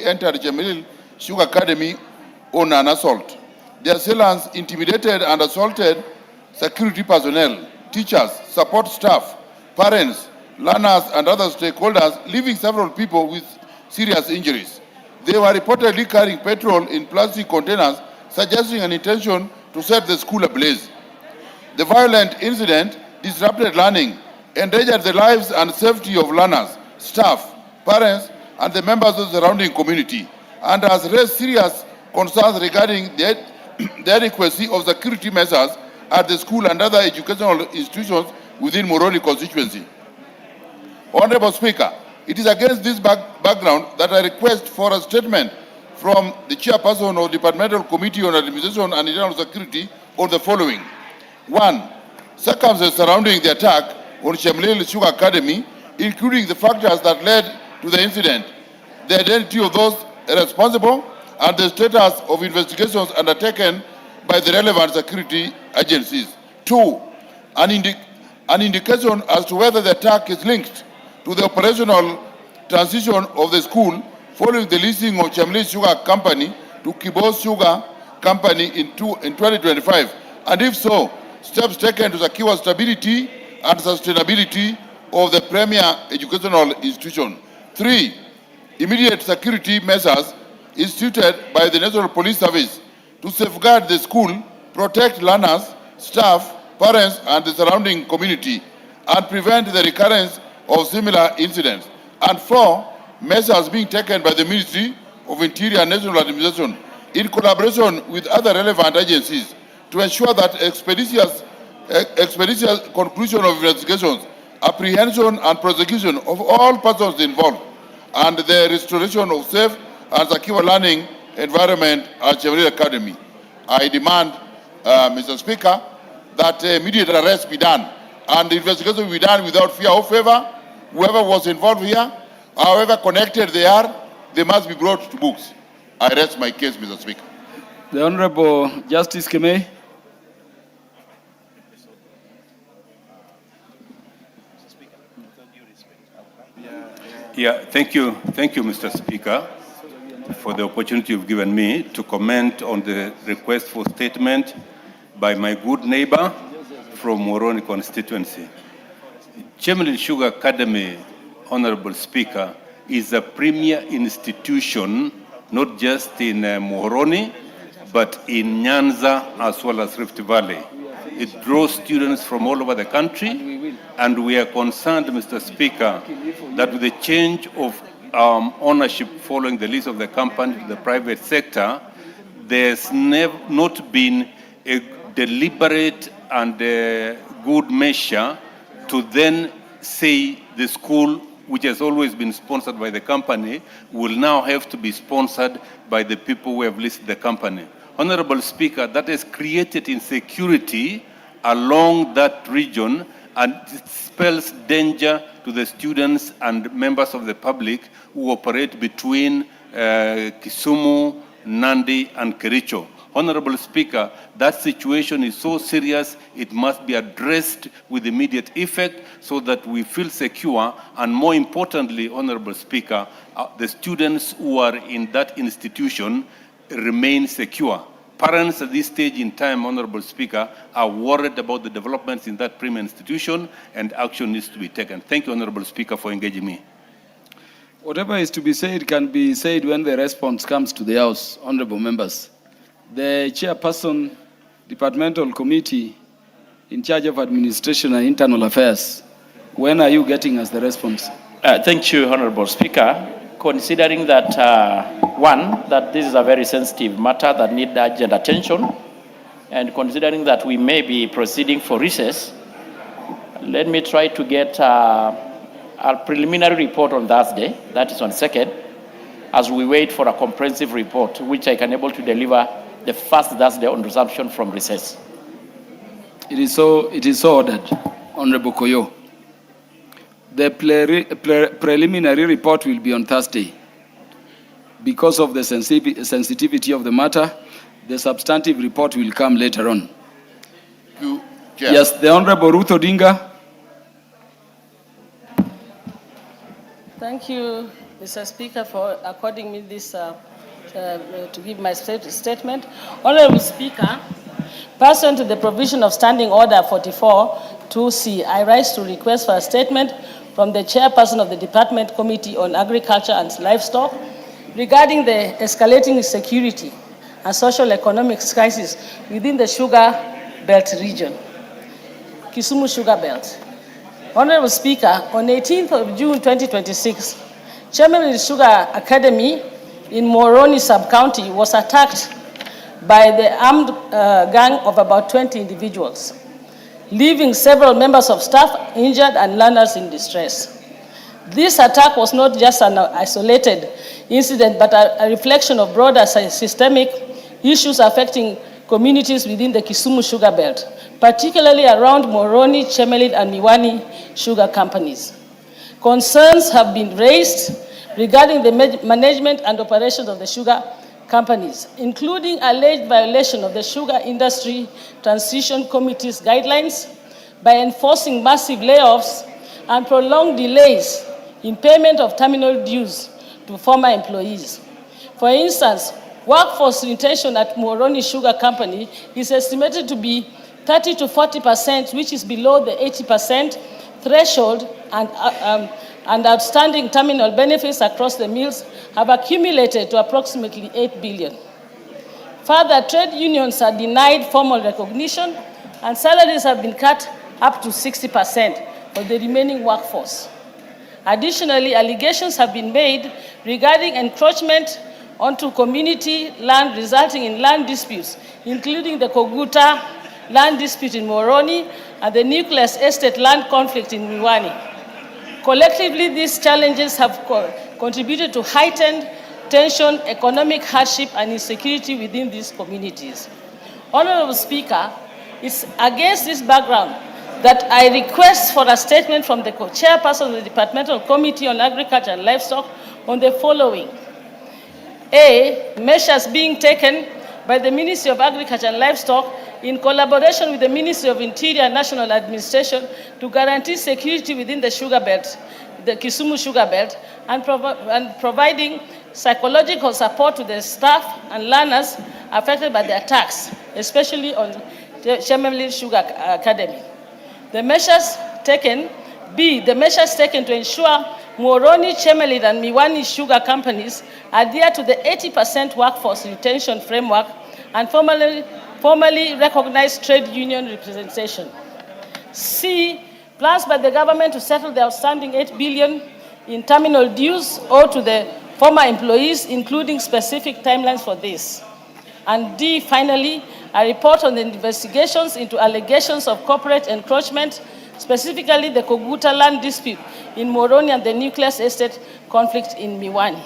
forcibly entered Jamil Sugar Academy on an assault. The assailants intimidated and assaulted security personnel, teachers, support staff, parents, learners, and other stakeholders, leaving several people with serious injuries. They were reportedly carrying petrol in plastic containers, suggesting an intention to set the school ablaze. The violent incident disrupted learning, endangered the lives and safety of learners, staff, parents, and the members of the surrounding community, and has raised serious concerns regarding the adequacy of security measures at the school and other educational institutions within Moroni constituency. Honorable Speaker, it is against this background that I request for a statement from the chairperson of the Departmental Committee on Administration and Internal Security on the following. 1. Circumstances surrounding the attack on Shamlil Sugar Academy, including the factors that led to the incident, the identity of those responsible, and the status of investigations undertaken by the relevant security agencies. 2. An indication as to whether the attack is linked to the operational transition of the school following the leasing of Chamli Sugar Company to Kibos Sugar Company in 2025, and if so, steps taken to secure stability and sustainability of the premier educational institution. 3. Immediate security measures instituted by the National Police Service to safeguard the school, protect learners, staff, parents, and the surrounding community, and prevent the recurrence of similar incidents. And 4. Measures being taken by the Ministry of Interior and National Administration in collaboration with other relevant agencies to ensure that expeditious conclusion of investigations, apprehension and prosecution of all persons involved, and the restoration of safe and secure learning environment at Jamil Academy. I demand, Mr. Speaker, that immediate arrest be done and the investigation be done without fear or favor. Whoever was involved here, however connected they are, they must be brought to books. I rest my case, Mr. Speaker. The Honorable Justice Kemei. Yeah, thank you, Mr. Speaker, for the opportunity you've given me to comment on the request for statement by my good neighbor from Moroni constituency. Chemelil Sugar Academy, Honorable Speaker, is a premier institution, not just in Moroni, but in Nyanza as well as Rift Valley. It draws students from all over the country, and we are concerned, Mr. Speaker, that with the change of ownership following the lease of the company to the private sector, there's not been a deliberate and good measure to then say the school, which has always been sponsored by the company, will now have to be sponsored by the people who have listed the company. Honorable Speaker, that has created insecurity along that region, and it spells danger to the students and members of the public who operate between Kisumu, Nandi, and Kericho. Honorable Speaker, that situation is so serious, it must be addressed with immediate effect so that we feel secure, and more importantly, Honorable Speaker, the students who are in that institution remain secure. Parents at this stage in time, Honorable Speaker, are worried about the developments in that premier institution, and action needs to be taken. Thank you, Honorable Speaker, for engaging me. Whatever is to be said can be said when the response comes to the House, honorable members. The chairperson, departmental committee in charge of administration and internal affairs, when are you getting us the response? Thank you, Honorable Speaker. Considering that, one, that this is a very sensitive matter that needs urgent attention, and considering that we may be proceeding for recess, let me try to get a preliminary report on Thursday, that is on 2nd, as we wait for a comprehensive report, which I can able to deliver the first Thursday on resumption from recess. It is so ordered, Honorable Koyo. The preliminary report will be on Thursday. Because of the sensitivity of the matter, the substantive report will come later on. Yes, the Honorable Ruth Odinga. Thank you, Mr. Speaker, for according me this to give my statement. Honorable Speaker, pursuant to the provision of Standing Order 44-2C, I rise to request for a statement from the chairperson of the Department Committee on Agriculture and Livestock regarding the escalating security and social economic crisis within the Sugar Belt region, Kisumu Sugar Belt. Honorable Speaker, on 18th of June 2026, Chairman of the Sugar Academy in Moroni sub-county was attacked by the armed gang of about 20 individuals, leaving several members of staff injured and learners in distress. This attack was not just an isolated incident, but a reflection of broader systemic issues affecting communities within the Kisumu Sugar Belt, particularly around Moroni, Chemelil, and Miwani sugar companies. Concerns have been raised regarding the management and operations of the sugar companies, including alleged violation of the Sugar Industry Transition Committee's guidelines by enforcing massive layoffs and prolonged delays in payment of terminal dues to former employees. For instance, workforce retention at Moroni Sugar Company is estimated to be 30 to 40%, which is below the 80% threshold, and outstanding terminal benefits across the mills have accumulated to approximately 8 billion. Further, trade unions are denied formal recognition and salaries have been cut up to 60% for the remaining workforce. Additionally, allegations have been made regarding encroachment onto community land resulting in land disputes, including the Koguta land dispute in Moroni and the Nucleus Estate land conflict in Miwani. Collectively, these challenges have contributed to heightened tension, economic hardship, and insecurity within these communities. Honorable Speaker, it's against this background that I request for a statement from the chairperson of the Departmental Committee on Agriculture and Livestock on the following. A, measures being taken by the Ministry of Agriculture and Livestock in collaboration with the Ministry of Interior and National Administration to guarantee security within the sugar belt, the Kisumu Sugar Belt, and providing psychological support to the staff and learners affected by the attacks, especially on the Chemelil Sugar Academy. The measures taken, B, the measures taken to ensure Moroni, Chemelil, and Miwani sugar companies adhere to the 80% workforce retention framework and formally recognized trade union representation. C, plans by the government to settle the outstanding 8 billion in terminal dues owed to the former employees, including specific timelines for this. And D, finally, a report on the investigations into allegations of corporate encroachment, specifically the Koguta land dispute in Moroni and the Nucleus Estate conflict in Miwani.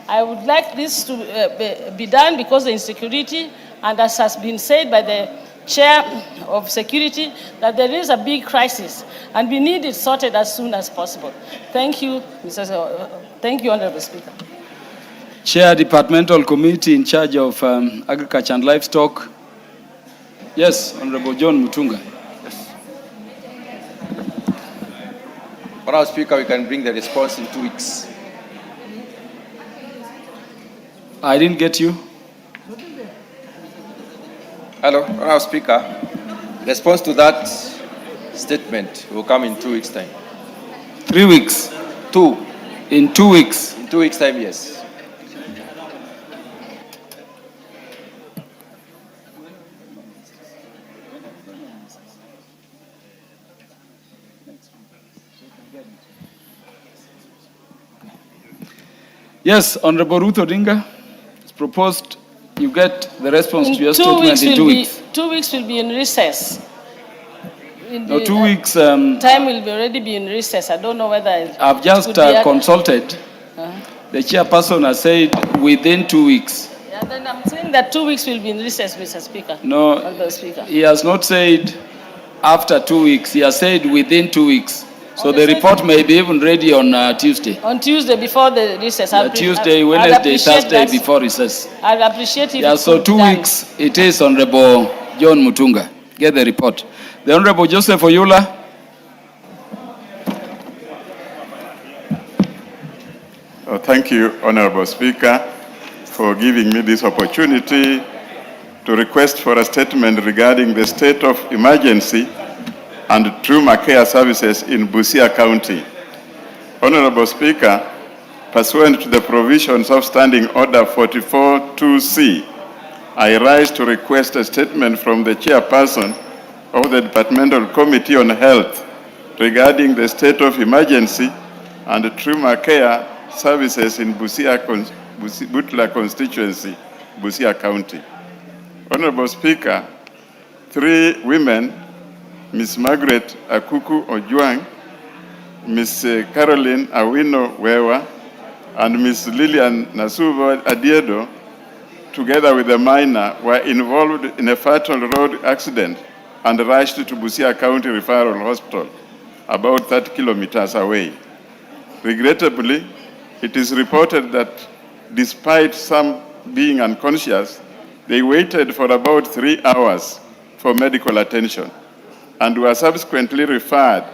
I would like this to be done because the insecurity, and as has been said by the Chair of Security, that there is a big crisis and we need it sorted as soon as possible. Thank you, thank you, Honorable Speaker. Chair, Departmental Committee in charge of Agriculture and Livestock. Yes, Honorable John Mutunga. Honorable Speaker, we can bring the response in 2 weeks. I didn't get you. Hello, Honorable Speaker. Response to that statement will come in 2 weeks' time. 3 weeks? 2. In 2 weeks? In 2 weeks' time, yes. Yes, Honorable Ruth Odinga, it's proposed you get the response to your statement in 2 weeks. 2 weeks will be in recess. No, 2 weeks. Time will already be in recess. I don't know whether I've just consulted. The chairperson has said within 2 weeks. Yeah, then I'm saying that 2 weeks will be in recess, Mr. Speaker. No, Speaker. He has not said after 2 weeks. He has said within 2 weeks. So the report may be even ready on Tuesday. On Tuesday before the recess. Tuesday, Wednesday, Thursday before recess. I'd appreciate it. Yeah, so 2 weeks it is, Honorable John Mutunga. Get the report. The Honorable Joseph Oyula. Thank you, Honorable Speaker, for giving me this opportunity to request for a statement regarding the state of emergency and trauma care services in Busia County. Honorable Speaker, pursuant to the provisions of Standing Order 44-2C, I rise to request a statement from the chairperson of the Departmental Committee on Health regarding the state of emergency and trauma care services in Butla constituency, Busia County. Honorable Speaker, 3 women, Ms. Margaret Akuku Ojuang, Ms. Caroline Awino Wewa, and Ms. Lillian Nasubo Adiedo, together with a minor, were involved in a fatal road accident and rushed to Busia County Referral Hospital, about 30 kilometers away. Regrettably, it is reported that despite some being unconscious, they waited for about 3 hours for medical attention and were subsequently referred,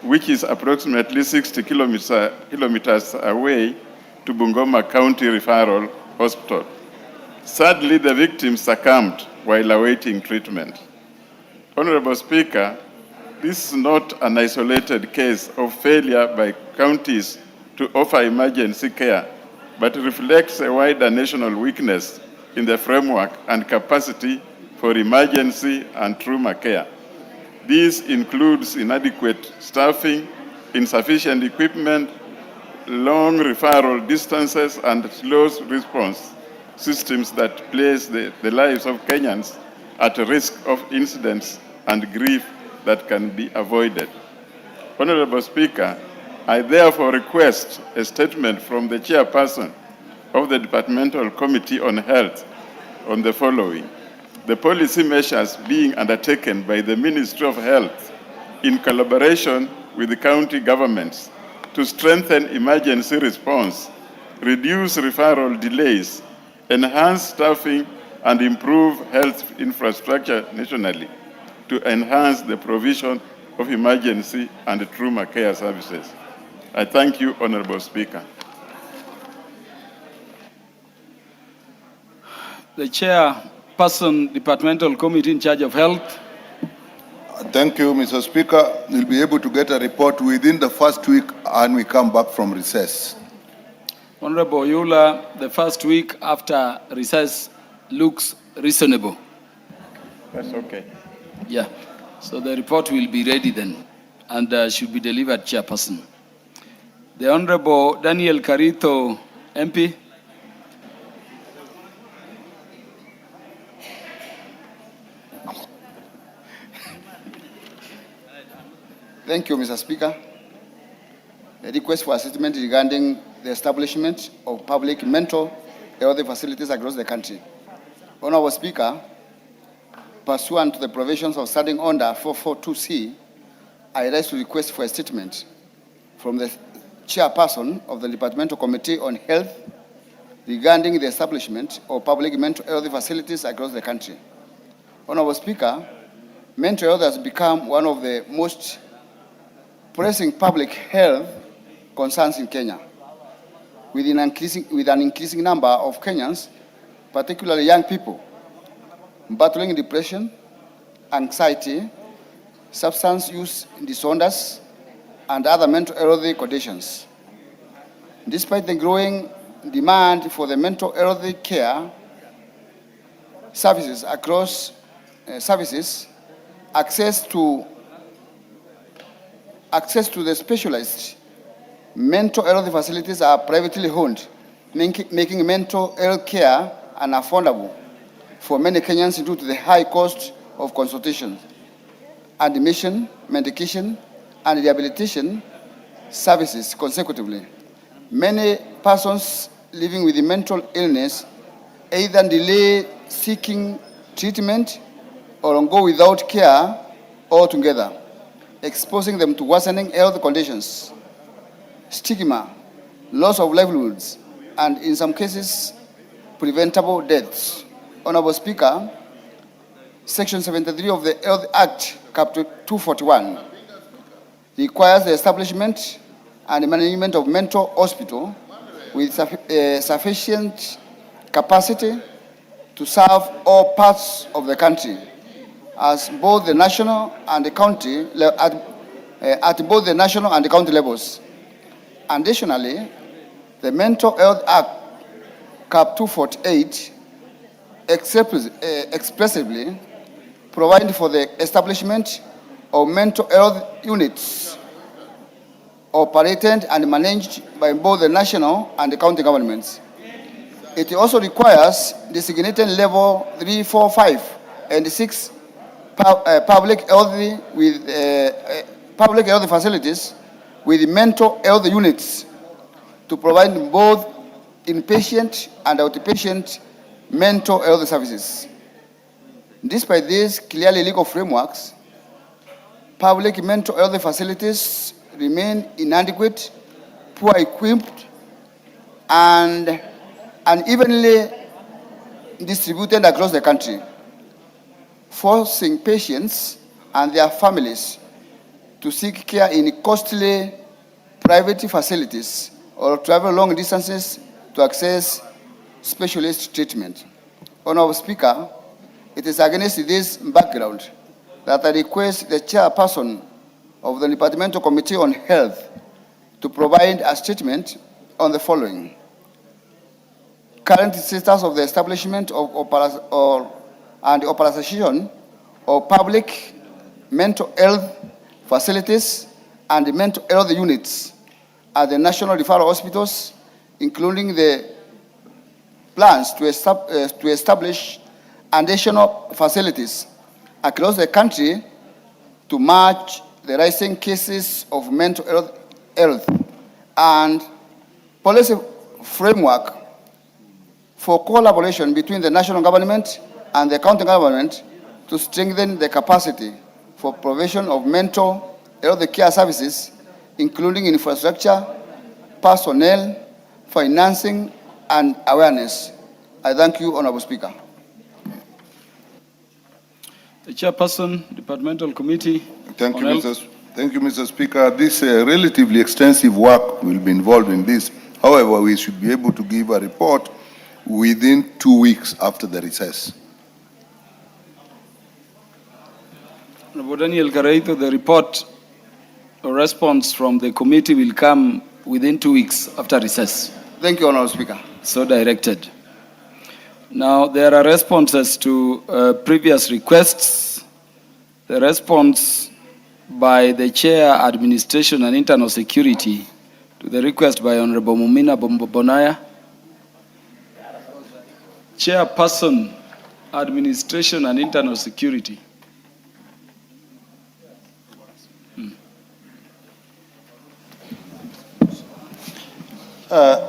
which is approximately 60 kilometers away, to Bungoma County Referral Hospital. Sadly, the victims succumbed while awaiting treatment. Honorable Speaker, this is not an isolated case of failure by counties to offer emergency care, but reflects a wider national weakness in the framework and capacity for emergency and trauma care. This includes inadequate staffing, insufficient equipment, long referral distances, and slow response systems that place the lives of Kenyans at risk of incidents and grief that can be avoided. Honorable Speaker, I therefore request a statement from the chairperson of the Departmental Committee on Health on the following: the policy measures being undertaken by the Ministry of Health in collaboration with the county governments to strengthen emergency response, reduce referral delays, enhance staffing, and improve health infrastructure nationally to enhance the provision of emergency and trauma care services. I thank you, Honorable Speaker. The chairperson, Departmental Committee in charge of Health. Thank you, Mr. Speaker. We'll be able to get a report within the first week and we come back from recess. Honorable Yula, the first week after recess looks reasonable. That's okay. Yeah, so the report will be ready then and should be delivered, chairperson. The Honorable Daniel Carito, MP. Thank you, Mr. Speaker. A request for a statement regarding the establishment of public mental health facilities across the country. Honorable Speaker, pursuant to the provisions of Standing Order 442C, I rise to request for a statement from the chairperson of the Departmental Committee on Health regarding the establishment of public mental health facilities across the country. Honorable Speaker, mental health has become one of the most pressing public health concerns in Kenya, with an increasing number of Kenyans, particularly young people, battling depression, anxiety, substance use disorders, and other mental health conditions. Despite the growing demand for the mental health care services across access to the specialized mental health facilities are privately owned, making mental health care unaffordable for many Kenyans due to the high cost of consultation, admission, medication, and rehabilitation services consecutively. Many persons living with mental illness either delay seeking treatment or go without care altogether, exposing them to worsening health conditions, stigma, loss of livelihoods, and in some cases, preventable deaths. Honorable Speaker, Section 73 of the Health Act, Chapter 241, requires the establishment and management of mental hospital with sufficient capacity to serve all parts of the country, as both the national and the county at both the national and the county levels. Additionally, the Mental Health Act, Cap 248, expressively provide for the establishment of mental health units operated and managed by both the national and the county governments. It also requires designated level 3, 4, 5, and 6 public health facilities with mental health units to provide both inpatient and outpatient mental health services. Despite these clearly legal frameworks, public mental health facilities remain inadequate, poor equipped, and unevenly distributed across the country, forcing patients and their families to seek care in costly private facilities or travel long distances to access specialist treatment. Honorable Speaker, it is against this background that I request the chairperson of the Departmental Committee on Health to provide a statement on the following: current status of the establishment of and operation of public mental health facilities and mental health units at the national referral hospitals, including the plans to establish additional facilities across the country to match the rising cases of mental health, and policy framework for collaboration between the national government and the county government to strengthen the capacity for provision of mental health care services, including infrastructure, personnel, financing, and awareness. I thank you, Honorable Speaker. The Chairperson, Departmental Committee. Thank you, on Health. Mr. Speaker. This relatively extensive work will be involved in this. However, we should be able to give a report within 2 weeks after the recess. Honorable Daniel Gareito, the report or response from the committee will come within 2 weeks after recess. Thank you, Honorable Speaker. So directed. Now, there are responses to previous requests. The response by the Chair, Administration and Internal Security to the request by Honorable Mumina Bonaya. Chairperson, Administration and Internal Security.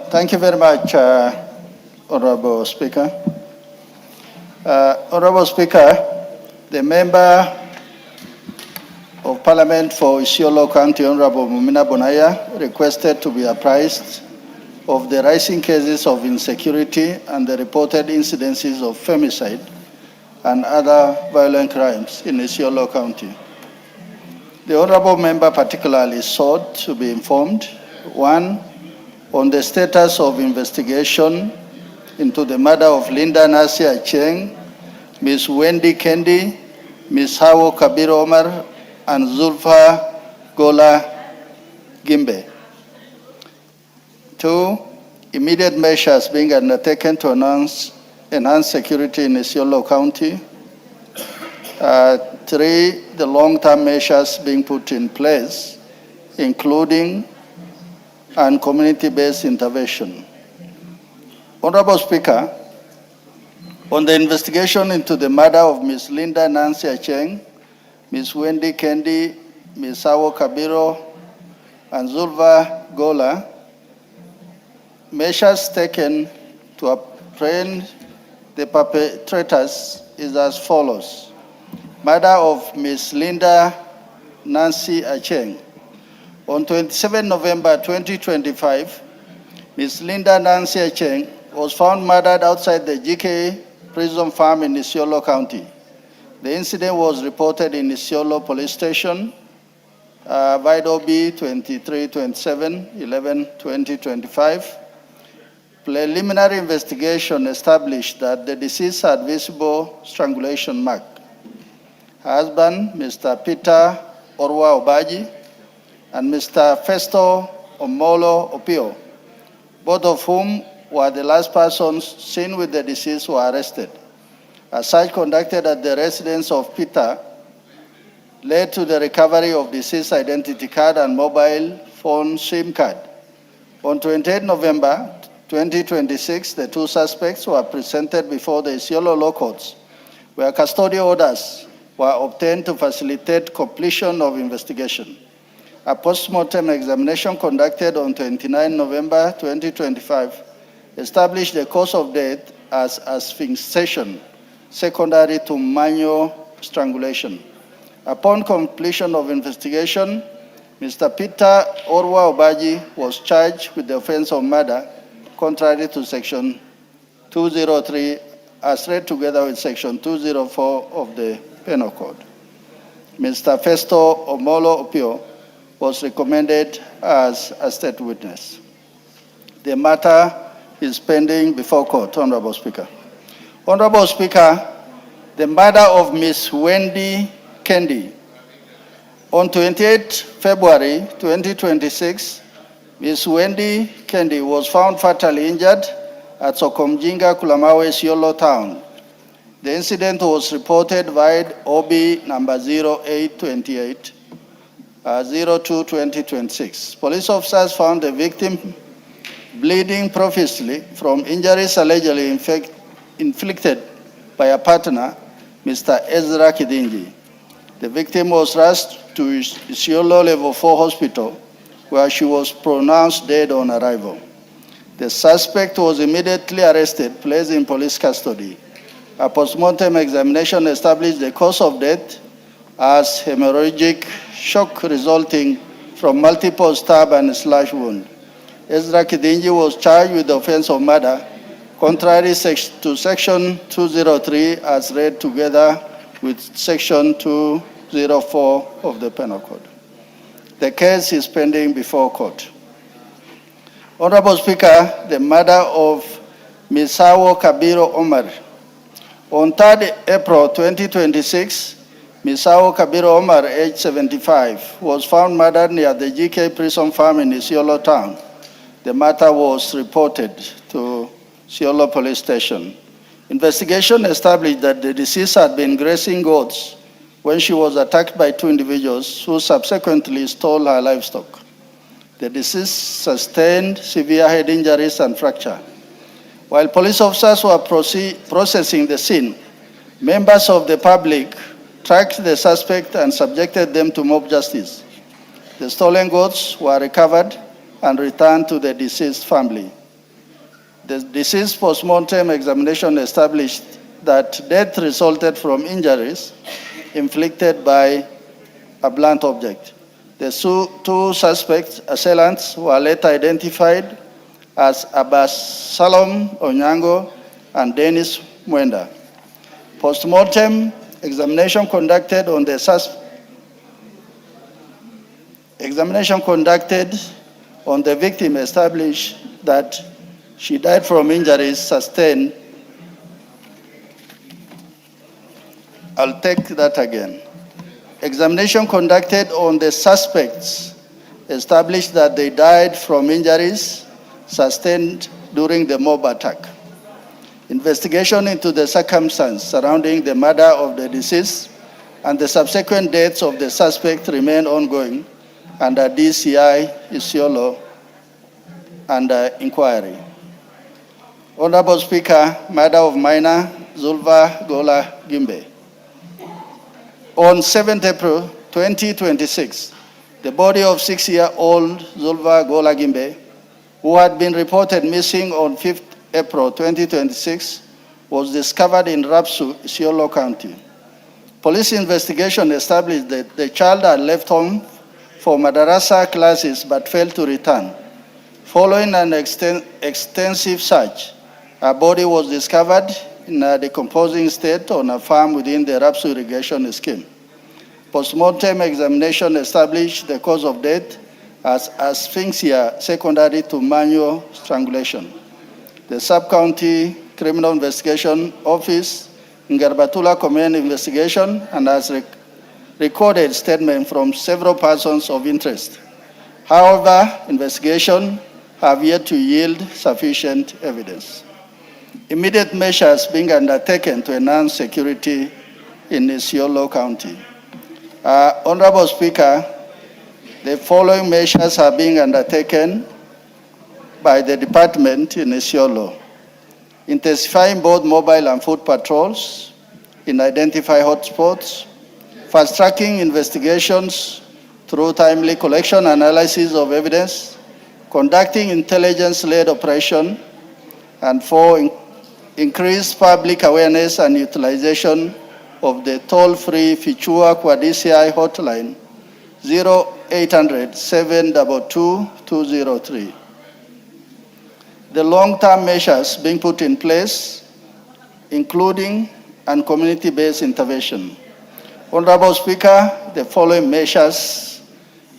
Thank you very much, Honorable Speaker. Honorable Speaker, the Member of Parliament for Isiolo County, Honorable Mumina Bonaya, requested to be apprised of the rising cases of insecurity and the reported incidences of femicide and other violent crimes in Isiolo County. The Honorable Member particularly sought to be informed, 1, on the status of investigation into the murder of Linda Nasi Acheng, Ms. Wendy Kendi, Ms. Hawo Kabir Omar, and Zulfa Gola Gimbe. 2, immediate measures being undertaken to enhance security in Isiolo County. 3, the long-term measures being put in place, including and community-based intervention. Honorable Speaker, on the investigation into the murder of Ms. Linda Nancy Acheng, Ms. Wendy Kendi, Ms. Hawo Kabiro, and Zulfa Gola, measures taken to apprehend the perpetrators is as follows. Murder of Ms. Linda Nancy Acheng. On 27 November 2025, Ms. Linda Nancy Acheng was found murdered outside the GK prison farm in Isiolo County. The incident was reported in Isiolo Police Station, VIDO B 2327 11 2025, preliminary investigation established that the deceased had visible strangulation mark. Her husband, Mr. Peter Orwa Obaji, and Mr. Festo Omolo Opio, both of whom were the last persons seen with the deceased, were arrested. A search conducted at the residence of Peter led to the recovery of deceased identity card and mobile phone SIM card. On 28 November 2026, the two suspects were presented before the Isiolo law courts, where custodial orders were obtained to facilitate completion of investigation. A post-mortem examination conducted on 29 November 2025 established the cause of death as asphyxiation, secondary to manual strangulation. Upon completion of investigation, Mr. Peter Orwa Obaji was charged with the offense of murder, contrary to Section 203, as read together with Section 204 of the Penal Code. Mr. Festo Omolo Opio was recommended as a state witness. The matter is pending before court, Honorable Speaker. Honorable Speaker, the murder of Ms. Wendy Kendi. On 28 February 2026, Ms. Wendy Kendi was found fatally injured at Sokomjinga, Kulamawe, Isiolo town. The incident was reported via OB number 0828, 02-2026. Police officers found the victim bleeding profusely from injuries allegedly inflicted by a partner, Mr. Ezra Kidinji. The victim was rushed to Isiolo Level 4 Hospital, where she was pronounced dead on arrival. The suspect was immediately arrested, placed in police custody. A postmortem examination established the cause of death as hemorrhagic shock resulting from multiple stab and slash wound. Ezra Kidinji was charged with the offense of murder, contrary to Section 203 as read together with Section 204 of the Penal Code. The case is pending before court. Honorable Speaker, the murder of Misawo Kabiro Omar. On 3rd April 2026, Misawo Kabiro Omar, age 75, was found murdered near the GK Prison Farm in Isiolo town. The matter was reported to Isiolo Police Station. Investigation established that the deceased had been grazing goats when she was attacked by two individuals who subsequently stole her livestock. The deceased sustained severe head injuries and fracture. While police officers were processing the scene, members of the public tracked the suspect and subjected them to mob justice. The stolen goats were recovered and returned to the deceased family. The deceased postmortem examination established that death resulted from injuries inflicted by a blunt object. The two suspects, assailants, were later identified as Abbas Salom Onyango and Dennis Mwenda. Postmortem examination conducted on the victim established that she died from injuries sustained. I'll take that again. Examination conducted on the suspects established that they died from injuries sustained during the mob attack. Investigation into the circumstances surrounding the murder of the deceased and the subsequent deaths of the suspect remain ongoing under DCI Isiolo under inquiry. Honorable Speaker, murder of minor Zulva Gola Gimbe. On 7th April 2026, the body of 6-year-old Zulva Gola Gimbe, who had been reported missing on 5th April 2026, was discovered in Rapsu, Isiolo County. Police investigation established that the child had left home for madrasa classes but failed to return. Following an extensive search, her body was discovered in a decomposing state on a farm within the Rapsu irrigation scheme. Postmortem examination established the cause of death as asphyxia secondary to manual strangulation. the Sub-County Criminal Investigation Office in Garbatula commenced investigation and has recorded statements from several persons of interest. However, investigations have yet to yield sufficient evidence. Immediate measures being undertaken to enhance security in Isiolo County. Honorable Speaker, the following measures are being undertaken by the department in Isiolo: intensifying both mobile and foot patrols in identified hotspots, fast-tracking investigations through timely collection and analysis of evidence, conducting intelligence-led operation, and 4, increase public awareness and utilization of the toll-free Fichua Kwadisi hotline 0800 722 203. The long-term measures being put in place, including and community-based intervention. Honorable Speaker, the following measures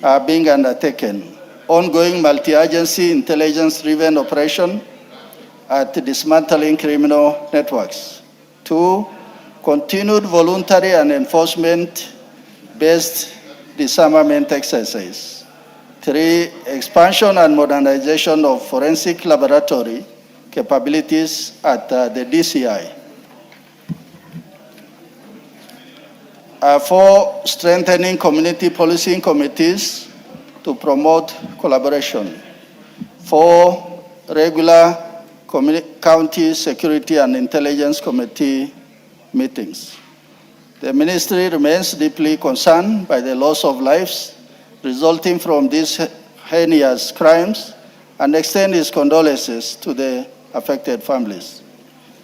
are being undertaken: ongoing multi-agency intelligence-driven operation at dismantling criminal networks. 2, continued voluntary and enforcement-based disarmament exercise. 3, expansion and modernization of forensic laboratory capabilities at the DCI. 4, strengthening community policing committees to promote collaboration. 4, regular county security and intelligence committee meetings. The ministry remains deeply concerned by the loss of lives resulting from these heinous crimes and extend its condolences to the affected families.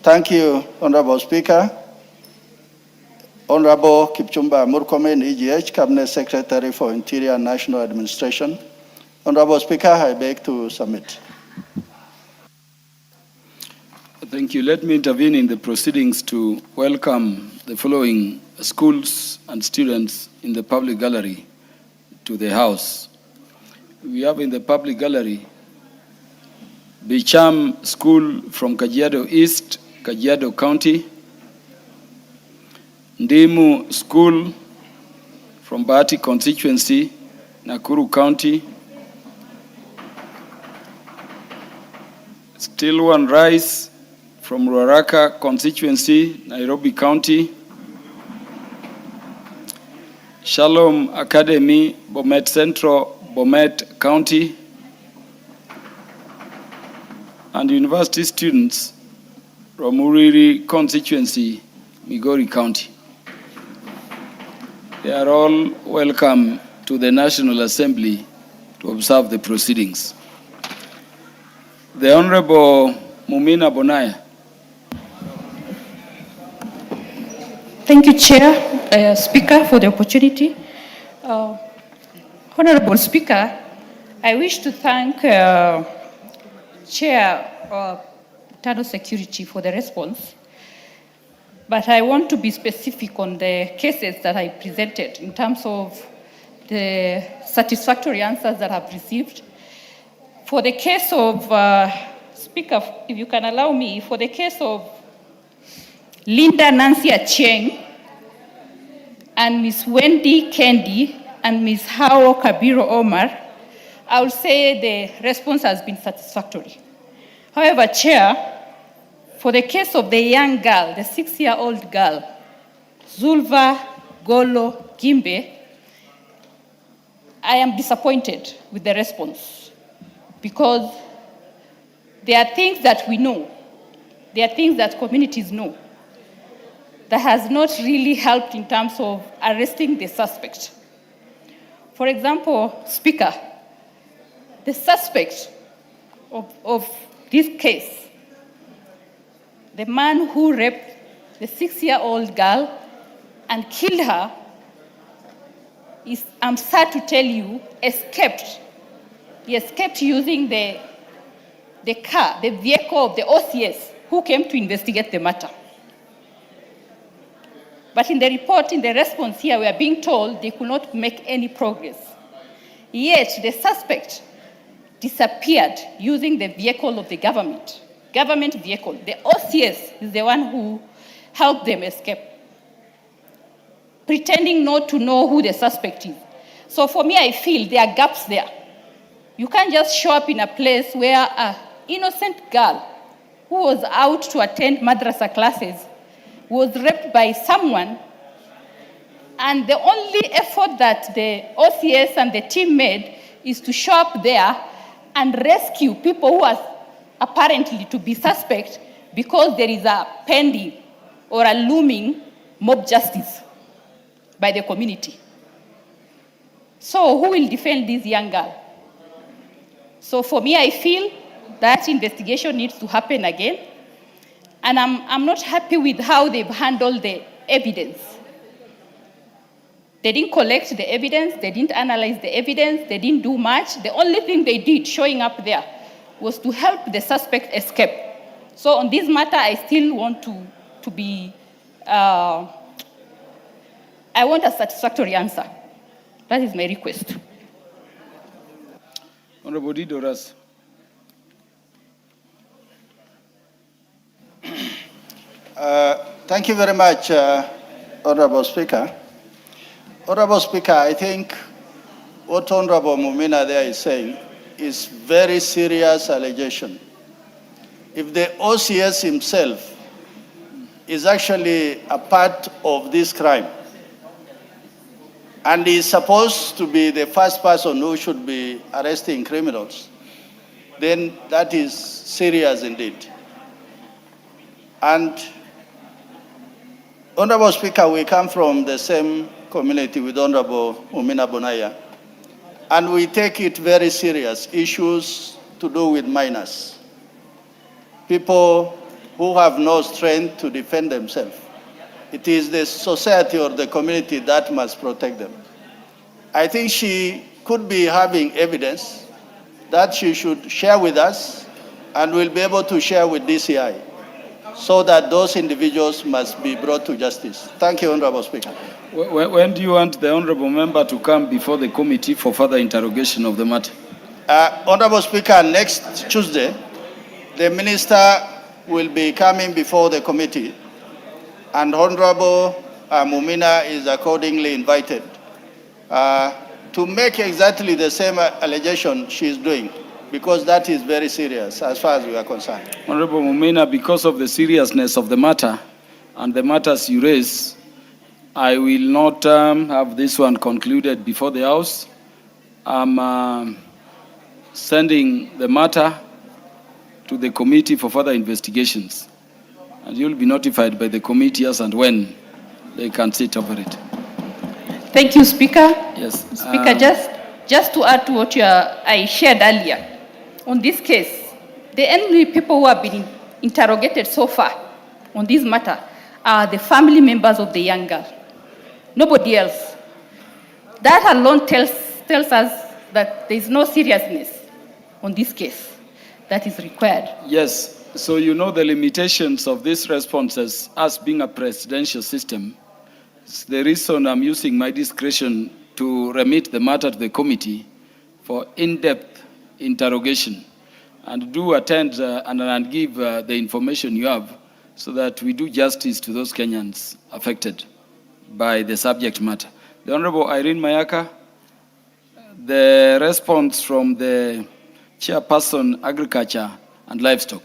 Thank you, Honorable Speaker. Honorable Kipchumba Murkomen, EGH, Cabinet Secretary for Interior and National Administration. Honorable Speaker, I beg to submit. Thank you. Let me intervene in the proceedings to welcome the following schools and students in the public gallery to the House. We have in the public gallery Bicham School from Kajiado East, Kajiado County, Ndimu School from Bahati constituency, Nakuru County, Still One Rice from Ruaraka constituency, Nairobi County, Shalom Academy, Bomet Central, Bomet County, and university students from Uriri constituency, Migori County. They are all welcome to the National Assembly to observe the proceedings. The Honorable Mumina Bonaya. Thank you, Chair, Speaker, for the opportunity. Honorable Speaker, I wish to thank Chair Internal Security for the response, but I want to be specific on the cases that I presented in terms of the satisfactory answers that I've received. For the case of, Speaker, if you can allow me, for the case of Linda Nancy Acheng and Ms. Wendy Kendi and Ms. Hao Kabiro Omar, I would say the response has been satisfactory. However, Chair, for the case of the young girl, the 6-year-old girl, Zulva Golo Gimbe, I am disappointed with the response because there are things that we know, there are things that communities know that has not really helped in terms of arresting the suspect. For example, Speaker, the suspect of this case, the man who raped the 6-year-old girl and killed her, is, I'm sad to tell you, escaped. He escaped using the car, the vehicle of the OCS who came to investigate the matter. But in the report, in the response here, we are being told they could not make any progress. Yet the suspect disappeared using the vehicle of the government government vehicle. The OCS is the one who helped them escape, pretending not to know who the suspect is. So for me, I feel there are gaps there. You can't just show up in a place where an innocent girl who was out to attend madrasa classes was raped by someone, and the only effort that the OCS and the team made is to show up there and rescue people who are apparently to be suspect because there is a pending or a looming mob justice by the community. So who will defend this young girl? So for me, I feel that investigation needs to happen again. And I'm not happy with how they've handled the evidence. They didn't collect the evidence, they didn't analyze the evidence, they didn't do much. The only thing they did showing up there was to help the suspect escape. So on this matter, I still want to be, I want a satisfactory answer. That is my request. Honorable Didoras. Thank you very much, Honorable Speaker. Honorable Speaker, I think what Honorable Mumina there is saying is very serious allegation. If the OCS himself is actually a part of this crime, and is supposed to be the first person who should be arresting criminals, then that is serious indeed. And Honorable Speaker, we come from the same community with Honorable Mumina Bonaya, and we take it very serious, issues to do with minors, people who have no strength to defend themselves. It is the society or the community that must protect them. I think she could be having evidence that she should share with us and will be able to share with DCI so that those individuals must be brought to justice. Thank you, Honorable Speaker. When do you want the honorable member to come before the committee for further interrogation of the matter? Honorable Speaker, next Tuesday, the minister will be coming before the committee, and Honorable Mumina is accordingly invited to make exactly the same allegation she is doing, because that is very serious as far as we are concerned. Honorable Mumina, because of the seriousness of the matter and the matters you raise, I will not have this one concluded before the House. I'm sending the matter to the committee for further investigations, and you'll be notified by the committee as and when they can sit over it. Thank you, Speaker. Yes. Speaker, just to add to what I shared earlier, on this case, the only people who have been interrogated so far on this matter are the family members of the young girl. Nobody else. That alone tells us that there is no seriousness on this case that is required. Yes. So you know the limitations of these responses as being a presidential system. It's the reason I'm using my discretion to remit the matter to the committee for in-depth interrogation, and do attend and give the information you have so that we do justice to those Kenyans affected by the subject matter. The Honorable Irene Mayaka, the response from the Chairperson, Agriculture and Livestock.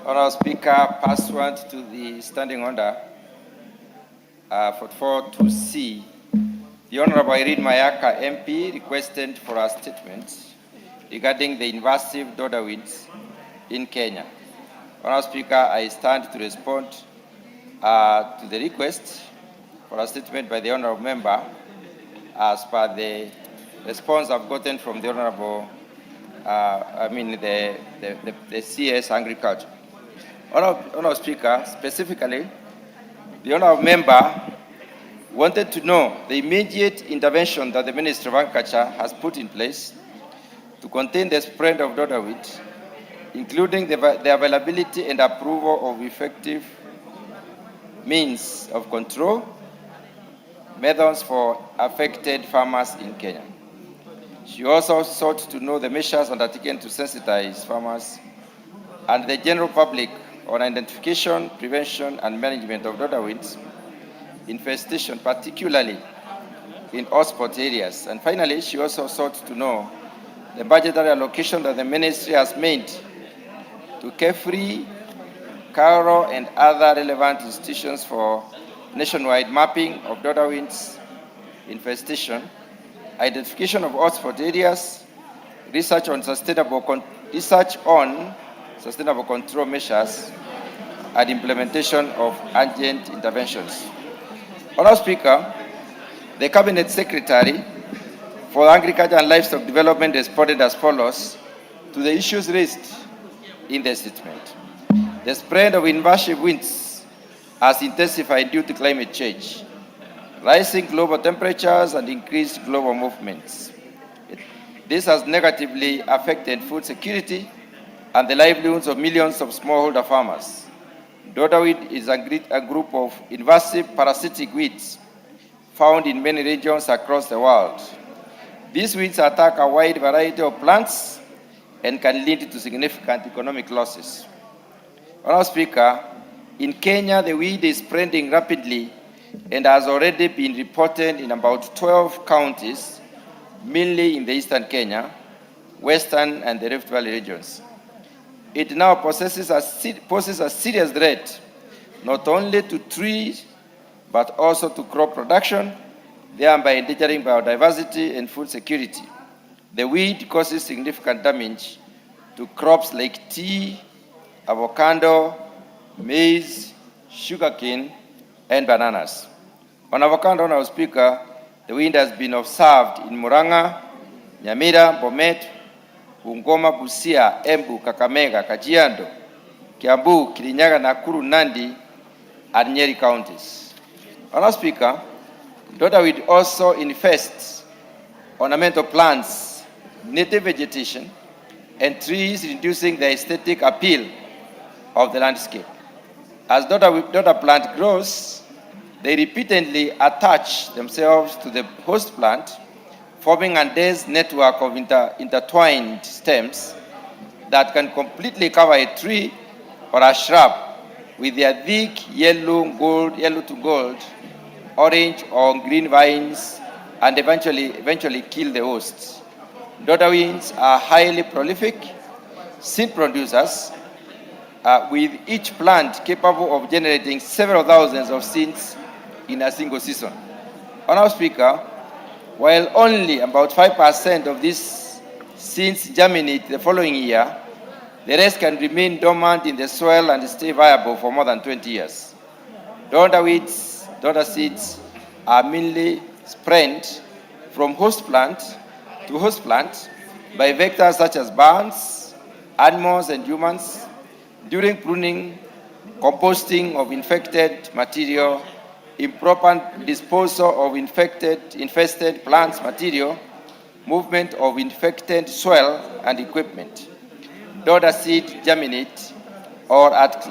Honourable Speaker, pursuant to the standing order 44-2C, the Honourable Irene Mayaka MP requested for a statement regarding the invasive dodder weeds in Kenya. Honourable Speaker, I stand to respond to the request for a statement by the Honourable Member as per the response I've gotten from the Honourable, the CS Agriculture. Honourable Speaker, specifically, the Honourable Member wanted to know the immediate intervention that the Ministry of Agriculture has put in place to contain the spread of dodder weed, including the availability and approval of effective means of control, methods for affected farmers in Kenya. She also sought to know the measures undertaken to sensitize farmers and the general public on identification, prevention, and management of dodder weeds infestation, particularly in hotspot areas. And finally, she also sought to know the budgetary allocation that the ministry has made to Carefree, Cairo, and other relevant institutions for nationwide mapping of dodder weeds infestation, identification of hotspot areas, research on sustainable control measures, and implementation of urgent interventions. Honourable Speaker, the Cabinet Secretary for Agriculture and Livestock Development responded as follows to the issues raised in the statement. The spread of invasive winds has intensified due to climate change, rising global temperatures, and increased global movements. This has negatively affected food security and the livelihoods of millions of smallholder farmers. Dodderweed is a group of invasive parasitic weeds found in many regions across the world. These weeds attack a wide variety of plants and can lead to significant economic losses. Honourable Speaker, in Kenya, the weed is spreading rapidly and has already been reported in about 12 counties, mainly in the eastern Kenya, western and the Rift Valley regions. It now poses a serious threat not only to trees but also to crop production, thereby endangering biodiversity and food security. The weed causes significant damage to crops like tea, avocado, maize, sugarcane, and bananas. On avocado, Honourable Speaker, the weed has been observed in Murang'a, Nyamira, Bomet, Bungoma, Busia, Embu, Kakamega, Kajiado, Kiambu, Kirinyaga, Nakuru, Nandi, and Nyeri counties. Honourable Speaker, dodderweed also infests ornamental plants, native vegetation, and trees, reducing the aesthetic appeal of the landscape. As dodder plant grows, they repeatedly attach themselves to the host plant, forming a dense network of intertwined stems that can completely cover a tree or a shrub with their thick yellow to gold, orange or green vines, and eventually kill the host. Dodderweeds are highly prolific seed producers, with each plant capable of generating several thousands of seeds in a single season. Honourable Speaker, while only about 5% of these seeds germinate the following year, the rest can remain dormant in the soil and stay viable for more than 20 years. Dodder seeds are mainly spread from host plant to host plant by vectors such as birds, animals, and humans during pruning, composting of infected material, improper disposal of infested plants material, movement of infected soil and equipment. Dodder seeds germinate or at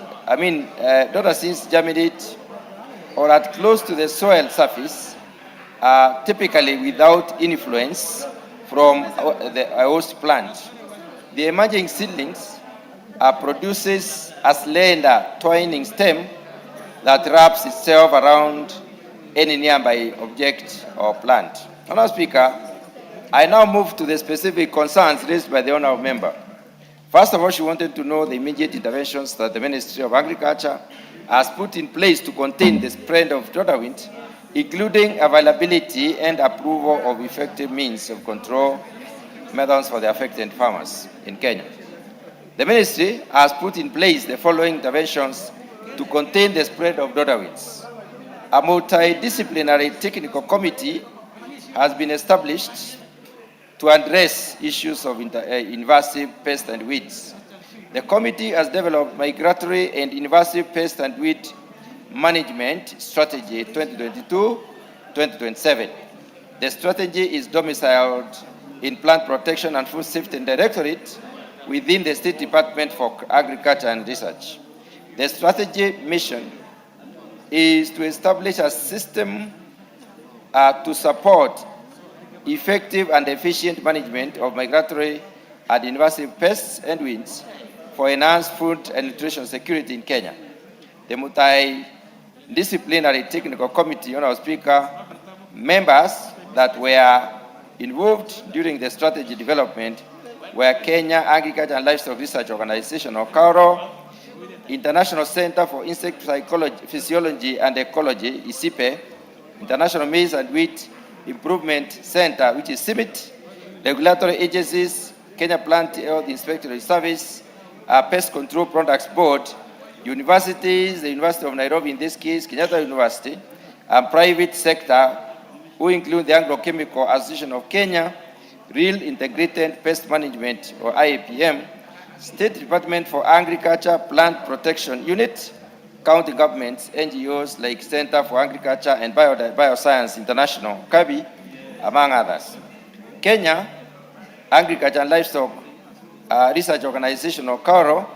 close to the soil surface, typically without influence from the host plant. The emerging seedlings produces a slender twining stem that wraps itself around any nearby object or plant. Honourable Speaker, I now move to the specific concerns raised by the honourable member. First of all, she wanted to know the immediate interventions that the Ministry of Agriculture has put in place to contain the spread of dodderweed, including availability and approval of effective means of control methods for the affected farmers in Kenya. The ministry has put in place the following interventions to contain the spread of dodderweeds. A multidisciplinary technical committee has been established to address issues of invasive pests and weeds. The committee has developed migratory and invasive pest and weed management strategy 2022-2027. The strategy is domiciled in Plant Protection and Food Safety Directorate within the State Department for Agriculture and Research. The strategy mission is to establish a system to support effective and efficient management of migratory and invasive pests and weeds for enhanced food and nutrition security in Kenya. The multidisciplinary technical committee, Honorable Speaker, members that were involved during the strategy development were Kenya Agriculture and Livestock Research Organization, or KAURO, International Center for Insect Physiology and Ecology, ICIPE, International Maize and Wheat Improvement Center, which is CIMIT, regulatory agencies, Kenya Plant Health Inspectorate Service, Pest Control Products Board, universities, the University of Nairobi in this case, Kenyatta University, and private sector, who include the Agrochemical Association of Kenya, Real Integrated Pest Management, or IAPM, State Department for Agriculture Plant Protection Unit, county governments, NGOs like Center for Agriculture and Bioscience International, KABI, among others. Kenya Agriculture and Livestock Research Organization, or KAURO,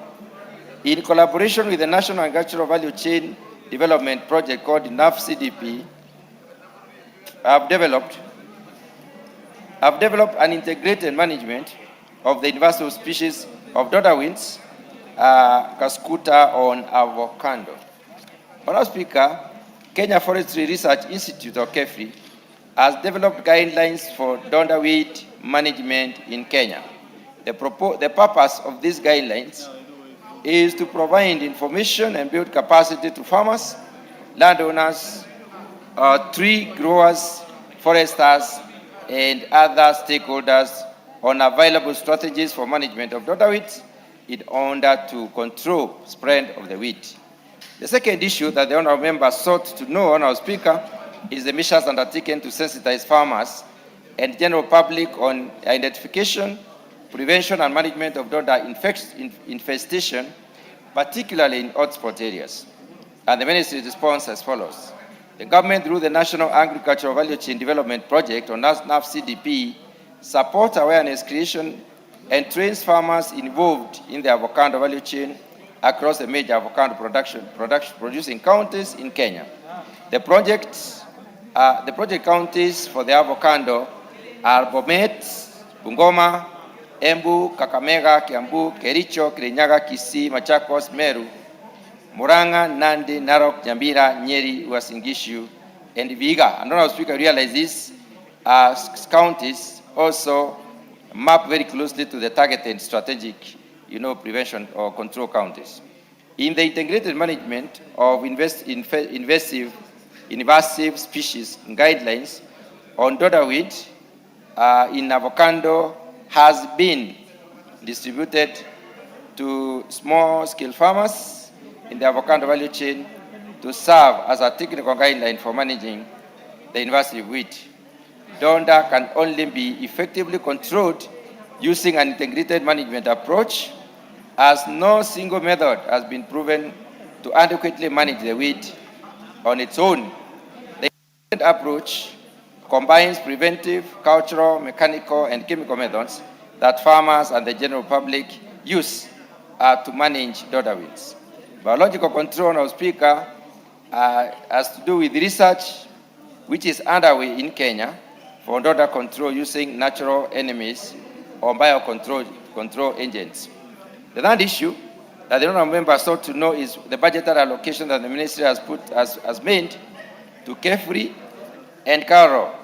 in collaboration with the National Agricultural Value Chain Development Project called NAFCDP, have developed an integrated management of the invasive species of dodderwinds, Cascuta on avocado. Honorable Speaker, Kenya Forestry Research Institute, or KEFRI, has developed guidelines for dodderweed management in Kenya. The purpose of these guidelines is to provide information and build capacity to farmers, landowners, tree growers, foresters, and other stakeholders on available strategies for management of dodderweeds in order to control spread of the weed. The second issue that the honourable member sought to know, Honourable Speaker, is the measures undertaken to sensitize farmers and general public on identification, prevention, and management of dodder infestation, particularly in hotspot areas. And the ministry's response as follows. The government, through the National Agricultural Value Chain Development Project, or NAFCDP, supports awareness creation and trains farmers involved in the avocado value chain across the major avocado producing counties in Kenya. The project counties for the avocado are Bomet, Bungoma, Embu, Kakamega, Kiambu, Kericho, Kirinyaga, Kisii, Machakos, Meru, Murang'a, Nandi, Narok, Nyamira, Nyeri, Uasin Gishu, and Vihiga. And Honourable Speaker, realize these counties also map very closely to the targeted strategic, prevention or control counties. In the integrated management of invasive species guidelines on dodderweed in avocado has been distributed to small-scale farmers in the avocado value chain to serve as a technical guideline for managing the invasive weed. Dodder can only be effectively controlled using an integrated management approach, as no single method has been proven to adequately manage the weed on its own. The integrated approach combines preventive, cultural, mechanical, and chemical methods that farmers and the general public use to manage dodder weeds. Biological control, Honourable Speaker, has to do with research which is underway in Kenya for dodder control using natural enemies or biocontrol agents. The third issue that the honourable member sought to know is the budgetary allocation that the ministry has made to KEFRI and KAURO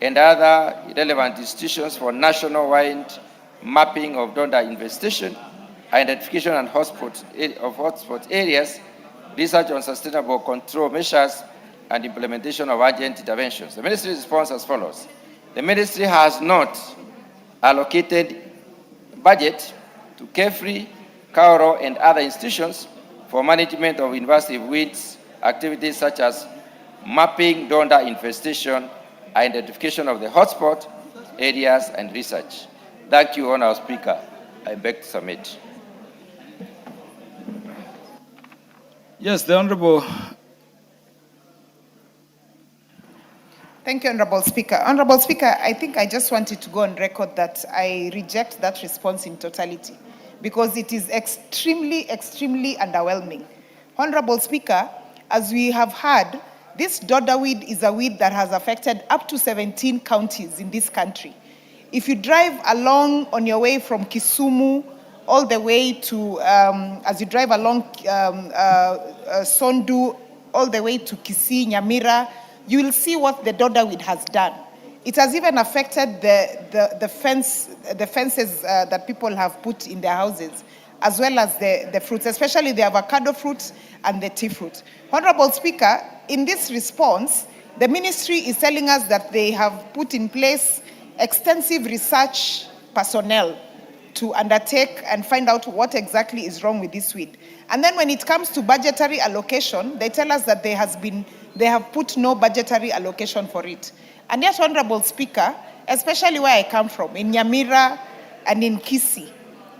and other relevant institutions for national-wide mapping of dodder infestation, identification and hotspot areas, research on sustainable control measures, and implementation of urgent interventions. The ministry's response as follows. The ministry has not allocated budget to KEFRI, KAURO, and other institutions for management of invasive weeds activities such as mapping dodder infestation, identification of the hotspot areas, and research. Thank you, Honourable Speaker. I beg to submit. Yes, the Honourable. Thank you, Honourable Speaker. Honourable Speaker, I think I just wanted to go on record that I reject that response in totality because it is extremely, extremely underwhelming. Honourable Speaker, as we have heard, This dodder weed is a weed that has affected up to 17 counties in this country. If you drive along on your way from Kisumu all the way to, as you drive along Sondu, all the way to Kisii, Nyamira, you will see what the dodder weed has done. It has even affected the fences that people have put in their houses, as well as the fruits, especially the avocado fruit and the tea fruit. Honorable Speaker, in this response, the ministry is telling us that they have put in place extensive research personnel to undertake and find out what exactly is wrong with this weed. And then when it comes to budgetary allocation, they tell us that they have put no budgetary allocation for it. And yet, Honorable Speaker, especially where I come from, in Nyamira and in Kisii,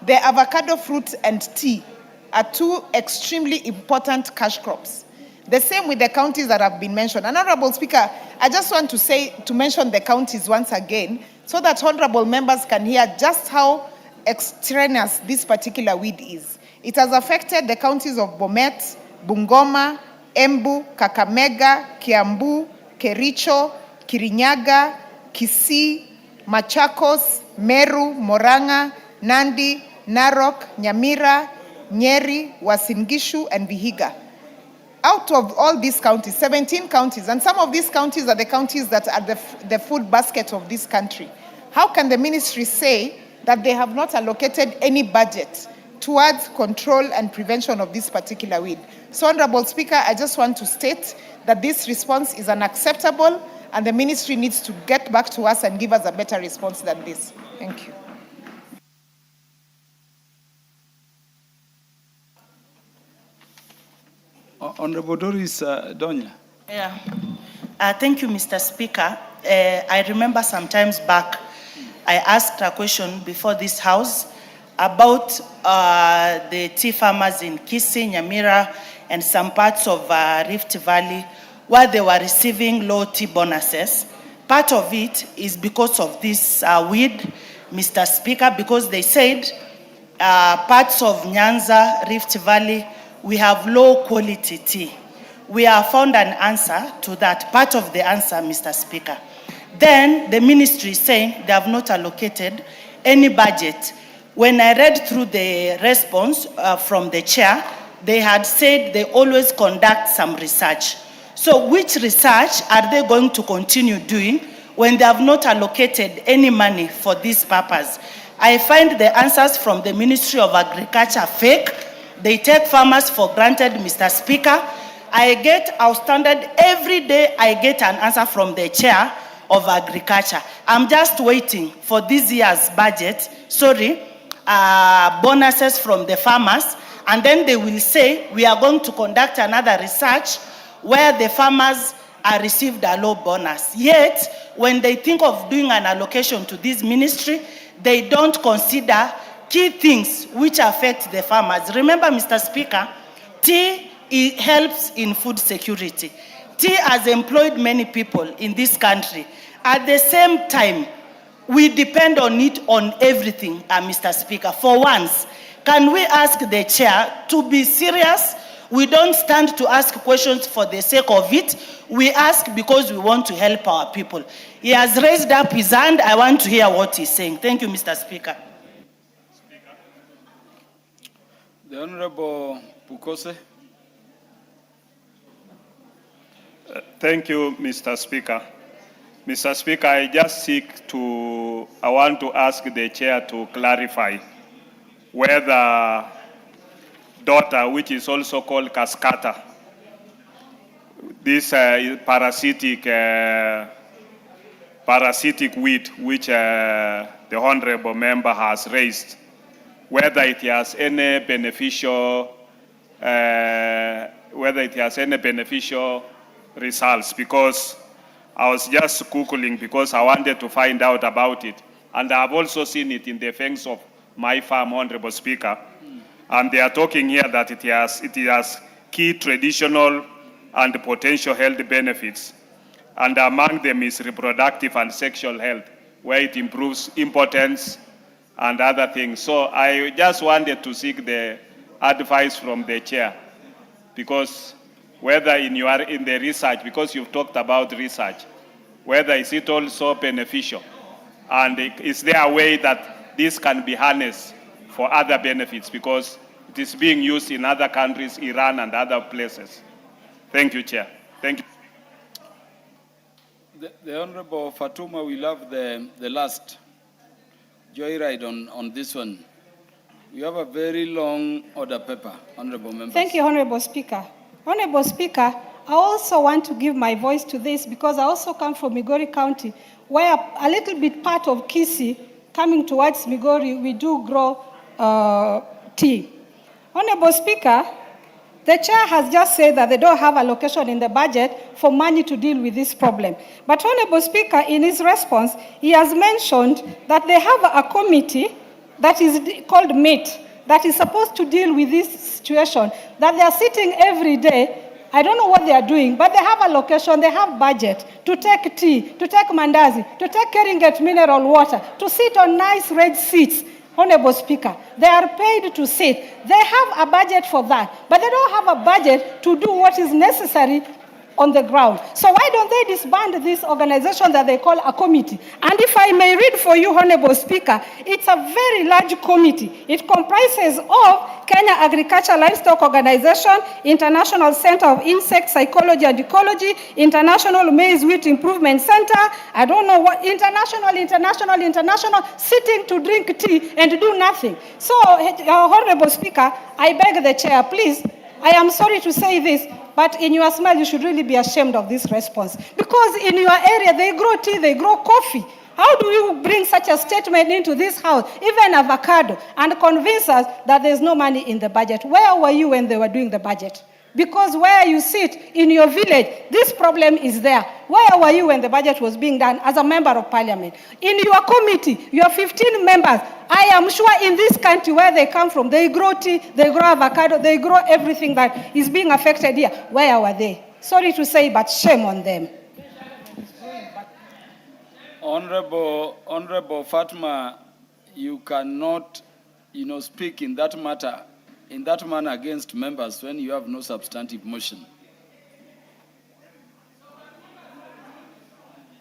the avocado fruit and tea are two extremely important cash crops. The same with the counties that have been mentioned. And Honorable Speaker, I just want to mention the counties once again so that honorable members can hear just how extraneous this particular weed is. It has affected the counties of Bomet, Bungoma, Embu, Kakamega, Kiambu, Kericho, Kirinyaga, Kisii, Machakos, Meru, Murang'a, Nandi, Narok, Nyamira, Nyeri, Uasin Gishu, and Vihiga. Out of all these counties, 17 counties, and some of these counties are the counties that are the food basket of this country. How can the ministry say that they have not allocated any budget towards control and prevention of this particular weed? So, Honorable Speaker, I just want to state that this response is unacceptable and the ministry needs to get back to us and give us a better response than this. Thank you. Honorable Doris Donya. Yeah. Thank you, Mr. Speaker. I remember some times back, I asked a question before this House about the tea farmers in Kisii, Nyamira, and some parts of Rift Valley where they were receiving low tea bonuses. Part of it is because of this weed, Mr. Speaker, because they said parts of Nyanza, Rift Valley, we have low quality tea. We have found an answer to that, part of the answer, Mr. Speaker. Then the ministry is saying they have not allocated any budget. When I read through the response from the chair, they had said they always conduct some research. So which research are they going to continue doing when they have not allocated any money for this purpose? I find the answers from the Ministry of Agriculture fake. They take farmers for granted, Mr. Speaker. I get outstanded every day. I get an answer from the chair of agriculture. I'm just waiting for this year's budget, bonuses from the farmers, and then they will say we are going to conduct another research where the farmers are received a low bonus. Yet, when they think of doing an allocation to this ministry, they don't consider key things which affect the farmers. Remember, Mr. Speaker, tea helps in food security. Tea has employed many people in this country. At the same time, we depend on it on everything, Mr. Speaker. For once, can we ask the chair to be serious? We don't stand to ask questions for the sake of it. We ask because we want to help our people. He has raised up his hand. I want to hear what he's saying. Thank you, Mr. Speaker. The Honorable Pukose. Thank you, Mr. Speaker. Mr. Speaker, I want to ask the chair to clarify whether daughter, which is also called cascata, this parasitic weed which the honorable member has raised, whether it has any beneficial results, because I was just Googling because I wanted to find out about it. And I've also seen it in the fence of my farm, Honorable Speaker. And they are talking here that it has key traditional and potential health benefits. And among them is reproductive and sexual health, where it improves impotence and other things. So I just wanted to seek the advice from the chair, because whether in the research, because you've talked about research, whether is it also beneficial? And is there a way that this can be harnessed for other benefits? Because it is being used in other countries, Iran and other places. Thank you, Chair. Thank you. The Honorable Fatuma will have the last joyride on this one. We have a very long order paper, Honorable Members. Thank you, Honorable Speaker. Honorable Speaker, I also want to give my voice to this because I also come from Migori County, where a little bit part of Kisii, coming towards Migori, we do grow tea. Honorable Speaker, the chair has just said that they don't have allocation in the budget for money to deal with this problem. But Honorable Speaker, in his response, he has mentioned that they have a committee that is called MATE that is supposed to deal with this situation, that they are sitting every day. I don't know what they are doing, but they have allocation, they have budget to take tea, to take mandazi, to take Keringet mineral water, to sit on nice red seats. Honorable Speaker, they are paid to sit. They have a budget for that, but they don't have a budget to do what is necessary on the ground. So why don't they disband this organization that they call a committee? And if I may read for you, Honorable Speaker, it's a very large committee. It comprises of Kenya Agriculture Livestock Organization, International Center of Insect Psychology and Ecology, International Maize Wheat Improvement Center, I don't know what, international, sitting to drink tea and do nothing. So, Honorable Speaker, I beg the chair, please, I am sorry to say this, but in your smile, you should really be ashamed of this response. Because in your area, they grow tea, they grow coffee. How do you bring such a statement into this house, even avocado, and convince us that there's no money in the budget? Where were you when they were doing the budget? Because where you sit in your village, this problem is there. Where were you when the budget was being done as a member of parliament? In your committee, you have 15 members. I am sure in this country where they come from, they grow tea, they grow avocado, they grow everything that is being affected here. Where were they? Sorry to say, but shame on them. Honorable Fatma, you cannot, speak in that matter, in that manner against members when you have no substantive motion.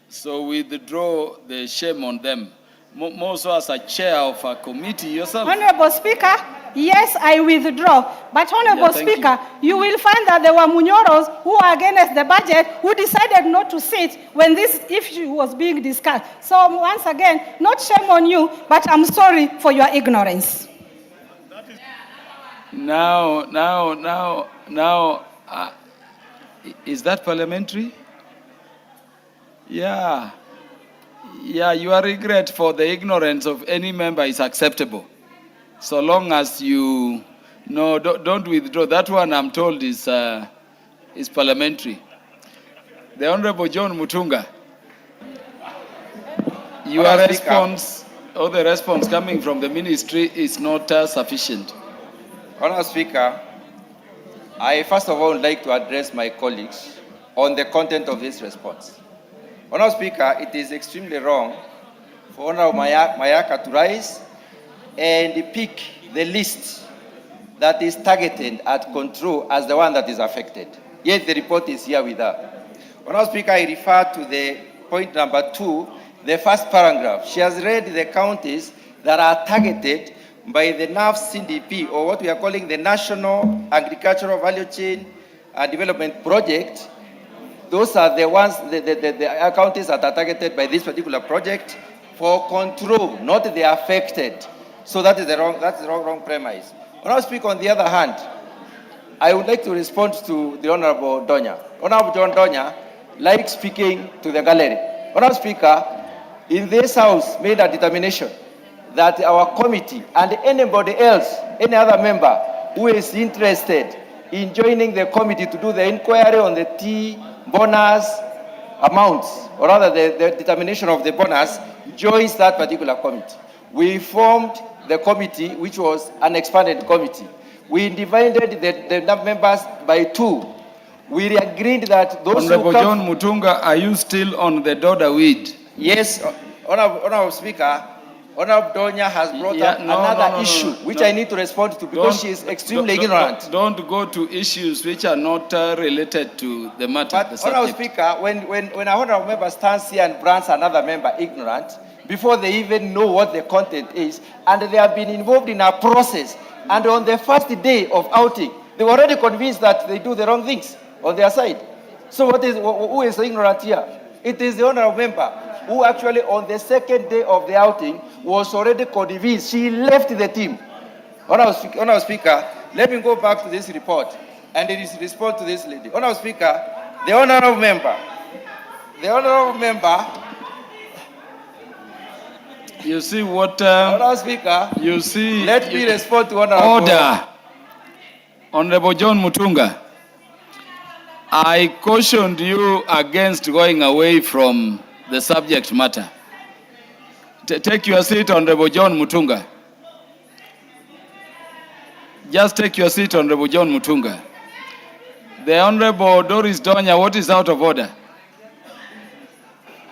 So we withdraw the shame on them. More so as a chair of a committee yourself. Honorable Speaker, yes, I withdraw. But Honorable Speaker, you will find that there were Munyoros who are against the budget who decided not to sit when this issue was being discussed. So once again, not shame on you, but I'm sorry for your ignorance. Now, is that parliamentary? Yeah, your regret for the ignorance of any member is acceptable. So long as don't withdraw. That one I'm told is parliamentary. The Honorable John Mutunga, your response, or the response coming from the ministry is not sufficient. Honourable Speaker, I first of all would like to address my colleagues on the content of this response. Honourable Speaker, it is extremely wrong for Honourable Mayaka to rise and pick the list that is targeted at control as the one that is affected. Yet the report is here with her. Honourable Speaker, I refer to the point number 2, the first paragraph. She has read the counties that are targeted by the NAF CDP, or what we are calling the National Agricultural Value Chain Development Project. Those are the ones, the counties that are targeted by this particular project for control, not the affected. So that is the wrong premise. Honourable Speaker, on the other hand, I would like to respond to the Honourable Donya. Honourable John Donya likes speaking to the gallery. Honourable Speaker, in this house made a determination that our committee and anybody else, any other member who is interested in joining the committee to do the inquiry on the tea bonus amounts, or rather the determination of the bonus, joins that particular committee. We formed the committee, which was an expanded committee. We divided the members by 2. We agreed that those Honorable John Mutunga, are you still on the Doda weed? Yes, Honourable Speaker. Honorable Donya has brought up another issue, which I need to respond to because she is extremely ignorant. Don't go to issues which are not related to the matter. But, Honorable Speaker, when an honorable member stands here and brands another member ignorant, before they even know what the content is, and they have been involved in a process, and on the first day of outing, they were already convinced that they do the wrong things on their side. So who is ignorant here? It is the honorable member who actually on the second day of the outing was already convinced. She left the team. Honorable Speaker, let me go back to this report and it is respond to this lady. Honorable Speaker, the honorable member, you see what, Honorable Speaker, you see, let me respond to honorable. Order. Honorable John Mutunga, I cautioned you against going away from the subject matter. Take your seat, Honorable John Mutunga. Just take your seat, Honorable John Mutunga. The Honorable Doris Donya, what is out of order?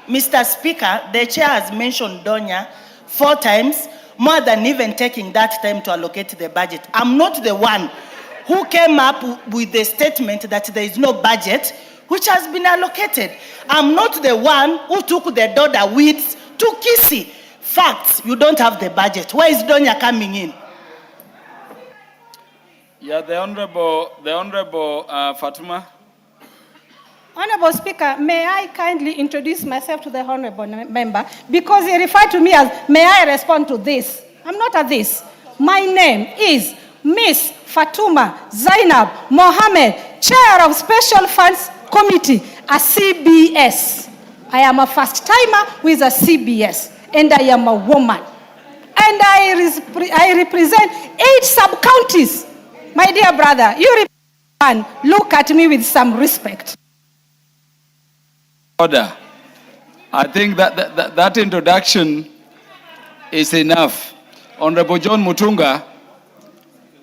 Mr. Speaker, the chair has mentioned Donya 4 times, more than even taking that time to allocate the budget. I'm not the one who came up with the statement that there is no budget which has been allocated. I'm not the one who took the Doda weeds to Kisii. Facts, you don't have the budget. Where is Donya coming in? Yeah, the Honorable Fatuma. Honorable Speaker, may I kindly introduce myself to the honorable member because he referred to me as, may I respond to this? I'm not a this. My name is Miss Fatuma Zainab Mohammed, Chair of Special Funds Committee, a CBS. I am a first timer with a CBS, and I am a woman. And I represent 8 sub-counties. My dear brother, you represent one. Look at me with some respect. Order. I think that introduction is enough. Honorable John Mutunga,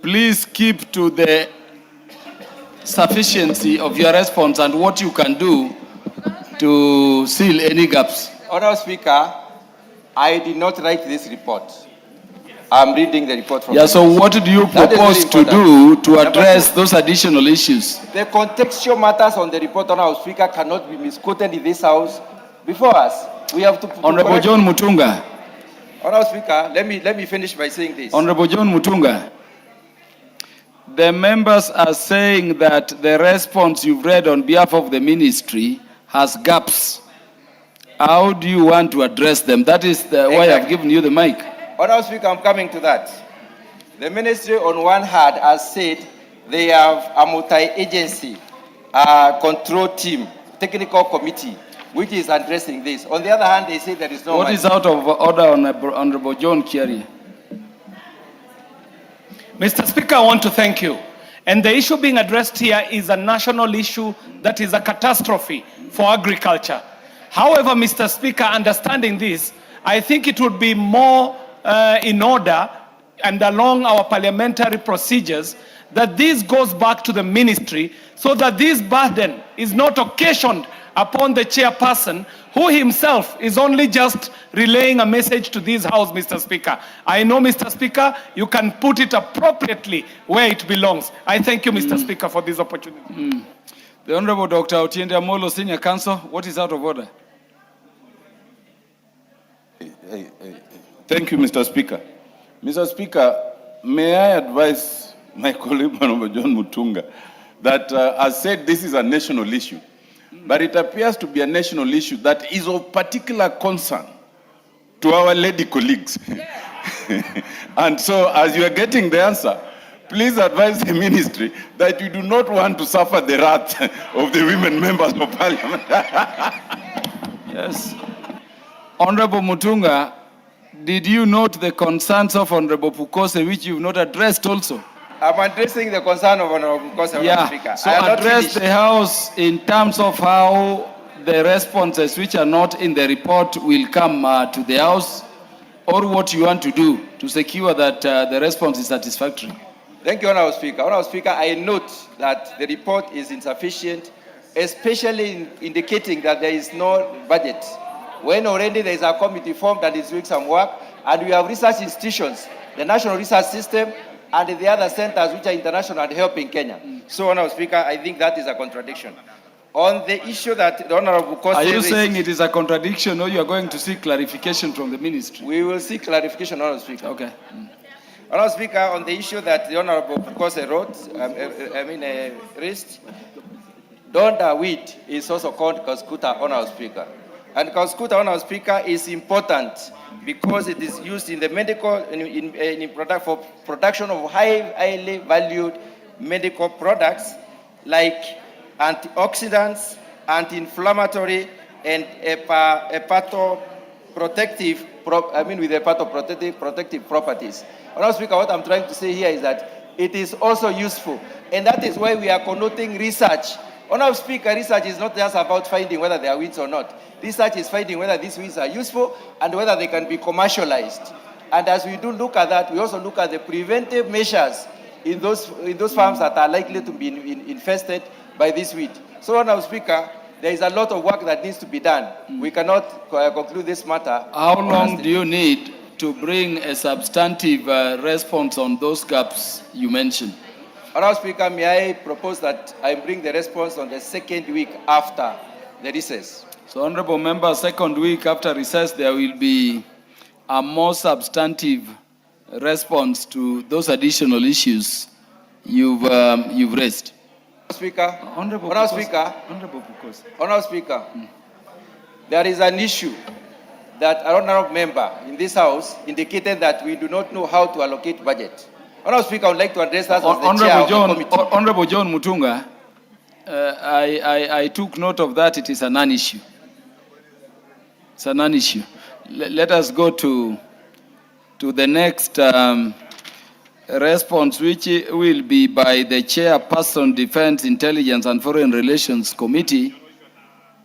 please keep to the sufficiency of your response and what you can do to seal any gaps. Honorable Speaker, I did not write this report. I'm reading the report from. Yeah, so what do you propose to do to address those additional issues? The contextual matters on the report, Honorable Speaker, cannot be misquoted in this House before us. We have to Honorable John Mutunga. Honorable Speaker, let me finish by saying this. Honorable John Mutunga. The members are saying that the response you've read on behalf of the ministry has gaps. How do you want to address them? That is why I've given you the mic. Honorable Speaker, I'm coming to that. The ministry on one hand has said they have a multi-agency control team, technical committee, which is addressing this. On the other hand, they say there is no What money. is out of order, Honorable John Kiari? Mr. Speaker, I want to thank you. And the issue being addressed here is a national issue that is a catastrophe for agriculture. However, Mr. Speaker, understanding this, I think it would be more in order and along our parliamentary procedures that this goes back to the ministry so that this burden is not occasioned upon the chairperson who himself is only just relaying a message to this House, Mr. Speaker. I know, Mr. Speaker, you can put it appropriately where it belongs. I thank you, Mr. Speaker, for this opportunity. The Honorable Dr. Otiende Amolo, Senior Counsel, what is out of order? Thank you, Mr. Speaker. Mr. Speaker, may I advise my colleague, Honorable John Mutunga, that as said, this is a national issue, but it appears to be a national issue that is of particular concern to our lady colleagues. And so, as you are getting the answer, please advise the ministry that you do not want to suffer the wrath of the women members of parliament. Yes. Honorable Mutunga, did you note the concerns of Honorable Pukose, which you've not addressed also? I'm addressing the concern of Honorable Pukose, Yeah, Speaker. so address the House in terms of how the responses which are not in the report will come to the House, or what you want to do to secure that the response is satisfactory. Thank you, Honorable Speaker. Honorable Speaker, I note that the report is insufficient, especially indicating that there is no budget. When already there is a committee formed that is doing some work, And we have research institutions, the National Research System, and the other centers which are international and helping Kenya. So, Honorable Speaker, I think that is a contradiction. On the issue that the Honorable Kose Are you raised, saying it is a contradiction, or you are going to seek clarification from the ministry? we will seek clarification, Honorable Speaker. Okay. Honorable Speaker, on the issue that the Honorable Kose raised, Donda wheat is also called Kaskuta, Honorable Speaker. And Kaskuta, Honorable Speaker, is important because it is used in the medical, for production of highly valued medical products like antioxidants, anti-inflammatory, and hepatoprotective, with hepatoprotective properties. Honorable Speaker, what I'm trying to say here is that it is also useful, and that is why we are conducting research. Honorable Speaker, research is not just about finding whether they are weeds or not. Research is finding whether these weeds are useful and whether they can be commercialized. And as we do look at that, we also look at the preventive measures in those farms that are likely to be infested by this weed. So, Honorable Speaker, there is a lot of work that needs to be done. We cannot conclude this matter. How long do you need to bring a substantive response on those gaps you mentioned? Honorable Speaker, may I propose that I bring the response on the second week after the recess? So, Honorable Member, second week after recess, there will be a more substantive response to those additional issues you've raised. Speaker, Honorable Speaker, Pukos. Honorable Speaker, there is an issue that an honorable member in this House indicated that we do not know how to allocate budget. Honorable Speaker, I would like to address that as the chair of the committee. Honorable John Mutunga, I took note of that. It is a non-issue. It's a non-issue. Let us go to the next response, which will be by the Chairperson, Defense, Intelligence and Foreign Relations Committee,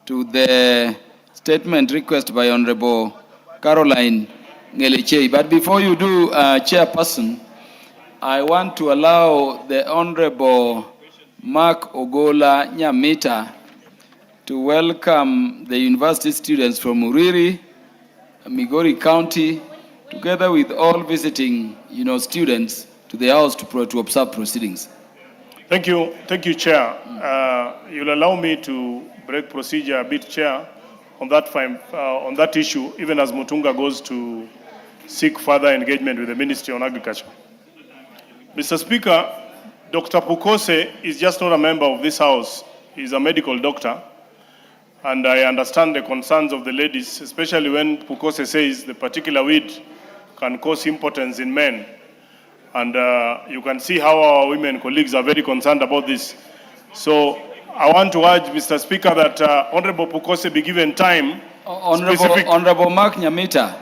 to the statement request by Honorable Caroline Ngelichei. But before you do, Chairperson, I want to allow the Honorable Mark Ogola Nyamita to welcome the university students from Uriri, Migori County, together with all visiting students to the House to observe proceedings. Thank you, Chair. You'll allow me to break procedure a bit, Chair, on that issue, even as Mutunga goes to seek further engagement with the Ministry on Agriculture. Mr. Speaker, Dr. Pukose is just not a member of this House. He's a medical doctor. And I understand the concerns of the ladies, especially when Pukose says the particular weed can cause impotence in men. And you can see how our women colleagues are very concerned about this. So I want to urge, Mr. Speaker, that Honorable Pukose be given time. Honorable Mark Nyamita.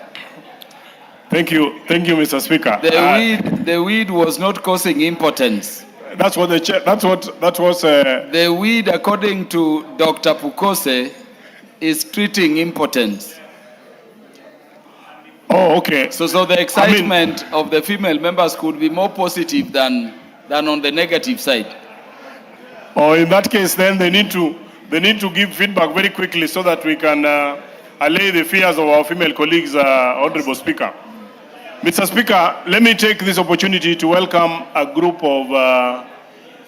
Thank you, Mr. Speaker. The weed was not causing impotence. That's what that was. The weed, according to Dr. Pukose, is treating impotence. Oh, okay. So the excitement of the female members could be more positive than on the negative side. Oh, in that case, then they need to give feedback very quickly so that we can allay the fears of our female colleagues, Honorable Speaker. Mr. Speaker, let me take this opportunity to welcome a group of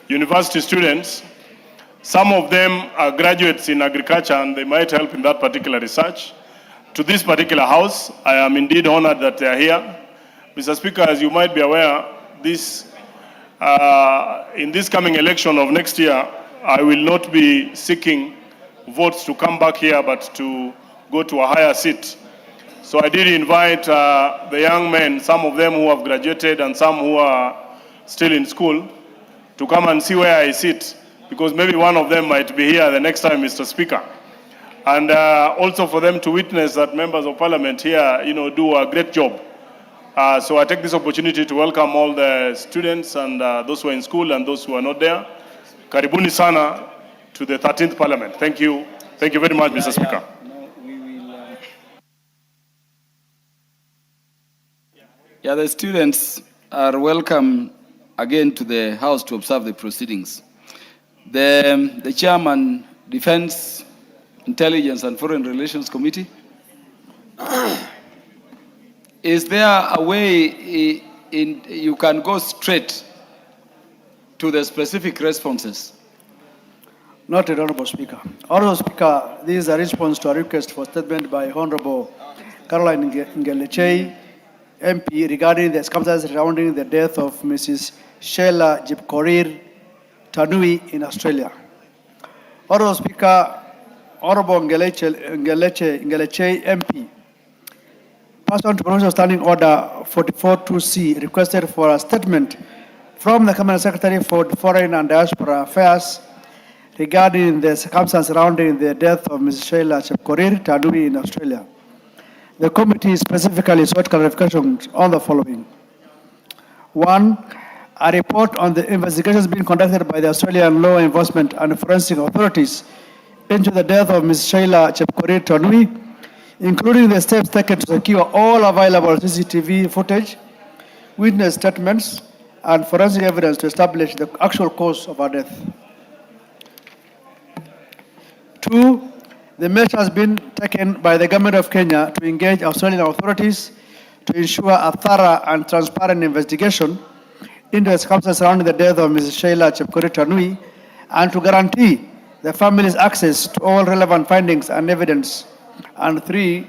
university students. Some of them are graduates in agriculture and they might help in that particular research. To this particular House, I am indeed honored that they are here. Mr. Speaker, as you might be aware, in this coming election of next year, I will not be seeking votes to come back here, but to go to a higher seat. So I did invite the young men, some of them who have graduated and some who are still in school, to come and see where I sit, because maybe one of them might be here the next time, Mr. Speaker. And also for them to witness that members of parliament here, do a great job. So I take this opportunity to welcome all the students and those who are in school and those who are not there. Karibuni sana to the 13th parliament. Thank you. Thank you very much, Mr. Speaker. The students are welcome again to the House to observe the proceedings. The Chairman, Defense, Intelligence and Foreign Relations Committee. Is there a way you can go straight to the specific responses? Noted, Honorable Speaker. Honorable Speaker, this is a response to a request for statement by Honorable Caroline Ngelechei, MP, regarding the circumstances surrounding the death of Mrs. Sheila Jipkorir Tanui in Australia. Honorable Speaker, Honorable Ngelechei, MP, pursuant to Provisional Standing Order 44-2C, requested for a statement from the Cabinet Secretary for Foreign and Diaspora Affairs regarding the circumstances surrounding the death of Ms. Sheila Chepkorir Tanui in Australia. The committee specifically sought clarification on the following. 1. A report on the investigations being conducted by the Australian law enforcement and forensic authorities into the death of Ms. Sheila Chepkorir Tanui, including the steps taken to secure all available CCTV footage, witness statements, and forensic evidence to establish the actual cause of her death. 2. The measures been taken by the Government of Kenya to engage Australian authorities to ensure a thorough and transparent investigation into the circumstances surrounding the death of Mrs. Sheila Chepkorir Tanui, and to guarantee the family's access to all relevant findings and evidence. And 3,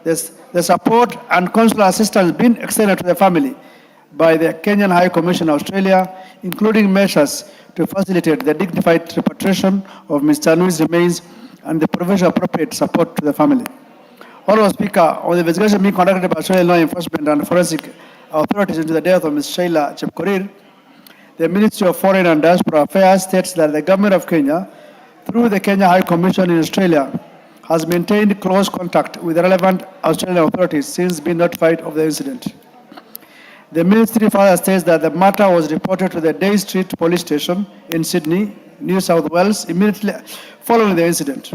the support and consular assistance being extended to the family by the Kenyan High Commission Australia, including measures to facilitate the dignified repatriation of Ms. Tanui's remains and the provision of appropriate support to the family. Honorable Speaker, on the investigation being conducted by Australian law enforcement and forensic authorities into the death of Ms. Sheila Chepkorir, the Ministry of Foreign and Diaspora Affairs states that the Government of Kenya, through the Kenya High Commission in Australia, has maintained close contact with the relevant Australian authorities since being notified of the incident. The Ministry further states that the matter was reported to the Day Street Police Station in Sydney, New South Wales, immediately following the incident.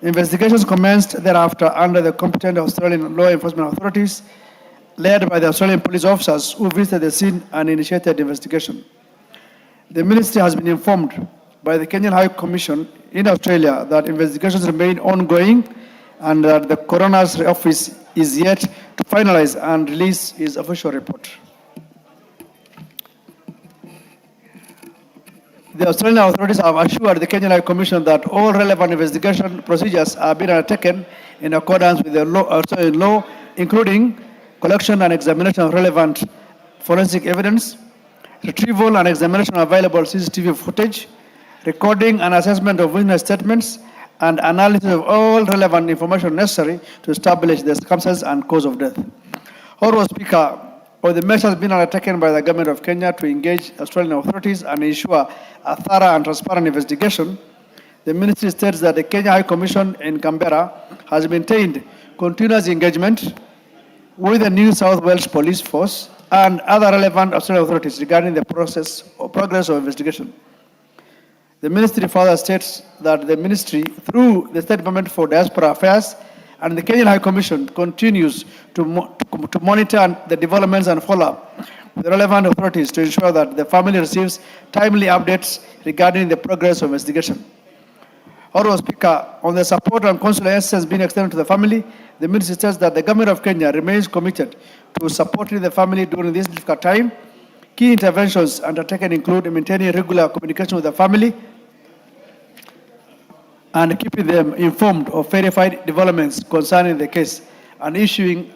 Investigations commenced thereafter under the competent Australian law enforcement authorities, led by the Australian police officers who visited the scene and initiated the investigation. The Ministry has been informed by the Kenyan High Commission in Australia that investigations remain ongoing and that the Coroner's Office is yet to finalize and release its official report. The Australian authorities have assured the Kenyan High Commission that all relevant investigation procedures are being undertaken in accordance with the Australian law, including collection and examination of relevant forensic evidence, retrieval and examination of available CCTV footage, recording and assessment of witness statements, and analysis of all relevant information necessary to establish the circumstances and cause of death. Honorable Speaker, all the measures being undertaken by the Government of Kenya to engage Australian authorities and ensure a thorough and transparent investigation, the Ministry states that the Kenya High Commission in Canberra has maintained continuous engagement with the New South Wales Police Force and other relevant Australian authorities regarding the progress of investigation. The Ministry further states that the Ministry, through the State Department for Diaspora Affairs and the Kenyan High Commission, continues to monitor the developments and follow up with the relevant authorities to ensure that the family receives timely updates regarding the progress of investigation. Honorable Speaker, on the support and consular assistance being extended to the family, the Ministry says that the Government of Kenya remains committed to supporting the family during this difficult time. Key interventions undertaken include maintaining regular communication with the family and keeping them informed of verified developments concerning the case, and issuing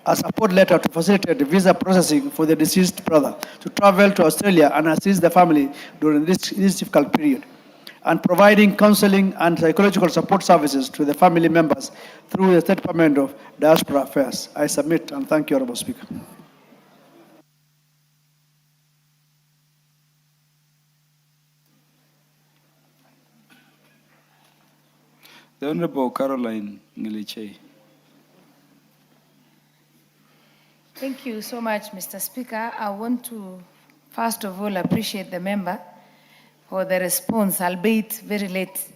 a support letter to facilitate the visa processing for the deceased brother to travel to Australia and assist the family during this difficult period, and providing counseling and psychological support services to the family members through the State Department of Diaspora Affairs. I submit and thank you, Honorable Speaker. The Honorable Caroline Ngelechei. Thank you so much, Mr. Speaker. I want to, first of all, appreciate the member for the response, albeit very late.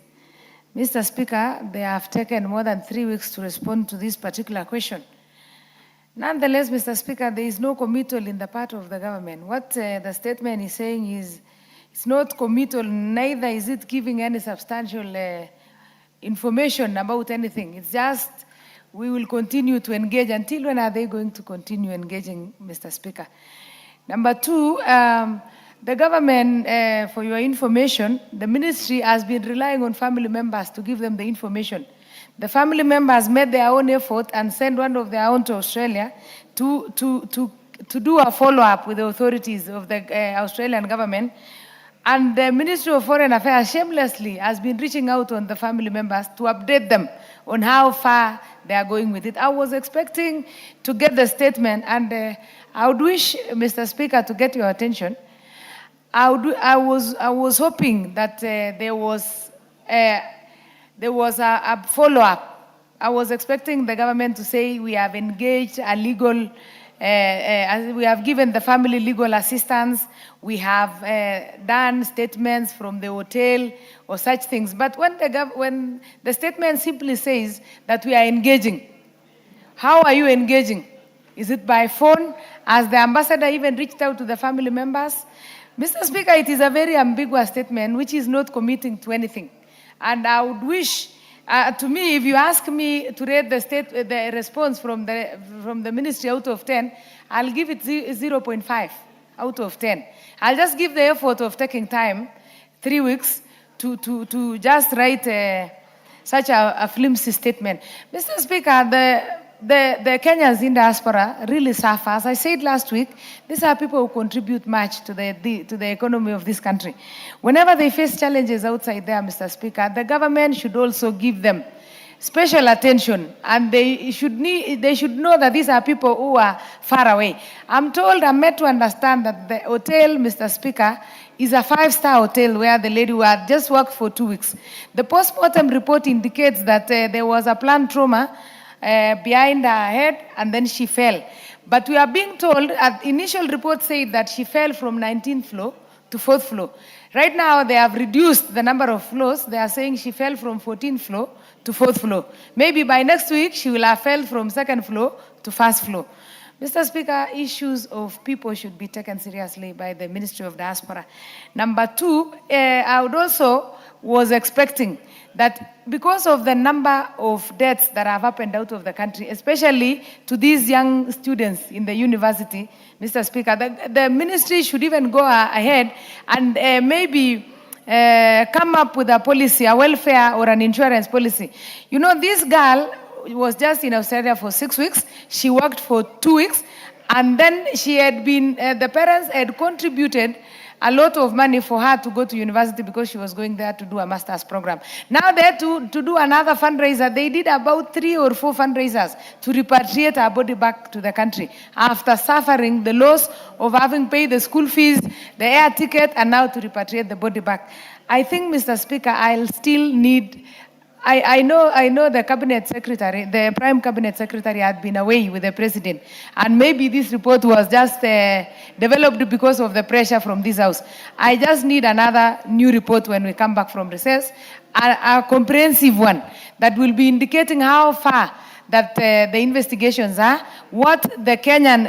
Mr. Speaker, they have taken more than 3 weeks to respond to this particular question. Nonetheless, Mr. Speaker, there is no committal in the part of the government. What the statement is saying is it's not committal, neither is it giving any substantial information about anything. It's just we will continue to engage. Until when are they going to continue engaging, Mr. Speaker? Number two, the government, for your information, the ministry has been relying on family members to give them the information. The family members made their own effort and sent one of their own to Australia to do a follow-up with the authorities of the Australian government. And the Ministry of Foreign Affairs shamelessly has been reaching out on the family members to update them on how far they are going with it. I was expecting to get the statement, and I would wish, Mr. Speaker, to get your attention. I was hoping that there was a follow-up. I was expecting the government to say we have engaged a legal, we have given the family legal assistance, we have done statements from the hotel or such things. But when the statement simply says that we are engaging, how are you engaging? Is it by phone? Has the ambassador even reached out to the family members? Mr. Speaker, it is a very ambiguous statement which is not committing to anything. And I would wish, to me, if you ask me to rate the response from the ministry out of 10, I'll give it 0.5 out of 10. I'll just give the effort of taking time, 3 weeks, to just write such a flimsy statement. Mr. Speaker, the Kenyans in diaspora really suffer. As I said last week, these are people who contribute much to the economy of this country. Whenever they face challenges outside there, Mr. Speaker, the government should also give them special attention, and they should know that these are people who are far away. I'm made to understand that the hotel, Mr. Speaker, is a 5-star hotel where the lady who had just worked for 2 weeks. The post-mortem report indicates that there was a planned trauma behind her head, and then she fell. But we are being told, initial report said that she fell from 19th floor to 4th floor. Right now, they have reduced the number of floors. They are saying she fell from 14th floor to 4th floor. Maybe by next week, she will have fell from 2nd floor to 1st floor. Mr. Speaker, issues of people should be taken seriously by the Ministry of Diaspora. Number two, I would also was expecting that because of the number of deaths that have happened out of the country, especially to these young students in the university, Mr. Speaker, the ministry should even go ahead and maybe come up with a policy, a welfare or an insurance policy. You know, this girl was just in Australia for 6 weeks. She worked for 2 weeks, and then she had been, the parents had contributed a lot of money for her to go to university because she was going there to do a master's program. Now they had to do another fundraiser. They did about 3 or 4 fundraisers to repatriate her body back to the country after suffering the loss of having paid the school fees, the air ticket, and now to repatriate the body back. I think, Mr. Speaker, I'll still need... I know the cabinet secretary, the prime cabinet secretary had been away with the president, and maybe this report was just developed because of the pressure from this house. I just need another new report when we come back from recess, a comprehensive one that will be indicating how far that the investigations are, what the Kenyan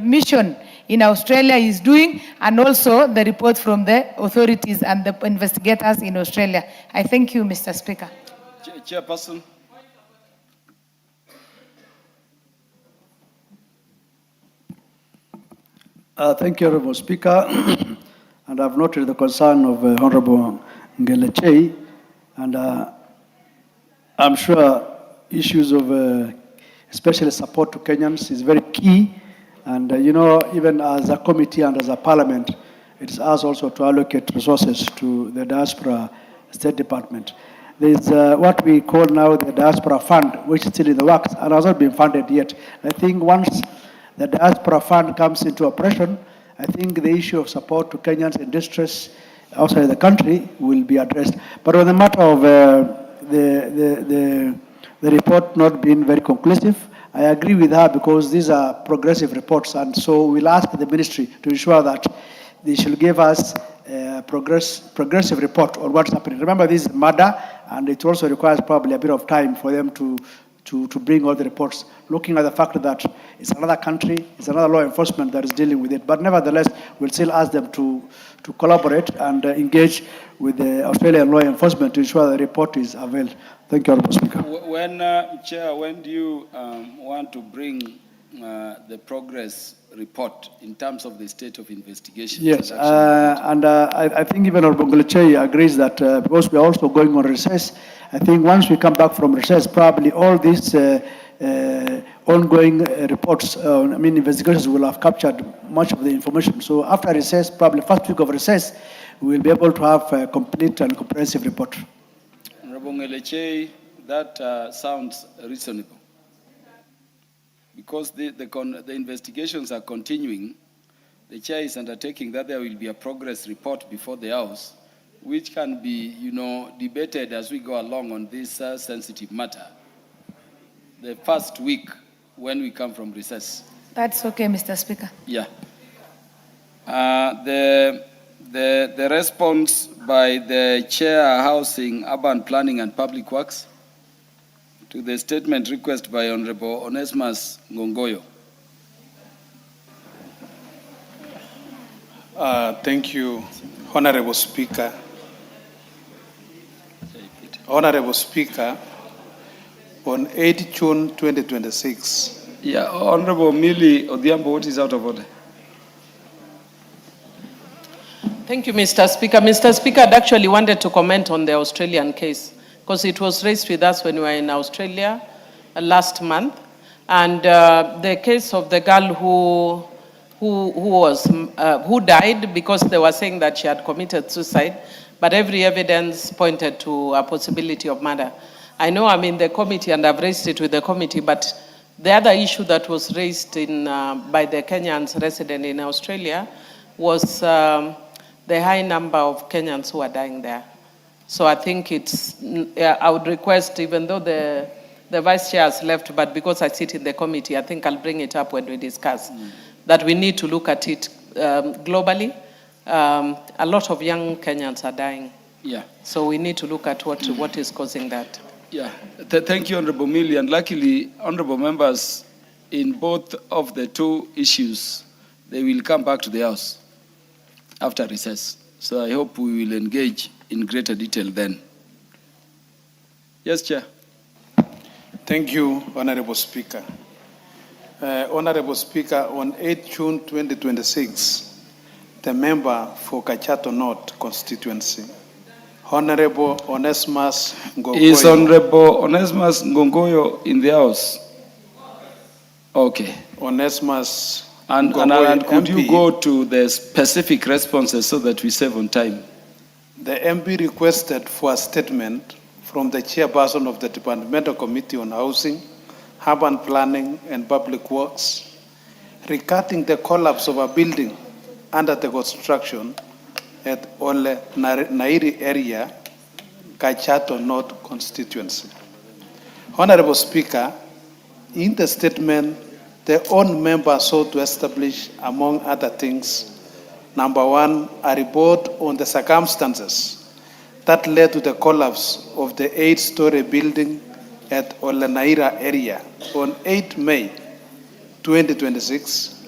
mission in Australia is doing, and also the report from the authorities and the investigators in Australia. I thank you, Mr. Speaker. Chairperson. Thank you, Honorable Speaker. And I've noted the concern of Honorable Ngeleche, and I'm sure issues of especially support to Kenyans is very key. And you know, even as a committee and as a parliament, it's us also to allocate resources to the Diaspora State Department. There's what we call now the Diaspora Fund, which is still in the works and has not been funded yet. I think once the Diaspora Fund comes into operation, I think the issue of support to Kenyans in distress outside the country will be addressed. But on the matter of the report not being very conclusive, I agree with her because these are progressive reports, and so we'll ask the ministry to ensure that they should give us a progressive report on what's happening. Remember, this is murder, and it also requires probably a bit of time for them to bring all the reports, looking at the fact that it's another country, it's another law enforcement that is dealing with it. But nevertheless, we'll still ask them to collaborate and engage with the Australian law enforcement to ensure the report is availed. Thank you, Honorable Speaker. Chair, when do you want to bring the progress report in terms of the state of investigation? Yes, and I think even Honorable Ngulechei agrees that because we are also going on recess, I think once we come back from recess, probably all these ongoing reports, investigations will have captured much of the information. So after recess, probably first week of recess, we will be able to have a complete and comprehensive report. Honorable Ngulechei, that sounds reasonable. Because the investigations are continuing, the chair is undertaking that there will be a progress report before the House, which can be, debated as we go along on this sensitive matter. The first week when we come from recess. That's okay, Mr. Speaker. Yeah. The response by the Chair Housing, Urban Planning and Public Works to the statement request by Honorable Onesmus Ngongoyo. Thank you, Honorable Speaker. Honorable Speaker, on 8 June 2026. Yeah, Honorable Millie Odhiambo, what is out of order? Thank you, Mr. Speaker. Mr. Speaker, I'd actually wanted to comment on the Australian case because it was raised with us when we were in Australia last month. And the case of the girl who died because they were saying that she had committed suicide, but every evidence pointed to a possibility of murder. I know I'm in the committee and I've raised it with the committee, but the other issue that was raised by the Kenyans resident in Australia was the high number of Kenyans who are dying there. So I think I would request, even though the vice chair has left, but because I sit in the committee, I think I'll bring it up when we discuss, that we need to look at it globally. A lot of young Kenyans are dying. Yeah. So we need to look at what is causing that. Yeah. Thank you, Honorable Millie. And luckily, honorable members, in both of the two issues, they will come back to the House after recess. So I hope we will engage in greater detail then. Yes, Chair. Thank you, Honorable Speaker. Honorable Speaker, on 8 June 2026, the member for Kajiado North constituency, Honorable Onesmus Ngongoyo. Is Honorable Onesmus Ngongoyo in the House? Okay. Onesmus and could you go to the specific responses so that we save on time? The MP requested for a statement from the chairperson of the Departmental Committee on Housing, Urban Planning and Public Works regarding the collapse of a building under the construction at Ole Nairi area, Kajiado North constituency. Honorable Speaker, in the statement, the own member sought to establish, among other things, number one, a report on the circumstances that led to the collapse of the 8-story building at Ole Naira area on 8 May 2026,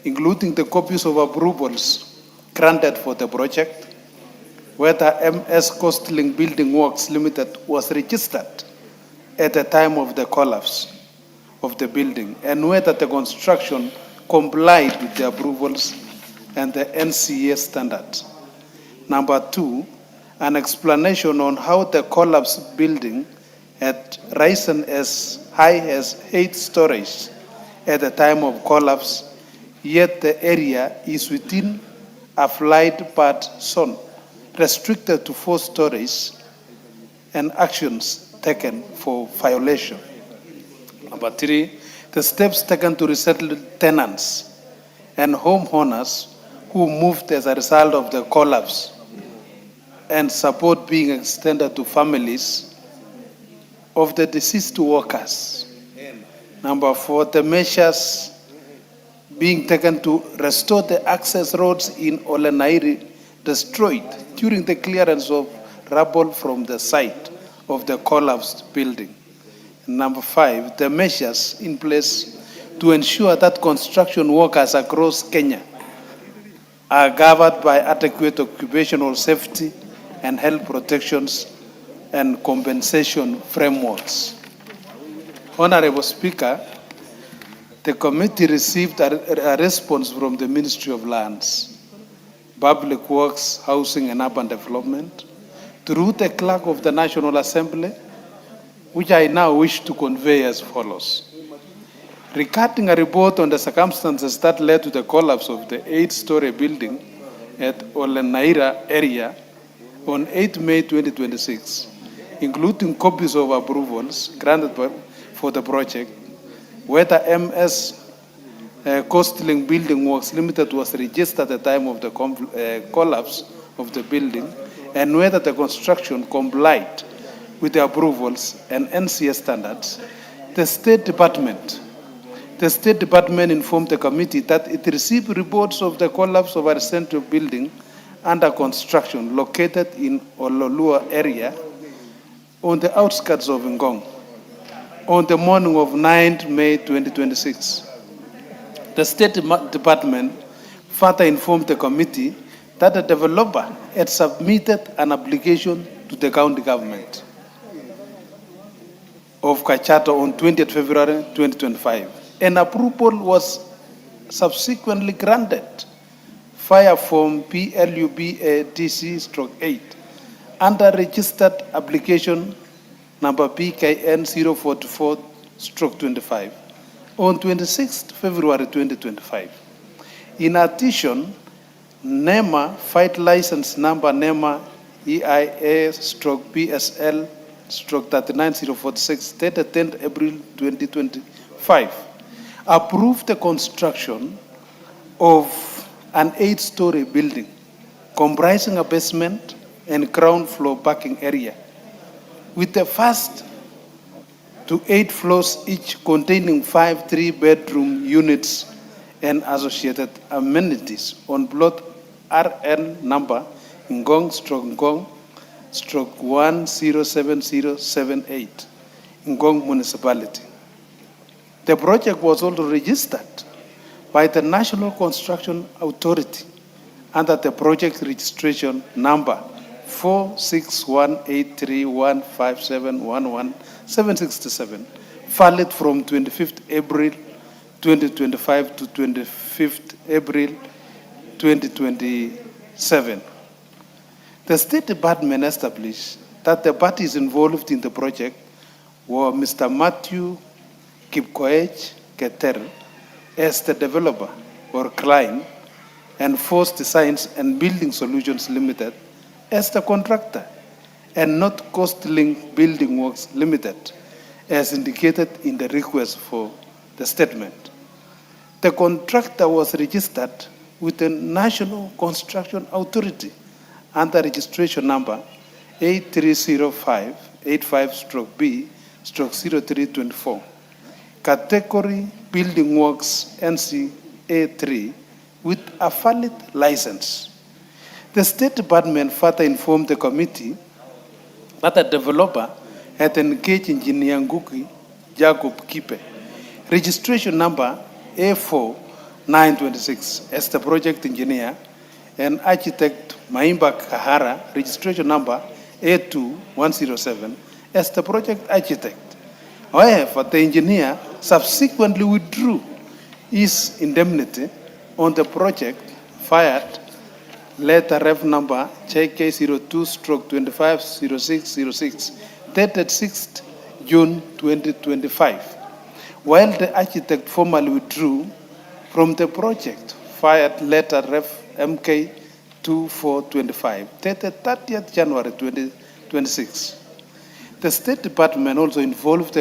including the copies of approvals granted for the project, whether MS Coastlink Building Works Limited was registered at the time of the collapse of the building, and whether the construction complied with the approvals and the NCA standard. Number two, an explanation on how the collapsed building had risen as high as 8 stories at the time of collapse, yet the area is within a flight path zone restricted to 4 stories, and actions taken for violation. Number three, the steps taken to resettle tenants and homeowners who moved as a result of the collapse, and support being extended to families of the deceased workers. Number four, the measures being taken to restore the access roads in Ole Nairi destroyed during the clearance of rubble from the site of the collapsed building. Number five, the measures in place to ensure that construction workers across Kenya are covered by adequate occupational safety and health protections and compensation frameworks. Honorable Speaker, the committee received a response from the Ministry of Lands, Public Works, Housing and Urban Development, through the Clerk of the National Assembly, which I now wish to convey as follows. Regarding a report on the circumstances that led to the collapse of the 8-story building at Olenaira area on 8 May 2026, including copies of approvals granted for the project, whether MS Coastling Building Works Limited was registered at the time of the collapse of the building, and whether the construction complied with the approvals and NCS standards, the State Department informed the committee that it received reports of the collapse of a residential building under construction located in Ololua area on the outskirts of Ngong on the morning of 9 May 2026. The State Department further informed the committee that the developer had submitted an application to the county government of Kachato on 20th February 2025. An approval was subsequently granted via form PLUBATC/8 under registered application number PKN 044/25 on 26th February 2025. In addition, NEMA file license number NEMA EIA/PSL/39046 dated 10th April 2025 approved the construction of an 8-story building comprising a basement and ground floor parking area with the first to 8 floors each containing 5 3-bedroom units and associated amenities on plot RN number Ngong/Ngong/107078 Ngong Municipality. The project was also registered by the National Construction Authority under the project registration number 4618315711767, valid from 25th April 2025 to 25th April 2027. The State Department established that the parties involved in the project were Mr. Matthew Kipkoech Keter as the developer or client, and Force Designs and Building Solutions Limited as the contractor, and not Coastlink Building Works Limited, as indicated in the request for the statement. The contractor was registered with the National Construction Authority under registration number 830585/B/0324, category Building Works NCA3 with a valid license. The State Department further informed the committee that the developer had engaged engineer Ngugi Jacob Kipe, registration number A4926 as the project engineer, and architect Maimba Kahara, registration number A2107 as the project architect. However, the engineer subsequently withdrew his indemnity on the project fired letter ref number JK02/250606 dated 6th June 2025, while the architect formally withdrew from the project fired letter ref MK2425 dated 30th January 2026. The State Department also informed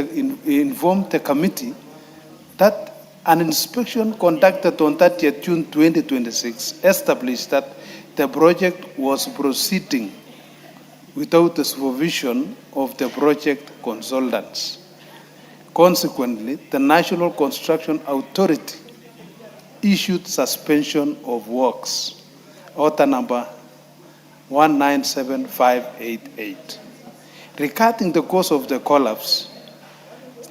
the committee that an inspection conducted on 30th June 2026 established that the project was proceeding without the supervision of the project consultants. Consequently, the National Construction Authority issued suspension of works, order number 197588. Regarding the cause of the collapse,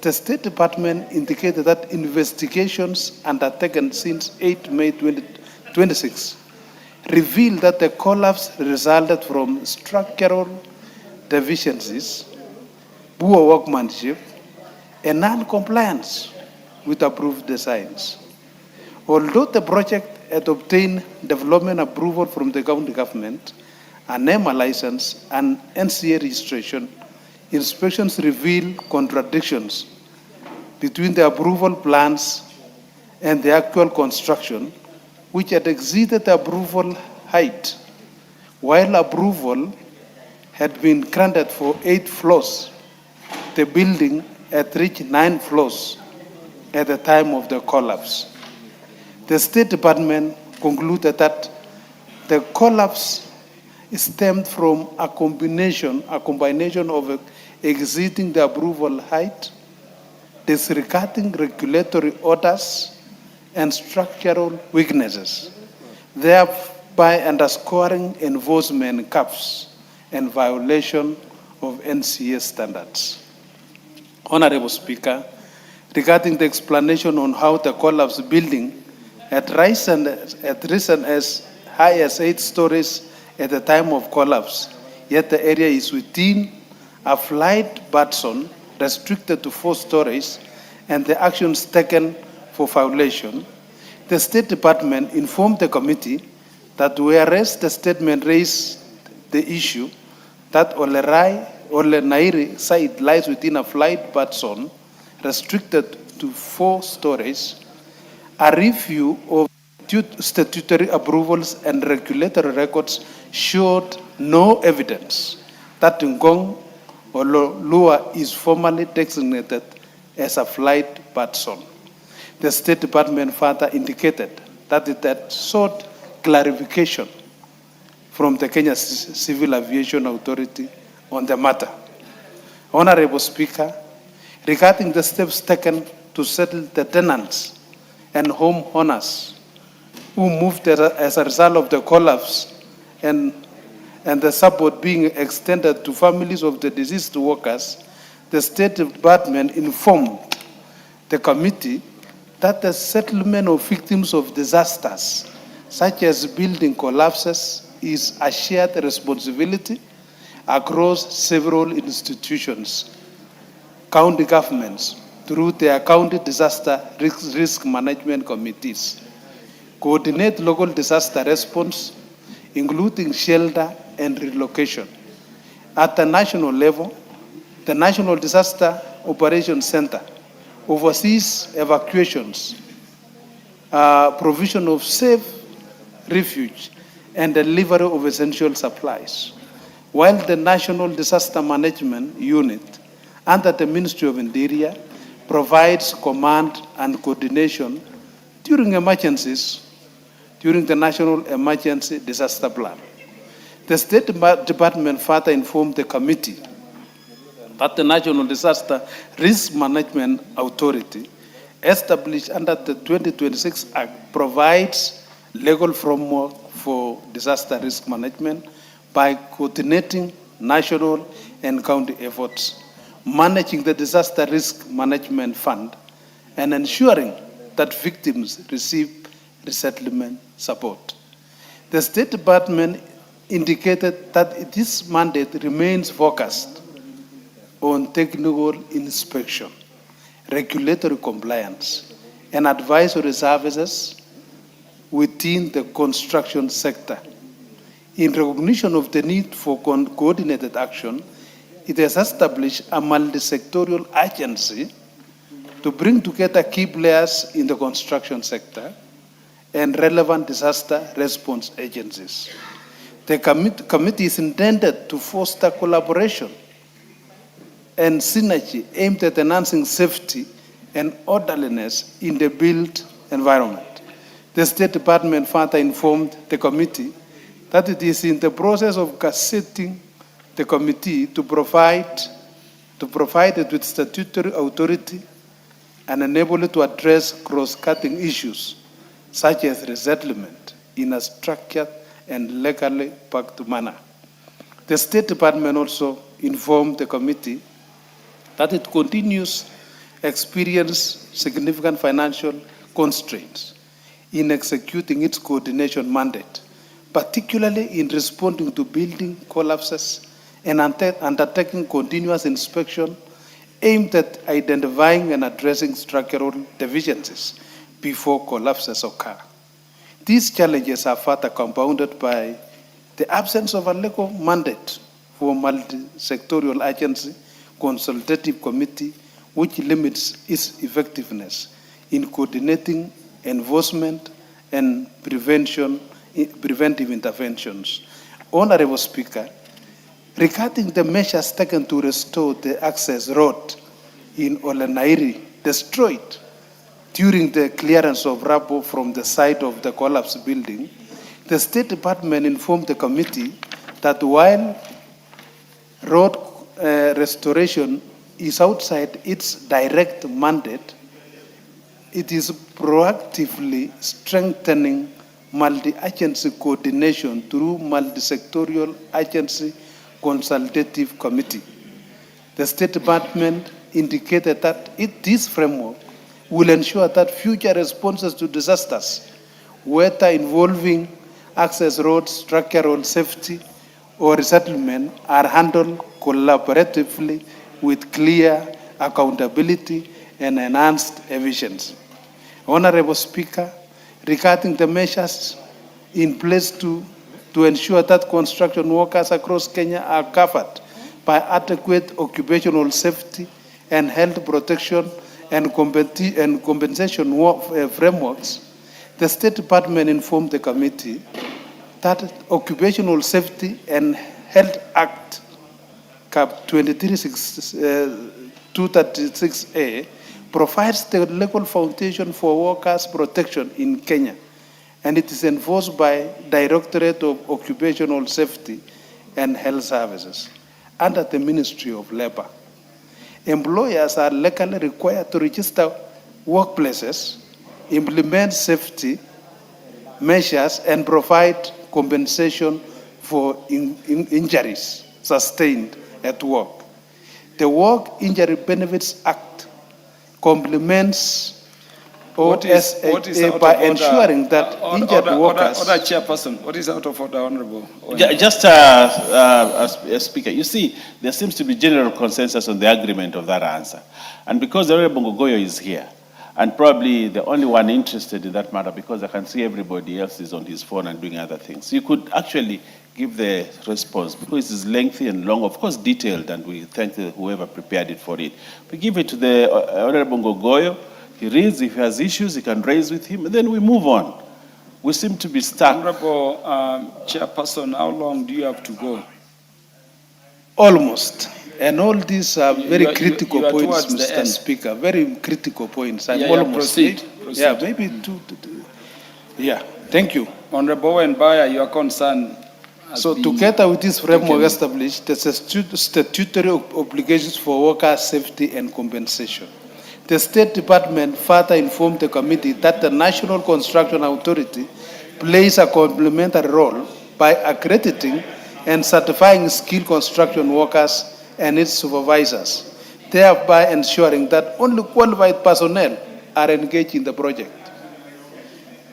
the State Department indicated that investigations undertaken since 8 May 2026 revealed that the collapse resulted from structural deficiencies, poor workmanship, and non-compliance with approved designs. Although the project had obtained development approval from the county government, an NEMA license, and NCA registration, inspections reveal contradictions between the approval plans and the actual construction, which had exceeded the approval height, while approval had been granted for 8 floors. The building had reached 9 floors at the time of the collapse. The State Department concluded that the collapse stemmed from a combination of exceeding the approval height, disregarding regulatory orders, and structural weaknesses, thereby underscoring enforcement gaps and violation of NCA standards. Honorable Speaker, regarding the explanation on how the collapsed building had risen as high as 8 stories at the time of collapse, yet the area is within a flight buffer zone restricted to 4 stories, and the actions taken for violation, the State Department informed the committee that whereas the statement raised the issue that Ole Nairi site lies within a flight buffer zone restricted to 4 stories, a review of statutory approvals and regulatory records showed no evidence that Ngong or Lua is formally designated as a flight buffer zone. The State Department further indicated that it had sought clarification from the Kenya Civil Aviation Authority on the matter. Honorable Speaker, regarding the steps taken to settle the tenants and homeowners who moved as a result of the collapse and the support being extended to families of the deceased workers, the State Department informed the committee that the settlement of victims of disasters, such as building collapses, is a shared responsibility across several institutions, county governments, through their county disaster risk management committees, coordinate local disaster response, including shelter and relocation. At the national level, the National Disaster Operations Center oversees evacuations, provision of safe refuge, and delivery of essential supplies, while the National Disaster Management Unit under the Ministry of Interior provides command and coordination during emergencies during the National Emergency Disaster Plan. The State Department further informed the committee that the National Disaster Risk Management Authority, established under the 2026 Act, provides legal framework for disaster risk management by coordinating national and county efforts, managing the Disaster Risk Management Fund, and ensuring that victims receive resettlement support. The State Department indicated that this mandate remains focused on technical inspection, regulatory compliance, and advisory services within the construction sector. In recognition of the need for coordinated action, it has established a multi-sectorial agency to bring together key players in the construction sector and relevant disaster response agencies. The committee is intended to foster collaboration and synergy aimed at enhancing safety and orderliness in the built environment. The State Department further informed the committee that it is in the process of gazetting the committee to provide it with statutory authority and enable it to address cross-cutting issues such as resettlement in a structured and legally backed manner. The State Department also informed the committee that it continues to experience significant financial constraints in executing its coordination mandate, particularly in responding to building collapses and undertaking continuous inspection aimed at identifying and addressing structural deficiencies before collapses occur. These challenges are further compounded by the absence of a legal mandate for multi-sectorial agency consultative committee, which limits its effectiveness in coordinating enforcement and preventive interventions. Honorable Speaker, regarding the measures taken to restore the access road in Olenairi destroyed during the clearance of rubble from the site of the collapsed building, the State Department informed the committee that while road restoration is outside its direct mandate, it is proactively strengthening multi-agency coordination through multi-sectorial agency consultative committee. The State Department indicated that this framework will ensure that future responses to disasters, whether involving access roads, structural safety, or resettlement, are handled collaboratively with clear accountability and enhanced efficiency. Honorable Speaker, regarding the measures in place to ensure that construction workers across Kenya are covered by adequate occupational safety and health protection and compensation frameworks, the State Department informed the committee that Occupational Safety and Health Act, Cap 236A, provides the legal foundation for workers' protection in Kenya, and it is enforced by Directorate of Occupational Safety and Health Services under the Ministry of Labor. Employers are legally required to register workplaces, implement safety measures, and provide compensation for injuries sustained at work. The Work Injury Benefits Act complements OSHA by ensuring that injured workers... Order, Chairperson. What is out of order, Honorable? Speaker, you see, there seems to be general consensus on the agreement of that answer. And because the Honorable Ngogoyo is here, and probably the only one interested in that matter, because I can see everybody else is on his phone and doing other things, you could actually give the response, because it is lengthy and long, of course detailed, and we thank whoever prepared it for it. We give it to the Honorable Ngogoyo. He reads, if he has issues, he can raise with him, and then we move on. We seem to be stuck. Honorable Chairperson, how long do you have to go? Almost. And all these are very critical points, Mr. Speaker. Very critical points. I'm almost proceed. Yeah, maybe two. Yeah, thank you. Honorable Mbaya, your concern. So together with this framework established, there's a statutory obligations for worker safety and compensation. The State Department further informed the committee that the National Construction Authority plays a complementary role by accrediting and certifying skilled construction workers and its supervisors, thereby ensuring that only qualified personnel are engaged in the project.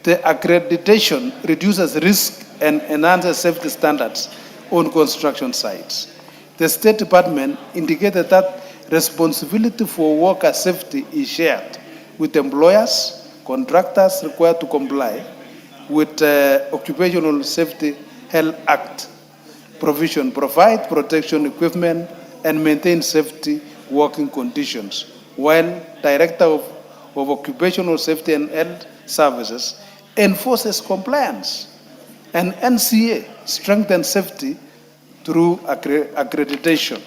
The accreditation reduces risk and enhances safety standards on construction sites. The State Department indicated that responsibility for worker safety is shared with employers, contractors required to comply with Occupational Safety Health Act provision, provide protection equipment and maintain safety working conditions, while Director of Occupational Safety and Health Services enforces compliance, and NCA strengthens safety through accreditation.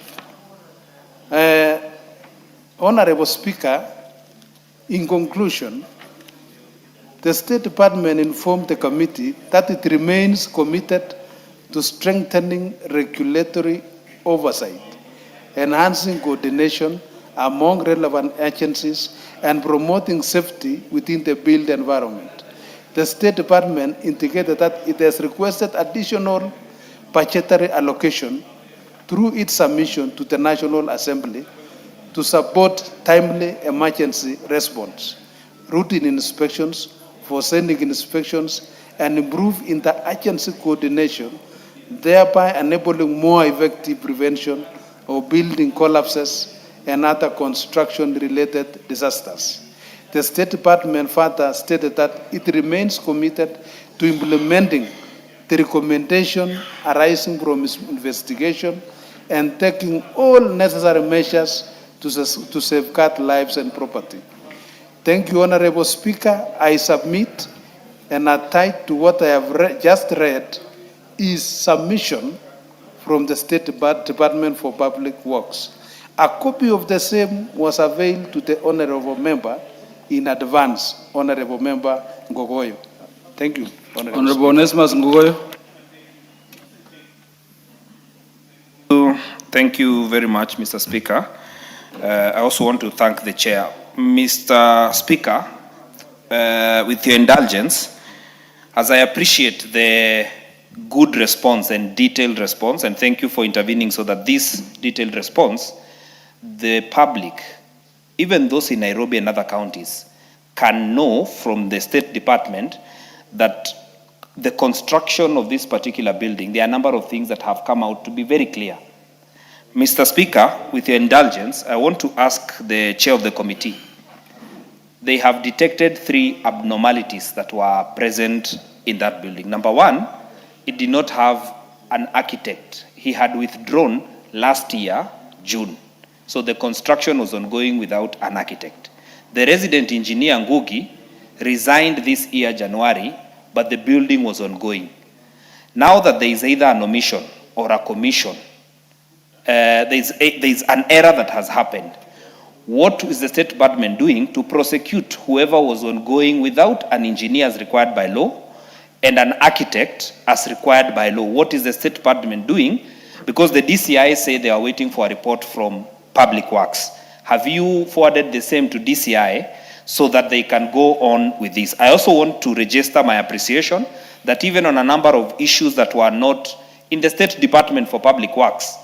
Honorable Speaker, in conclusion, the State Department informed the committee that it remains committed to strengthening regulatory oversight, enhancing coordination among relevant agencies, and promoting safety within the built environment. The State Department indicated that it has requested additional budgetary allocation through its submission to the National Assembly to support timely emergency response, routine inspections, forensic inspections, and improve interagency coordination thereby enabling more effective prevention of building collapses and other construction-related disasters. The State Department further stated that it remains committed to implementing the recommendation arising from its investigation and taking all necessary measures to safeguard lives and property. Thank you, Honorable Speaker. I submit and attached to what I have just read is submission from the State Department for Public Works. A copy of the same was availed to the Honorable Member in advance, Honorable Member Ngogoyo. Thank you, Honorable Onesmus Ngogoyo. Thank you very much, Mr. Speaker. I also want to thank the Chair. Mr. Speaker, with your indulgence, as I appreciate the good response and detailed response, and thank you for intervening so that this detailed response, the public, even those in Nairobi and other counties, can know from the State Department that the construction of this particular building, there are a number of things that have come out to be very clear. Mr. Speaker, with your indulgence, I want to ask the chair of the committee. They have detected 3 abnormalities that were present in that building. Number 1, it did not have an architect. He had withdrawn last year, June. So the construction was ongoing without an architect. The resident engineer, Ngugi, resigned this year, January, but the building was ongoing. Now that there is either an omission or a commission, there is an error that has happened. What is the State Department doing to prosecute whoever was ongoing without an engineer as required by law and an architect as required by law? What is the State Department doing? Because the DCI say they are waiting for a report from Public Works. Have you forwarded the same to DCI so that they can go on with this? I also want to register my appreciation that even on a number of issues that were not in the State Department for Public Works,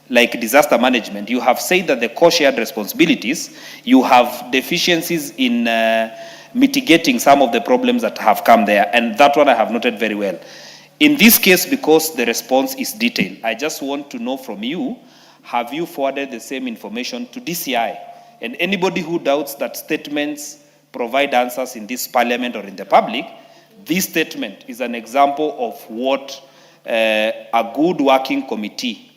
like disaster management, you have said that the co-shared responsibilities, you have deficiencies in mitigating some of the problems that have come there, and that one I have noted very well. In this case, because the response is detailed, I just want to know from you, have you forwarded the same information to DCI? And anybody who doubts that statements provide answers in this parliament or in the public, this statement is an example of what a good working committee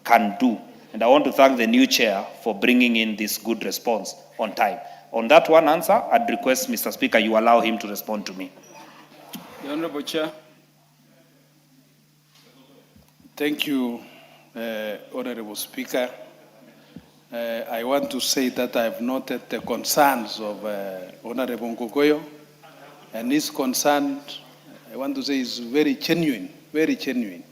can do. And I want to thank the new chair for bringing in this good response on time. On that one answer, I'd request, Mr. Speaker, you allow him to respond to me. The Honorable Chair. Thank you, Honorable Speaker. I want to say that I have noted the concerns of Honorable Ngogoyo, and his concern, I want to say, is very genuine, very genuine.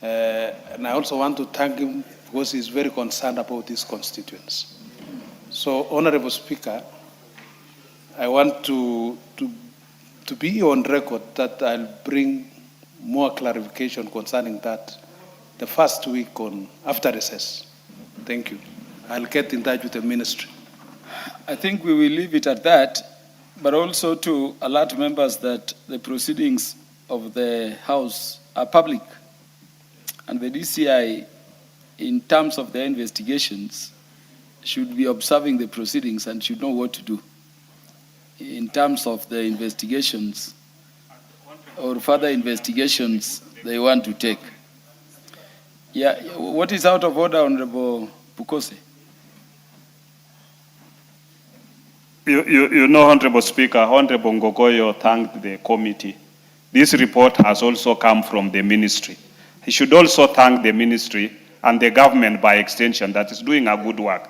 And I also want to thank him because he's very concerned about his constituents. So, Honorable Speaker, I want to be on record that I'll bring more clarification concerning that the first week after recess. Thank you. I'll get in touch with the ministry. I think we will leave it at that, but also to alert members that the proceedings of the House are public. And the DCI, in terms of their investigations, should be observing the proceedings and should know what to do in terms of the investigations or further investigations they want to take. Yeah, what is out of order, Honorable Pukose? You know, Honorable Speaker, Honorable Ngogoyo thanked the committee. This report has also come from the ministry. He should also thank the ministry and the government by extension that is doing a good work.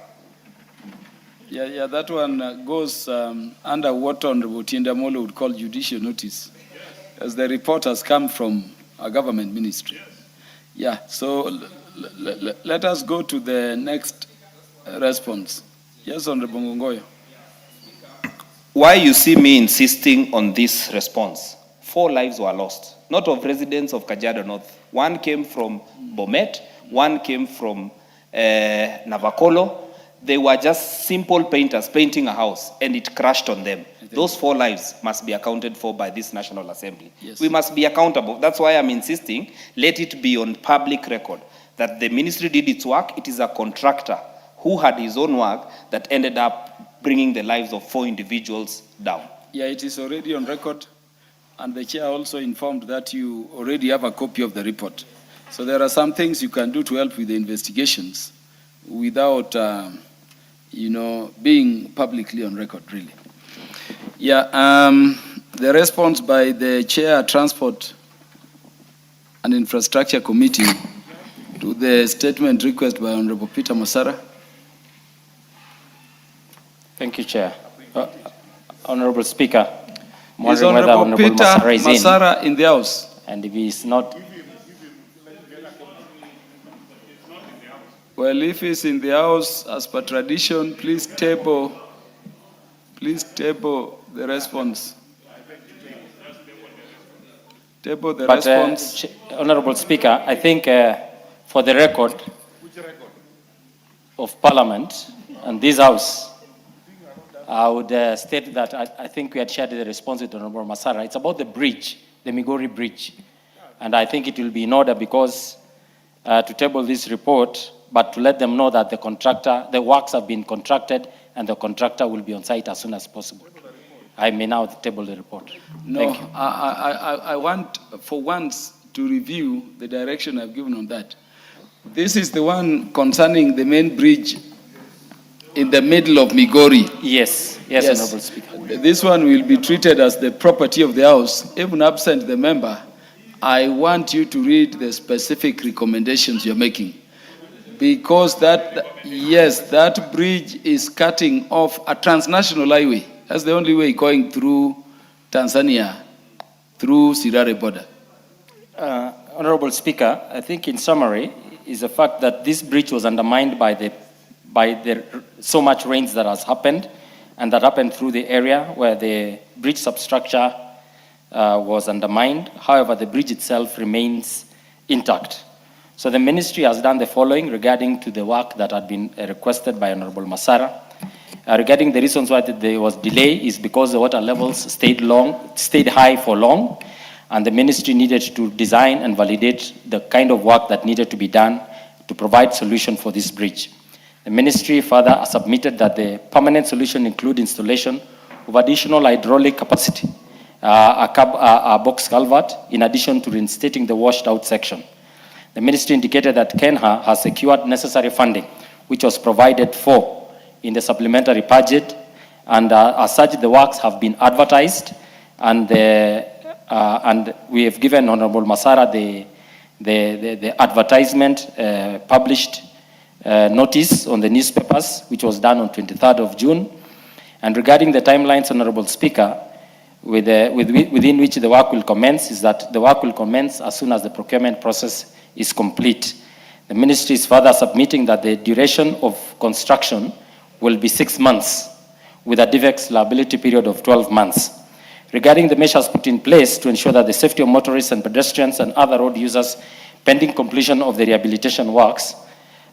Yeah, that one goes under what Honorable Tiendamolo would call judicial notice, as the report has come from a government ministry. Yeah, so let us go to the next response. Yes, Honorable Ngogoyo. Why you see me insisting on this response? 4 lives were lost, not of residents of Kajiado North. One came from Bomet, one came from Navakolo, they were just simple painters painting a house and it crashed on them. Those 4 lives must be accounted for by this National Assembly. Yes. We must be accountable. That's why I'm insisting, let it be on public record that the ministry did its work. It is a contractor who had his own work that ended up bringing the lives of 4 individuals down. Yeah, it is already on record. And the chair also informed that you already have a copy of the report. So there are some things you can do to help with the investigations without, being publicly on record, really. Yeah, the response by the chair, Transport and Infrastructure Committee to the statement request by Honorable Peter Masara. Thank you, Chair. Honorable Speaker, I'm Is wondering whether Honorable Peter Masara is Masara in the House? And if he is not, well, if he's in the House, as per tradition, please table the response. Table the response. Honorable Speaker, I think for the record of Parliament and this House, I would state that I think we had shared the response with Honorable Masara. It's about the bridge, the Migori Bridge. And I think it will be in order because to table this report, but to let them know that the works have been contracted and the contractor will be on site as soon as possible. I may now table the report. No, Thank you. I want for once to review the direction I've given on that. This is the one concerning the main bridge in the middle of Migori. Yes, Honorable Speaker. This one will be treated as the property of the House, even absent the member. I want you to read the specific recommendations you're making. Because that bridge is cutting off a transnational highway. That's the only way going through Tanzania, through Sirare border. Honorable Speaker, I think in summary is the fact that this bridge was undermined by the so much rains that has happened, and that happened through the area where the bridge substructure was undermined. However, the bridge itself remains intact. So the ministry has done the following regarding to the work that had been requested by Honorable Masara. Regarding the reasons why there was delay is because the water levels stayed high for long, and the ministry needed to design and validate the kind of work that needed to be done to provide solution for this bridge. The ministry further submitted that the permanent solution include installation of additional hydraulic capacity, a box culvert, in addition to reinstating the washed out section. The ministry indicated that Kenha has secured necessary funding, which was provided for in the supplementary budget, and as such, the works have been advertised, and we have given Honorable Masara the advertisement published notice on the newspapers, which was done on 23rd of June. And regarding the timelines, Honorable Speaker, within which the work will commence, is that the work will commence as soon as the procurement process is complete. The ministry is further submitting that the duration of construction will be 6 months, with a DVEX liability period of 12 months. Regarding the measures put in place to ensure that the safety of motorists and pedestrians and other road users pending completion of the rehabilitation works,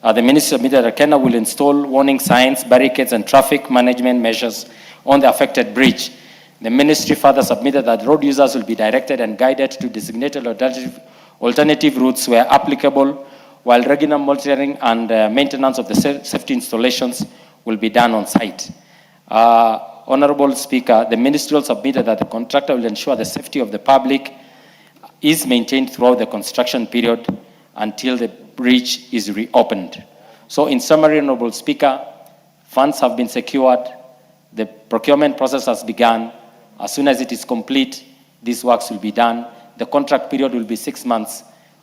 the ministry submitted that Kenya will install warning signs, barricades, and traffic management measures on the affected bridge. The ministry further submitted that road users will be directed and guided to designated alternative routes where applicable, while regular monitoring and maintenance of the safety installations will be done on site. Honorable Speaker, the ministry also submitted that the contractor will ensure the safety of the public is maintained throughout the construction period until the bridge is reopened. So in summary, Honorable Speaker, funds have been secured, the procurement process has begun. As soon as it is complete, these works will be done. The contract period will be 6 months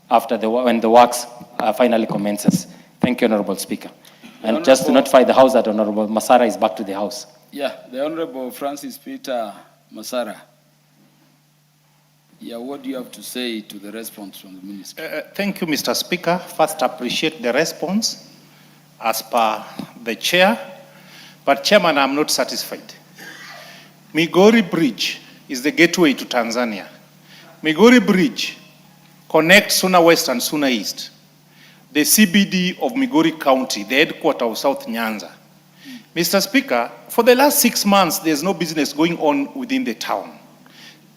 after when the works finally commences. Thank you, Honorable Speaker. And just to notify the House that Honorable Masara is back to the House. Yeah, the Honorable Francis Peter Masara. Yeah, what do you have to say to the response from the ministry? Thank you, Mr. Speaker. First, appreciate the response as per the chair. But Chairman, I'm not satisfied. Migori Bridge is the gateway to Tanzania. Migori Bridge connects Suna West and Suna East. The CBD of Migori County, the headquarters of South Nyanza, Mr. Speaker, for the last 6 months, there's no business going on within the town.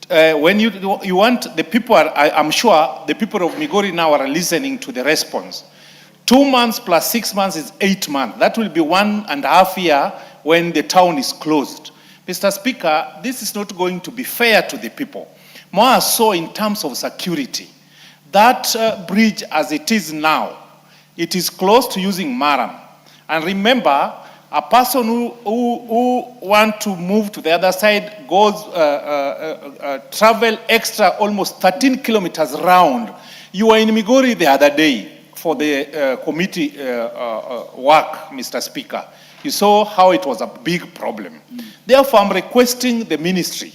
When you want, the people are, I'm sure the people of Migori now are listening to the response. 2 months plus 6 months is 8 months. That will be 1.5 years when the town is closed. Mr. Speaker, this is not going to be fair to the people. More so in terms of security. That bridge as it is now, it is close to using Maram. And remember, a person who want to move to the other side goes, travel extra almost 13 kilometers round. You were in Migori the other day for the committee work, Mr. Speaker. You saw how it was a big problem. Therefore, I'm requesting the ministry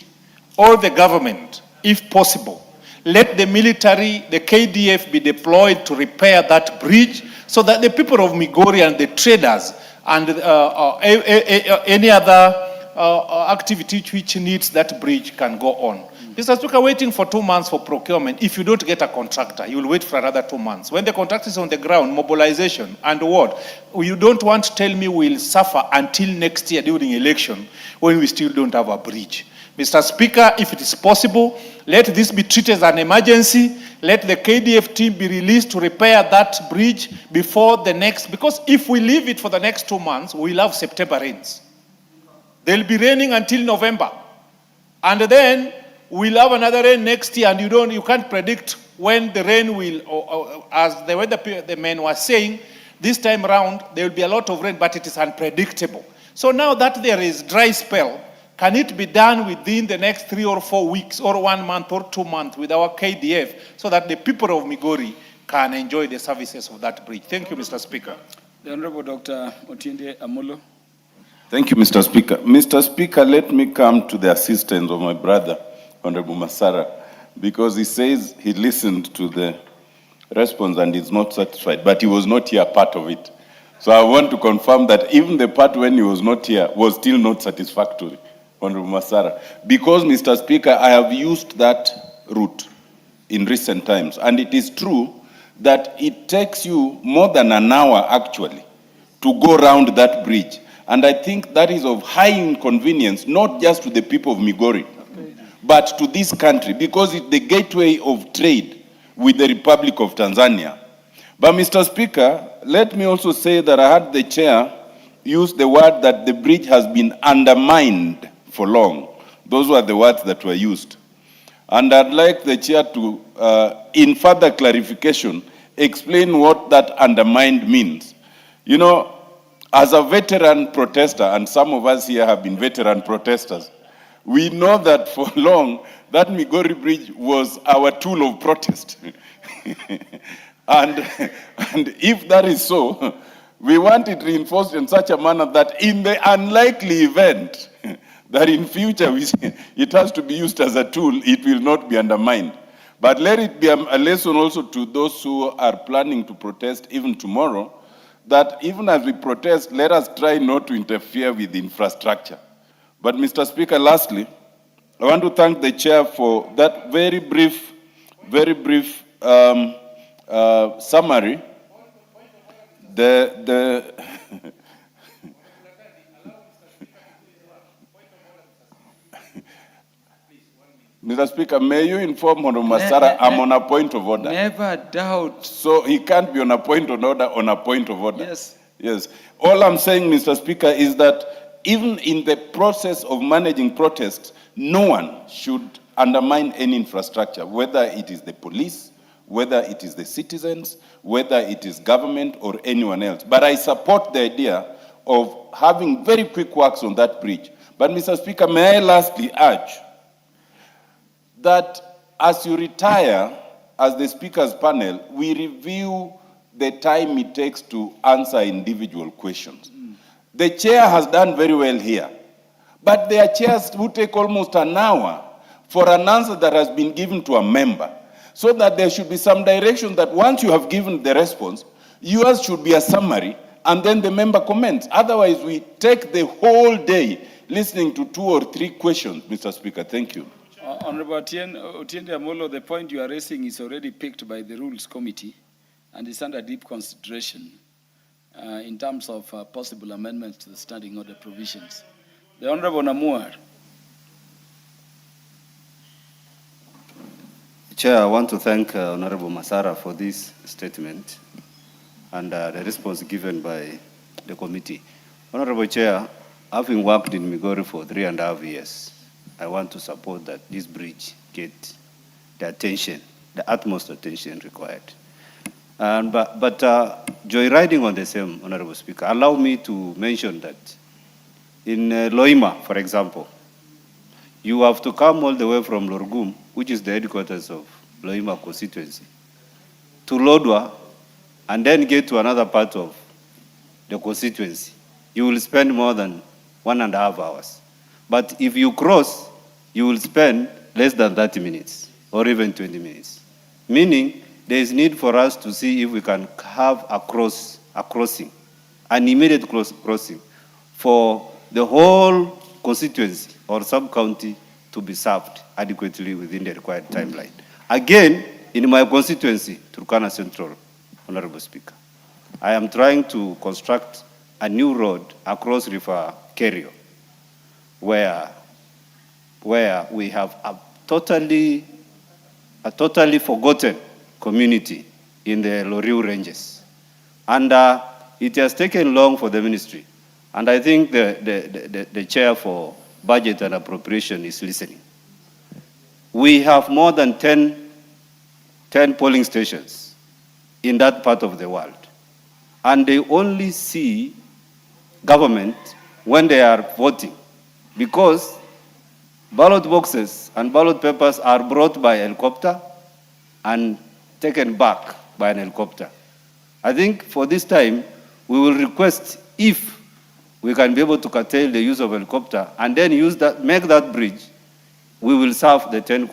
or the government, if possible, let the military, the KDF be deployed to repair that bridge so that the people of Migori and the traders and any other activity which needs that bridge can go on. Mr. Speaker, waiting for 2 months for procurement, if you don't get a contractor, you will wait for another 2 months. When the contractor is on the ground, mobilization, and what? You don't want to tell me we'll suffer until next year during election when we still don't have a bridge. Mr. Speaker, if it is possible, let this be treated as an emergency. Let the KDF team be released to repair that bridge before the next, because if we leave it for the next 2 months, we'll have September rains. They'll be raining until November. And then we'll have another rain next year, and you can't predict when the rain will, as the weather the men were saying, this time around, there will be a lot of rain, but it is unpredictable. So now that there is dry spell, can it be done within the next 3 or 4 weeks, or 1 month or 2 months with our KDF, so that the people of Migori can enjoy the services of that bridge? Thank you, Mr. Speaker. The Honorable Dr. Otiende Amolo. Thank you, Mr. Speaker. Mr. Speaker, let me come to the assistance of my brother, Honorable Masara, because he says he listened to the response and is not satisfied, but he was not here part of it. So I want to confirm that even the part when he was not here was still not satisfactory, Honorable Masara. Because, Mr. Speaker, I have used that route in recent times, and it is true that it takes you more than an hour, actually, to go around that bridge. And I think that is of high inconvenience, not just to the people of Migori, but to this country, because it's the gateway of trade with the Republic of Tanzania. But, Mr. Speaker, let me also say that I heard the chair use the word that the bridge has been undermined for long. Those were the words that were used. And I'd like the chair to, in further clarification, explain what that undermined means. You know, as a veteran protester, and some of us here have been veteran protesters, we know that for long, that Migori Bridge was our tool of protest. and if that is so, we want it reinforced in such a manner that in the unlikely event that in future it has to be used as a tool, it will not be undermined. But let it be a lesson also to those who are planning to protest even tomorrow, that even as we protest, let us try not to interfere with infrastructure. But, Mr. Speaker, lastly, I want to thank the chair for that very brief summary. Mr. Speaker, may you inform Honorable Masara I'm on a point of order. Never doubt. So he can't be on a point of order on a point of order. Yes. Yes. All I'm saying, Mr. Speaker, is that even in the process of managing protests, no one should undermine any infrastructure, whether it is the police, whether it is the citizens, whether it is government or anyone else. But I support the idea of having very quick works on that bridge. But, Mr. Speaker, may I lastly urge that as you retire as the Speaker's panel, we review the time it takes to answer individual questions. The chair has done very well here, but there are chairs who take almost an hour for an answer that has been given to a member, so that there should be some direction that once you have given the response, yours should be a summary, and then the member comments. Otherwise, we take the whole day listening to 2 or 3 questions, Mr. Speaker. Thank you. Honorable Otiende Amolo, the point you are raising is already picked by the Rules Committee and is under deep consideration. in terms of possible amendments to the standing order provisions. The Honorable Namuar. Chair, I want to thank Honorable Masara for this statement and the response given by the committee. Honorable Chair, having worked in Migori for 3.5 years, I want to support that this bridge get the attention, the utmost attention required. But joyriding on the same, Honorable Speaker, allow me to mention that in Loima, for example, you have to come all the way from Lorgum, which is the headquarters of Loima constituency, to Lodwa, and then get to another part of the constituency. You will spend more than 1.5 hours. But if you cross, you will spend less than 30 minutes or even 20 minutes. Meaning, there is need for us to see if we can have a crossing, an immediate crossing for the whole constituency or sub-county to be served adequately within the required timeline. Again, in my constituency, Turkana Central, Honorable Speaker, I am trying to construct a new road across River Kerio, where we have a totally forgotten community in the Loriu ranges. And it has taken long for the ministry. And I think the chair for budget and appropriation is listening. We have more than 10 polling stations in that part of the world. And they only see government when they are voting, because ballot boxes and ballot papers are brought by helicopter and taken back by an helicopter. I think for this time, we will request if we can be able to curtail the use of helicopter and then use that, make that bridge, we will serve the 10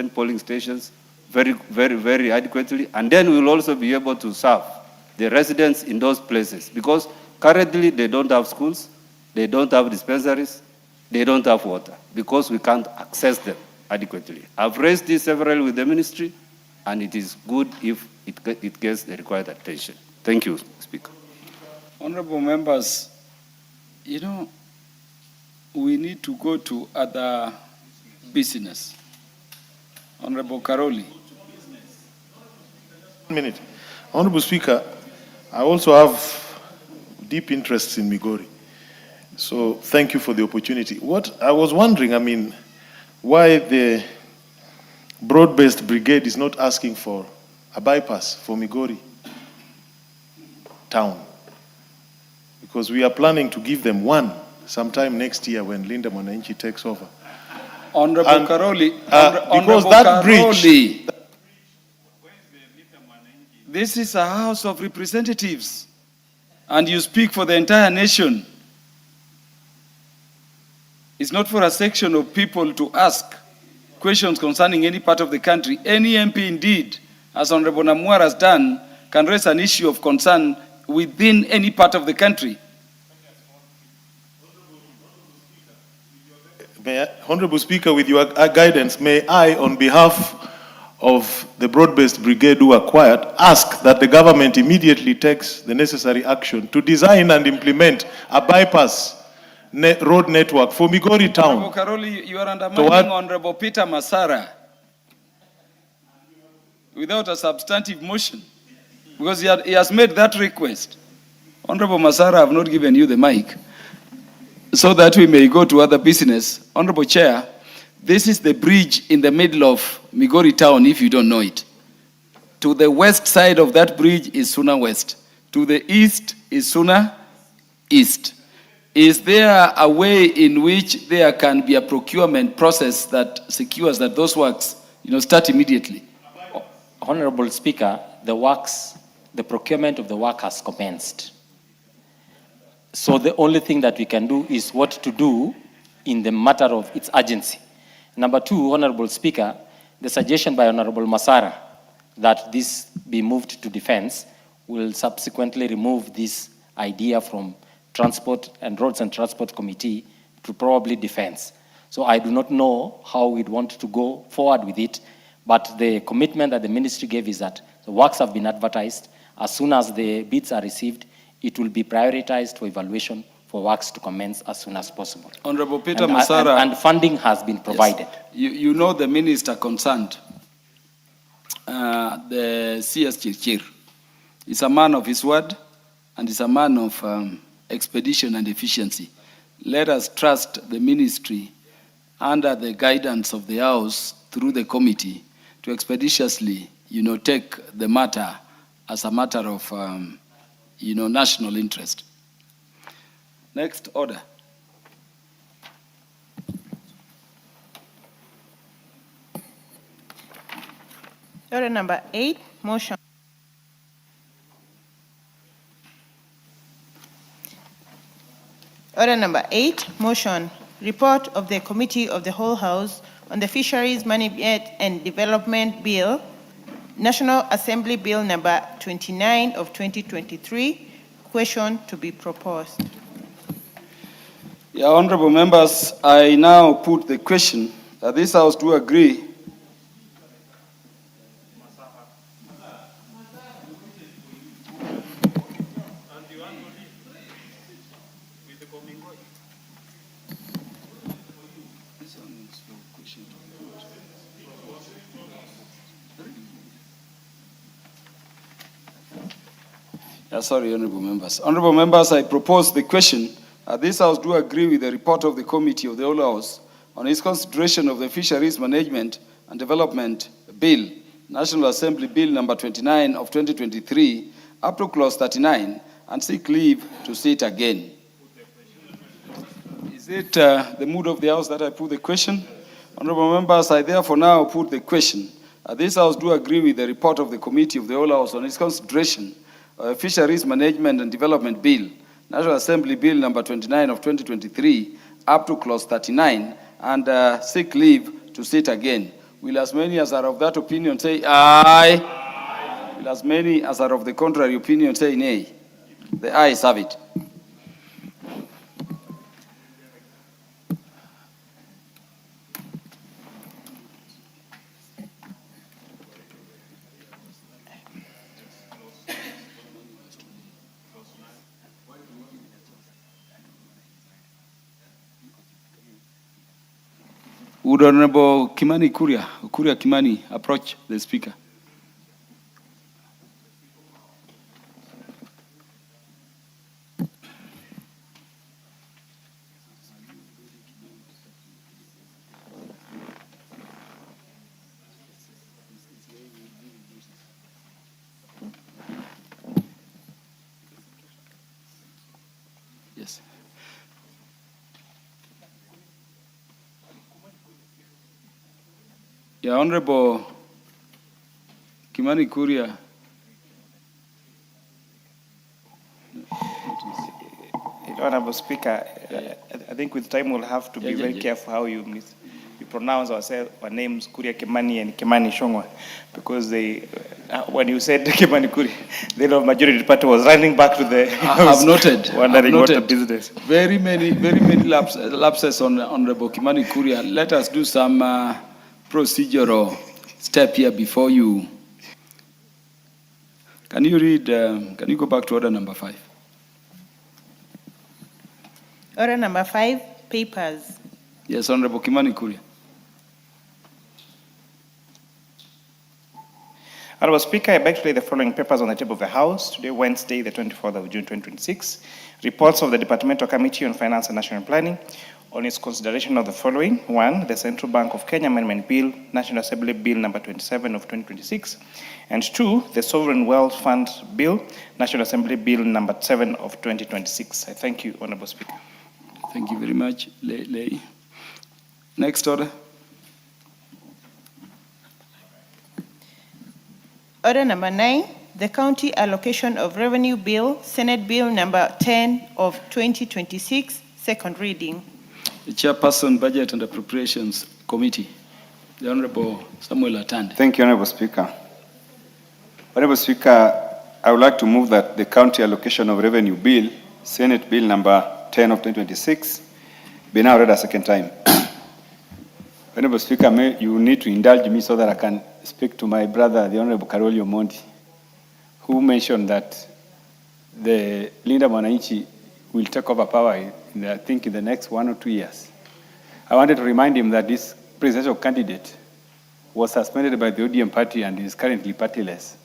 polling stations very, very, very adequately, and then we will also be able to serve the residents in those places, because currently they don't have schools, they don't have dispensaries, they don't have water, because we can't access them adequately. I've raised this several with the ministry, and it is good if it gets the required attention. Thank you, Speaker. Honorable members, you know, we need to go to other business. Honorable Karoli. 1 minute. Honorable Speaker, I also have deep interests in Migori. So thank you for the opportunity. What I was wondering, I mean, why the broad-based brigade is not asking for a bypass for Migori town. Because we are planning to give them one sometime next year when Linda Mwananchi takes over. Honorable Karoli, because that bridge... This is a House of Representatives, and you speak for the entire nation. It's not for a section of people to ask questions concerning any part of the country. Any MP indeed, as Honorable Namuar has done, can raise an issue of concern within any part of the country. Honorable Speaker, with your guidance, may I, on behalf of the broad-based brigade who acquired, ask that the government immediately takes the necessary action to design and implement a bypass road network for Migori town. Honorable Karoli, you are undermining Honorable Peter Masara without a substantive motion, because he has made that request. Honorable Masara, I have not given you the mic so that we may go to other business. Honorable Chair, this is the bridge in the middle of Migori town, if you don't know it. To the west side of that bridge is Suna West. To the east is Suna East. Is there a way in which there can be a procurement process that secures that those works, start immediately? Honorable Speaker, the procurement of the work has commenced. So the only thing that we can do is what to do in the matter of its urgency. Number two, Honorable Speaker, the suggestion by Honorable Masara that this be moved to defense will subsequently remove this idea from Transport and Roads and Transport Committee to probably defense. So I do not know how we'd want to go forward with it, but the commitment that the ministry gave is that the works have been advertised. As soon as the bids are received, it will be prioritized for evaluation for works to commence as soon as possible. Honorable Peter And- Masara. and funding has been provided. Yes. You know the minister concerned, the CS Chirchir. He's a man of his word and is a man of expedition and efficiency. Let us trust the ministry under the guidance of the House through the committee to expeditiously, take the matter as a matter of, national interest. Next order. Order number 8, motion. Order number 8, motion. Report of the Committee of the Whole House on the Fisheries Management and Development Bill, National Assembly Bill number 29 of 2023. Question to be proposed. Yeah, honorable members, I now put the question that this House do agree sorry, honorable members. Honorable members, I propose the question. This House do agree with the report of the Committee of the Whole House on its consideration of the Fisheries Management and Development Bill, National Assembly Bill number 29 of 2023, up to clause 39, and seek leave to see it again. Is it the mood of the House that I put the question? Honorable members, I therefore now put the question. This House do agree with the report of the Committee of the Whole House on its consideration Fisheries Management and Development Bill, National Assembly Bill number 29 of 2023, up to clause 39, and seek leave to sit again. Will as many as are of that opinion say aye? Will as many as are of the contrary opinion say nay? The ayes have it. Would Honorable Kimani Kuria Kimani approach the Speaker? Yes. Yeah, Honorable Kimani Kuria. Honorable Speaker, I think with time we'll have to be very careful how you pronounce our names, Kuria Kimani and Kimani Shongwa, because when you said Kimani Kuria, the majority party was running back to the house. I've noted. Wondering what the business. Very many lapses on Honorable Kimani Kuria. Let us do some procedural step here before you. Can you read? Can you go back to order number 5? Order number 5, papers. Yes, Honorable Kimani Kuria. Honorable Speaker, I beg to lay the following papers on the table of the House today, Wednesday, the 24th of June, 2026. Reports of the Departmental Committee on Finance and National Planning on its consideration of the following. 1, the Central Bank of Kenya Amendment Bill, National Assembly Bill number 27 of 2026. And 2, the Sovereign Wealth Fund Bill, National Assembly Bill number 7 of 2026. I thank you, Honorable Speaker. Thank you very much, Lei. Next order. Order number 9, the County Allocation of Revenue Bill, Senate Bill number 10 of 2026, second reading. The Chairperson, Budget and Appropriations Committee, the Honorable Samuel Atande. Thank you, Honorable Speaker. Honorable Speaker, I would like to move that the County Allocation of Revenue Bill, Senate Bill number 10 of 2026, be now read a second time. Honorable Speaker, you need to indulge me so that I can speak to my brother, the Honorable Karoli Omondi, who mentioned that the Linda Mwananchi will take over power I think in the next 1 or 2 years. I wanted to remind him that this presidential candidate was suspended by the ODM party and is currently partyless.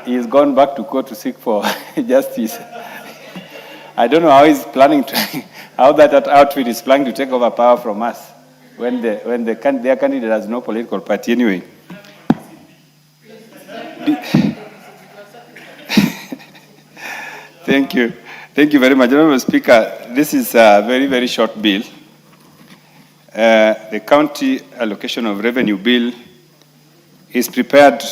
He's gone back to court to seek for justice. I don't know how he's planning to, how that outfit is planning to take over power from us when their candidate has no political party anyway. Thank you. Thank you very much. Honorable Speaker, this is a very, very short bill. The County Allocation of Revenue Bill is prepared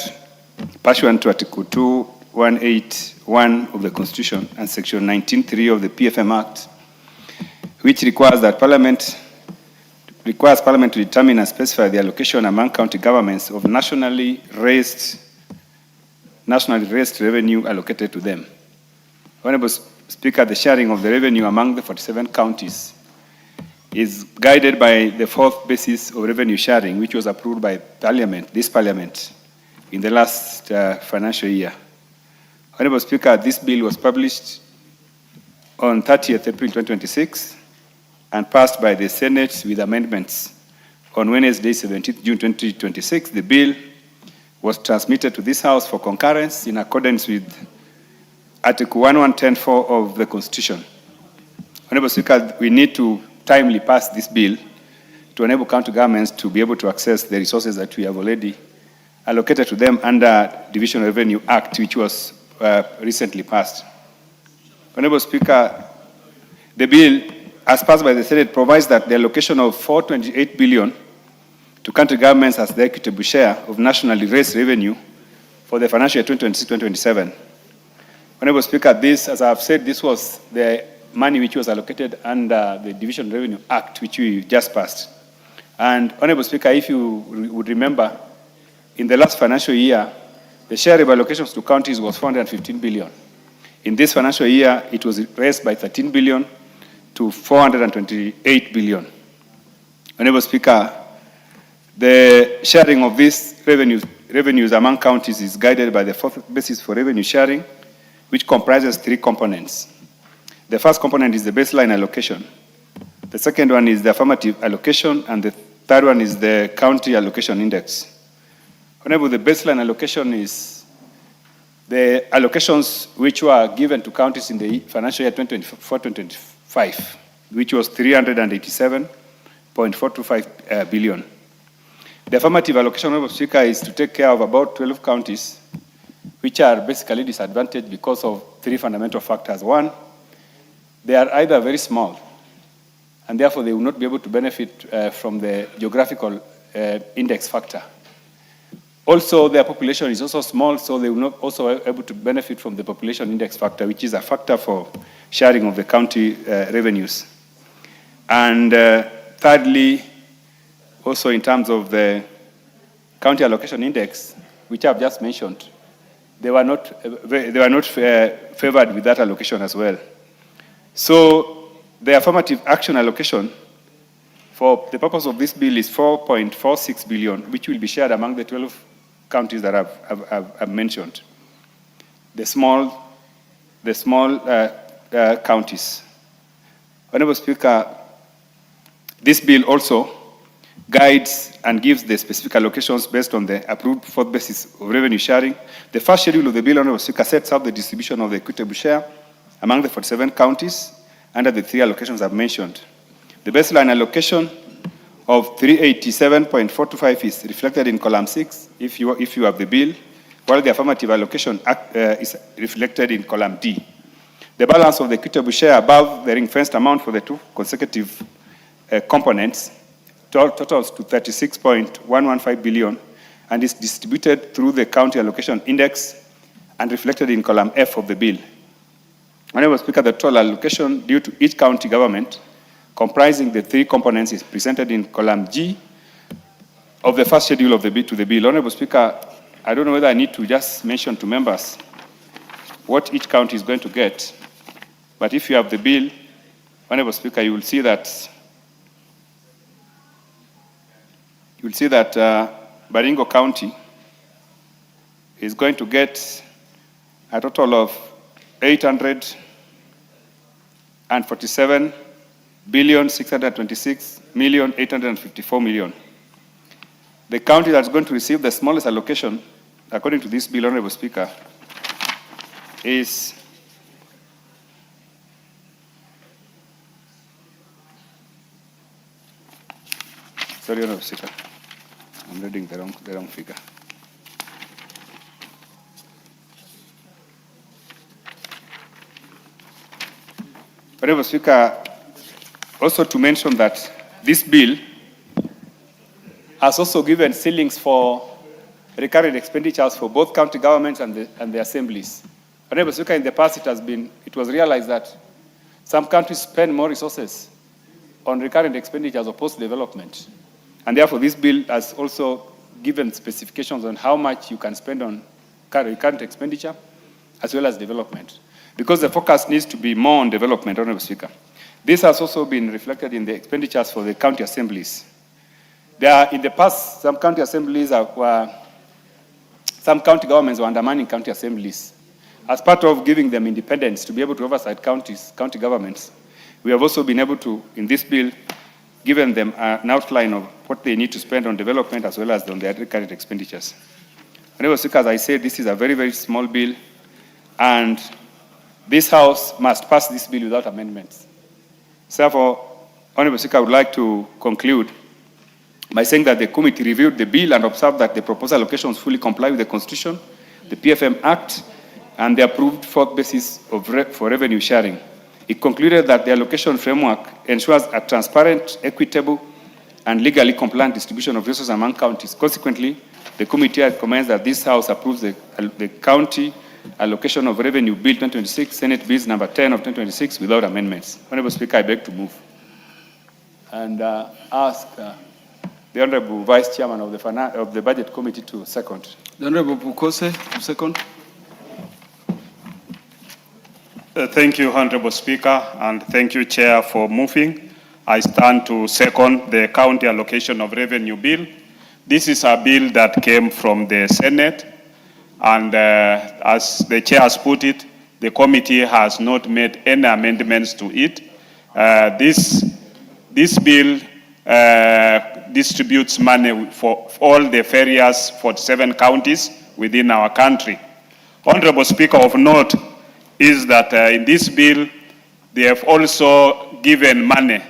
pursuant to Article 2181 of the Constitution and Section 19.3 of the PFM Act, which requires Parliament to determine and specify the allocation among county governments of nationally raised revenue allocated to them. Honorable Speaker, the sharing of the revenue among the 47 counties is guided by the fourth basis of revenue sharing, which was approved by this Parliament, in the last financial year. Honorable Speaker, this bill was published on 30th April 2026 and passed by the Senate with amendments on Wednesday, 17th June 2026. The bill was transmitted to this House for concurrence in accordance with Article 1110(4) of the Constitution. Honorable Speaker, we need to timely pass this bill to enable county governments to be able to access the resources that we have already allocated to them under Division Revenue Act, which was recently passed. Honorable Speaker, the bill, as passed by the Senate, provides that the allocation of 428 billion to country governments as the equitable share of nationally raised revenue for the financial year 2026-2027. Honorable Speaker, this, as I have said, this was the money which was allocated under the Division Revenue Act, which we just passed. And Honorable Speaker, if you would remember, in the last financial year, the share of allocations to counties was 415 billion. In this financial year, it was raised by 13 billion to 428 billion. Honorable Speaker, the sharing of these revenues among counties is guided by the fourth basis for revenue sharing, which comprises three components. The first component is the baseline allocation. The second one is the affirmative allocation, and the third one is the county allocation index. Honorable, the baseline allocation is the allocations which were given to counties in the financial year 2024-2025, which was 387.425 billion. The affirmative allocation, Honorable Speaker, is to take care of about 12 counties which are basically disadvantaged because of three fundamental factors. One, they are either very small, and therefore they will not be able to benefit from the geographical index factor. Also, their population is also small, so they will not also able to benefit from the population index factor, which is a factor for sharing of the county revenues. And thirdly, also in terms of the county allocation index, which I've just mentioned, they were not favored with that allocation as well. So the affirmative action allocation for the purpose of this bill is 4.46 billion, which will be shared among the 12 counties that I've mentioned. The small counties. Honorable Speaker, this bill also guides and gives the specific allocations based on the approved fourth basis of revenue sharing. The first schedule of the bill, Honorable Speaker, sets out the distribution of the equitable share among the 47 counties under the three allocations I've mentioned. The baseline allocation of 387.425 is reflected in column 6 if you have the bill, while the affirmative allocation is reflected in column D. The balance of the equitable share above the ring-fenced amount for the two consecutive components totals to 36.115 billion and is distributed through the county allocation index and reflected in column F of the bill. Honorable Speaker, the total allocation due to each county government comprising the three components is presented in column G of the first schedule of the bill to the bill. Honorable Speaker, I don't know whether I need to just mention to members what each county is going to get, but if you have the bill, Honorable Speaker, you will see that Baringo County is going to get a total of 847,626,854,000,000. The county that's going to receive the smallest allocation, according to this bill, Honorable Speaker, is sorry, Honorable Speaker, I'm reading the wrong figure. Honorable Speaker, also to mention that this bill has also given ceilings for recurrent expenditures for both county governments and the assemblies. Honorable Speaker, in the past it was realized that some countries spend more resources on recurrent expenditures or post-development. And therefore this bill has also given specifications on how much you can spend on recurrent expenditure as well as development. Because the focus needs to be more on development, Honorable Speaker. This has also been reflected in the expenditures for the county assemblies. In the past, some county governments were undermining county assemblies. As part of giving them independence to be able to oversight county governments, we have also been able to, in this bill, given them an outline of what they need to spend on development as well as on their recurrent expenditures. Honorable Speaker, as I said, this is a very, very small bill, and this House must pass this bill without amendments. Therefore, Honorable Speaker, I would like to conclude by saying that the committee reviewed the bill and observed that the proposed allocations fully comply with the Constitution, the PFM Act, and the approved fourth basis for revenue sharing. It concluded that the allocation framework ensures a transparent, equitable, and legally compliant distribution of resources among counties. Consequently, the committee recommends that this House approves the County Allocation of Revenue Bill 2026, Senate Bills number 10 of 2026, without amendments. Honorable Speaker, I beg to move and ask the Honorable Vice Chairman of the Budget Committee to second. The Honorable Bukose to second. Thank you, Honorable Speaker, and thank you, Chair, for moving. I stand to second the County Allocation of Revenue Bill. This is a bill that came from the Senate, and as the Chair has put it, the committee has not made any amendments to it. This bill distributes money for all the various 47 counties within our country. Honorable Speaker, of note is that in this bill, they have also given money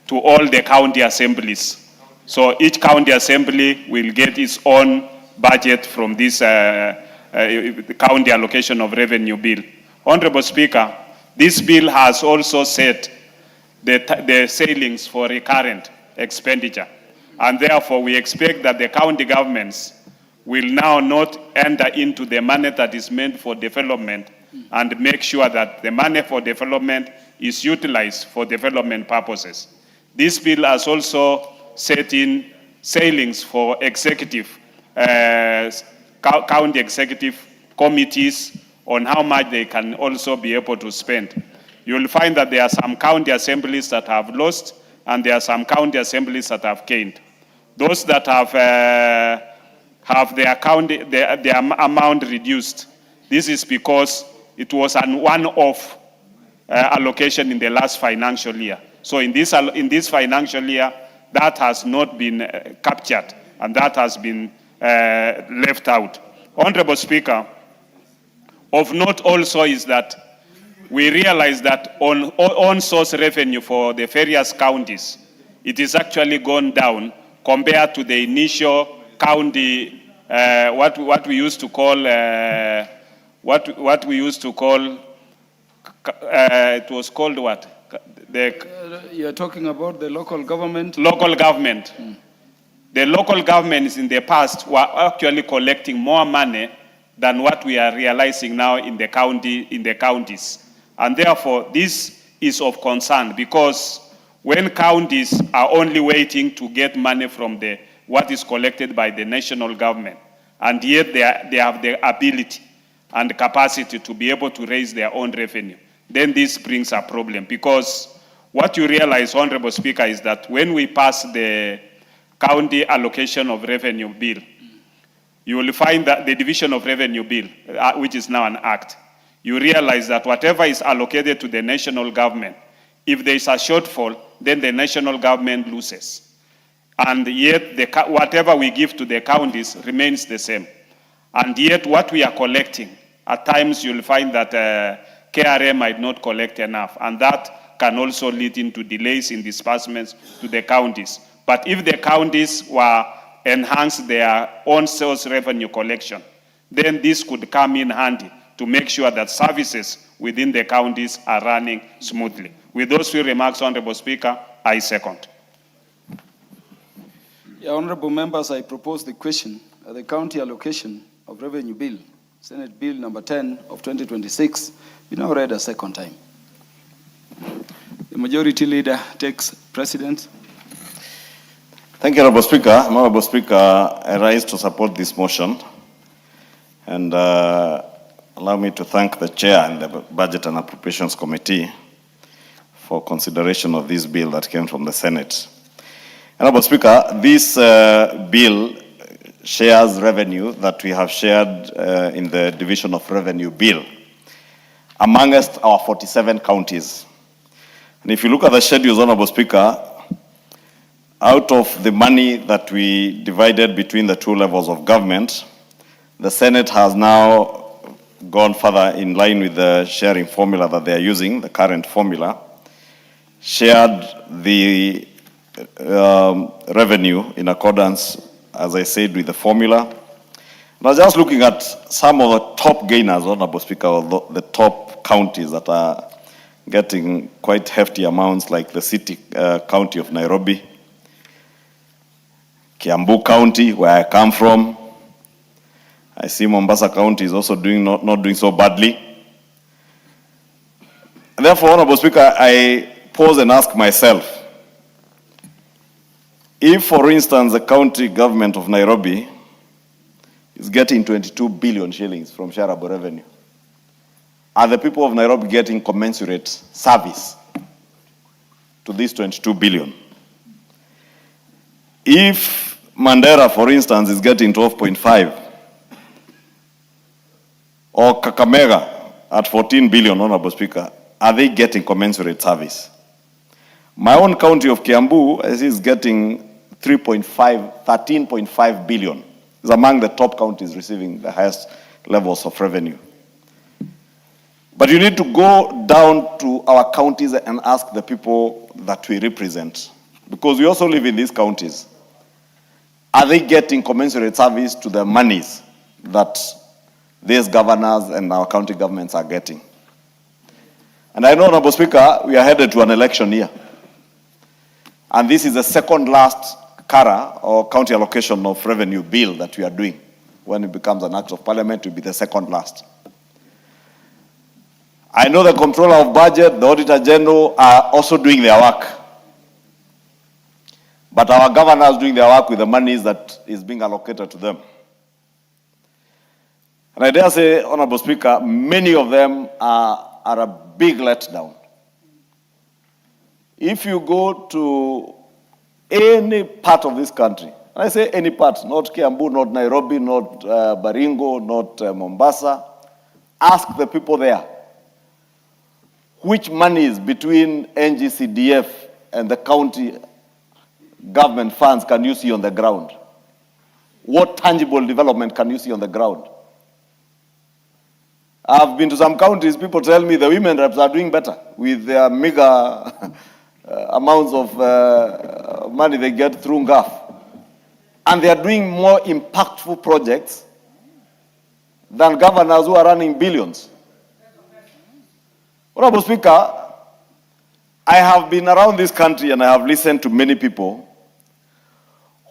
to all the county assemblies. So each county assembly will get its own budget from this county allocation of revenue bill. Honorable Speaker, this bill has also set the ceilings for recurrent expenditure. And therefore, we expect that the county governments will now not enter into the money that is meant for development and make sure that the money for development is utilized for development purposes. This bill has also set in ceilings for executive, county executive committees on how much they can also be able to spend. You'll find that there are some county assemblies that have lost and there are some county assemblies that have gained. Those that have their amount reduced, this is because it was an one-off allocation in the last financial year. So in this financial year, that has not been captured and that has been left out. Honorable Speaker, of note also is that we realize that on source revenue for the various counties, it is actually gone down compared to the initial county, what we used to call, it was called what? You're talking about the local government? Local government. The local governments in the past were actually collecting more money than what we are realizing now in the counties. And therefore, this is of concern because when counties are only waiting to get money from what is collected by the national government, and yet they have the ability and capacity to be able to raise their own revenue, then this brings a problem. Because what you realize, Honorable Speaker, is that when we pass the county allocation of revenue bill, you will find that the Division of Revenue Bill, which is now an act, you realize that whatever is allocated to the national government, if there is a shortfall, then the national government loses. And yet, whatever we give to the counties remains the same. And yet, what we are collecting, at times you'll find that KRA might not collect enough, and that can also lead into delays in disbursements to the counties. But if the counties were enhance their own sales revenue collection, then this could come in handy to make sure that services within the counties are running smoothly. With those few remarks, Honorable Speaker, I second. Yeah, honorable members, I propose the question that the county allocation of revenue bill, Senate Bill number 10 of 2026, be now read a second time. The majority leader takes precedence. Thank you, Honorable Speaker. Honorable Speaker, I rise to support this motion. And allow me to thank the Chair and the Budget and Appropriations Committee for consideration of this bill that came from the Senate. Honorable Speaker, this bill shares revenue that we have shared in the Division of Revenue Bill amongst our 47 counties. And if you look at the schedules, Honorable Speaker, out of the money that we divided between the two levels of government, the Senate has now gone further in line with the sharing formula that they are using, the current formula, shared the revenue in accordance, as I said, with the formula. And I was just looking at some of the top gainers, Honorable Speaker, of the top counties that are getting quite hefty amounts, like the city county of Nairobi, Kiambu County, where I come from. I see Mombasa County is also not doing so badly. And therefore, Honorable Speaker, I pause and ask myself, if, for instance, the county government of Nairobi is getting 22 billion shillings from shareable revenue, are the people of Nairobi getting commensurate service to this 22 billion? If Mandera, for instance, is getting 12.5, or Kakamega at 14 billion, Honorable Speaker, are they getting commensurate service? My own county of Kiambu is getting 13.5 billion. It's among the top counties receiving the highest levels of revenue. But you need to go down to our counties and ask the people that we represent, because we also live in these counties. Are they getting commensurate service to the monies that these governors and our county governments are getting? And I know, Honorable Speaker, we are headed to an election year. And this is the second last CARA, or county allocation of revenue bill, that we are doing. When it becomes an act of parliament, it will be the second last. I know the Comptroller of Budget, the Auditor General are also doing their work. But our governors doing their work with the monies that is being allocated to them. And I dare say, Honorable Speaker, many of them are a big letdown. If you go to any part of this country, and I say any part, not Kiambu, not Nairobi, not Baringo, not Mombasa, ask the people there, which monies between NGCDF and the county government funds can you see on the ground? What tangible development can you see on the ground? I've been to some counties, people tell me the women reps are doing better with their meager amounts of money they get through GAF. And they are doing more impactful projects than governors who are running billions. Honorable Speaker, I have been around this country and I have listened to many people,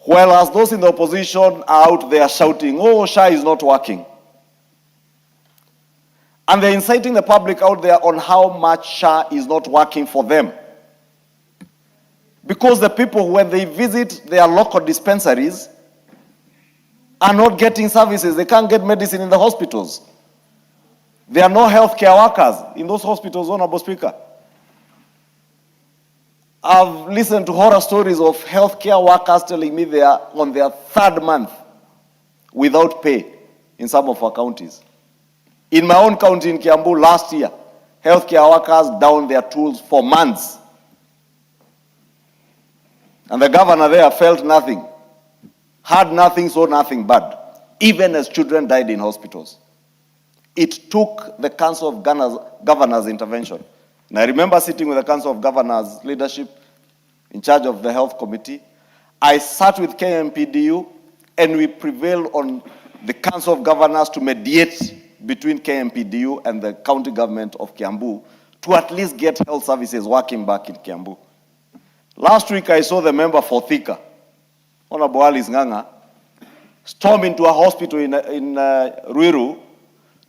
whereas those in the opposition are out there shouting, oh, SHA is not working. And they're inciting the public out there on how much SHA is not working for them. Because the people, when they visit their local dispensaries, are not getting services. They can't get medicine in the hospitals. There are no healthcare workers in those hospitals, Honorable Speaker. I've listened to horror stories of healthcare workers telling me they are on their third month without pay in some of our counties. In my own county in Kiambu last year, healthcare workers down their tools for months. And the governor there felt nothing, heard nothing, saw nothing bad, even as children died in hospitals. It took the Council of Governors intervention. And I remember sitting with the Council of Governors leadership in charge of the health committee. I sat with KMPDU and we prevailed on the Council of Governors to mediate between KMPDU and the county government of Kiambu to at least get health services working back in Kiambu. Last week I saw the member for Thika, Honorable Alice Nganga, storm into a hospital in Ruiru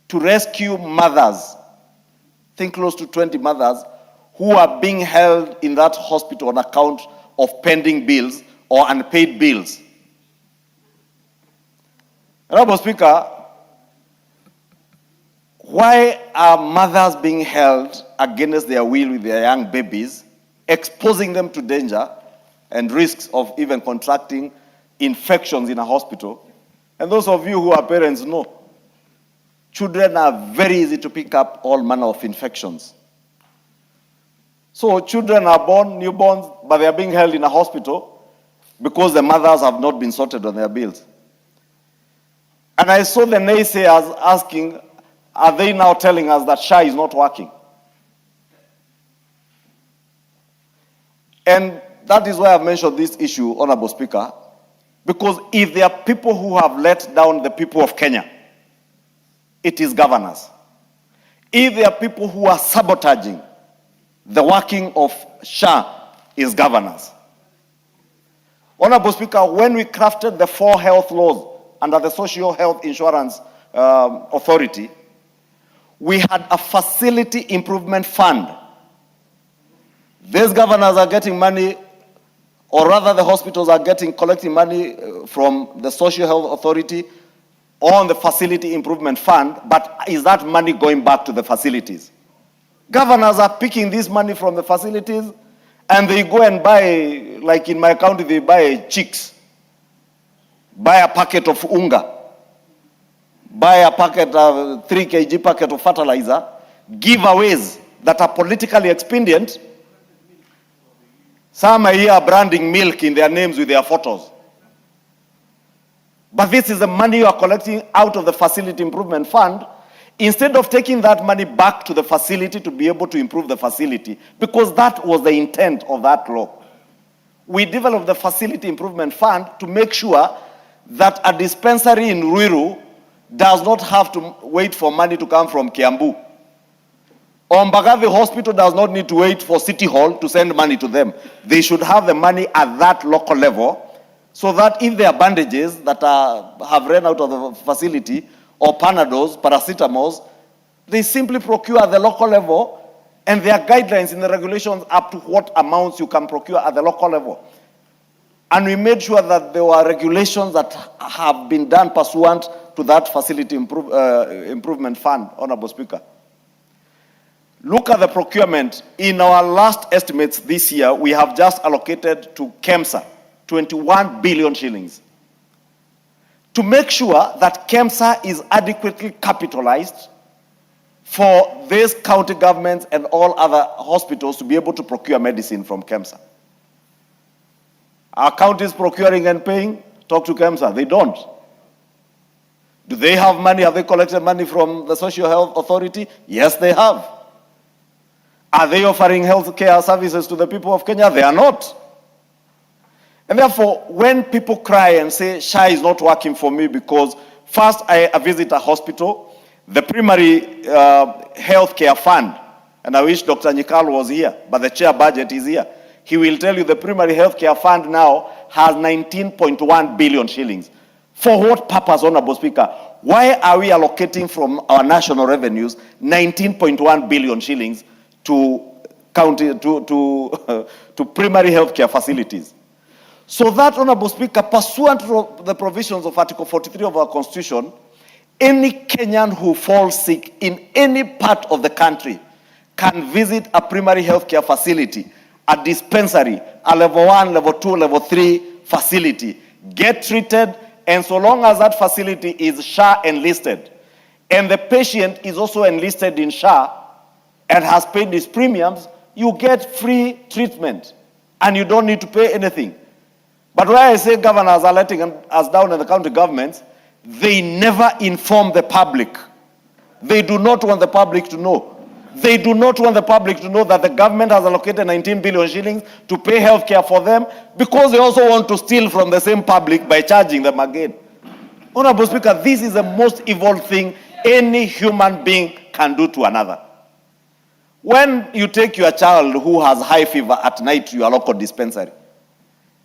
to rescue mothers, I think close to 20 mothers, who are being held in that hospital on account of pending bills or unpaid bills. Honorable Speaker, why are mothers being held against their will with their young babies, exposing them to danger and risks of even contracting infections in a hospital? And those of you who are parents know, children are very easy to pick up all manner of infections. So children are born, newborns, but they are being held in a hospital because the mothers have not been sorted on their bills. And I saw the naysayers asking, are they now telling us that SHA is not working? And that is why I've mentioned this issue, Honorable Speaker, because if there are people who have let down the people of Kenya, it is governors. If there are people who are sabotaging the working of SHA, is governors. Honorable Speaker, when we crafted the 4 health laws under the Social Health Insurance Authority, we had a facility improvement fund. These governors are getting money, or rather the hospitals are collecting money from the Social Health Authority on the facility improvement fund, but is that money going back to the facilities? Governors are picking this money from the facilities and they go and buy, like in my county, they buy chicks, buy a packet of unga, buy a packet of 3 kg packet of fertilizer, giveaways that are politically expedient. Some are here branding milk in their names with their photos. But this is the money you are collecting out of the facility improvement fund, instead of taking that money back to the facility to be able to improve the facility, because that was the intent of that law. We developed the facility improvement fund to make sure that a dispensary in Ruiru does not have to wait for money to come from Kiambu. Or Mbagathi Hospital does not need to wait for City Hall to send money to them. They should have the money at that local level, so that if there are bandages that have run out of the facility, or Panadols, paracetamols, they simply procure at the local level, and there are guidelines in the regulations up to what amounts you can procure at the local level. And we made sure that there were regulations that have been done pursuant to that facility improvement fund, Honorable Speaker. Look at the procurement. In our last estimates this year, we have just allocated to KEMSA 21 billion shillings. To make sure that KEMSA is adequately capitalized for these county governments and all other hospitals to be able to procure medicine from KEMSA. Are counties procuring and paying? Talk to KEMSA. They don't. Do they have money? Have they collected money from the Social Health Authority? Yes, they have. Are they offering health care services to the people of Kenya? They are not. And therefore, when people cry and say, SHA is not working for me because first I visit a hospital, the primary health care fund, and I wish Dr. Nyikal was here, but the chair budget is here. He will tell you the primary health care fund now has 19.1 billion shillings. For what purpose, Honorable Speaker? Why are we allocating from our national revenues 19.1 billion shillings to primary health care facilities? So that, Honorable Speaker, pursuant to the provisions of Article 43 of our Constitution, any Kenyan who falls sick in any part of the country can visit a primary health care facility, a dispensary, a level 1, level 2, level 3 facility, get treated and so long as that facility is SHA enlisted, and the patient is also enlisted in SHA and has paid his premiums, you get free treatment and you don't need to pay anything. But where I say governors are letting us down in the county governments, they never inform the public. They do not want the public to know. They do not want the public to know that the government has allocated 19 billion shillings to pay health care for them, because they also want to steal from the same public by charging them again. Honorable Speaker, this is the most evil thing any human being can do to another. When you take your child who has high fever at night to your local dispensary,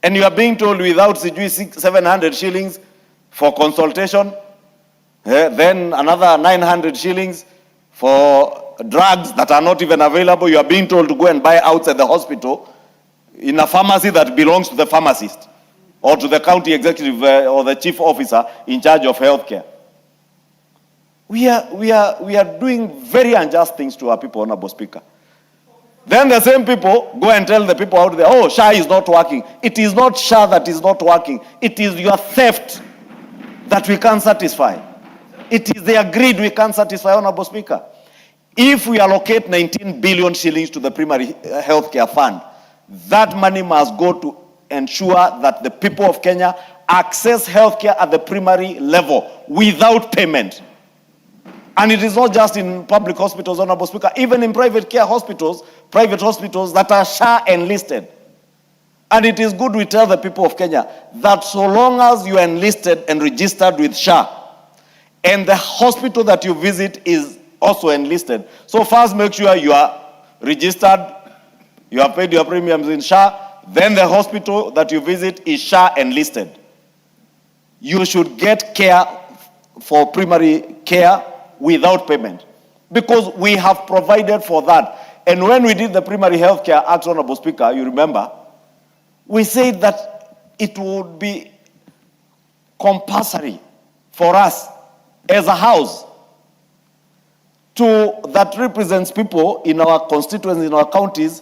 and you are being told without 700 shillings for consultation, then another 900 shillings for drugs that are not even available, you are being told to go and buy outside the hospital in a pharmacy that belongs to the pharmacist or to the county executive or the chief officer in charge of healthcare. We are doing very unjust things to our people, Honorable Speaker. Then the same people go and tell the people out there, oh, SHA is not working. It is not SHA that is not working. It is your theft that we can't satisfy. It is their greed we can't satisfy, Honorable Speaker. If we allocate 19 billion shillings to the primary healthcare fund, that money must go to ensure that the people of Kenya access healthcare at the primary level without payment. And it is not just in public hospitals, Honorable Speaker, even in private care hospitals, private hospitals that are SHA enlisted. And it is good we tell the people of Kenya that so long as you are enlisted and registered with SHA, and the hospital that you visit is also enlisted, so first make sure you are registered, you have paid your premiums in SHA, then the hospital that you visit is SHA enlisted. You should get care for primary care without payment, because we have provided for that. And when we did the Primary Health Care Act, Honorable Speaker, you remember, we said that it would be compulsory for us as a house that represents people in our constituencies, in our counties,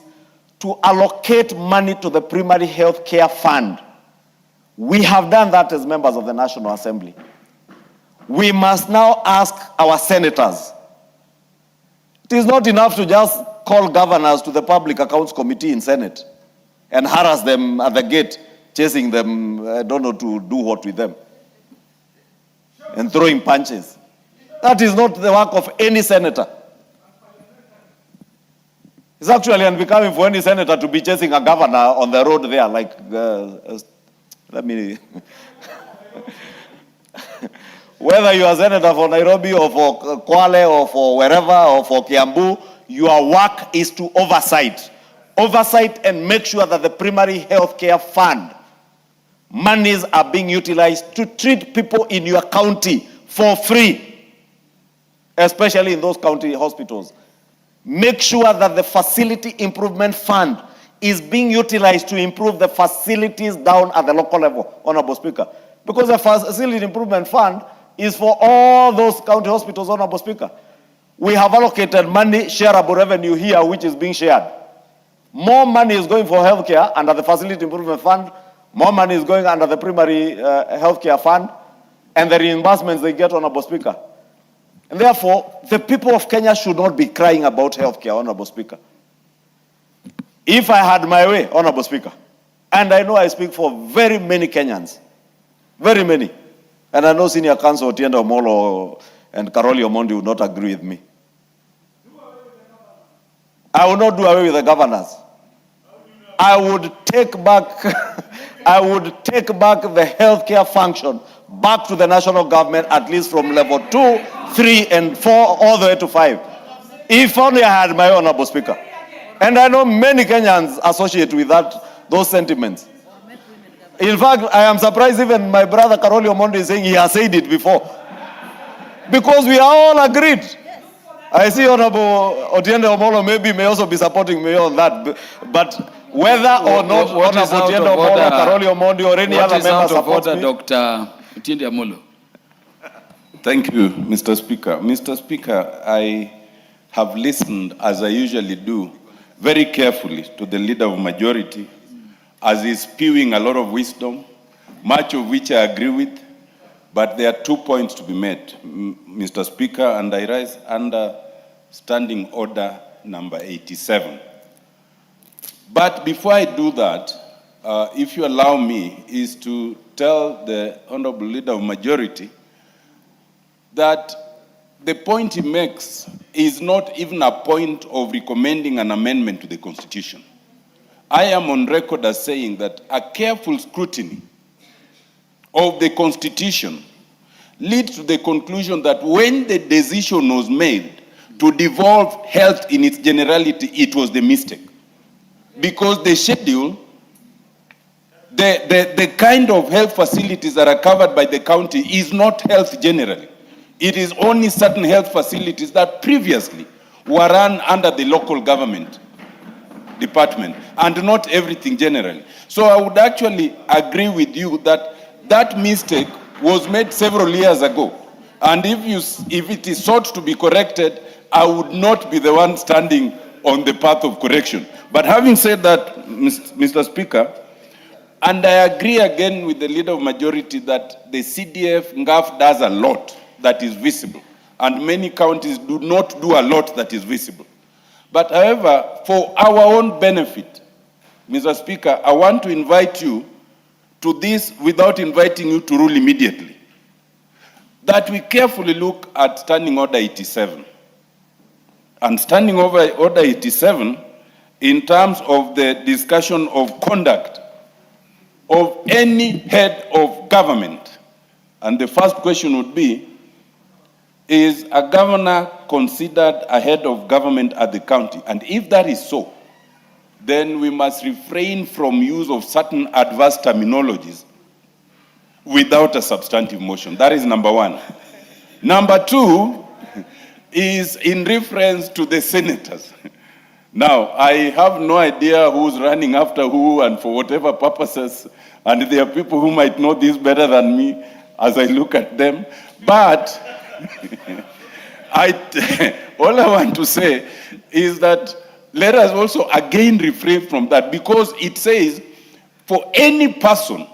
to allocate money to the Primary Health Care Fund. We have done that as members of the National Assembly. We must now ask our senators. It is not enough to just call governors to the Public Accounts Committee in Senate and harass them at the gate, chasing them, I don't know to do what with them, and throwing punches. That is not the work of any senator. It's actually unbecoming for any senator to be chasing a governor on the road there, like, let me... Whether you are senator for Nairobi or for Kwale or for wherever or for Kiambu, your work is to oversight and make sure that the primary health care fund monies are being utilized to treat people in your county for free, especially in those county hospitals. Make sure that the facility improvement fund is being utilized to improve the facilities down at the local level, Honorable Speaker. Because the facility improvement fund is for all those county hospitals, Honorable Speaker. We have allocated money, shareable revenue here, which is being shared. More money is going for healthcare under the Facility Improvement Fund. More money is going under the Primary Healthcare Fund, and the reimbursements they get, Honorable Speaker. And therefore, the people of Kenya should not be crying about healthcare, Honorable Speaker. If I had my way, Honorable Speaker, and I know I speak for very many Kenyans, very many, and I know Senior Counsel Otiende Omolo and Karoli Omondi would not agree with me. I will not do away with the governors. I would take back the healthcare function back to the national government, at least from level 2, 3, and 4, all the way to 5. If only I had my Honorable Speaker. And I know many Kenyans associate with those sentiments. In fact, I am surprised even my brother Karoli Omondi is saying he has said it before. Because we are all agreed. I see Honorable Otiende Omolo maybe may also be supporting me on that. But whether or not Honorable Otiende Omolo, Karoli Omondi, or any other member supports me. Dr. Otiende Omolo. Thank you, Mr. Speaker. Mr. Speaker, I have listened, as I usually do, very carefully to the leader of majority, as he's spewing a lot of wisdom, much of which I agree with, But there are 2 points to be made, Mr. Speaker, and I rise under Standing Order number 87. But before I do that, if you allow me, is to tell the Honorable Leader of Majority that the point he makes is not even a point of recommending an amendment to the Constitution. I am on record as saying that a careful scrutiny of the Constitution leads to the conclusion that when the decision was made to devolve health in its generality, it was the mistake. Because the schedule, the kind of health facilities that are covered by the county is not health generally. It is only certain health facilities that previously were run under the local government department, and not everything generally. So I would actually agree with you that that mistake was made several years ago. And if it is sought to be corrected, I would not be the one standing on the path of correction. But having said that, Mr. Speaker, and I agree again with the Leader of Majority that the CDF, NGAF does a lot that is visible, and many counties do not do a lot that is visible. But however, for our own benefit, Mr. Speaker, I want to invite you to this without inviting you to rule immediately, that we carefully look at Standing Order 87. And Standing Order 87, in terms of the discussion of conduct of any head of government. And the first question would be, is a governor considered a head of government at the county? And if that is so, then we must refrain from use of certain adverse terminologies without a substantive motion. That is number one. Number two is in reference to the senators. Now, I have no idea who's running after who and for whatever purposes, and there are people who might know this better than me as I look at them, but all I want to say is that let us also again refrain from that, because it says for any person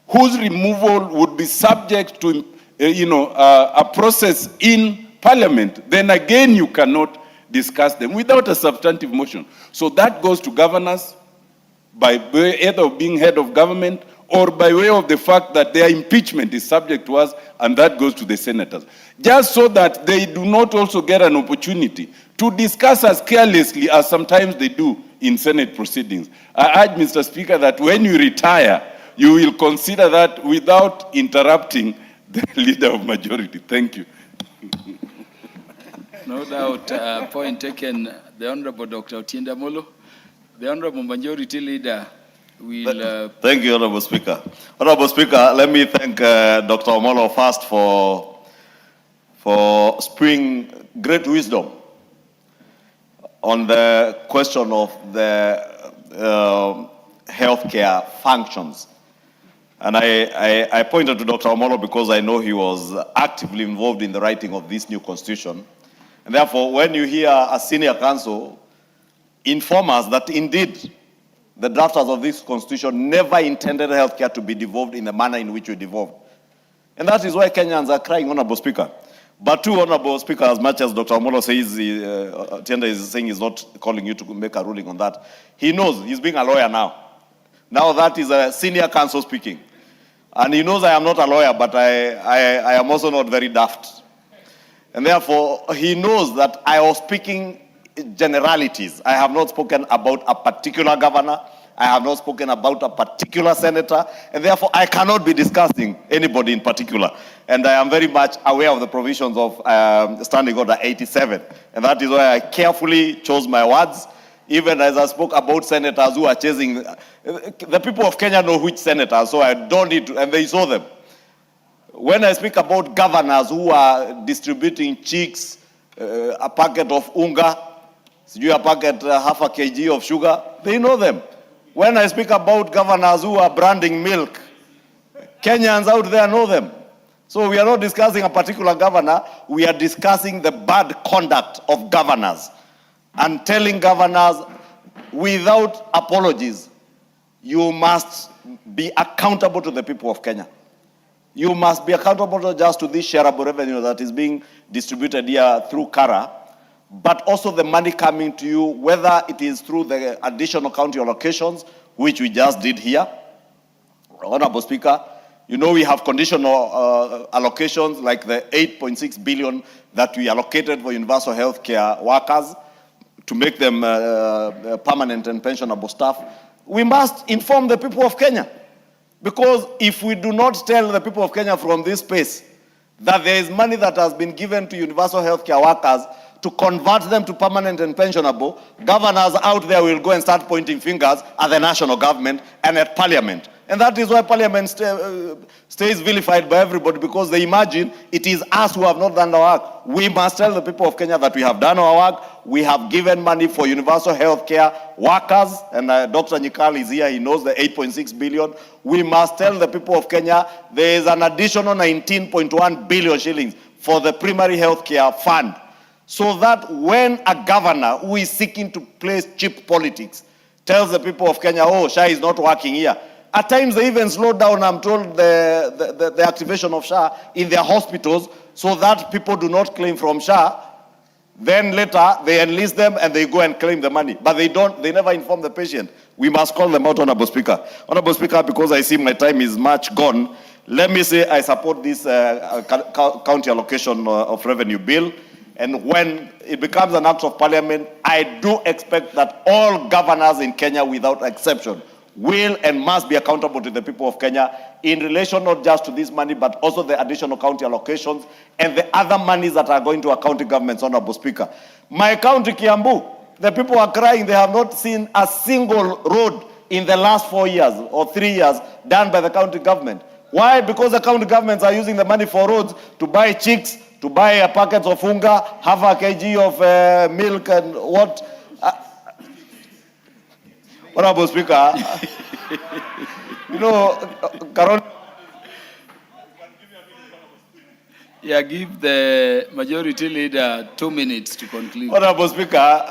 whose removal would be subject to a process in Parliament, then again you cannot discuss them without a substantive motion. So that goes to governors by way either of being head of government or by way of the fact that their impeachment is subject to us, and that goes to the senators. Just so that they do not also get an opportunity to discuss as carelessly as sometimes they do in Senate proceedings. I urge, Mr. Speaker, that when you retire, you will consider that without interrupting the Leader of Majority. Thank you. No doubt, point taken. The Honorable Dr. Otienda Molo. The Honorable Majority Leader will... Thank you, Honorable Speaker. Honorable Speaker, let me thank Dr. Omolo first for spewing great wisdom on the question of the healthcare functions. And I pointed to Dr. Omolo because I know he was actively involved in the writing of this new constitution. And therefore, when you hear a senior counsel inform us that indeed the drafters of this constitution never intended healthcare to be devolved in the manner in which we devolved. And that is why Kenyans are crying, Honorable Speaker. But too, Honorable Speaker, as much as Dr. Omolo says, Tienda is saying he's not calling you to make a ruling on that, he knows he's being a lawyer now. Now that is a senior counsel speaking. And he knows I am not a lawyer, but I am also not very daft. And therefore, he knows that I was speaking generalities. I have not spoken about a particular governor. I have not spoken about a particular senator. And therefore, I cannot be discussing anybody in particular. And I am very much aware of the provisions of Standing Order 87. And that is why I carefully chose my words. Even as I spoke about senators who are chasing, the people of Kenya know which senators, so I don't need to, and they saw them. When I speak about governors who are distributing chicks, a packet of unga, a packet, half a kg of sugar, they know them. When I speak about governors who are branding milk, Kenyans out there know them. So we are not discussing a particular governor, we are discussing the bad conduct of governors and telling governors without apologies, you must be accountable to the people of Kenya. You must be accountable not just to this shareable revenue that is being distributed here through CARA, but also the money coming to you, whether it is through the additional county allocations, which we just did here. Honorable Speaker, you know we have conditional allocations like the 8.6 billion that we allocated for universal health care workers to make them permanent and pensionable staff. We must inform the people of Kenya, because if we do not tell the people of Kenya from this space that there is money that has been given to universal health care workers to convert them to permanent and pensionable, governors out there will go and start pointing fingers at the national government and at parliament. And that is why parliament stays vilified by everybody, because they imagine it is us who have not done our work. We must tell the people of Kenya that we have done our work. We have given money for universal health care workers, and Dr. Nyikal is here, he knows the 8.6 billion. We must tell the people of Kenya there is an additional 19.1 billion shillings for the primary health care fund, so that when a governor who is seeking to place cheap politics tells the people of Kenya, oh, SHA is not working here, at times they even slow down, I'm told, the activation of SHA in their hospitals so that people do not claim from SHA. Then later they enlist them and they go and claim the money. But they never inform the patient. We must call them out, Honorable Speaker. Honorable Speaker, because I see my time is much gone, let me say I support this county allocation of revenue bill. And when it becomes an act of parliament, I do expect that all governors in Kenya, without exception, will and must be accountable to the people of Kenya in relation not just to this money, but also the additional county allocations and the other monies that are going to our county governments, Honorable Speaker. My county, Kiambu, the people are crying. They have not seen a single road in the last 4 years or 3 years done by the county government. Why? Because the county governments are using the money for roads to buy chicks, to buy packets of unga, half a kg of milk and what. Honorable Speaker, you know, Carol. Yeah, give the majority leader 2 minutes to conclude. Honorable Speaker,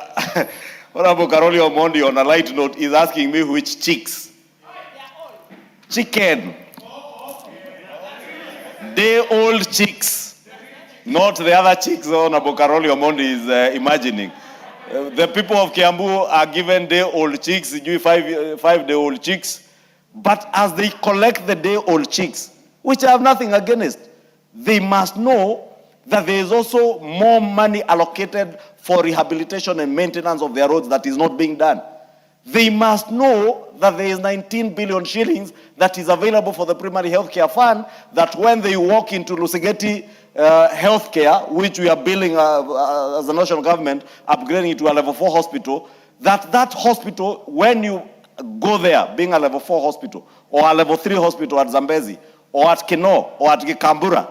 Honorable Karoli Omondi, on a light note, is asking me which chicks. Chicken. Day-old chicks, not the other chicks Honorable Karoli Omondi is imagining. The people of Kiambu are given day-old chicks, 5-day-old chicks, but as they collect the day-old chicks, which I have nothing against, they must know that there is also more money allocated for rehabilitation and maintenance of their roads that is not being done. They must know that there is 19 billion shillings that is available for the primary healthcare fund, that when they walk into Lusegeti healthcare, which we are building as a national government, upgrading it to a level 4 hospital, that hospital, when you go there, being a level 4 hospital, or a level 3 hospital at Zambezi, or at Keno, or at Gikambura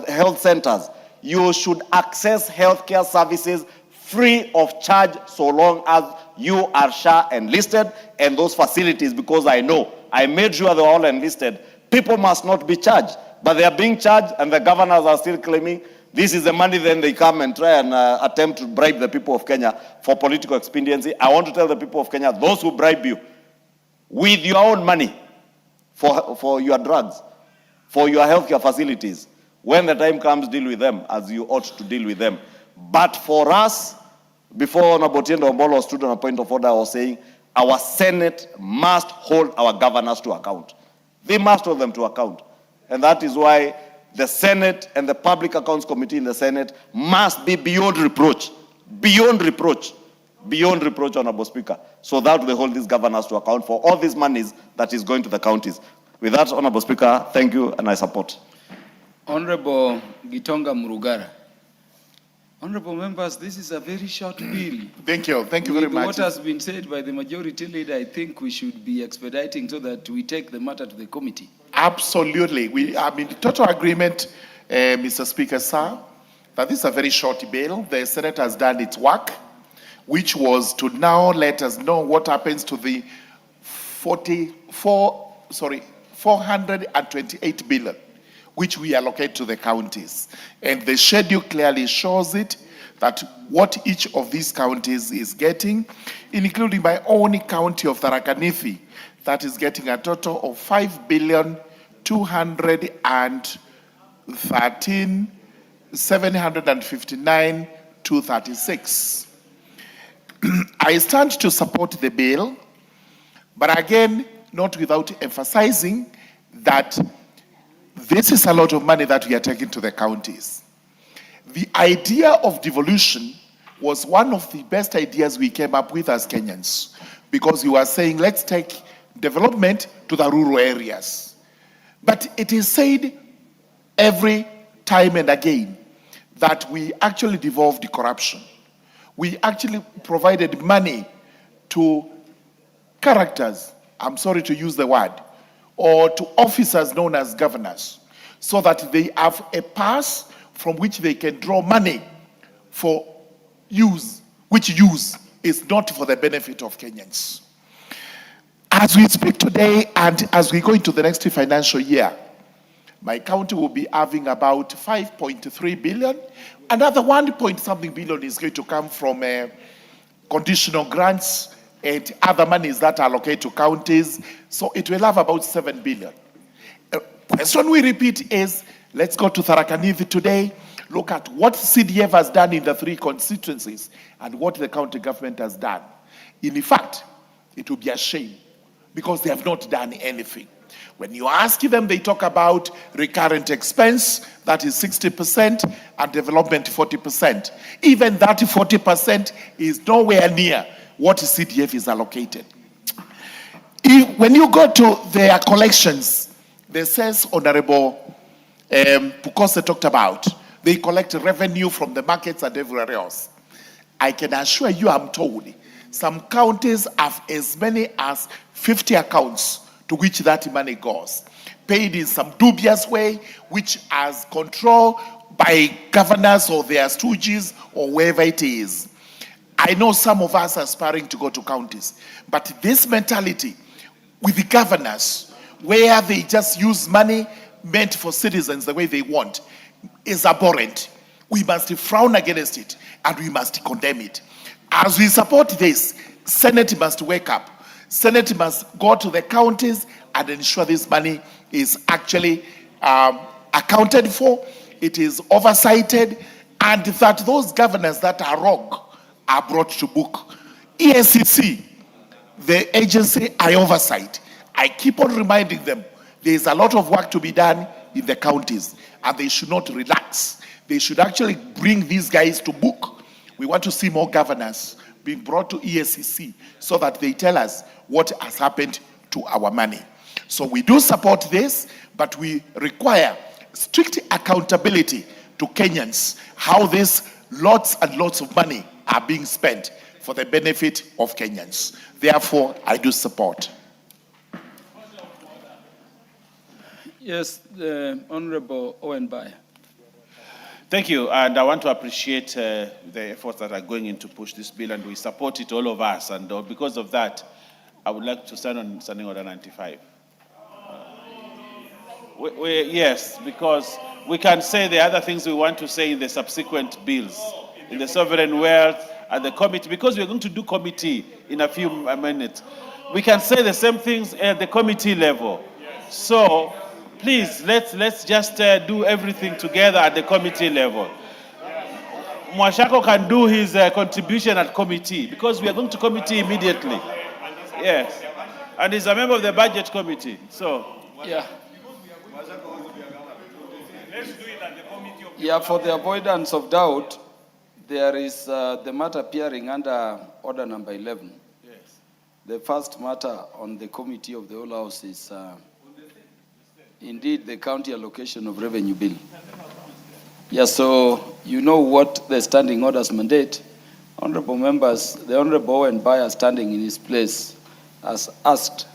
health centers, you should access healthcare services free of charge so long as you are SHA enlisted and those facilities, because I know, I made sure they were all enlisted. People must not be charged, but they are being charged and the governors are still claiming this is the money. Then they come and try and attempt to bribe the people of Kenya for political expediency. I want to tell the people of Kenya, those who bribe you with your own money for your drugs, for your healthcare facilities, when the time comes, deal with them as you ought to deal with them. But for us, before Honorable Tiendo Ombolo stood on a point of order, I was saying our Senate must hold our governors to account. They must hold them to account. And that is why the Senate and the Public Accounts Committee in the Senate must be beyond reproach, Honorable Speaker, so that they hold these governors to account for all these monies that is going to the counties. With that, Honorable Speaker, thank you and I support. Honorable Gitonga Murugara. Honorable members, this is a very short bill. Thank you very much. What has been said by the majority leader, I think we should be expediting so that we take the matter to the committee. Absolutely. We are in total agreement, Mr. Speaker, sir, that this is a very short bill. The Senate has done its work, which was to now let us know what happens to the 428 billion, which we allocate to the counties. And the schedule clearly shows it, that what each of these counties is getting, including my own county of Tharaka Nithi, that is getting a total of 5 billion 213,759,236. I stand to support the bill, but again, not without emphasizing that this is a lot of money that we are taking to the counties. The idea of devolution was one of the best ideas we came up with as Kenyans, because we were saying, let's take development to the rural areas. But it is said every time and again that we actually devolved corruption. We actually provided money to characters, I'm sorry to use the word, or to officers known as governors, so that they have a pass from which they can draw money for use, which use is not for the benefit of Kenyans. As we speak today and as we go into the next financial year, my county will be having about 5.3 billion. Another 1-point-something billion is going to come from conditional grants and other monies that are allocated to counties. So it will have about 7 billion. Question we repeat is, let's go to Tharaka Nithi today, look at what CDF has done in the 3 constituencies and what the county government has done. In fact, it will be a shame because they have not done anything. When you ask them, they talk about recurrent expense, that is 60%, and development 40%. Even that 40% is nowhere near what CDF is allocated. When you go to their collections, they says Honorable Pukose talked about, they collect revenue from the markets and everywhere else. I can assure you, I'm told, some counties have as many as 50 accounts to which that money goes, paid in some dubious way, which has control by governors or their stooges or wherever it is. I know some of us are aspiring to go to counties, but this mentality with the governors, where they just use money meant for citizens the way they want, is abhorrent. We must frown against it and we must condemn it. As we support this, Senate must wake up. Senate must go to the counties and ensure this money is actually accounted for, it is oversighted, and that those governors that are wrong are brought to book. ESCC, the agency I oversight, I keep on reminding them there is a lot of work to be done in the counties, and they should not relax. They should actually bring these guys to book. We want to see more governors being brought to ESCC so that they tell us what has happened to our money. So we do support this, but we require strict accountability to Kenyans, how these lots and lots of money are being spent for the benefit of Kenyans. Therefore, I do support. Yes, the Honorable Owen Baya. Thank you, and I want to appreciate the efforts that are going in to push this bill, and we support it, all of us, and because of that, I would like to stand on Standing Order 95. Yes, because we can say the other things we want to say in the subsequent bills, in the sovereign wealth, and the committee, because we're going to do committee in a few minutes. We can say the same things at the committee level. So, please, let's just do everything together at the committee level. Mwashako can do his contribution at committee, because we are going to committee immediately. Yes. And he's a member of the budget committee. So, yeah. Yeah, for the avoidance of doubt, there is the matter appearing under order number 11. yes. The first matter on the committee of the whole house is indeed the county allocation of revenue bill. Yeah, so you know what the standing orders mandate. Honorable members, the Honorable Owen Baya standing in his place has asked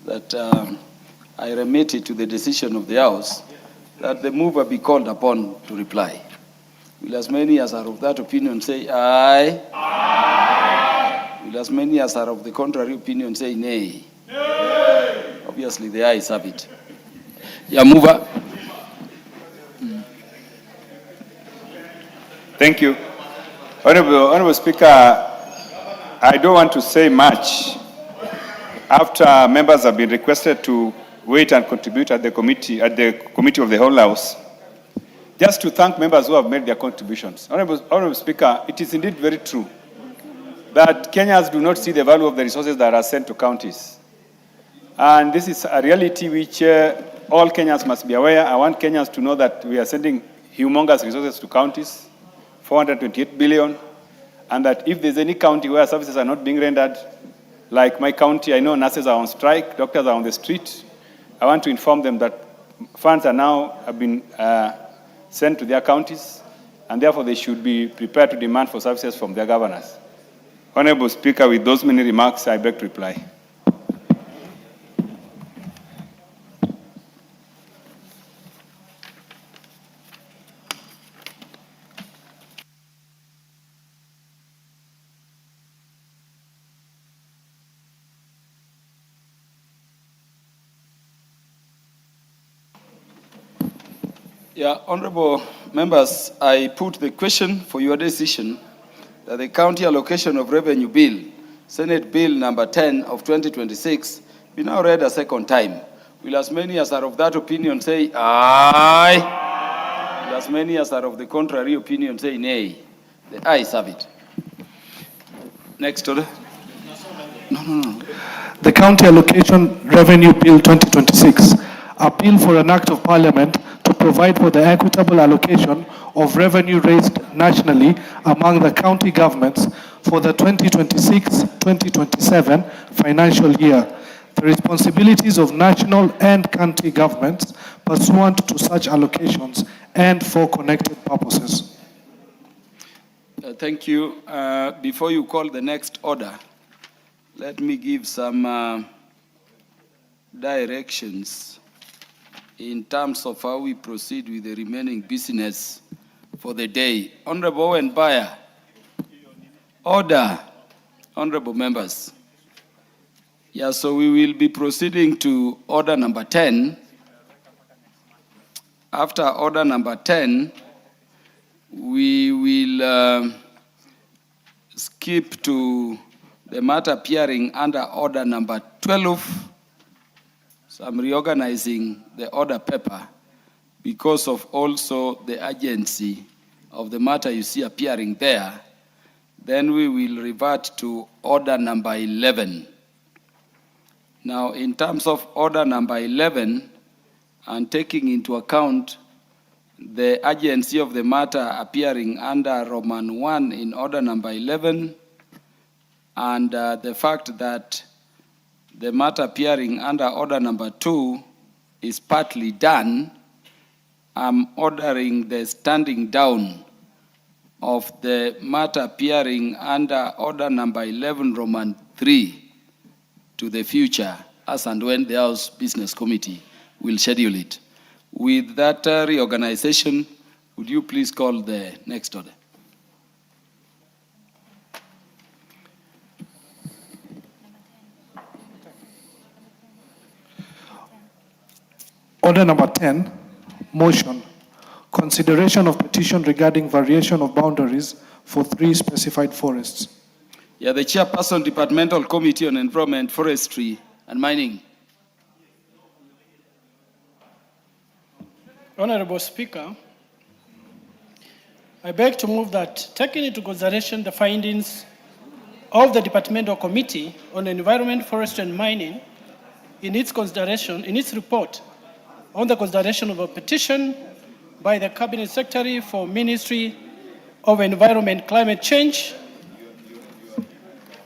that I remit it to the decision of the House that the mover be called upon to reply. Will as many as are of that opinion say aye? Aye. Will as many as are of the contrary opinion say nay? Nay. Obviously the ayes have it. Yeah, mover. Thank you. Honorable Speaker, I don't want to say much. After members have been requested to wait and contribute at the committee of the whole House, just to thank members who have made their contributions. Honorable Speaker, it is indeed very true that Kenyans do not see the value of the resources that are sent to counties. And this is a reality which all Kenyans must be aware. I want Kenyans to know that we are sending humongous resources to counties, 428 billion, and that if there's any county where services are not being rendered, like my county, I know nurses are on strike, doctors are on the street. I want to inform them that funds have been sent to their counties, and therefore they should be prepared to demand for services from their governors. Honorable Speaker, with those many remarks, I beg to reply. Yeah, honorable members, I put the question for your decision that the county allocation of revenue bill, Senate Bill number 10 of 2026, be now read a second time. Will as many as are of that opinion say aye? Will as many as are of the contrary opinion say nay? The ayes have it. Next order. No. The County Allocation Revenue Bill 2026, appeal for an act of parliament to provide for the equitable allocation of revenue raised nationally among the county governments for the 2026-2027 financial year, the responsibilities of national and county governments pursuant to such allocations and for connected purposes. Thank you. Before you call the next order, let me give some directions in terms of how we proceed with the remaining business for the day. Honorable Owen Bayer. Order. Honorable members. Yeah, so we will be proceeding to order number 10. After order number 10, we will skip to the matter appearing under order number 12. So I'm reorganizing the order paper because of also the urgency of the matter you see appearing there. Then we will revert to order number 11. Now, in terms of order number 11, and taking into account the urgency of the matter appearing under Roman 1 in order number 11, and the fact that the matter appearing under order number 2 is partly done, I'm ordering the standing down of the matter appearing under order number 11, Roman 3, to the future, as and when the House Business Committee will schedule it. With that reorganization, would you please call the next order? Order number 10, motion. Consideration of petition regarding variation of boundaries for 3 specified forests. Yeah, the Chairperson, Departmental Committee on Environment, Forestry and Mining. Honorable Speaker, I beg to move that, taking into consideration the findings of the Departmental Committee on Environment, Forestry and Mining in its report on the consideration of a petition by the Cabinet Secretary for Ministry of Environment, Climate Change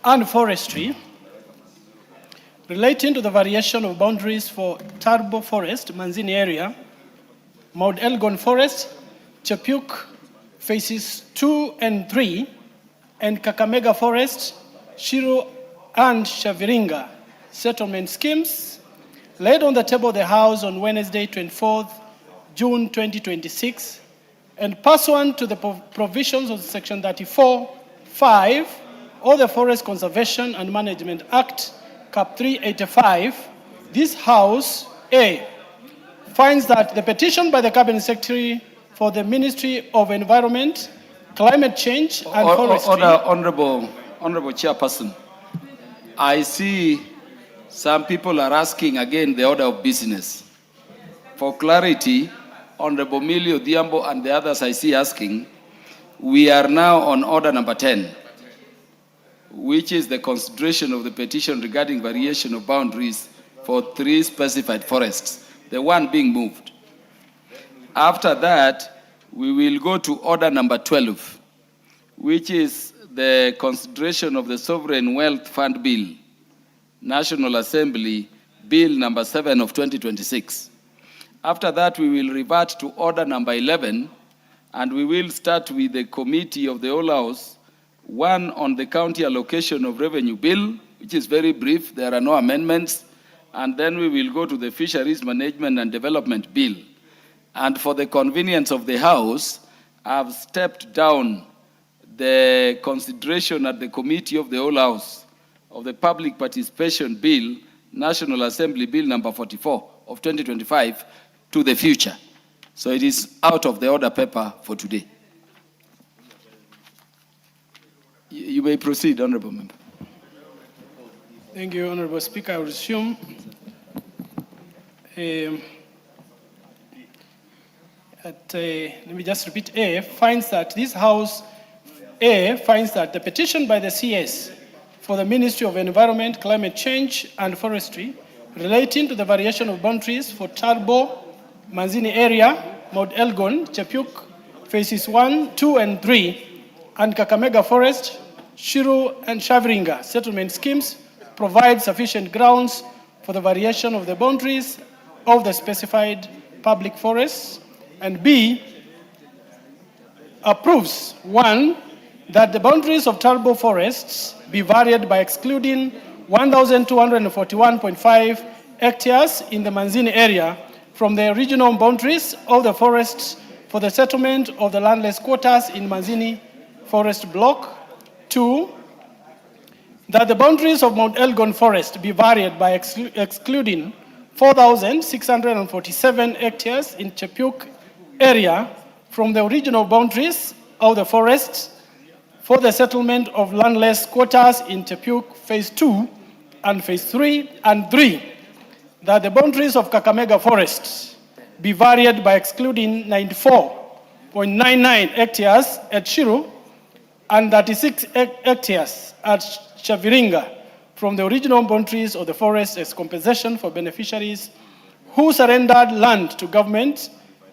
and Forestry relating to the variation of boundaries for Turbo Forest, Manzini area, Mount Elgon Forest, Chepuk Phases 2 and 3, and Kakamega Forest, Shiro and Shaviringa settlement schemes, laid on the table of the House on Wednesday, 24th June 2026, and pursuant to the provisions of Section 34(5) of the Forest Conservation and Management Act, Cap 385, this House, A, finds that the petition by the Cabinet Secretary for the Ministry of Environment, Climate Change and Forestry... Honorable Chairperson, I see Some people are asking again the order of business. For clarity, Honorable Millie Odhiambo and the others I see asking, we are now on order number 10, which is the consideration of the petition regarding variation of boundaries for 3 specified forests, the one being moved. After that, we will go to order number 12, which is the consideration of the Sovereign Wealth Fund Bill, National Assembly Bill number 7 of 2026. After that, we will revert to order number 11, and we will start with the committee of the whole House, one on the county allocation of revenue bill, which is very brief, there are no amendments, and then we will go to the fisheries management and development bill. And for the convenience of the House, I've stepped down the consideration at the committee of the whole House of the public participation bill, National Assembly Bill number 44 of 2025, to the future. So it is out of the order paper for today. You may proceed, Honorable Member. Thank you, Honorable Speaker. I will resume. Let me just repeat. A finds that this House, A finds that the petition by the CS for the Ministry of Environment, Climate Change and Forestry relating to the variation of boundaries for Tarbo, Manzini area, Mount Elgon, Chepuk, phases 1, 2, and 3, and Kakamega Forest, Shiru, and Shavringa settlement schemes provide sufficient grounds for the variation of the boundaries of the specified public forests. And B, approves, 1, that the boundaries of Tarbo forests be varied by excluding 1,241.5 hectares in the Manzini area from the original boundaries of the forests for the settlement of the landless quarters in Manzini Forest Block. 2, that the boundaries of Mount Elgon Forest be varied by excluding 4,647 hectares in Chepuk area from the original boundaries of the forests for the settlement of landless quarters in Chepuk Phase 2 and Phase 3, and 3, that the boundaries of Kakamega Forest be varied by excluding 94.99 hectares at Shiru and 36 hectares at Shaviringa from the original boundaries of the forest as compensation for beneficiaries who surrendered land to government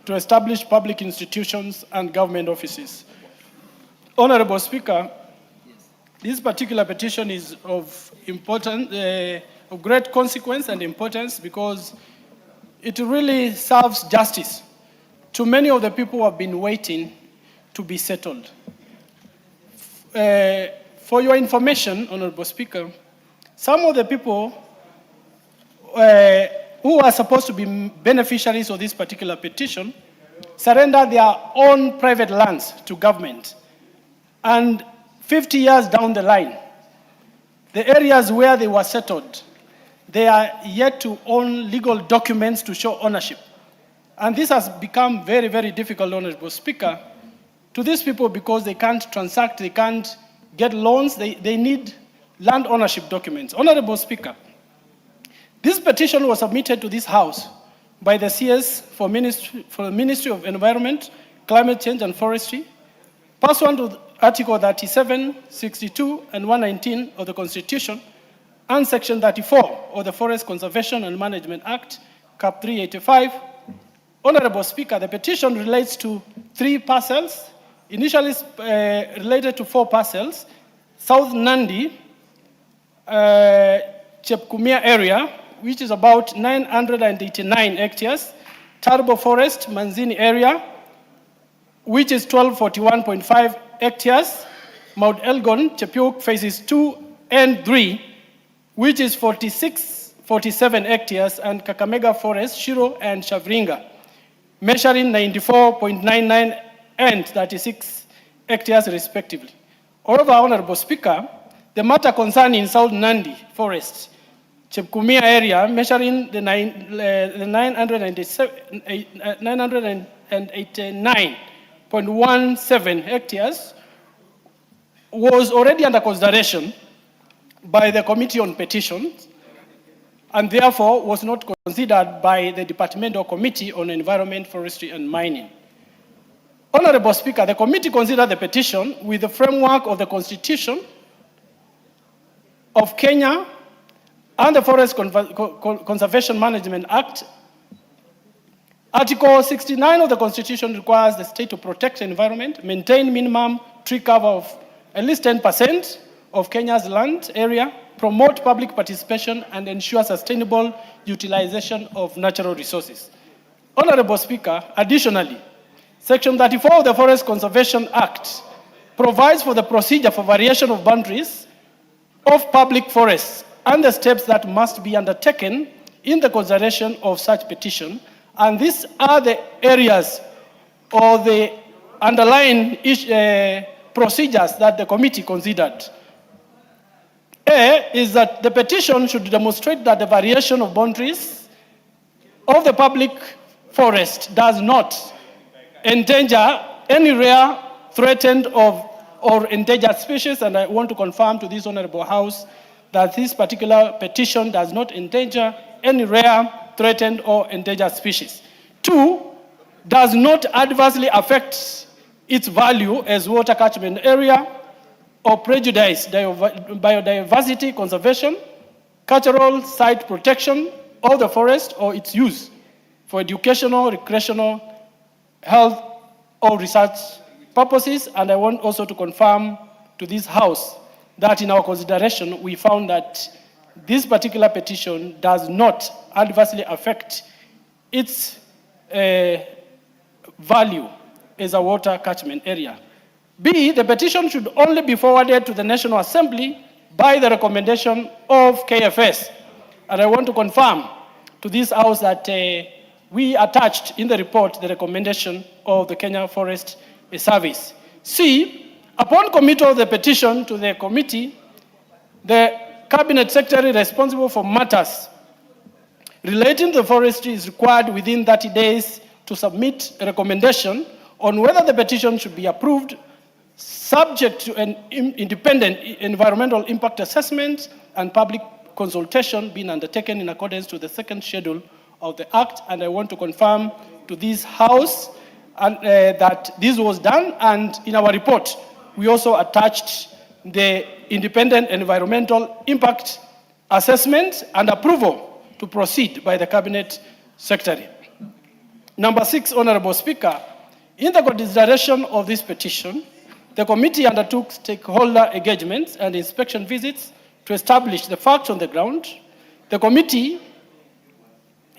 to establish public institutions and government offices. Honorable Speaker, this particular petition is of great consequence and importance because it really serves justice to many of the people who have been waiting to be settled. For your information, Honorable Speaker, some of the people who are supposed to be beneficiaries of this particular petition surrendered their own private lands to government. And 50 years down the line, the areas where they were settled, they are yet to own legal documents to show ownership. And this has become very, very difficult, Honorable Speaker, to these people because they can't transact, they can't get loans, they need land ownership documents. Honorable Speaker, this petition was submitted to this House by the CS for the Ministry of Environment, Climate Change and Forestry, pursuant to Article 37, 62, and 119 of the Constitution, and Section 34 of the Forest Conservation and Management Act, Cap 385. Honorable Speaker, the petition relates to 3 parcels, initially related to 4 parcels: South Nandi, Chepkumia area, which is about 989 hectares, Tarbo Forest, Manzini area, which is 1241.5 hectares, Mount Elgon, Chepuk, phases 2 and 3, which is 47 hectares, and Kakamega Forest, Shiro and Shavringa, measuring 94.99 and 36 hectares respectively. However, Honorable Speaker, the matter concerning South Nandi Forest, Chepkumia area, measuring the 989.17 hectares, was already under consideration by the Committee on Petitions, and therefore was not considered by the Departmental Committee on Environment, Forestry and Mining. Honorable Speaker, the committee considered the petition with the framework of the Constitution of Kenya and the Forest Conservation Management Act. Article 69 of the Constitution requires the state to protect the environment, maintain minimum tree cover of at least 10% of Kenya's land area, promote public participation, and ensure sustainable utilization of natural resources. Honorable Speaker, additionally, Section 34 of the Forest Conservation Act provides for the procedure for variation of boundaries of public forests and the steps that must be undertaken in the consideration of such petition. And these are the areas or the underlying procedures that the committee considered. A is that the petition should demonstrate that the variation of boundaries of the public forest does not endanger any rare, threatened, or endangered species, and I want to confirm to this Honorable House that this particular petition does not endanger any rare, threatened, or endangered species. 2, does not adversely affect its value as water catchment area or prejudice biodiversity conservation, cultural site protection of the forest or its use for educational, recreational, health, or research purposes. And I want also to confirm to this House that in our consideration, we found that this particular petition does not adversely affect its value as a water catchment area. B, the petition should only be forwarded to the National Assembly by the recommendation of KFS. And I want to confirm to this House that we attached in the report the recommendation of the Kenya Forest Service. C, upon committal of the petition to the committee, the Cabinet Secretary responsible for matters relating to the forestry is required within 30 days to submit a recommendation on whether the petition should be approved, subject to an independent environmental impact assessment and public consultation being undertaken in accordance to the second schedule of the Act. And I want to confirm to this House that this was done, and in our report, we also attached the independent environmental impact assessment and approval to proceed by the Cabinet Secretary. Number 6, Honorable Speaker, in the consideration of this petition, the committee undertook stakeholder engagements and inspection visits to establish the facts on the ground. The committee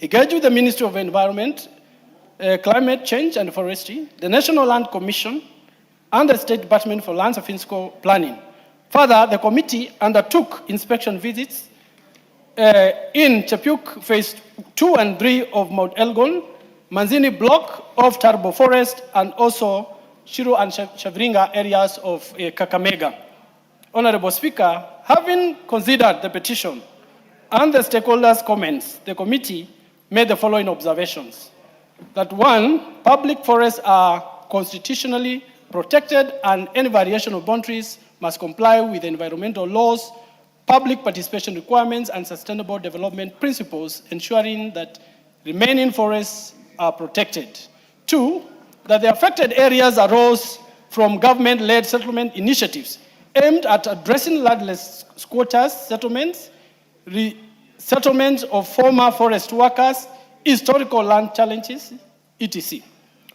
engaged with the Ministry of Environment, Climate Change and Forestry, the National Land Commission, and the State Department for Lands and Physical Planning. Further, the committee undertook inspection visits in Chepuk Phase 2 and 3 of Mount Elgon, Manzini Block of Tarbo Forest, and also Shiru and Shavringa areas of Kakamega. Honorable Speaker, having considered the petition and the stakeholders' comments, the committee made the following observations. That 1, public forests are constitutionally protected and any variation of boundaries must comply with environmental laws, public participation requirements, and sustainable development principles, ensuring that remaining forests are protected. 2, that the affected areas arose from government-led settlement initiatives aimed at addressing landless squatters, settlements, resettlement of former forest workers, historical land challenges, etc.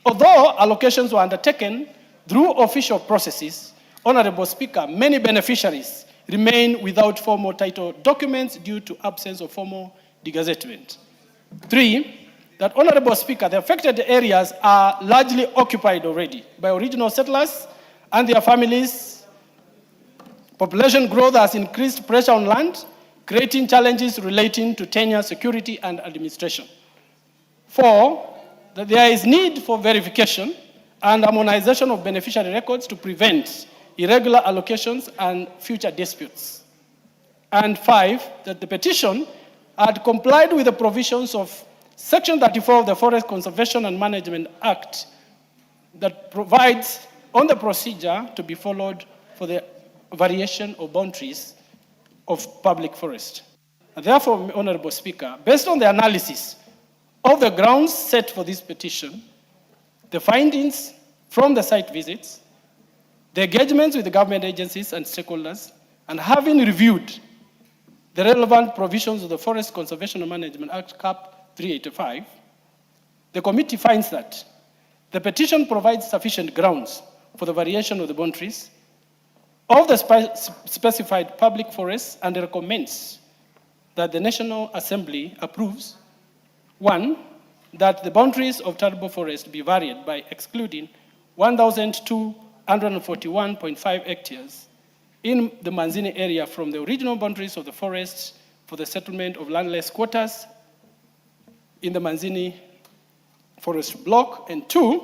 Although allocations were undertaken through official processes, Honorable Speaker, many beneficiaries remain without formal title documents due to absence of formal degazettement. 3, that Honorable Speaker, the affected areas are largely occupied already by original settlers and their families. Population growth has increased pressure on land, creating challenges relating to tenure, security, and administration. 4, that there is need for verification and harmonization of beneficiary records to prevent irregular allocations and future disputes. And 5, that the petition had complied with the provisions of Section 34 of the Forest Conservation and Management Act that provides on the procedure to be followed for the variation of boundaries of public forest. Therefore, Honorable Speaker, based on the analysis of the grounds set for this petition, the findings from the site visits, the engagements with the government agencies and stakeholders, and having reviewed the relevant provisions of the Forest Conservation and Management Act, CAP 385, the committee finds that the petition provides sufficient grounds for the variation of the boundaries of the specified public forests and recommends that the National Assembly approves, 1, that the boundaries of Turbo Forest be varied by excluding 1,241.5 hectares in the Manzini area from the original boundaries of the forest for the settlement of landless quarters in the Manzini forest block, and 2,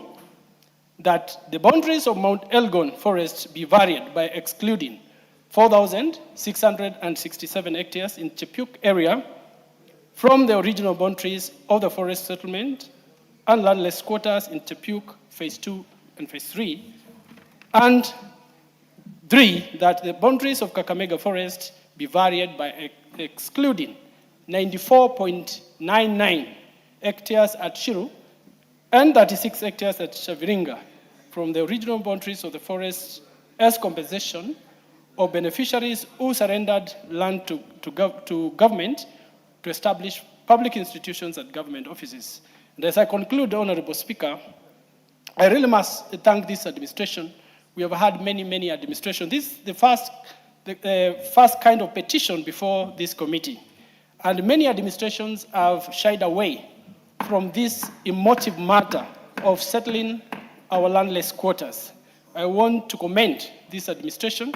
that the boundaries of Mount Elgon forest be varied by excluding 4,667 hectares in Chepuk area from the original boundaries of the forest settlement and landless quarters in Chepuk phase 2 and phase 3, and 3, that the boundaries of Kakamega forest be varied by excluding 94.99 hectares at Shiru and 36 hectares at Shaviringa from the original boundaries of the forest as compensation of beneficiaries who surrendered land to government to establish public institutions and government offices. And as I conclude, Honorable Speaker, I really must thank this administration. We have had many administrations. This is the first kind of petition before this committee. And many administrations have shied away from this emotive matter of settling our landless quarters. I want to commend this administration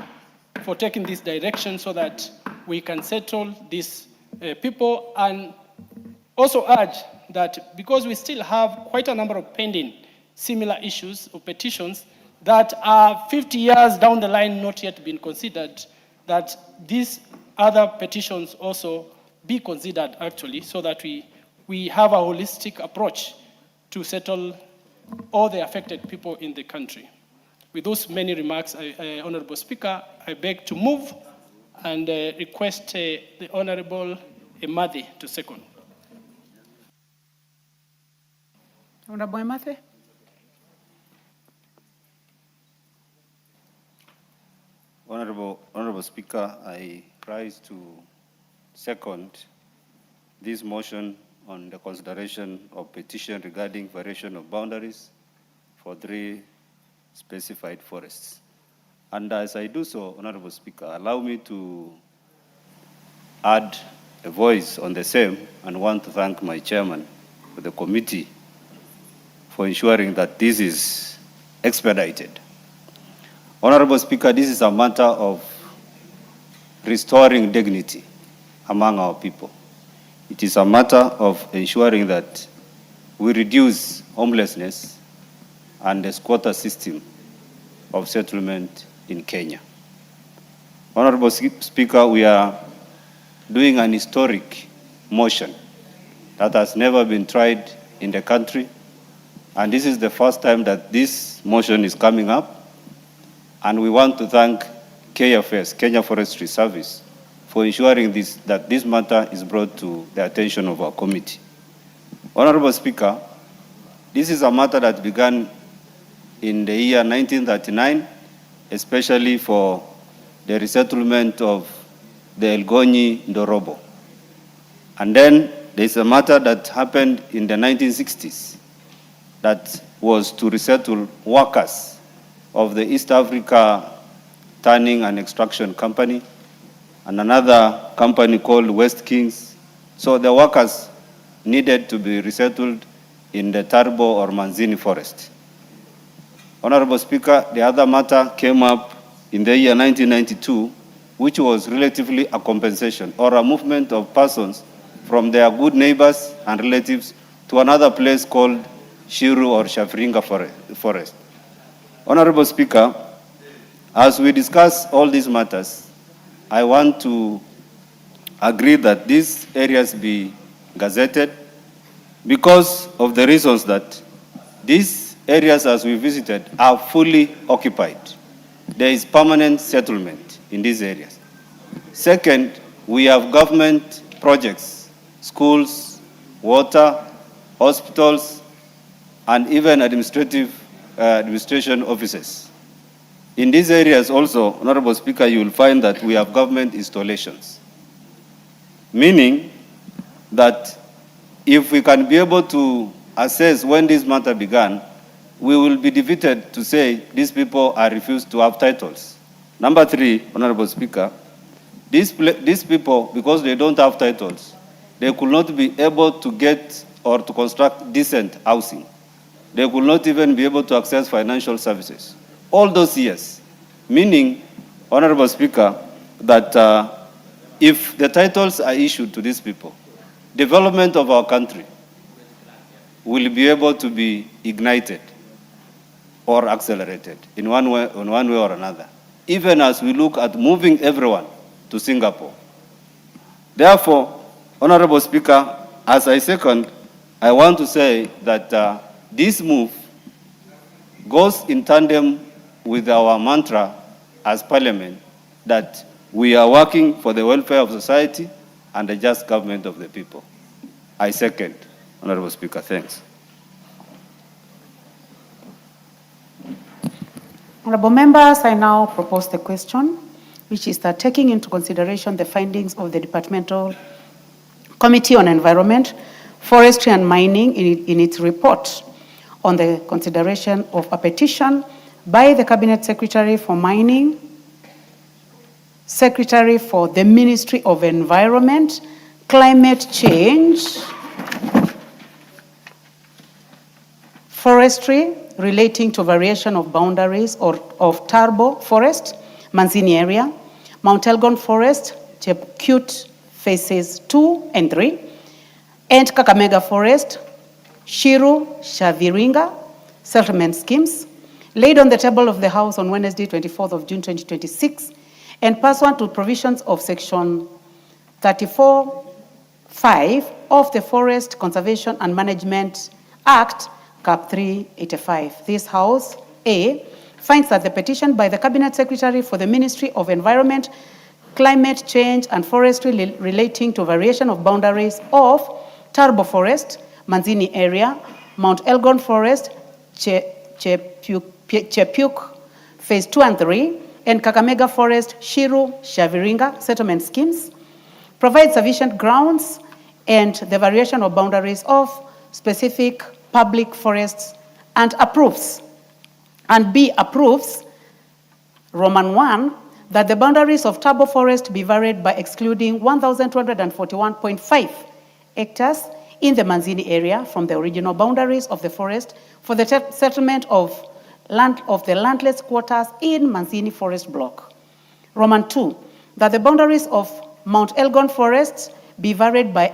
for taking this direction so that we can settle these people, and also urge that because we still have quite a number of pending similar issues or petitions that are 50 years down the line not yet been considered, that these other petitions also be considered actually, so that we have a holistic approach to settle all the affected people in the country. With those many remarks, Honorable Speaker, I beg to move and request the Honorable Emathe to second. Honorable Emathe. Honorable Speaker, I rise to second this motion on the consideration of petition regarding variation of boundaries for 3 specified forests. And as I do so, Honorable Speaker, allow me to add a voice on the same and want to thank my chairman for the committee for ensuring that this is expedited. Honorable Speaker, this is a matter of restoring dignity among our people. It is a matter of ensuring that we reduce homelessness and the squatter system of settlement in Kenya. Honorable Speaker, we are doing an historic motion that has never been tried in the country, and this is the first time that this motion is coming up, and we want to thank KFS, Kenya Forestry Service, for ensuring that this matter is brought to the attention of our committee. Honorable Speaker, this is a matter that began in the year 1939, especially for the resettlement of the Elgonyi Ndorobo. And then there's a matter that happened in the 1960s that was to resettle workers of the East Africa Tanning and Extraction Company, and another company called West Kings. So the workers needed to be resettled in the Turbo or Manzini forest. Honorable Speaker, the other matter came up in the year 1992, which was relatively a compensation or a movement of persons from their good neighbors and relatives to another place called Shiru or Shafringa forest. Honorable Speaker, as we discuss all these matters, I want to agree that these areas be gazetted because of the reasons that these areas, as we visited, are fully occupied. There is permanent settlement in these areas. Second, we have government projects, schools, water, hospitals, and even administration offices. In these areas also, Honorable Speaker, you will find that we have government installations, meaning that if we can be able to assess when this matter began, we will be defeated to say these people are refused to have titles. Number three, Honorable Speaker, these people, because they don't have titles, they could not be able to get or to construct decent housing. They could not even be able to access financial services. All those years, meaning, Honorable Speaker, that if the titles are issued to these people, development of our country will be able to be ignited or accelerated in one way or another, even as we look at moving everyone to Singapore. Therefore, Honorable Speaker, as I second, I want to say that this move goes in tandem with our mantra as Parliament that we are working for the welfare of society and the just government of the people. I second, Honorable Speaker. Thanks. Honorable members, I now propose the question, which is that taking into consideration the findings of the Departmental Committee on Environment, Forestry and Mining in its report on the consideration of a petition by the Cabinet Secretary for Mining, Secretary for the Ministry of Environment, Climate Change, Forestry, relating to variation of boundaries of Turbo Forest, Manzini area, Mount Elgon Forest, Chepkut phases 2 and 3, and Kakamega Forest, Shiru, Shaviringa, settlement schemes, laid on the table of the House on Wednesday, 24th of June, 2026, and pursuant to provisions of Section 34(5) of the Forest Conservation and Management Act, Cap 385. This House, A, finds that the petition by the Cabinet Secretary for the Ministry of Environment, Climate Change and Forestry relating to variation of boundaries of Turbo Forest, Manzini area, Mount Elgon Forest, Chepuk, phase 2 and 3, and Kakamega Forest, Shiru, Shaviringa settlement schemes, provides sufficient grounds and the variation of boundaries of specific public forests, and approves, and B, approves, Roman 1, that the boundaries of Turbo Forest be varied by excluding 1,241.5 hectares in the Manzini area from the original boundaries of the forest for the settlement of the landless quarters in Manzini Forest Block. Roman 2, that the boundaries of Mount Elgon Forests be varied by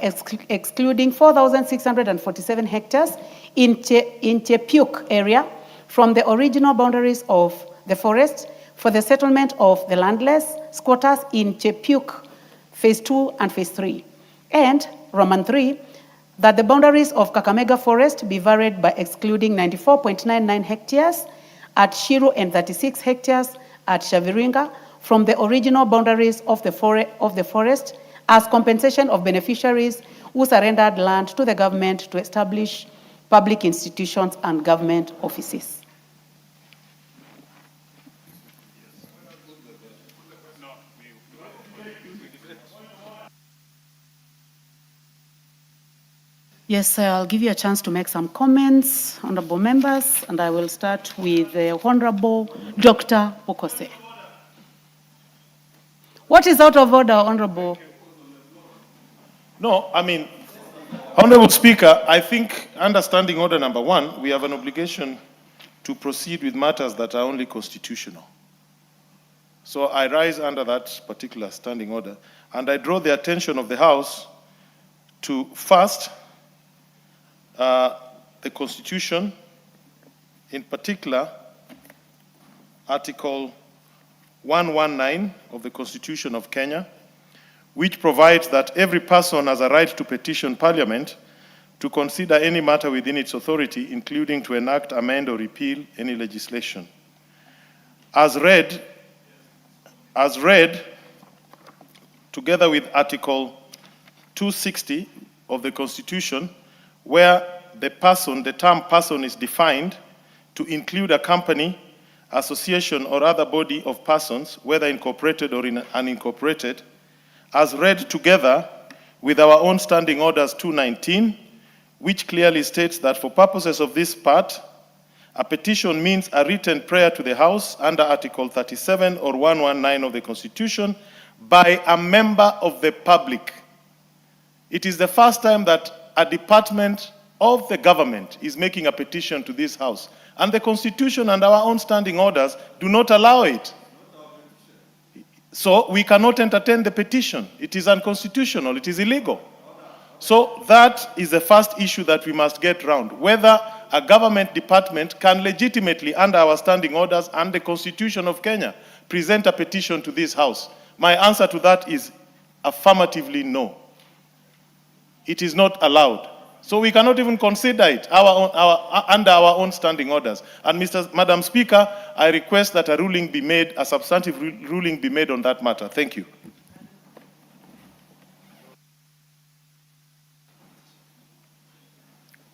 excluding 4,647 hectares in Chepuk area from the original boundaries of the forest for the settlement of the landless squatters in Chepuk, phase 2 and phase 3. And Roman 3, that the boundaries of Kakamega Forest be varied by excluding 94.99 hectares at Shiru and 36 hectares at Shaviringa from the original boundaries of the forest as compensation of beneficiaries who surrendered land to the government to establish public institutions and government offices. Yes, I'll give you a chance to make some comments, honorable members, and I will start with the Honorable Dr. Okose. What is out of order, Honorable? No, I mean, Honorable Speaker, I think understanding order number 1, we have an obligation to proceed with matters that are only constitutional. So I rise under that particular standing order, and I draw the attention of the House to first, the Constitution, in particular, Article 119 of the Constitution of Kenya, which provides that every person has a right to petition Parliament to consider any matter within its authority, including to enact, amend, or repeal any legislation. As read, together with Article 260 of the Constitution, where the term person is defined to include a company, association, or other body of persons, whether incorporated or unincorporated, as read together with our own standing orders 219, which clearly states that for purposes of this part, a petition means a written prayer to the House under Article 37 or 119 of the Constitution by a member of the public. It is the first time that a department of the government is making a petition to this House, and the Constitution and our own standing orders do not allow it. So we cannot entertain the petition. It is unconstitutional, it is illegal. So that is the first issue that we must get round, whether a government department can legitimately, under our standing orders and the Constitution of Kenya, present a petition to this House. My answer to that is affirmatively no. It is not allowed. So we cannot even consider it under our own standing orders. And Madam Speaker, I request that a ruling be made, a substantive ruling be made on that matter. Thank you.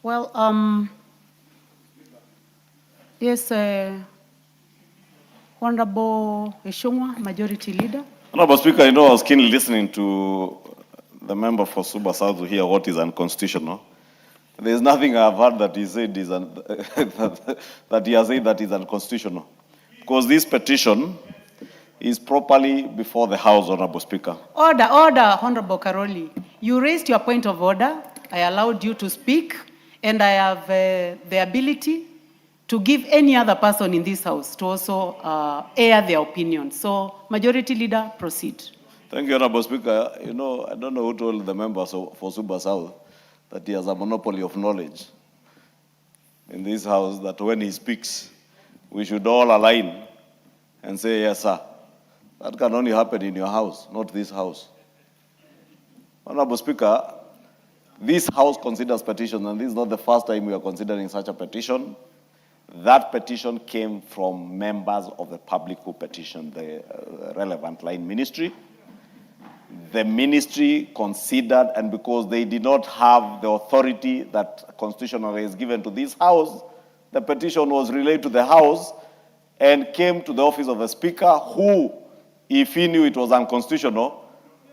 Well, yes, Honorable Eshongwa, Majority Leader. Honorable Speaker, I know I was keenly listening to the member for Suba South to hear what is unconstitutional. There is nothing I've heard that he said is that he has said that is unconstitutional, because this petition is properly before the House, Honorable Speaker. Order, Honorable Karoli. You raised your point of order. I allowed you to speak, and I have the ability to give any other person in this House to also air their opinion. So, Majority Leader, proceed. Thank you, Honorable Speaker. You know, I don't know who told the members for Suba South that he has a monopoly of knowledge in this House, that when he speaks, we should all align and say, yes, sir. That can only happen in your house, not this House. Honorable Speaker, this House considers petitions, and this is not the first time we are considering such a petition. That petition came from members of the public who petitioned the relevant line ministry. The ministry considered, and because they did not have the authority that constitutionally is given to this House, the petition was relayed to the House and came to the office of the Speaker, who, if he knew it was unconstitutional,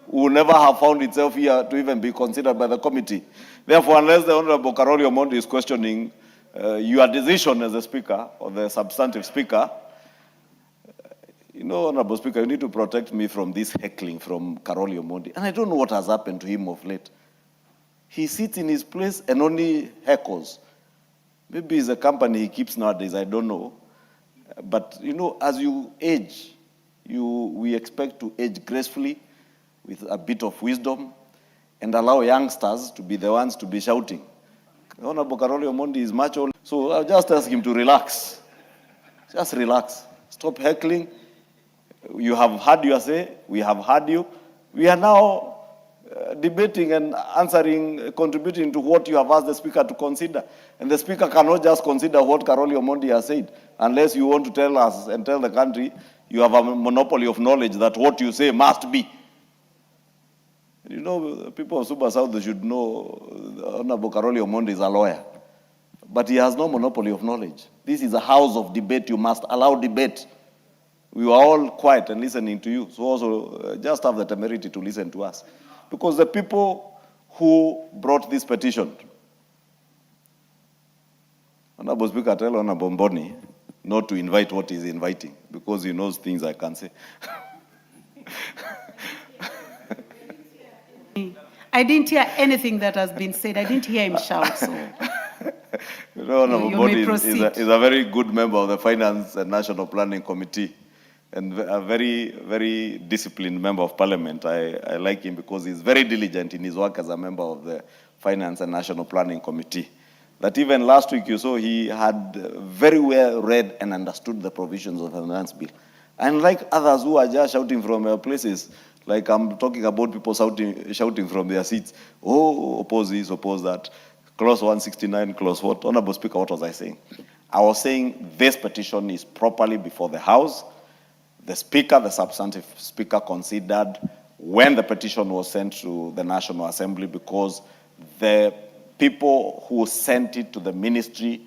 would never have found itself here to even be considered by the committee. Therefore, unless the Honorable Karoli Omondi is questioning your decision as the Speaker or the substantive Speaker, you know, Honorable Speaker, you need to protect me from this heckling from Karoli Omondi. And I don't know what has happened to him of late. He sits in his place and only heckles. Maybe it's a company he keeps nowadays, I don't know. But, you know, as you age, we expect to age gracefully with a bit of wisdom and allow youngsters to be the ones to be shouting. Honorable Karoli Omondi is much older, so I'll just ask him to relax. Just relax. Stop heckling. You have had your say. We have heard you. We are now debating and answering, contributing to what you have asked the Speaker to consider. And the Speaker cannot just consider what Karoli Omondi has said, unless you want to tell us and tell the country you have a monopoly of knowledge that what you say must be. You know, people of Suba South, they should know Honorable Karoli Omondi is a lawyer. But he has no monopoly of knowledge. This is a house of debate. You must allow debate. We were all quiet and listening to you. So also, just have the temerity to listen to us. Because the people who brought this petition, Honorable Speaker, tell Honorable Mboni not to invite what he's inviting, because he knows things I can't say. I didn't hear anything that has been said. I didn't hear him shout. So. You know, Honorable may Mboni is a very good member of the Finance and National Planning Committee, and a very, very disciplined member of Parliament. I like him because he's very diligent in his work as a member of the Finance and National Planning Committee. That even last week you saw he had very well read and understood the provisions of the finance bill. Unlike others who are just shouting from their places, like I'm talking about people shouting from their seats, oh, oppose this, oppose that, clause 169, clause what? Honorable Speaker, what was I saying? I was saying this petition is properly before the House. The Speaker, the substantive Speaker, considered when the petition was sent to the National Assembly, because the people who sent it to the ministry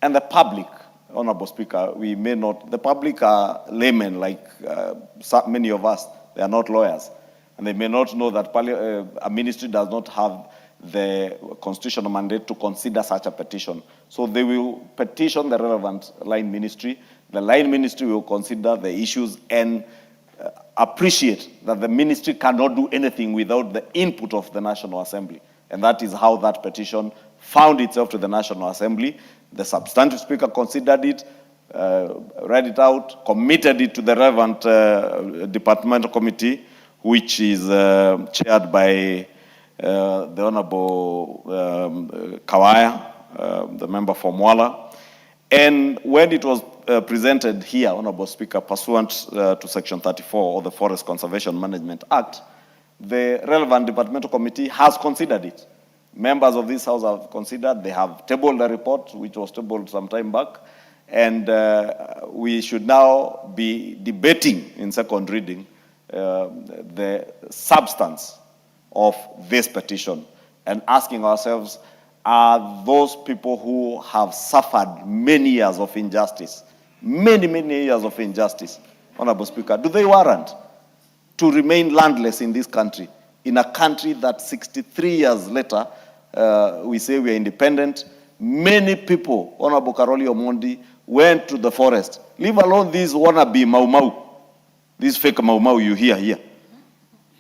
and the public, Honorable Speaker, we may not, the public are laymen like many of us. They are not lawyers. And they may not know that a ministry does not have the constitutional mandate to consider such a petition. So they will petition the relevant line ministry. The line ministry will consider the issues and appreciate that the ministry cannot do anything without the input of the National Assembly. And that is how that petition found itself to the National Assembly. The substantive speaker considered it, read it out, committed it to the relevant departmental committee, which is chaired by the Honorable Kawaya, the member for Mwala. And when it was presented here, Honorable Speaker, pursuant to Section 34 of the Forest Conservation Management Act, the relevant departmental committee has considered it. Members of this House have considered, they have tabled a report, which was tabled some time back, and we should now be debating in second reading the substance of this petition and asking ourselves, are those people who have suffered many years of injustice, many years of injustice, Honorable Speaker, do they warrant to remain landless in this country, in a country that 63 years later, we say we are independent? Many people, Honorable Karoli Omondi, went to the forest, leave alone these wannabe Mau Mau, these fake Mau Mau you hear here,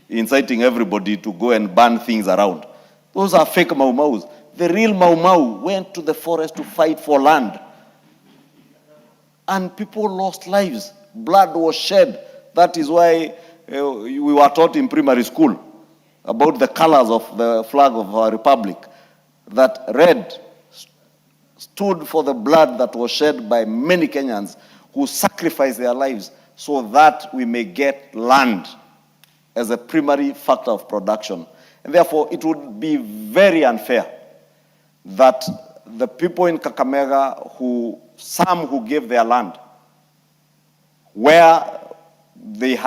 inciting everybody to go and burn things around. Those are fake Mau Maus. The real Mau Mau went to the forest to fight for land. And people lost lives. Blood was shed. That is why we were taught in primary school about the colors of the flag of our republic. That red stood for the blood that was shed by many Kenyans who sacrificed their lives so that we may get land as a primary factor of production. And therefore, it would be very unfair that the people in Kakamega, some who gave their land, where they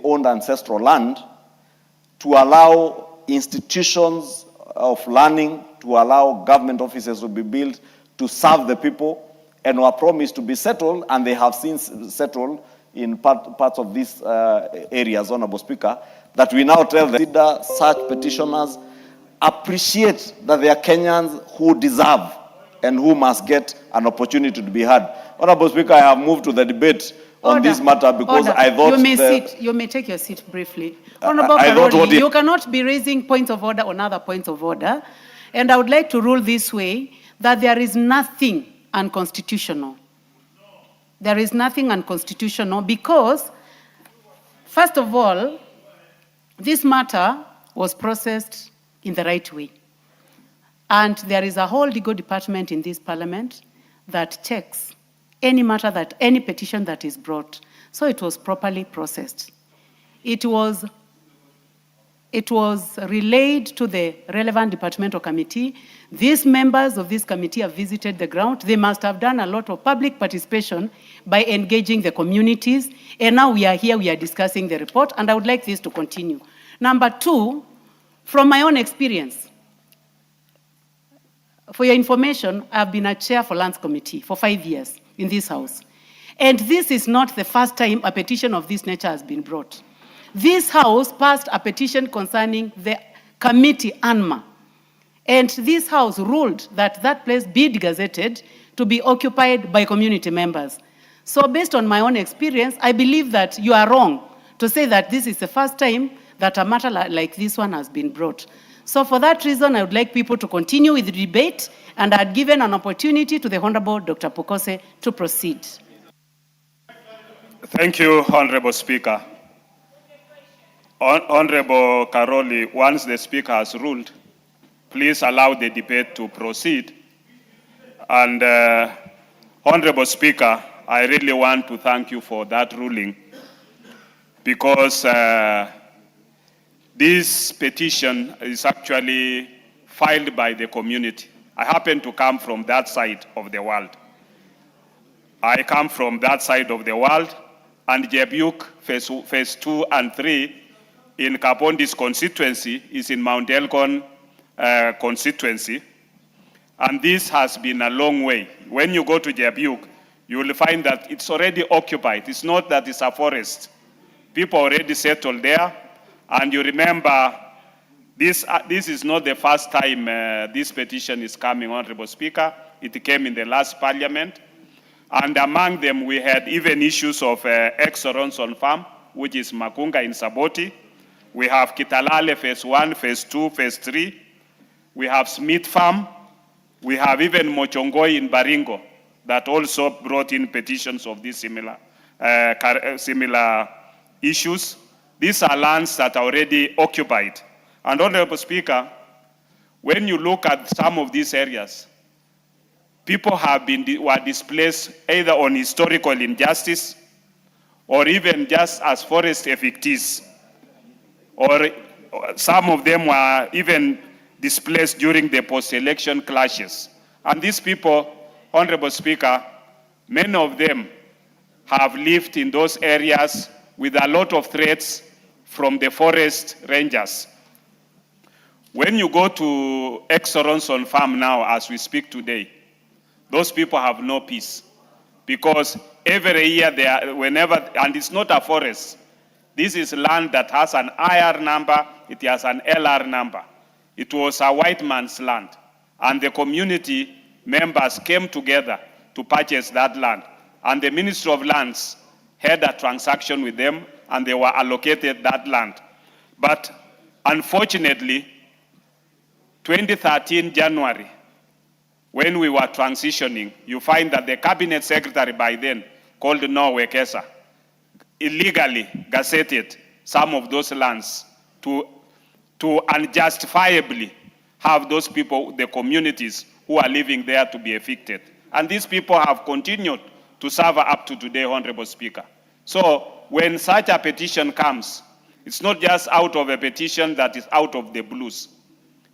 owned ancestral land, to allow institutions of learning, to allow government offices to be built to serve the people, and were promised to be settled, and they have since settled in parts of these areas, Honorable Speaker, that we now tell them, such petitioners appreciate that they are Kenyans who deserve and who must get an opportunity to be heard. Honorable Speaker, I have moved to the debate on this matter because I thought you may take your seat briefly. Honorable Karoli, you cannot be raising points of order on other points of order. And I would like to rule this way, that there is nothing unconstitutional. There is nothing unconstitutional because, first of all, this matter was processed in the right way. And there is a whole legal department in this parliament that checks any matter any petition that is brought. So it was properly processed. It was relayed to the relevant departmental committee. These members of this committee have visited the ground. They must have done a lot of public participation by engaging the communities. And now we are here, we are discussing the report, and I would like this to continue. Number two, from my own experience, for your information, I've been a chair for Lands Committee for 5 years in this House. And this is not the first time a petition of this nature has been brought. This House passed a petition concerning the committee ANMA. And this House ruled that that place be degazetted to be occupied by community members. So based on my own experience, I believe that you are wrong to say that this is the first time that a matter like this one has been brought. So for that reason, I would like people to continue with the debate, and I had given an opportunity to the Honorable Dr. Pukose to proceed. Thank you, Honorable Speaker. Honorable Karoli, once the Speaker has ruled, please allow the debate to proceed. And Honorable Speaker, I really want to thank you for that ruling, because this petition is actually filed by the community. I happen to come from that side of the world. I come from that side of the world, and Jebuk phase 2 and 3 in Kapondis constituency is in Mount Elgon constituency. And this has been a long way. When you go to Jabiuk, you will find that it's already occupied. It's not that it's a forest. People already settled there. And you remember, this is not the first time this petition is coming, Honorable Speaker. It came in the last parliament. And among them, we had even issues of Exorons on farm, which is Makunga in Saboti. We have Kitalale phase 1, phase 2, phase 3. We have Smith Farm. We have even Mochongoi in Baringo that also brought in petitions of these similar issues. These are lands that are already occupied. And Honorable Speaker, when you look at some of these areas, people were displaced either on historical injustice or even just as forest evictees. Or some of them were even displaced during the post-election clashes. And these people, Honorable Speaker, many of them have lived in those areas with a lot of threats from the forest rangers. When you go to Exoronson Farm now, as we speak today, those people have no peace. Because every year, and it's not a forest, this is land that has an IR number, it has an LR number. It was a white man's land, and the community members came together to purchase that land. And the Ministry of Lands had a transaction with them, and they were allocated that land. But unfortunately, 2013 January, when we were transitioning, you find that the cabinet secretary by then, called Noah Wekesa, illegally gazetted some of those lands to unjustifiably have those people, the communities who are living there, to be evicted. And these people have continued to suffer up to today, Honorable Speaker. So when such a petition comes, it's not just out of a petition that is out of the blues.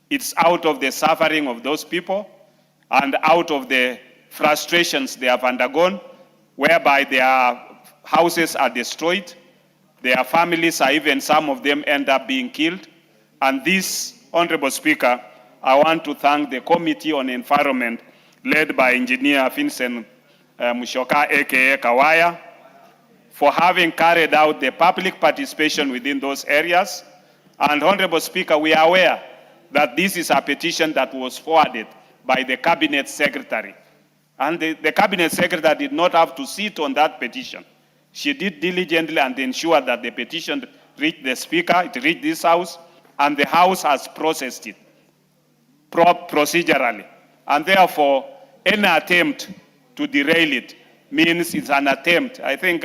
It's out of the suffering of those people and out of the frustrations they have undergone, whereby their houses are destroyed, their families are even, some of them end up being killed. And this, Honorable Speaker, I want to thank the Committee on Environment led by Engineer Vincent Mushoka, aka Kawaya, for having carried out the public participation within those areas. And Honorable Speaker, we are aware that this is a petition that was forwarded by the Cabinet Secretary. And the Cabinet Secretary did not have to sit on that petition. She did diligently and ensure that the petition reached the Speaker, it reached this House, and the House has processed it procedurally. And therefore, any attempt to derail it means it's an attempt. I think,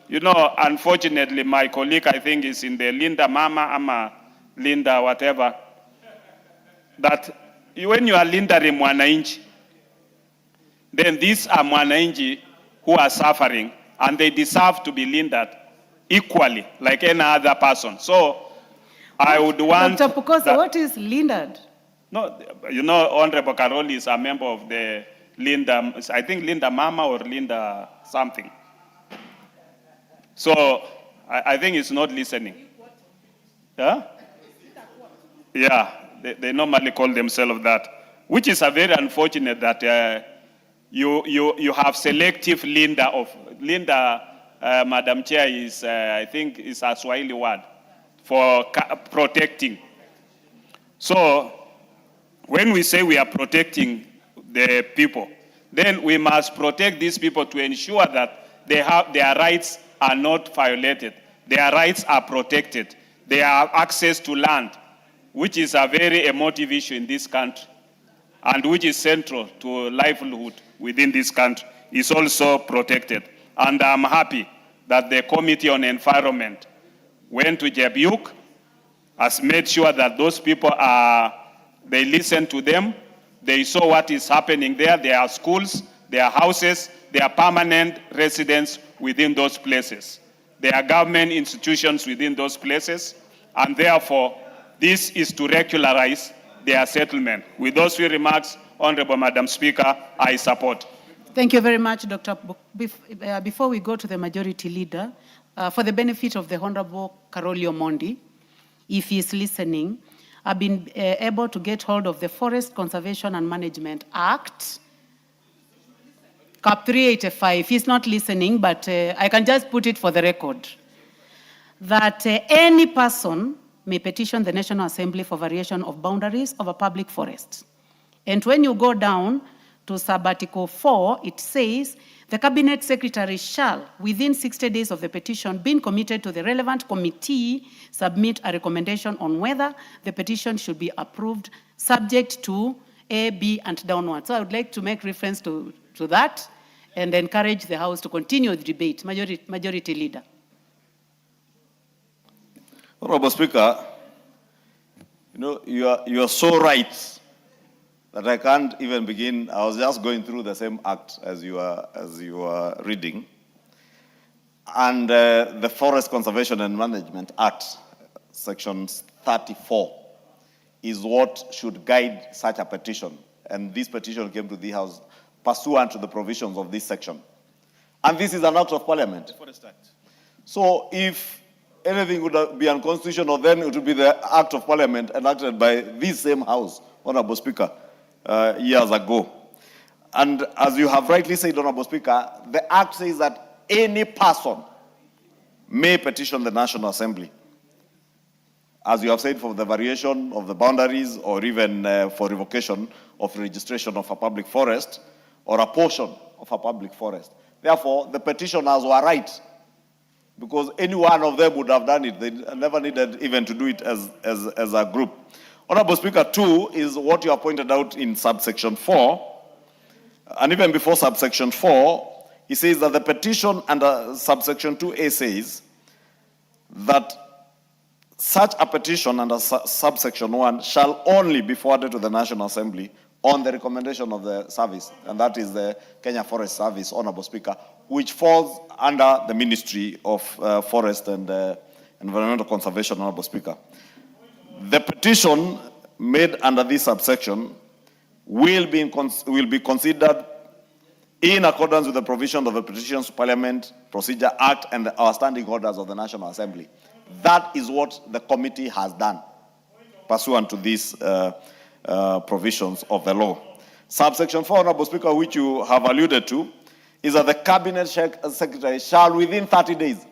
unfortunately, my colleague, I think, is in the Linda Mama, ama Linda whatever, that when you are Linda Mwananchi, then these are Mwananchi who are suffering, and they deserve to be lindered equally, like any other person. So, I would want... Dr. Pukosa, what is lindered? No, Honorable Karoli is a member of the Linda, I think Linda Mama or Linda something. So, I think it's not listening. Yeah? Yeah, they normally call themselves that, which is a very unfortunate that you have selective Linda of, Madam Chair is, I think is a Swahili word for protecting. So, when we say we are protecting the people, then we must protect these people to ensure that their rights are not violated. Their rights are protected. They have access to land, which is a very emotive issue in this country, and which is central to livelihood within this country, is also protected. And I'm happy that the Committee on Environment went to Jabiuk, has made sure that those people they listened to them, they saw what is happening there. There are schools, there are houses, there are permanent residents within those places. There are government institutions within those places, and therefore, this is to regularize their settlement. With those few remarks, Honorable Madam Speaker, I support. Thank you very much, Dr. Before we go to the Majority Leader, for the benefit of the Honorable Karoli Omondi, if he's listening, I've been able to get hold of the Forest Conservation and Management Act, Cap 385. He's not listening, but I can just put it for the record, that any person may petition the National Assembly for variation of boundaries of a public forest. And when you go down to sub-article 4, it says, the Cabinet Secretary shall, within 60 days of the petition being committed to the relevant committee, submit a recommendation on whether the petition should be approved, subject to A, B, and downward. So I would like to make reference to that and encourage the House to continue the debate. Majority Leader. Honorable Speaker, you are so right that I can't even begin. I was just going through the same act as you are reading. And the Forest Conservation and Management Act, Section 34, is what should guide such a petition. And this petition came to the House pursuant to the provisions of this section. And this is an act of Parliament. The Forest Act. So if anything would be unconstitutional, then it would be the act of Parliament enacted by this same House, Honorable Speaker, years ago. And as you have rightly said, Honorable Speaker, the Act says that any person may petition the National Assembly, as you have said, for the variation of the boundaries or even for revocation of registration of a public forest or a portion of a public forest. Therefore, the petitioners were right, because any one of them would have done it. They never needed even to do it as a group. Honorable Speaker, 2 is what you have pointed out in subsection 4, and even before subsection 4, he says that the petition under subsection 2A says that such a petition under subsection 1 shall only be forwarded to the National Assembly on the recommendation of the service, and that is the Kenya Forest Service, Honorable Speaker, which falls under the Ministry of Forest and Environmental Conservation, Honorable Speaker. The petition made under this subsection will be considered in accordance with the provision of the Petitions to Parliament Procedure Act and our standing orders of the National Assembly. That is what the committee has done pursuant to these provisions of the law. Subsection 4, Honorable Speaker, which you have alluded to, is that the Cabinet Secretary shall within 30 days,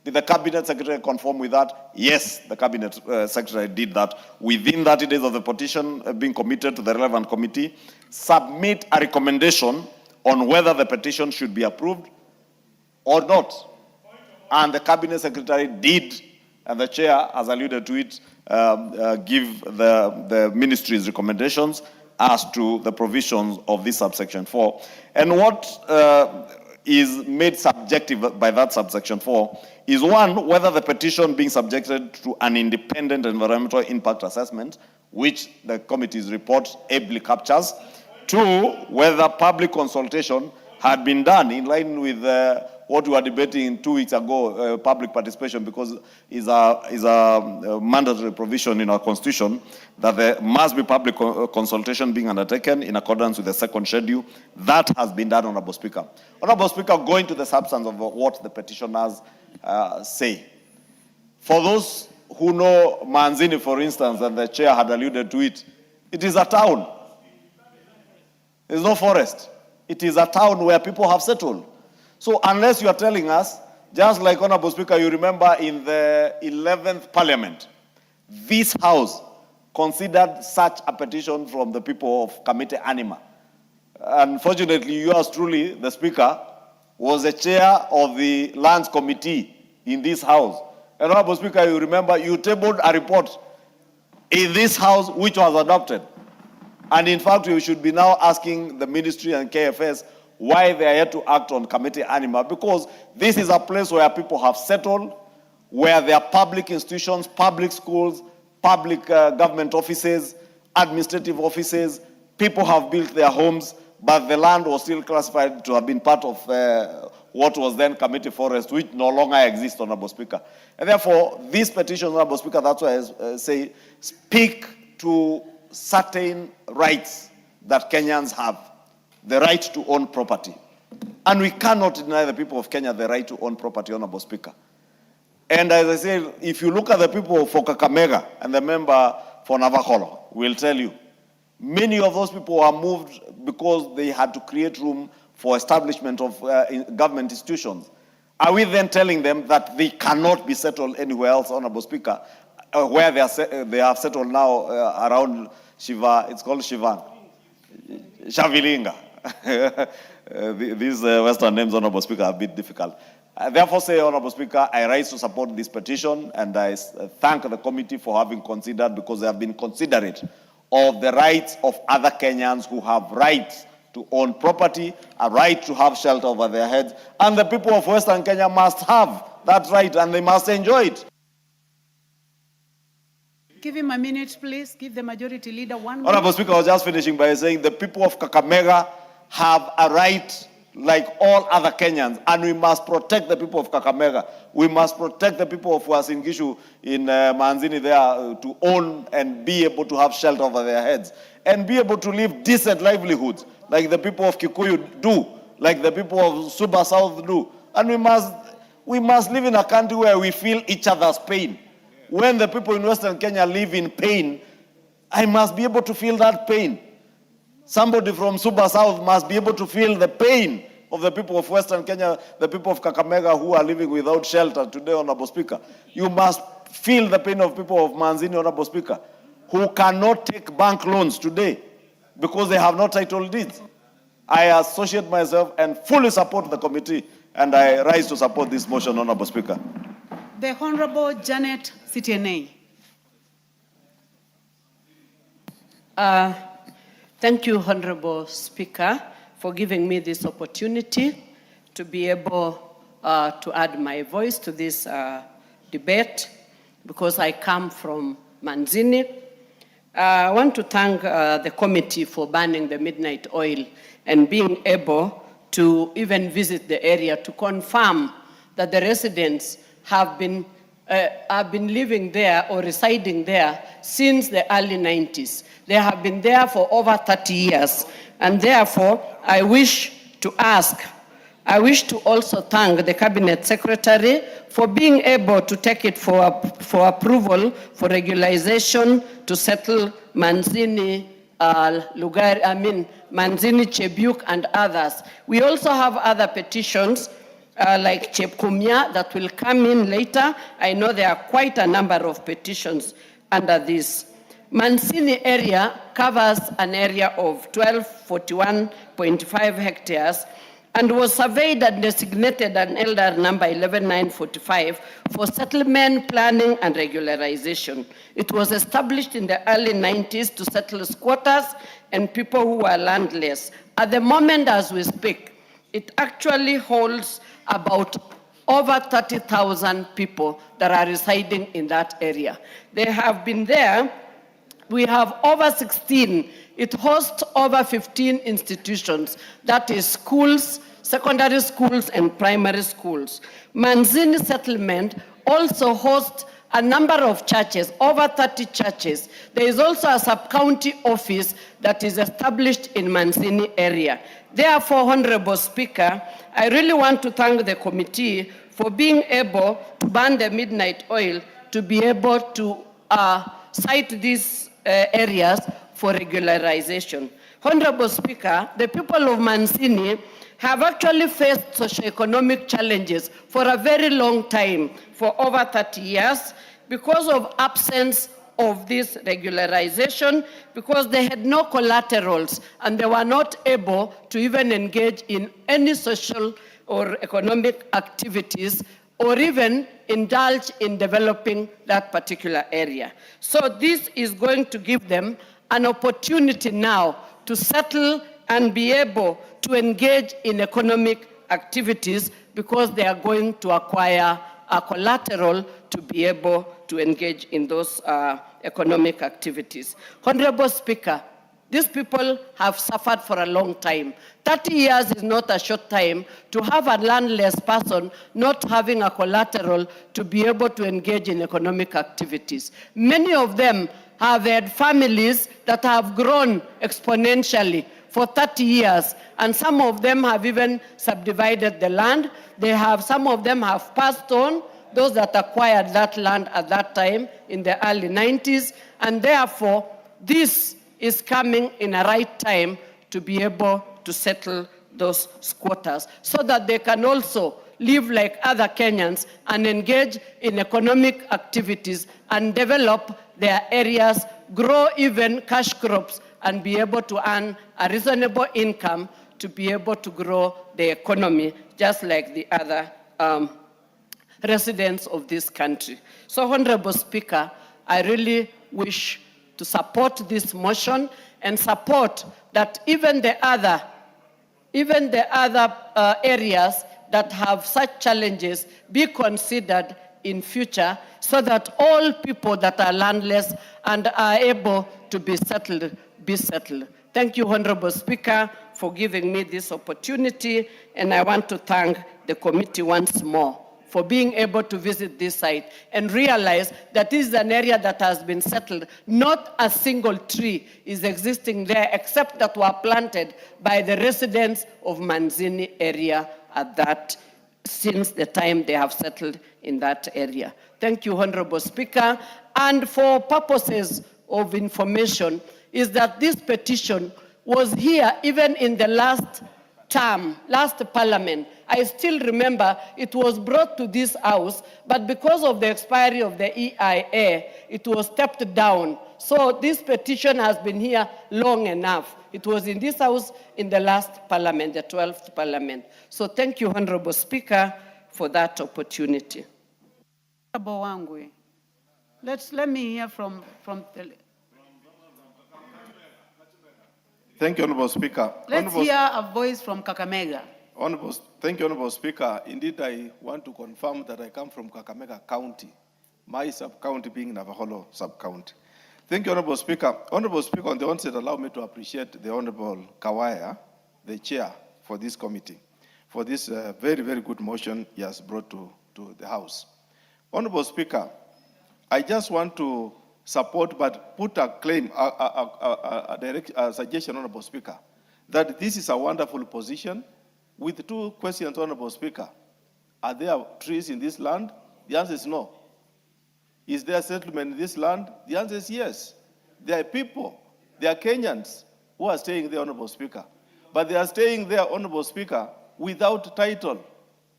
did the Cabinet Secretary conform with that? Yes, the Cabinet Secretary did that. Within 30 days of the petition being committed to the relevant committee, submit a recommendation on whether the petition should be approved or not. And the Cabinet Secretary did, and the Chair has alluded to it, give the Ministry's recommendations as to the provisions of this subsection 4. And what is made subjective by that subsection 4 is, 1, whether the petition being subjected to an independent environmental impact assessment, which the committee's report ably captures. 2, whether public consultation had been done in line with what we were debating 2 weeks ago, public participation, because is a mandatory provision in our constitution that there must be public consultation being undertaken in accordance with the second schedule. That has been done, Honorable Speaker. Honorable Speaker, going to the substance of what the petitioners say. For those who know Manzini, for instance, and the Chair had alluded to it, it is a town. There's no forest. It is a town where people have settled. So unless you are telling us, just like Honorable Speaker, you remember in the 11th Parliament, this House considered such a petition from the people of Kamite Anima. Unfortunately, yours truly, the Speaker, was the chair of the Lands Committee in this House. And Honorable Speaker, you remember, you tabled a report in this House which was adopted. And in fact, we should be now asking the Ministry and KFS why they are yet to act on Kamite Anima, because this is a place where people have settled, where there are public institutions, public schools, public government offices, administrative offices. People have built their homes, but the land was still classified to have been part of what was then Kamite Forest, which no longer exists, Honorable Speaker. And therefore, this petition, Honorable Speaker, that's why I say, speak to certain rights that Kenyans have. The right to own property. And we cannot deny the people of Kenya the right to own property, Honorable Speaker. And as I say, if you look at the people for Kakamega and the member for Navakholo, will tell you, many of those people are moved because they had to create room for establishment of government institutions. Are we then telling them that they cannot be settled anywhere else, Honorable Speaker, where they have settled now around Shiva, it's called Shivan, Shavilinga. These Western names, Honorable Speaker, are a bit difficult. I therefore say, Honorable Speaker, I rise to support this petition, and I thank the committee for having considered, because they have been considerate of the rights of other Kenyans who have rights to own property, a right to have shelter over their heads, and the people of Western Kenya must have that right, and they must enjoy it. Give him a minute, please. Give the majority leader 1 minute. Honorable Speaker, I was just finishing by saying the people of Kakamega have a right like all other Kenyans, and we must protect the people of Kakamega. We must protect the people of Uasin Gishu in Manzini there to own and be able to have shelter over their heads and be able to live decent livelihoods like the people of Kikuyu do, like the people of Suba South do. And we must live in a country where we feel each other's pain. When the people in Western Kenya live in pain, I must be able to feel that pain. Somebody from Suba South must be able to feel the pain of the people of Western Kenya, the people of Kakamega who are living without shelter today, Honorable Speaker. You must feel the pain of people of Manzini, Honorable Speaker, who cannot take bank loans today because they have no title deeds. I associate myself and fully support the committee, and I rise to support this motion, Honorable Speaker. The Honorable Janet Citiene. Thank you, Honorable Speaker, for giving me this opportunity to be able to add my voice to this debate, because I come from Manzini. I want to thank the committee for banning the midnight oil and being able to even visit the area to confirm that the residents have been living there or residing there since the early 90s. They have been there for over 30 years. And therefore, I wish to also thank the Cabinet Secretary for being able to take it for approval for regularization to settle Manzini, Manzini, Chebiuk, and others. We also have other petitions like Chepkumya that will come in later. I know there are quite a number of petitions under this. Manzini area covers an area of 1241.5 hectares and was surveyed and designated an LR number 11945 for settlement planning and regularization. It was established in the early 90s to settle squatters and people who were landless. At the moment as we speak, it actually holds about over 30,000 people that are residing in that area. They have been there. We have over 16. It hosts over 15 institutions, that is schools, secondary schools, and primary schools. Manzini settlement also hosts a number of churches, over 30 churches. There is also a sub-county office that is established in Manzini area. Therefore, Honorable Speaker, I really want to thank the committee for being able to ban the midnight oil, to be able to cite these areas for regularization. Honorable Speaker, the people of Manzini have actually faced socioeconomic challenges for a very long time, for over 30 years, because of absence of this regularization, because they had no collaterals and they were not able to even engage in any social or economic activities or even indulge in developing that particular area. So this is going to give them an opportunity now to settle and be able to engage in economic activities, because they are going to acquire a collateral to be able to engage in those economic activities. Honorable Speaker, these people have suffered for a long time. 30 years is not a short time to have a landless person not having a collateral to be able to engage in economic activities. Many of them have had families that have grown exponentially for 30 years, and some of them have even subdivided the land. Some of them have passed on those that acquired that land at that time in the early 90s, and therefore this is coming in a right time to be able to settle those squatters so that they can also live like other Kenyans and engage in economic activities and develop their areas, grow even cash crops, and be able to earn a reasonable income to be able to grow the economy, just like the other residents of this country. So, Honorable Speaker, I really wish to support this motion and support that even the other areas that have such challenges be considered in future so that all people that are landless and are able to be settled. Thank you, Honorable Speaker, for giving me this opportunity, and I want to thank the committee once more for being able to visit this site and realize that this is an area that has been settled. Not a single tree is existing there except that were planted by the residents of Manzini area at that, since the time they have settled in that area. Thank you, Honorable Speaker. And for purposes of information, is that this petition was here even in the last term, last parliament. I still remember it was brought to this house, but because of the expiry of the EIA, it was stepped down. So this petition has been here long enough. It was in this house in the last parliament, the 12th parliament. So thank you, Honorable Speaker, for that opportunity. Honorable Wangwe, let me hear from the... Thank you, Honorable Speaker. Let's hear a voice from Kakamega. Thank you, Honorable Speaker. Indeed, I want to confirm that I come from Kakamega County, my sub-county being Navaholo sub-county. Thank you, Honorable Speaker. Honorable Speaker, on the onset, allow me to appreciate the Honorable Kawaya, the chair for this committee, for this very, very good motion he has brought to the House. Honorable Speaker, I just want to support, but put a claim, a suggestion, Honorable Speaker, that this is a wonderful position. With two questions, Honorable Speaker. Are there trees in this land? The answer is no. Is there settlement in this land? The answer is yes. There are people, there are Kenyans who are staying there, Honorable Speaker. But they are staying there, Honorable Speaker, without title.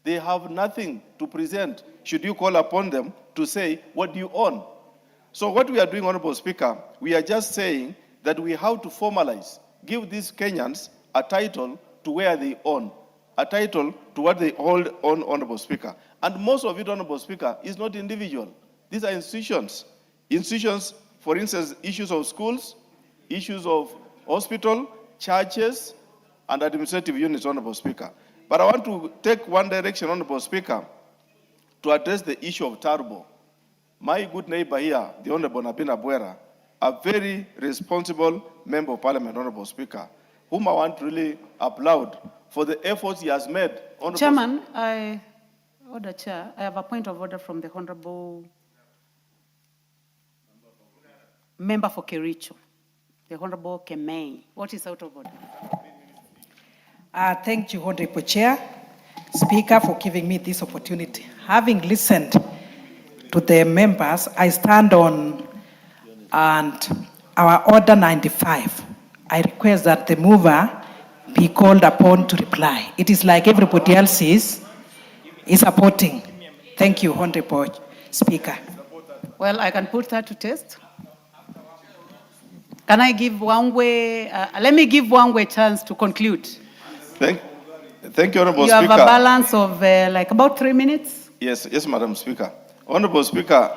They have nothing to present should you call upon them to say, what do you own? So what we are doing, Honorable Speaker, we are just saying that we have to formalize, give these Kenyans a title to where they own, a title to what they hold on, Honorable Speaker. And most of it, Honorable Speaker, is not individual. These are institutions. Institutions, for instance, issues of schools, issues of hospital, churches, and administrative units, Honorable Speaker. But I want to take one direction, Honorable Speaker, to address the issue of Turbo. My good neighbor here, the Honorable Nabina Bwera, a very responsible member of Parliament, Honorable Speaker, whom I want to really applaud for the efforts he has made. Honorable Chairman, I have a point of order from the Honorable Member for Kericho, the Honorable Kemei. What is out of order? Thank you, Honorable Chair, Speaker, for giving me this opportunity. Having listened to the members, I stand on and our Order 95. I request that the mover be called upon to reply. It is like everybody else is supporting. Thank you, Honorable Speaker. Well, I can put that to test. Can I give Wangwe, let me give Wangwe a chance to conclude. Thank you, Honorable You Speaker. have a balance of like about 3 minutes. Yes, Madam Speaker. Honorable Speaker,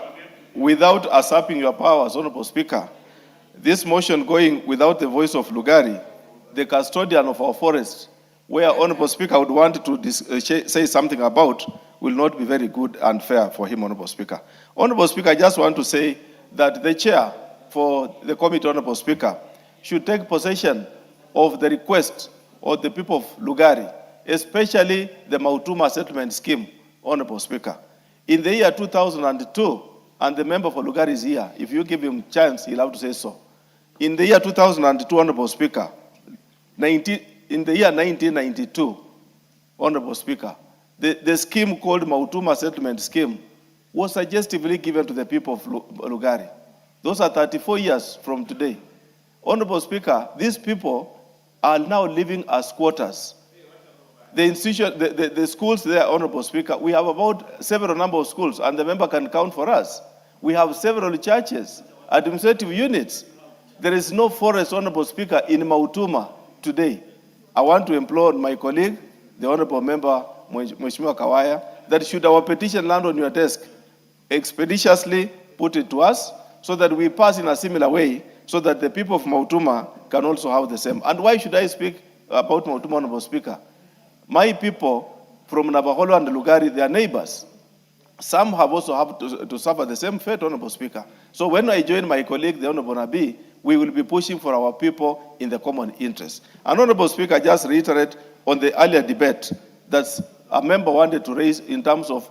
without usurping your powers, Honorable Speaker, this motion going without the voice of Lugari, the custodian of our forest, where Honorable Speaker would want to say something about, will not be very good and fair for him, Honorable Speaker. Honorable Speaker, I just want to say that the chair for the committee, Honorable Speaker, should take possession of the request of the people of Lugari, especially the Mautuma settlement scheme, Honorable Speaker. In the year 2002, and the member for Lugari is here, if you give him chance, he'll have to say so. In the year 2002, Honorable Speaker, in the year 1992, Honorable Speaker, the scheme called Mautuma Settlement Scheme was suggestively given to the people of Lugari. Those are 34 years from today. Honorable Speaker, these people are now living as squatters. The institution, the schools there, Honorable Speaker, we have about several number of schools, and the member can count for us. We have several churches, administrative units. There is no forest, Honorable Speaker, in Mautuma today. I want to implore my colleague, the Honorable Member, Mheshimiwa Kawaya, that should our petition land on your desk, expeditiously put it to us so that we pass in a similar way so that the people of Mautuma can also have the same. And why should I speak about Mautuma, Honorable Speaker? My people from Navaholo and Lugari, they are neighbors. Some have also had to suffer the same fate, Honorable Speaker. So when I join my colleague, the Honorable Nabi, we will be pushing for our people in the common interest. And Honorable Speaker, just reiterate on the earlier debate that a member wanted to raise in terms of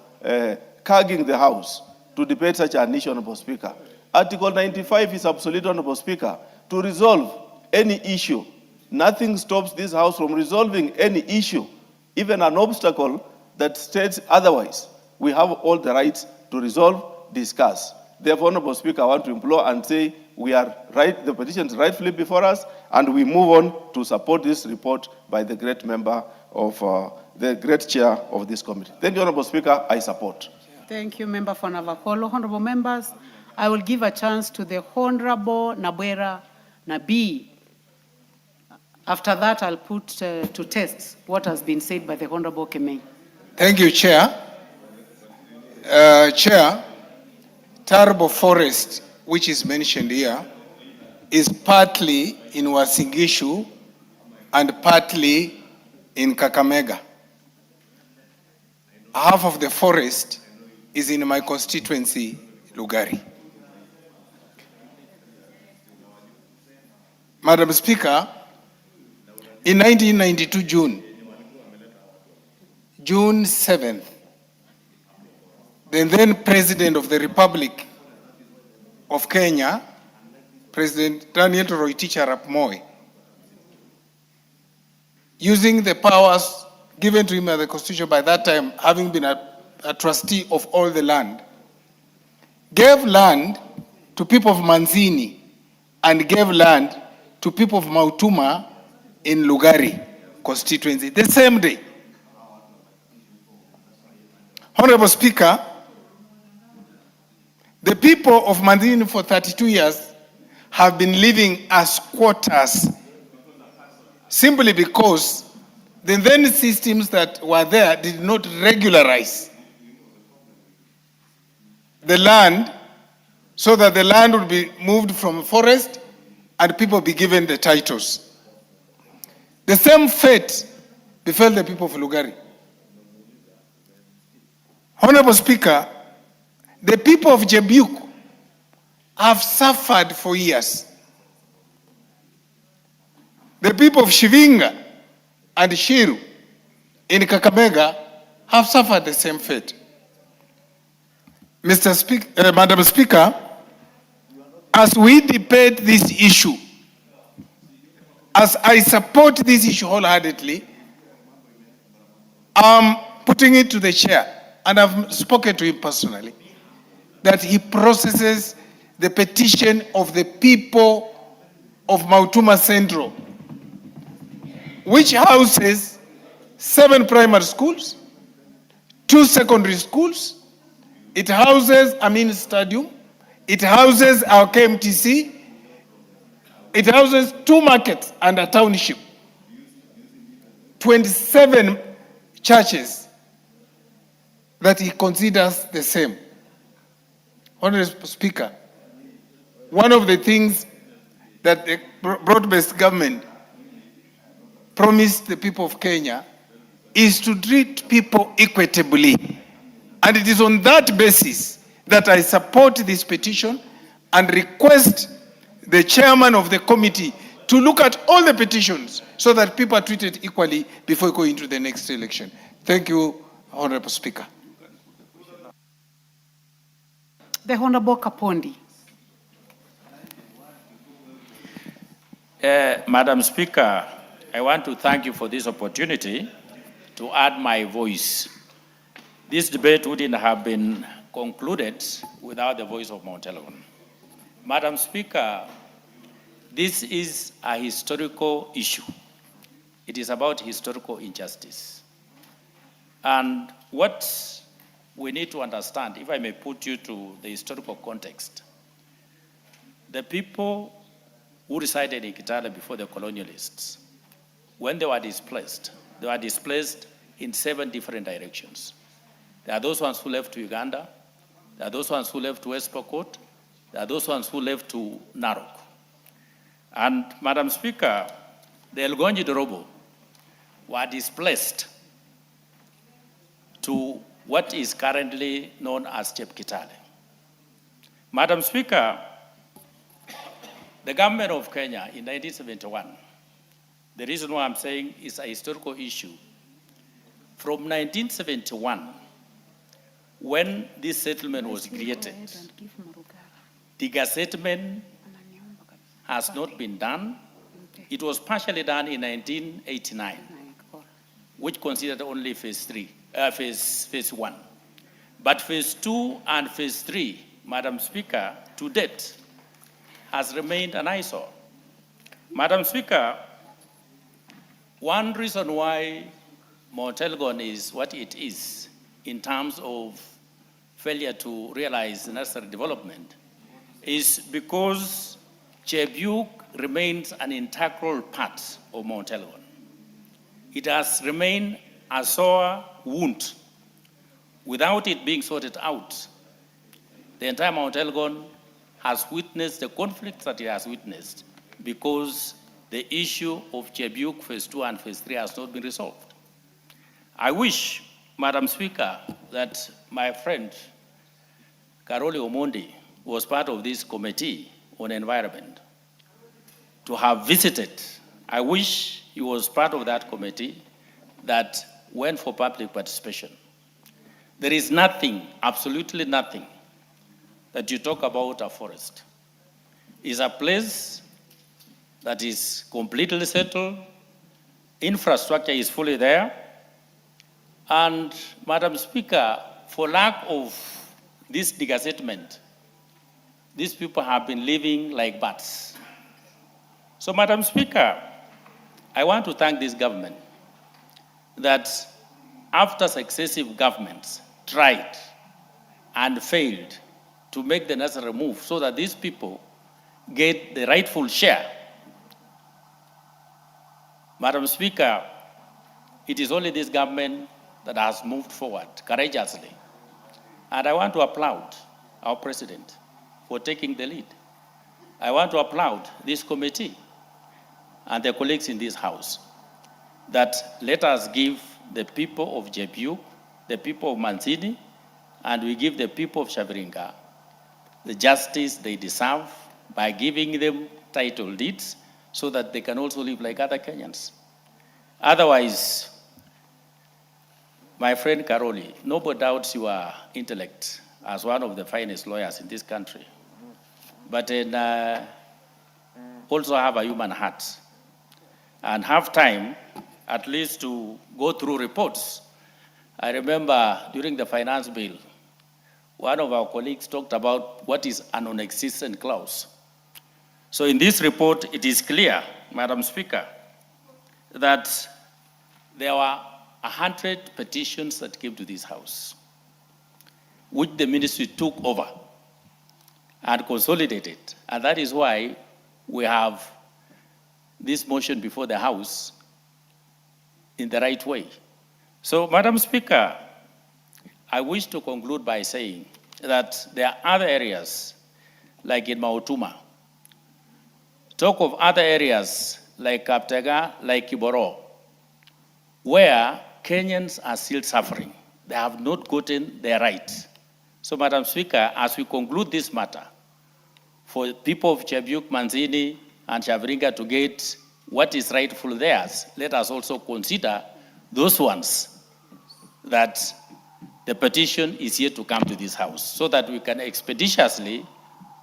carging the House to debate such an issue, Honorable Speaker. Article 95 is obsolete, Honorable Speaker, to resolve any issue. Nothing stops this House from resolving any issue, even an obstacle that states otherwise. We have all the rights to resolve, discuss. Therefore, Honorable Speaker, I want to implore and say we are right, the petition is rightfully before us, and we move on to support this report by the great member of, the great chair of this committee. Thank you, Honorable Speaker, I support. Thank you, Member for Navakolo. Honorable members, I will give a chance to the Honorable Nabwera Nabi. After that, I'll put to test what has been said by the Honorable Kemei. Thank you, Chair. Chair, Tarbo Forest, which is mentioned here, is partly in Wasingishu and partly in Kakamega. Half of the forest is in my constituency, Lugari. Madam Speaker, in 1992 June 7th, the then President of the Republic of Kenya, President Daniel Toroitich arap Moi, using the powers given to him by the Constitution by that time, having been a trustee of all the land, gave land to people of Manzini and gave land to people of Mautuma in Lugari constituency the same day. Honorable Speaker, the people of Manzini for 32 years have been living as squatters simply because the then systems that were there did not regularize the land so that the land would be moved from forest and people be given the titles. The same fate befell the people of Lugari. Honorable Speaker, the people of Jebuk have suffered for years. The people of Shivinga and Shiru in Kakamega have suffered the same fate. Madam Speaker, as we debate this issue, as I support this issue wholeheartedly, I'm putting it to the chair, and I've spoken to him personally, that he processes the petition of the people of Mautuma Central, which houses 7 primary schools, 2 secondary schools. It houses Amin Stadium. It houses our KMTC. It houses 2 markets and a township. 27 churches that he considers the same. Honorable Speaker, one of the things that the broad-based government promised the people of Kenya is to treat people equitably. And it is on that basis that I support this petition and request the chairman of the committee to look at all the petitions so that people are treated equally before going into the next election. Thank you, Honorable Speaker. The Honorable Kapondi. Madam Speaker, I want to thank you for this opportunity to add my voice. This debate wouldn't have been concluded without the voice of Mount Elgon. Madam Speaker, this is a historical issue. It is about historical injustice. And what we need to understand, if I may put you to the historical context, the people who resided in Kitale before the colonialists, when they were displaced in 7 different directions. There are those ones who left to Uganda, there are those ones who left to West Pokot, there are those ones who left to Narok. And Madam Speaker, the Elgonji Dorobo were displaced to what is currently known as Chepkitale. Madam Speaker, the government of Kenya in 1971, the reason why I'm saying it's a historical issue, from 1971, when this settlement was created, the settlement has not been done. It was partially done in 1989, which considered only phase 1. But phase 2 and phase 3, Madam Speaker, to date, has remained an eyesore. Madam Speaker, one reason why Mount Elgon is what it is in terms of failure to realize the necessary development is because Chebiuk remains an integral part of Mount Elgon. It has remained a sore wound. Without it being sorted out, the entire Mount Elgon has witnessed the conflicts that it has witnessed because the issue of Chebiuk phase 2 and phase 3 has not been resolved. I wish, Madam Speaker, that my friend Karoli Omondi was part of this committee on environment to have visited. I wish he was part of that committee that went for public participation. There is nothing, absolutely nothing, that you talk about a forest. It's a place that is completely settled, infrastructure is fully there, and Madam Speaker, for lack of this settlement, these people have been living like bats. So, Madam Speaker, I want to thank this government that after successive governments tried and failed to make the necessary move so that these people get the rightful share. Madam Speaker, it is only this government that has moved forward courageously. And I want to applaud our president for taking the lead. I want to applaud this committee and their colleagues in this house that let us give the people of Chebiuk, the people of Manzini, and we give the people of Shaviringa the justice they deserve by giving them title deeds so that they can also live like other Kenyans. Otherwise, my friend Karoli, nobody doubts your intellect as one of the finest lawyers in this country, but also have a human heart and have time at least to go through reports. I remember during the finance bill, one of our colleagues talked about what is a non-existent clause. So in this report, it is clear, Madam Speaker, that there were 100 petitions that came to this house, which the ministry took over and consolidated. And that is why we have this motion before the House in the right way. So, Madam Speaker, I wish to conclude by saying that there are other areas, like in Mautuma. Talk of other areas like Kaptega, like Kiboro, where Kenyans are still suffering. They have not gotten their rights. So, Madam Speaker, as we conclude this matter, for people of Chebiuk, Manzini, and Shaviringa to get what is rightful theirs, let us also consider those ones that the petition is yet to come to this house so that we can expeditiously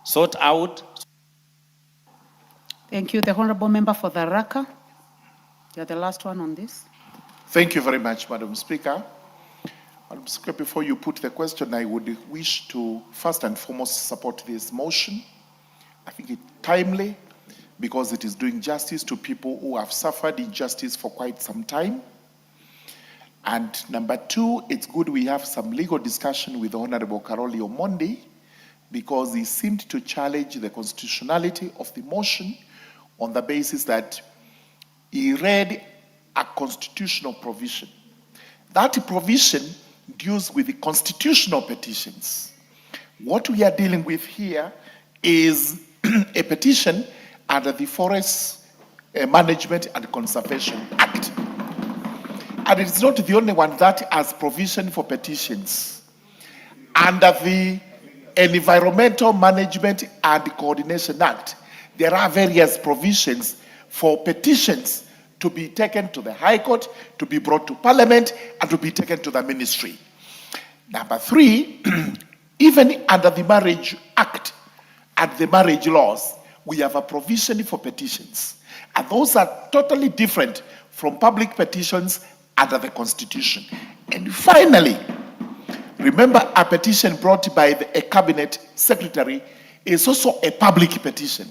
sort out. Thank you. The Honorable Member for the 'Raka. You're the last one on this. Thank you very much, Madam Speaker. Madam Speaker, before you put the question, I would wish to first and foremost support this motion. I think it's timely because it is doing justice to people who have suffered injustice for quite some time. And number two, it's good we have some legal discussion with Honorable Karoli Omondi because he seemed to challenge the constitutionality of the motion on the basis that he read a constitutional provision. That provision deals with the constitutional petitions. What we are dealing with here is a petition under the Forest Management and Conservation Act. And it's not the only one that has provision for petitions. Under the Environmental Management and Coordination Act, there are various provisions for petitions to be taken to the High Court, to be brought to Parliament, and to be taken to the Ministry. Number three, even under the Marriage Act and the marriage laws, we have a provision for petitions. And those are totally different from public petitions under the Constitution. And finally, remember a petition brought by a cabinet secretary is also a public petition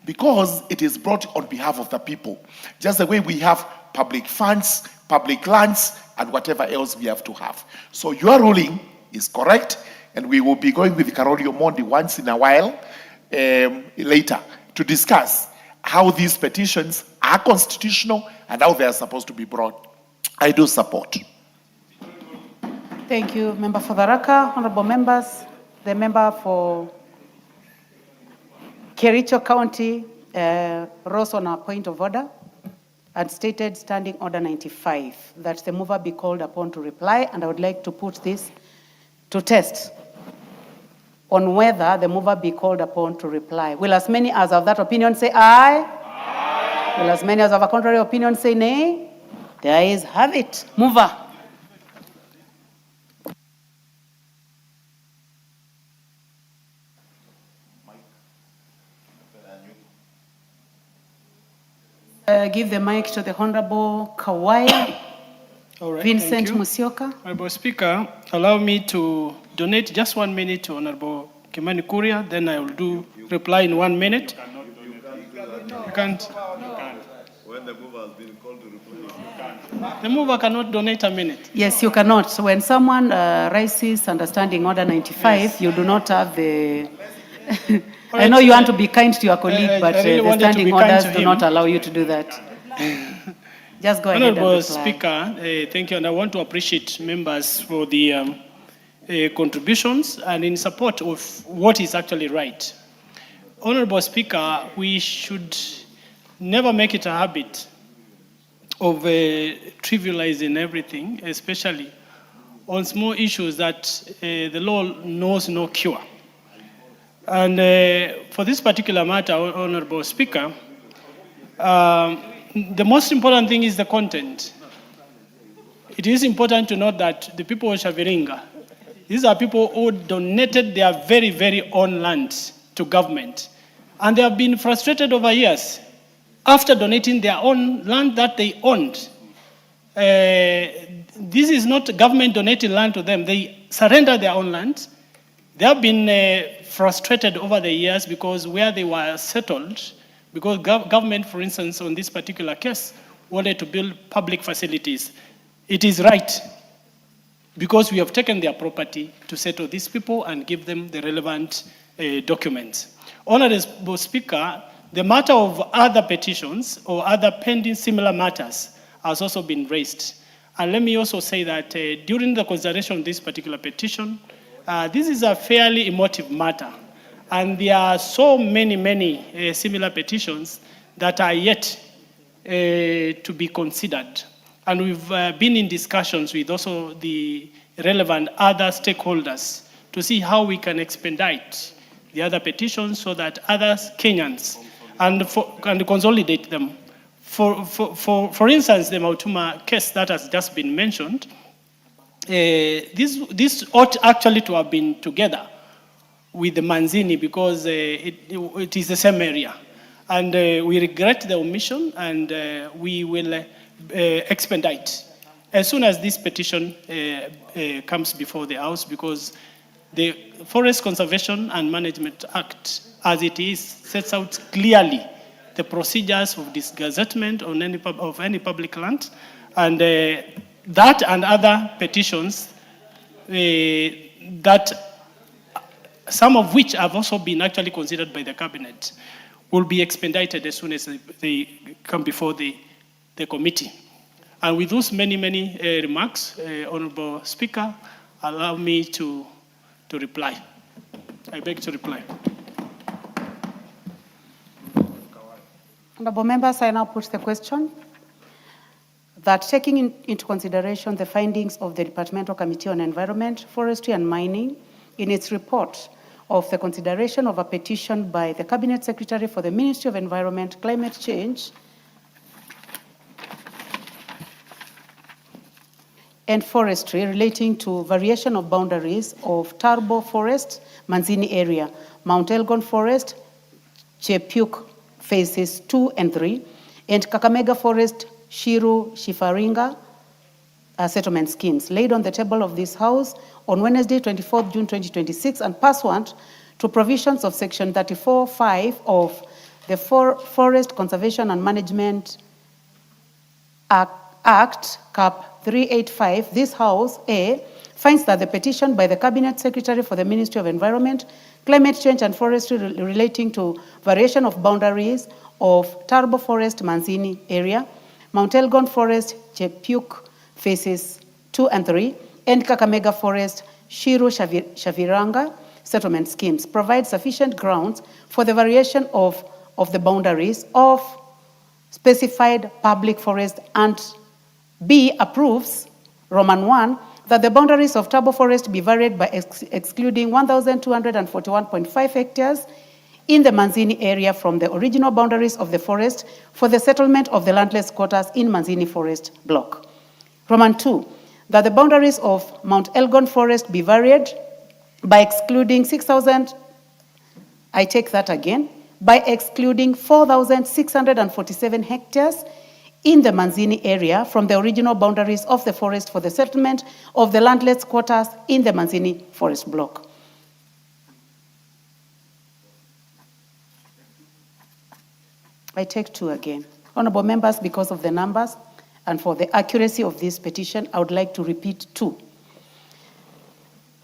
because it is brought on behalf of the people. Just the way we have public funds, public lands, and whatever else we have to have. So your ruling is correct, and we will be going with Karoli Omondi once in a while later to discuss how these petitions are constitutional and how they are supposed to be brought. I do support. Thank you, Member for Tharaka. Honorable members, the member for Kericho County rose on a point of order and stated Standing Order 95, that the mover be called upon to reply, and I would like to put this to test on whether the mover be called upon to reply. Will as many as of that opinion say aye? Aye. Will as many as of a contrary opinion say nay? The ayes have it. Mover. Give the mic to the Honorable Kawai. All right, Vincent thank you. Musyoka. Honorable Speaker, allow me to donate just 1 minute to Honorable Kimani Kuria, then I will do reply in 1 minute. You can't. When the mover has been called to reply, The mover cannot donate a minute. Yes, you cannot. So when someone raises Understanding Order 95, you do not have the... I know you want to be kind to your colleague, but really the wanted to standing be kind orders to do him. not allow you to do that. Just go ahead and Honorable reply. Speaker, thank you, and I want to appreciate members for the contributions and in support of what is actually right. Honorable Speaker, we should never make it a habit of trivializing everything, especially on small issues that the law knows no cure. And for this particular matter, Honorable Speaker, the most important thing is the content. It is important to note that the people of Shaviringa, these are people who donated their very, very own land to government. And they have been frustrated over years after donating their own land that they owned. This is not government donating land to them. They surrendered their own land. They have been frustrated over the years because where they were settled, because government, for instance, on this particular case, wanted to build public facilities. It is right, because we have taken their property to settle these people and give them the relevant documents. Honorable Speaker, the matter of other petitions or other pending similar matters has also been raised. And let me also say that during the consideration of this particular petition, this is a fairly emotive matter. And there are so many similar petitions that are yet to be considered. And we've been in discussions with also the relevant other stakeholders to see how we can expedite the other petitions so that other Kenyans and consolidate them. For instance, the Mautuma case that has just been mentioned, this ought actually to have been together with the Manzini because it is the same area. And we regret the omission, and we will expedite as soon as this petition comes before the House, because the Forest Conservation and Management Act, as it is, sets out clearly the procedures of disgazettement on any public land, and that and other petitions that some of which have also been actually considered by the cabinet will be expedited as soon as they come before the committee. And with those many remarks, Honorable Speaker, allow me to reply. I beg to reply. Honorable members, I now put the question that taking into consideration the findings of the Departmental Committee on Environment, Forestry and Mining in its report of the consideration of a petition by the Cabinet Secretary for the Ministry of Environment, Climate Change and Forestry relating to variation of boundaries of Turbo Forest, Manzini area, Mount Elgon Forest, Chepuk phases 2 and 3, and Kakamega Forest, Shiru, Shifaringa settlement schemes laid on the table of this House on Wednesday, 24th June 2026, and pursuant to provisions of Section 34(5) of the Forest Conservation and Management Act, Cap 385, this House, A, finds that the petition by the Cabinet Secretary for the Ministry of Environment, Climate Change and Forestry relating to variation of boundaries of Turbo Forest, Manzini area, Mount Elgon Forest, Chepuk phases 2 and 3, and Kakamega Forest, Shiru, Shaviranga settlement schemes provide sufficient grounds for the variation of the boundaries of specified public forest, and B, approves, Roman 1, that the boundaries of Turbo Forest be varied by excluding 1,241.5 hectares in the Manzini area from the original boundaries of the forest for the settlement of the landless quarters in Manzini Forest Block. Roman 2, that the boundaries of Mount Elgon Forest be varied by excluding 6,000, I take that again, by excluding 4,647 hectares in the Manzini area from the original boundaries of the forest for the settlement of the landless quarters in the Manzini Forest Block. I take 2 again. Honorable members, because of the numbers and for the accuracy of this petition, I would like to repeat 2.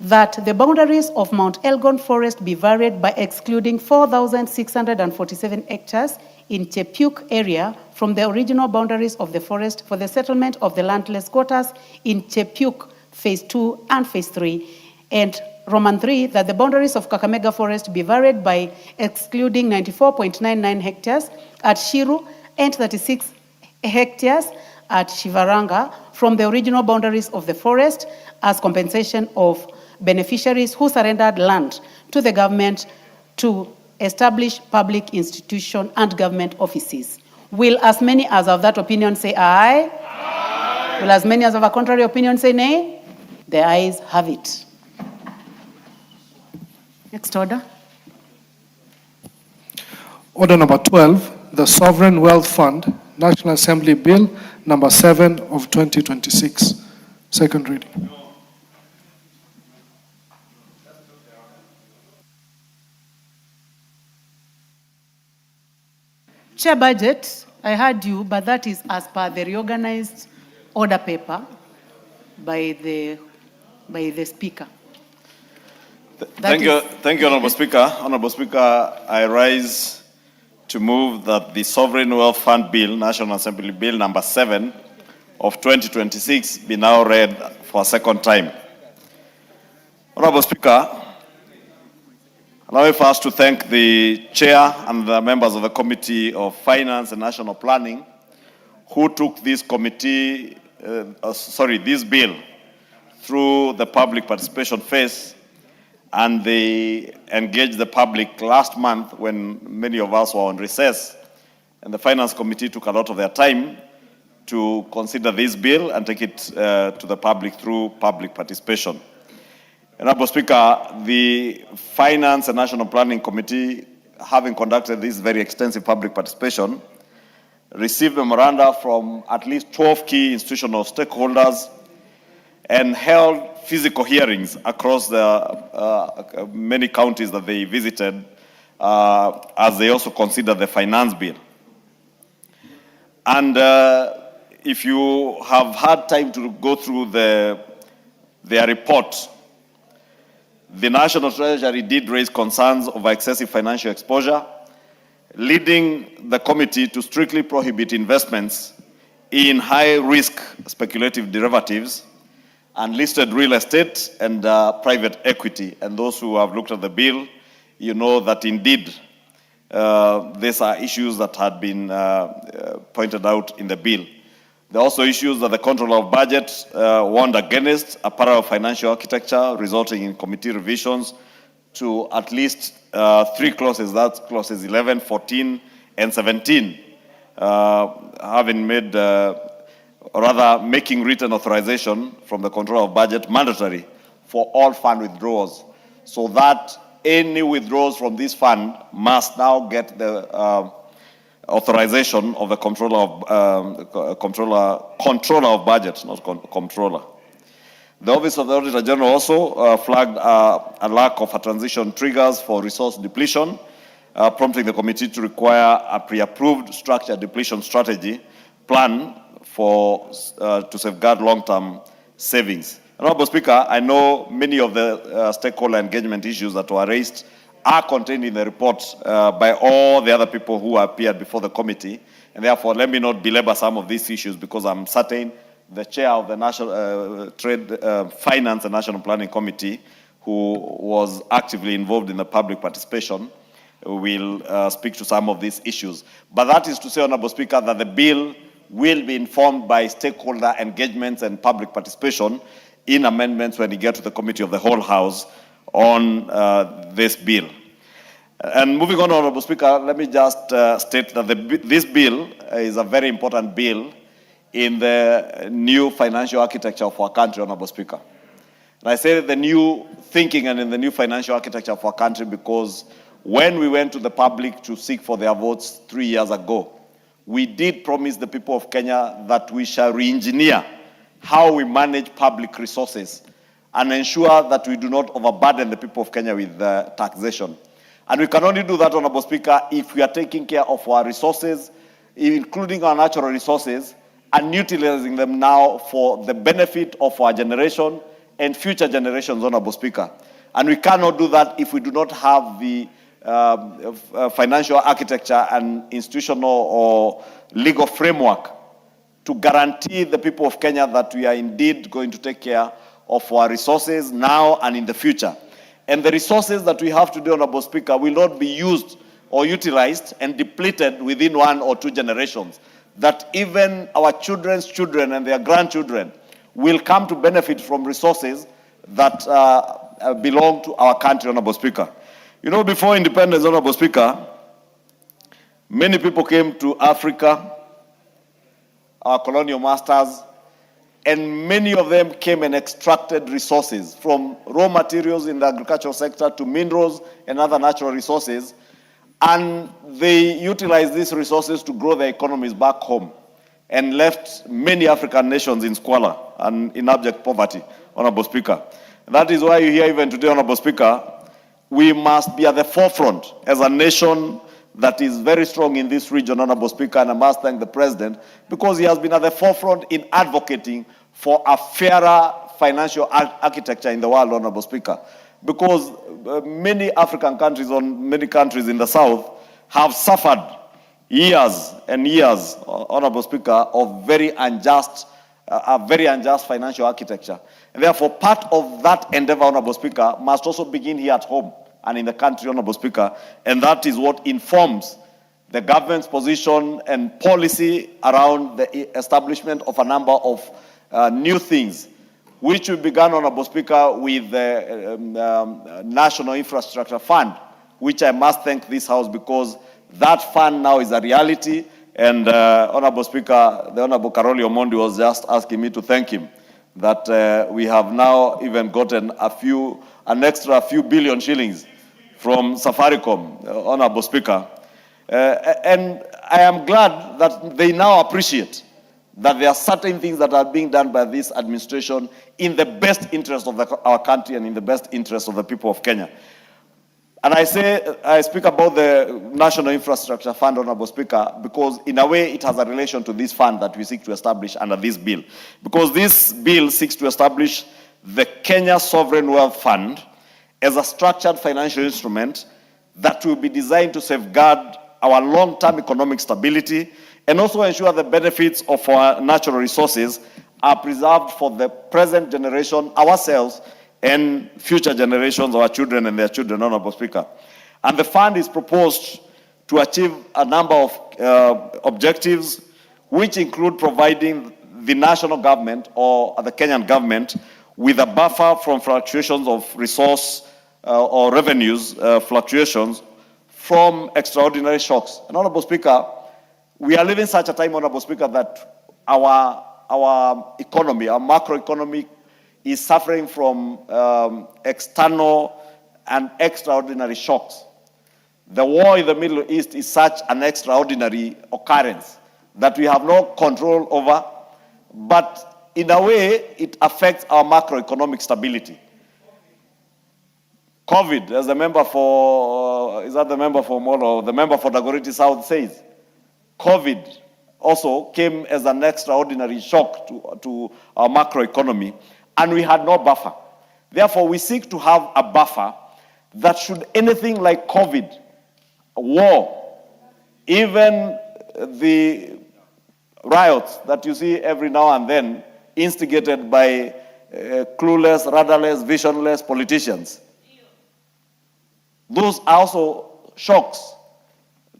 That the boundaries of Mount Elgon Forest be varied by excluding 4,647 hectares in Chepuk area from the original boundaries of the forest for the settlement of the landless quarters in Chepuk phase 2 and phase 3, and Roman 3, that the boundaries of Kakamega Forest be varied by excluding 94.99 hectares at Shiru and 36 hectares at Shivaranga from the original boundaries of the forest as compensation of beneficiaries who surrendered land to the government to establish public institutions and government offices. Will as many as of that opinion say aye? Aye. Will as many as of a contrary opinion say nay? The ayes have it. Next order. Order number 12, the Sovereign Wealth Fund, National Assembly Bill number 7 of 2026. Second reading. Chair budget, I heard you, but that is as per the reorganized order paper by the Speaker. Thank you, Honorable Speaker. Honorable Speaker, I rise to move that the Sovereign Wealth Fund Bill, National Assembly Bill number 7 of 2026 be now read for a second time. Honorable Speaker, allow me first to thank the Chair and the members of the Committee of Finance and National Planning who took this this bill through the public participation phase, and they engaged the public last month when many of us were on recess, and the Finance Committee took a lot of their time to consider this bill and take it to the public through public participation. Honorable Speaker, the Finance and National Planning Committee, having conducted this very extensive public participation, received memoranda from at least 12 key institutional stakeholders, and held physical hearings across the many counties that they visited, as they also considered the finance bill. And if you have had time to go through their report, the National Treasury did raise concerns over excessive financial exposure, leading the committee to strictly prohibit investments in high-risk speculative derivatives, unlisted real estate, and private equity. And those who have looked at the bill, you know that indeed these are issues that had been pointed out in the bill. There are also issues that the Controller of Budget warned against, a parallel financial architecture resulting in committee revisions to at least 3 clauses, that's clauses 11, 14, and 17, having made, rather making written authorization from the Controller of Budget mandatory for all fund withdrawals, so that any withdrawals from this fund must now get the authorization of the controller of budget, not controller. The Office of the Auditor General also flagged a lack of a transition triggers for resource depletion, prompting the committee to require a pre-approved structured depletion strategy plan to safeguard long-term savings. Honorable Speaker, I know many of the stakeholder engagement issues that were raised are contained in the report by all the other people who appeared before the committee, and therefore let me not belabor some of these issues, because I'm certain the chair of the National Trade, Finance and National Planning Committee, who was actively involved in the public participation, will speak to some of these issues. But that is to say, Honorable Speaker, that the bill will be informed by stakeholder engagements and public participation in amendments when we get to the Committee of the Whole House on this bill. And moving on, Honorable Speaker, let me just state that this bill is a very important bill in the new financial architecture of our country, Honorable Speaker. And I say the new thinking and in the new financial architecture of our country because when we went to the public to seek for their votes 3 years ago, we did promise the people of Kenya that we shall re-engineer how we manage public resources and ensure that we do not overburden the people of Kenya with taxation. And we can only do that, Honorable Speaker, if we are taking care of our resources, including our natural resources, and utilizing them now for the benefit of our generation and future generations, Honorable Speaker. And we cannot do that if we do not have the financial architecture and institutional or legal framework to guarantee the people of Kenya that we are indeed going to take care of our resources now and in the future. And the resources that we have today, Honorable Speaker, will not be used or utilized and depleted within 1 or 2 generations. That even our children's children and their grandchildren will come to benefit from resources that belong to our country, Honorable Speaker. You know, before independence, Honorable Speaker, many people came to Africa, our colonial masters, and many of them came and extracted resources from raw materials in the agricultural sector to minerals and other natural resources, and they utilized these resources to grow their economies back home and left many African nations in squalor and in abject poverty, Honorable Speaker. That is why you hear even today, Honorable Speaker, we must be at the forefront as a nation that is very strong in this region, Honorable Speaker, and I must thank the President because he has been at the forefront in advocating for a fairer financial architecture in the world, Honorable Speaker. Because many African countries or many countries in the South have suffered years and years, Honorable Speaker, of very unjust financial architecture. And therefore, part of that endeavor, Honorable Speaker, must also begin here at home and in the country, Honorable Speaker, and that is what informs the government's position and policy around the establishment of a number of new things, which we began, Honorable Speaker, with the National Infrastructure Fund, which I must thank this House because that fund now is a reality, and Honorable Speaker, the Honorable Karoli Omondi was just asking me to thank him that we have now even gotten an extra few billion shillings from Safaricom, Honorable Speaker, And I am glad that they now appreciate that there are certain things that are being done by this administration in the best interest of our country and in the best interest of the people of Kenya. And I speak about the National Infrastructure Fund, Honorable Speaker, because in a way it has a relation to this fund that we seek to establish under this bill. Because this bill seeks to establish the Kenya Sovereign Wealth Fund as a structured financial instrument that will be designed to safeguard our long-term economic stability and also ensure the benefits of our natural resources are preserved for the present generation, ourselves, and future generations, our children and their children, Honorable Speaker. And the fund is proposed to achieve a number of objectives, which include providing the national government or the Kenyan government with a buffer from fluctuations of resource or revenues fluctuations from extraordinary shocks. And Honorable Speaker, we are living such a time, Honorable Speaker, that our economy, our macroeconomy, is suffering from external and extraordinary shocks. The war in the Middle East is such an extraordinary occurrence that we have no control over, but in a way, it affects our macroeconomic stability. COVID, as the member for, is that the member for Molo, the member for Dagoretti South says, COVID also came as an extraordinary shock to our macroeconomy, and we had no buffer. Therefore, we seek to have a buffer that should anything like COVID, war, even the riots that you see every now and then instigated by clueless, rudderless, visionless politicians. Those are also shocks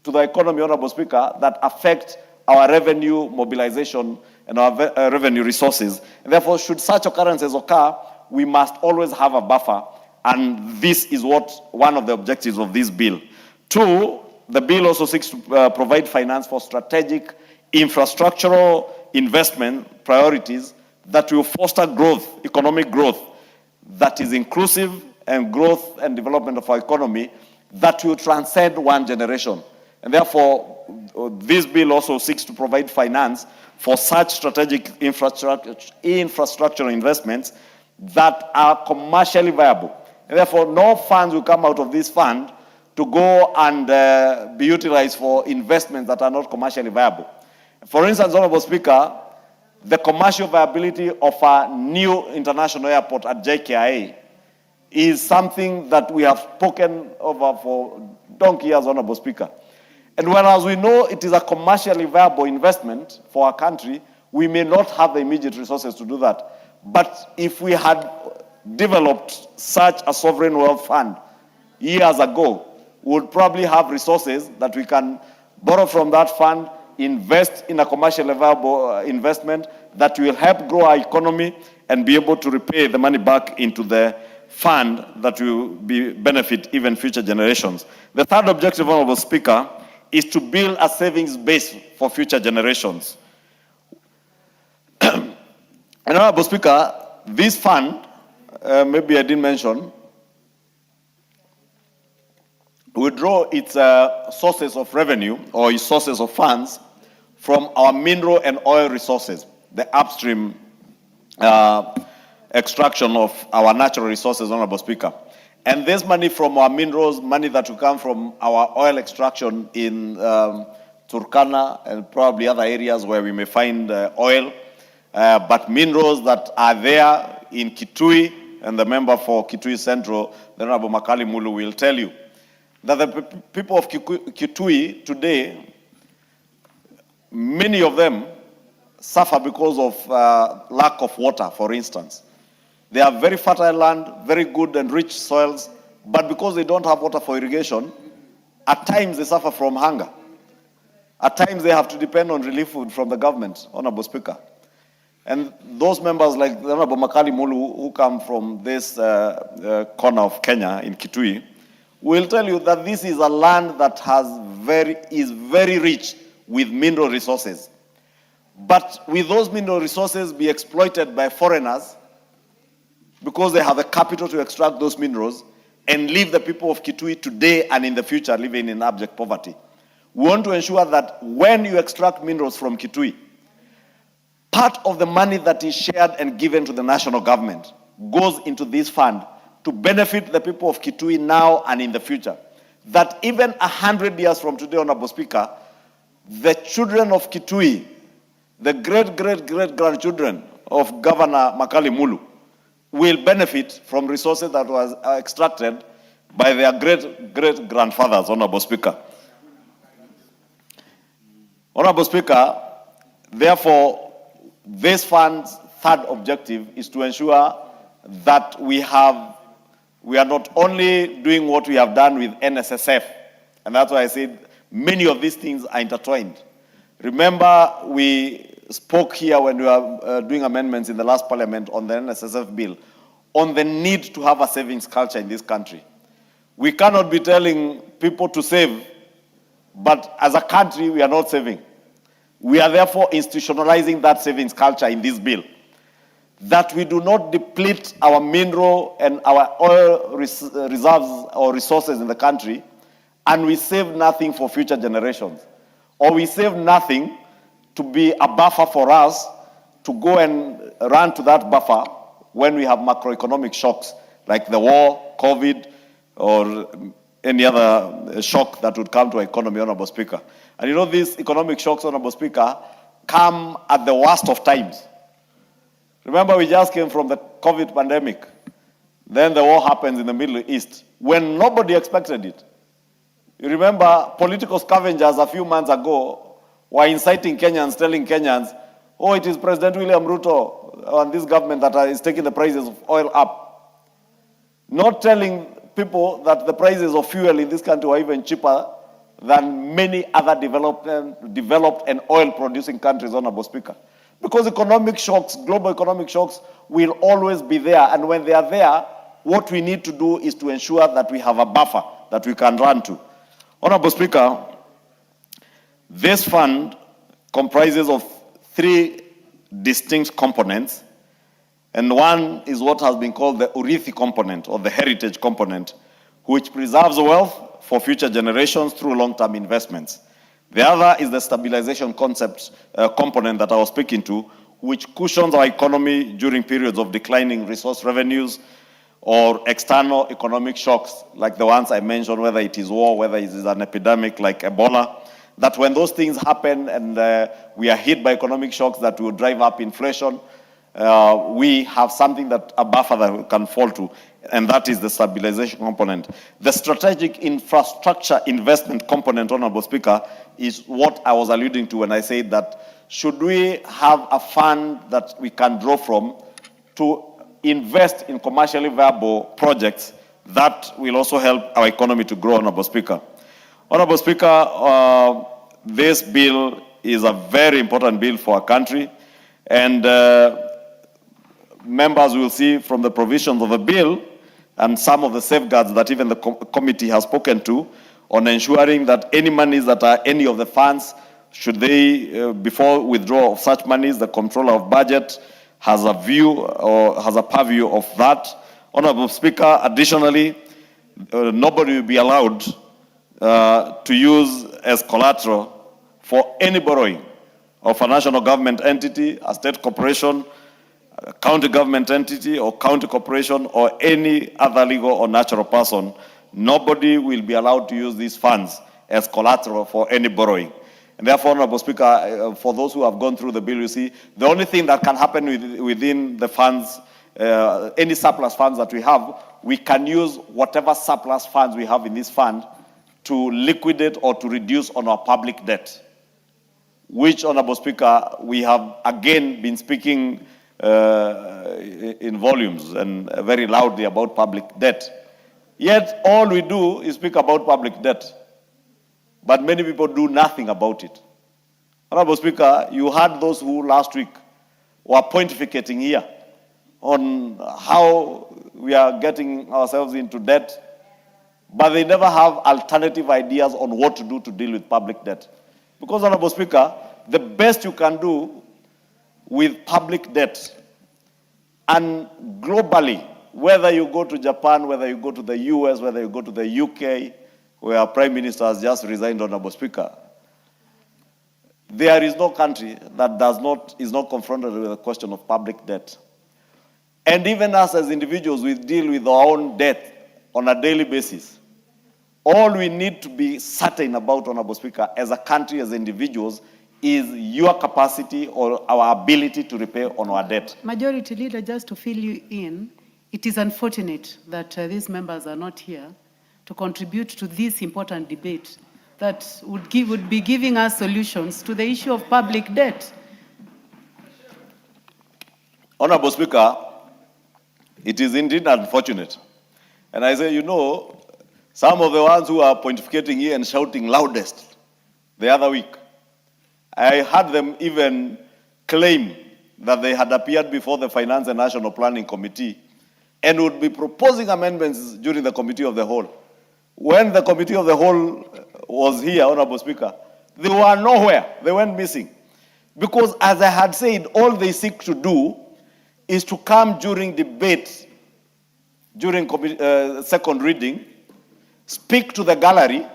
to the economy, Honorable Speaker, that affect our revenue mobilization and our revenue resources. And therefore, should such occurrences occur, we must always have a buffer, and this is one of the objectives of this bill. Two, the bill also seeks to provide finance for strategic infrastructural investment priorities that will foster growth, economic growth, that is inclusive and growth and development of our economy that will transcend one generation. And therefore, this bill also seeks to provide finance for such strategic infrastructure investments that are commercially viable. And therefore, no funds will come out of this fund to go and be utilized for investments that are not commercially viable. For instance, Honorable Speaker, the commercial viability of a new international airport at JKIA is something that we have spoken over for donkey years, Honorable Speaker. And whereas we know it is a commercially viable investment for our country, we may not have the immediate resources to do that. But if we had developed such a sovereign wealth fund years ago, we would probably have resources that we can borrow from that fund, invest in a commercially viable investment that will help grow our economy and be able to repay the money back into the fund that will benefit even future generations. The third objective, Honorable Speaker, is to build a savings base for future generations. And Honorable Speaker, this fund, maybe I didn't mention, will draw its sources of revenue or its sources of funds from our mineral and oil resources, the upstream extraction of our natural resources, Honorable Speaker. And this money from our minerals, money that will come from our oil extraction in Turkana and probably other areas where we may find oil, but minerals that are there in Kitui, and the member for Kitui Central, the Honorable Makali Mulu, will tell you that the people of Kitui today, many of them suffer because of lack of water, for instance. They have very fertile land, very good and rich soils, but because they don't have water for irrigation, at times they suffer from hunger. At times they have to depend on relief food from the government, Honorable Speaker. And those members like the Honorable Makali Mulu, who come from this corner of Kenya in Kitui, will tell you that this is a land that is very rich with mineral resources. But will those mineral resources be exploited by foreigners because they have the capital to extract those minerals and leave the people of Kitui today and in the future living in abject poverty? We want to ensure that when you extract minerals from Kitui, part of the money that is shared and given to the national government goes into this fund to benefit the people of Kitui now and in the future. That even 100 years from today, Honorable Speaker, the children of Kitui, the great-great-great-grandchildren of Governor Makali Mulu, will benefit from resources that was extracted by their great-great-grandfathers, Honorable Speaker. Honorable Speaker, therefore, this fund's third objective is to ensure that we are not only doing what we have done with NSSF, and that's why I said many of these things are intertwined. Remember, we spoke here when we were doing amendments in the last parliament on the NSSF bill, on the need to have a savings culture in this country. We cannot be telling people to save, but as a country, we are not saving. We are therefore institutionalizing that savings culture in this bill, that we do not deplete our mineral and our oil reserves or resources in the country, and we save nothing for future generations. Or we save nothing to be a buffer for us to go and run to that buffer when we have macroeconomic shocks, like the war, COVID, or any other shock that would come to our economy, Honorable Speaker. And you know, these economic shocks, Honorable Speaker, come at the worst of times. Remember, we just came from the COVID pandemic. Then the war happens in the Middle East, when nobody expected it. You remember, political scavengers a few months ago were inciting Kenyans, telling Kenyans, oh, it is President William Ruto and this government that is taking the prices of oil up. Not telling people that the prices of fuel in this country were even cheaper than many other developed and oil-producing countries, Honorable Speaker. Because economic shocks, global economic shocks, will always be there. And when they are there, what we need to do is to ensure that we have a buffer that we can run to. Honorable Speaker, this fund comprises of three distinct components, and one is what has been called the Urithi component, or the heritage component, which preserves wealth for future generations through long-term investments. The other is the stabilization component that I was speaking to, which cushions our economy during periods of declining resource revenues or external economic shocks like the ones I mentioned, whether it is war, whether it is an epidemic like Ebola, that when those things happen and we are hit by economic shocks that will drive up inflation, we have something that a buffer that we can fall to, and that is the stabilization component. The strategic infrastructure investment component, Honorable Speaker, is what I was alluding to when I said that should we have a fund that we can draw from to invest in commercially viable projects that will also help our economy to grow, Honorable Speaker. Honorable Speaker, this bill is a very important bill for our country, and members will see from the provisions of the bill and some of the safeguards that even the committee has spoken to on ensuring that any monies that are any of the funds, should they, before withdrawal of such monies, the controller of budget has a view or has a purview of that. Honorable Speaker, additionally, nobody will be allowed to use as collateral for any borrowing of a national government entity, a state corporation, a county government entity or county corporation or any other legal or natural person. Nobody will be allowed to use these funds as collateral for any borrowing. And therefore, Honorable Speaker, for those who have gone through the bill, you see, the only thing that can happen within the funds, any surplus funds that we have, we can use whatever surplus funds we have in this fund to liquidate or to reduce on our public debt, which, Honorable Speaker, we have again been speaking in volumes and very loudly about public debt. Yet all we do is speak about public debt, but many people do nothing about it. Honorable Speaker, you heard those who last week were pontificating here on how we are getting ourselves into debt, but they never have alternative ideas on what to do to deal with public debt. Because, Honorable Speaker, the best you can do with public debt, and globally, whether you go to Japan, whether you go to the US, whether you go to the UK, where our Prime Minister has just resigned, Honorable Speaker, there is no country that is not confronted with the question of public debt. And even us as individuals, we deal with our own debt on a daily basis. All we need to be certain about, Honorable Speaker, as a country, as individuals, is your capacity or our ability to repay on our debt. Majority Leader, just to fill you in, it is unfortunate that these members are not here to contribute to this important debate that would be giving us solutions to the issue of public debt. Honorable Speaker, it is indeed unfortunate. And I say, you know, some of the ones who are pontificating here and shouting loudest the other week, I heard them even claim that they had appeared before the Finance and National Planning Committee and would be proposing amendments during the Committee of the Whole. When the Committee of the Whole was here, Honorable Speaker, they were nowhere. They went missing. Because as I had said, all they seek to do is to come during debate, during second reading, speak to the gallery,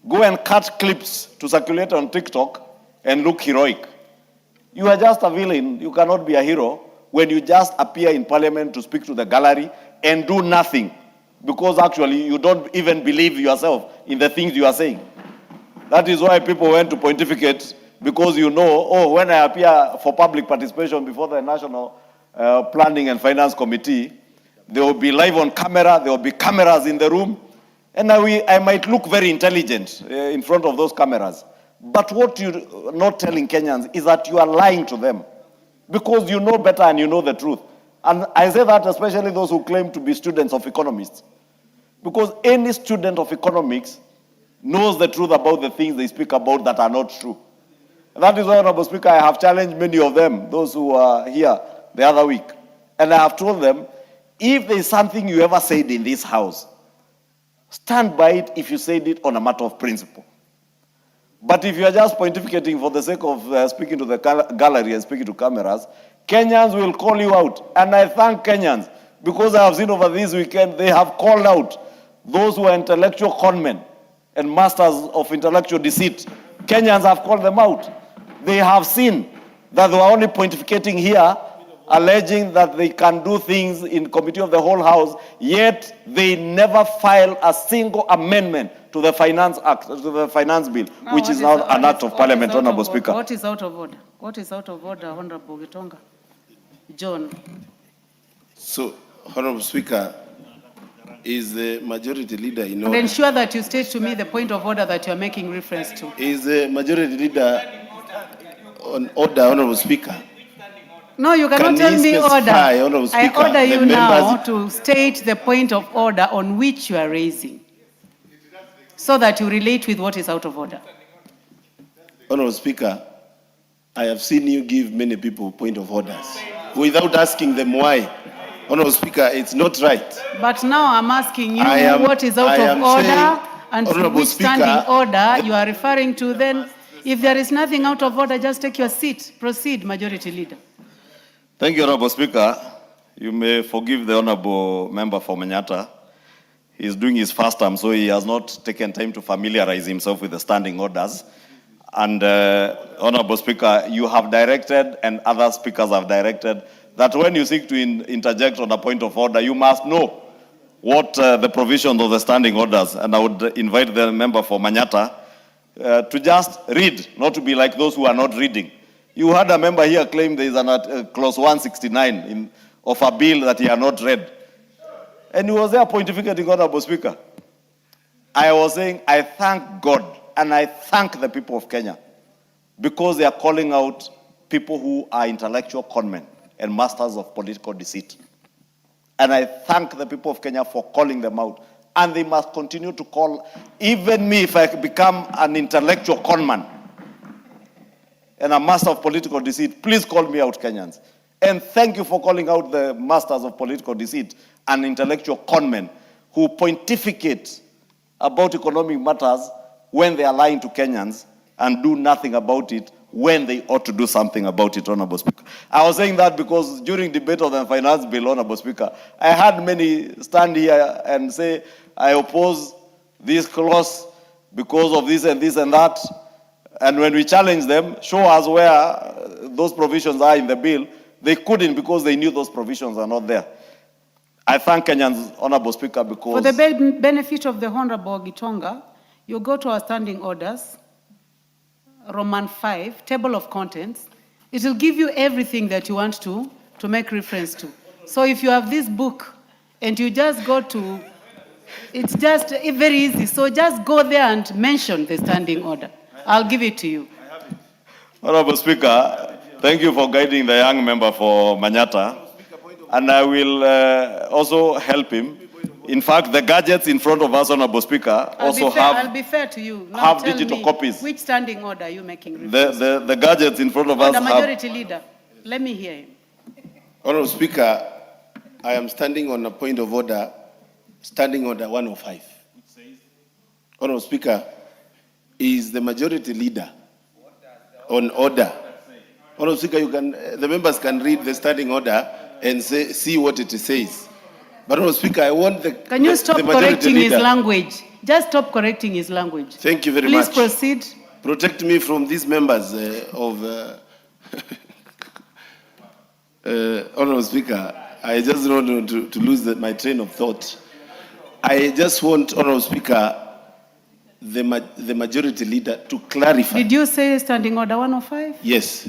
go and cut clips to circulate on TikTok, and look heroic. You are just a villain. You cannot be a hero when you just appear in Parliament to speak to the gallery and do nothing, because actually you don't even believe yourself in the things you are saying. That is why people went to pontificate, because you know, oh, when I appear for public participation before the National Planning and Finance Committee, they will be live on camera, there will be cameras in the room, and I might look very intelligent in front of those cameras. But what you're not telling Kenyans is that you are lying to them, because you know better and you know the truth. And I say that especially those who claim to be students of economists, because any student of economics knows the truth about the things they speak about that are not true. And that is why, Honorable Speaker, I have challenged many of them, those who were here the other week, and I have told them, if there is something you ever said in this house, stand by it if you said it on a matter of principle. But if you are just pontificating for the sake of speaking to the gallery and speaking to cameras, Kenyans will call you out. And I thank Kenyans, because I have seen over this weekend, they have called out those who are intellectual conmen and masters of intellectual deceit. Kenyans have called them out. They have seen that they were only pontificating here, alleging that they can do things in Committee of the Whole House, yet they never file a single amendment to the Finance Act, to the Finance Bill, which is now an act of Parliament, Honorable Speaker. What is out of order? What is out of order, Honorable Gitonga? John. So, Honorable Speaker, is the Majority Leader in And order? ensure that you state to me the point of order that you are making reference to. Is the Majority Leader on order, Honorable Speaker? No, you cannot tell me order. Honorable I Speaker, order you the now members- to state the point of order on which you are raising, so that you relate with what is out of order. Honorable Speaker, I have seen you give many people point of orders without asking them why. Honorable Speaker, it's not right. But now I'm asking you I am- what is out I of am order saying, and Honorable which Speaker, standing order you are referring to. Then, if there is nothing out of order, just take your seat. Proceed, Majority Leader. Thank you, Honorable Speaker. You may forgive the Honorable Member for Manyatta. He's doing his first term, so he has not taken time to familiarize himself with the standing orders. And Honorable Speaker, you have directed, and other speakers have directed, that when you seek to interject on a point of order, you must know what the provisions of the standing orders. And I would invite the member for Manyatta to just read, not to be like those who are not reading. You had a member here claim there is a clause 169 of a bill that he had not read. And he was there pontificating, Honorable Speaker. I was saying, I thank God and I thank the people of Kenya, because they are calling out people who are intellectual conmen and masters of political deceit. And I thank the people of Kenya for calling them out. And they must continue to call, even me, if I become an intellectual conman and a master of political deceit, please call me out, Kenyans. And thank you for calling out the masters of political deceit and intellectual conmen who pontificate about economic matters when they are lying to Kenyans and do nothing about it when they ought to do something about it, Honorable Speaker. I was saying that because during debate of the Finance Bill, Honorable Speaker, I had many stand here and say, I oppose this clause because of this and this and that. And when we challenge them, show us where those provisions are in the bill, they couldn't because they knew those provisions are not there. I thank Kenyans, Honorable Speaker, because... For the benefit of the Honorable Gitonga, you go to our standing orders, Roman 5, table of contents. It will give you everything that you want to make reference to. So if you have this book and you just go to, it's just very easy. So just go there and mention the standing order. I'll give it to you. Honorable Speaker, thank you for guiding the young member for Manyata. And I will also help him. In fact, the gadgets in front of us, Honorable Speaker, I'll be fair to you. Now have tell digital me, copies. which standing order are you making reference? The gadgets in front of us The have... majority leader. Let me hear him. Honorable Speaker, I am standing on a point of order, standing order 105. Honorable Speaker, is the majority leader on order. Honorable Speaker, the members can read the standing order and see what it says. But Honorable Speaker, I want the Can you stop the majority correcting his leader. language? Just stop correcting his language. Thank you very Please much. Please proceed. Protect me from these members Honorable Speaker, I just don't want to lose my train of thought. I just want, Honorable Speaker, the majority leader to clarify. Did you say standing order 105? Yes.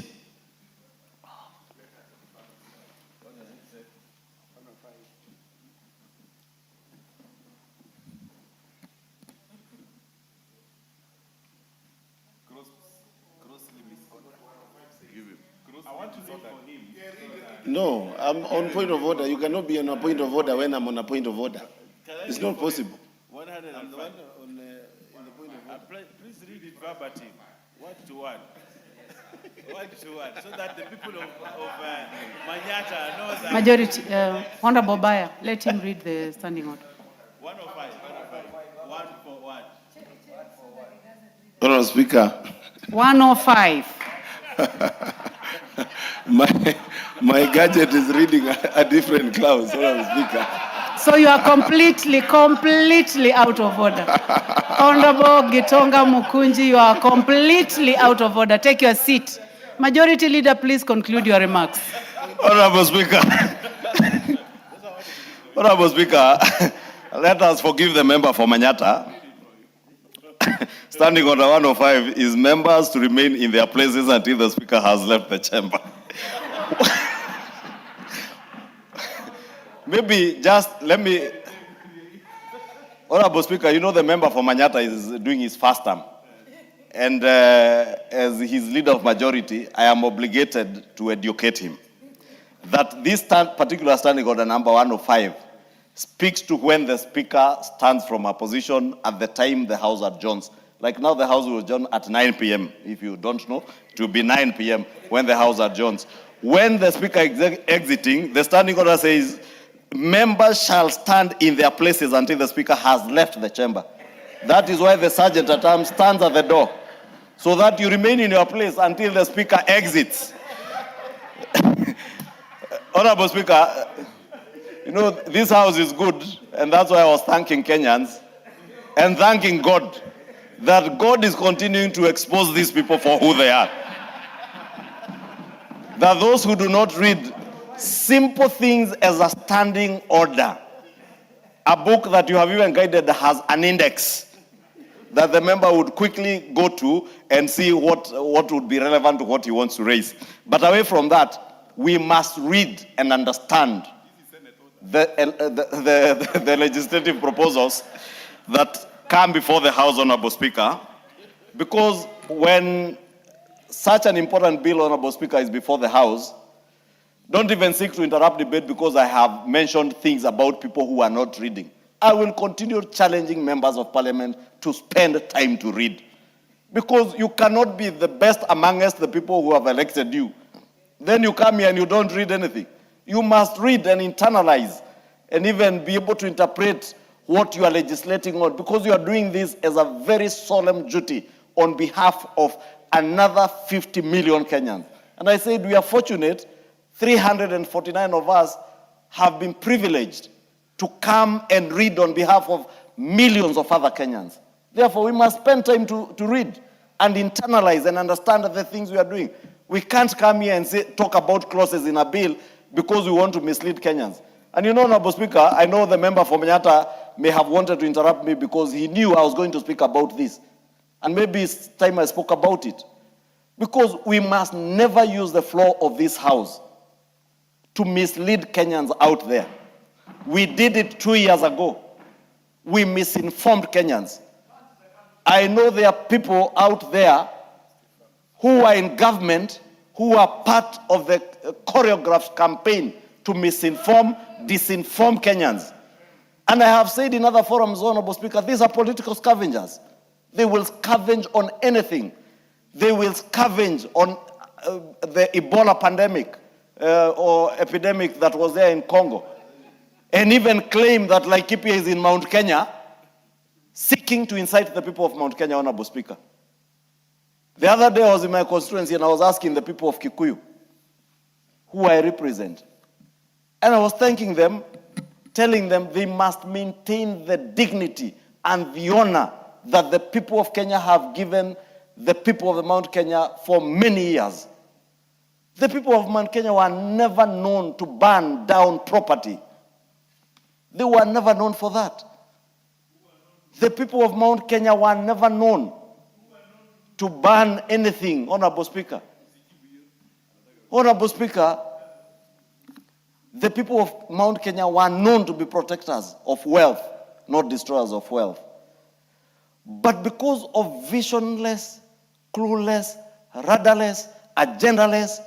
No, I'm on point of order. You cannot be on a point of order when I'm on a point of order. It's not possible. 105. Please read it verbatim, word to word. Word to word, so that the people of Manyata know that. Majority, Honorable Baya, let him read the standing order. 105, word for word. Honorable Speaker. 105. My gadget is reading a different clause, Honorable Speaker. So you are completely out of order. Honorable Gitonga Mukunji, you are completely out of order. Take your seat. Majority Leader, please conclude your remarks. Honorable Speaker. Honorable Speaker, let us forgive the member for Manyata. Standing order 105 is members to remain in their places until the Speaker has left the chamber. Maybe just let me... Honorable Speaker, you know the member for Manyata is doing his first term. And as his leader of majority, I am obligated to educate him that this particular standing order number 105 speaks to when the Speaker stands from a position at the time the House adjourns. Like now the House will adjourn at 9 p.m. If you don't know, it will be 9 p.m. when the House adjourns. When the Speaker is exiting, the standing order says, members shall stand in their places until the Speaker has left the chamber. That is why the Sergeant at Arms stands at the door, so that you remain in your place until the Speaker exits. Honorable Speaker, you know, this House is good, and that's why I was thanking Kenyans and thanking God, that God is continuing to expose these people for who they are. That those who do not read simple things as a standing order, a book that you have even guided has an index that the member would quickly go to and see what would be relevant to what he wants to raise. But away from that, we must read and understand the legislative proposals that come before the House, Honorable Speaker, because when such an important bill, Honorable Speaker, is before the House, don't even seek to interrupt debate because I have mentioned things about people who are not reading. I will continue challenging members of parliament to spend time to read, because you cannot be the best amongst the people who have elected you. Then you come here and you don't read anything. You must read and internalize and even be able to interpret what you are legislating on, because you are doing this as a very solemn duty on behalf of another 50 million Kenyans. And I said we are fortunate, 349 of us have been privileged to come and read on behalf of millions of other Kenyans. Therefore, we must spend time to read and internalize and understand the things we are doing. We can't come here and talk about clauses in a bill because we want to mislead Kenyans. And you know, Honorable Speaker, I know the member from Manyata may have wanted to interrupt me because he knew I was going to speak about this. And maybe it's time I spoke about it. Because we must never use the floor of this House to mislead Kenyans out there. We did it 2 years ago. We misinformed Kenyans. I know there are people out there who are in government who are part of the choreographed campaign to misinform, disinform Kenyans. And I have said in other forums, Honorable Speaker, these are political scavengers. They will scavenge on anything. They will scavenge on the Ebola pandemic or epidemic that was there in Congo, and even claim that Laikipia is in Mount Kenya, seeking to incite the people of Mount Kenya, Honorable Speaker. The other day I was in my constituency and I was asking the people of Kikuyu, who I represent, and I was thanking them, telling them they must maintain the dignity and the honor that the people of Kenya have given the people of the Mount Kenya for many years. The people of Mount Kenya were never known to burn down property. They were never known for that. The people of Mount Kenya were never known to ban anything, Honorable Speaker. Honorable Speaker, the people of Mount Kenya were known to be protectors of wealth, not destroyers of wealth. But because of visionless, clueless, rudderless, agendaless,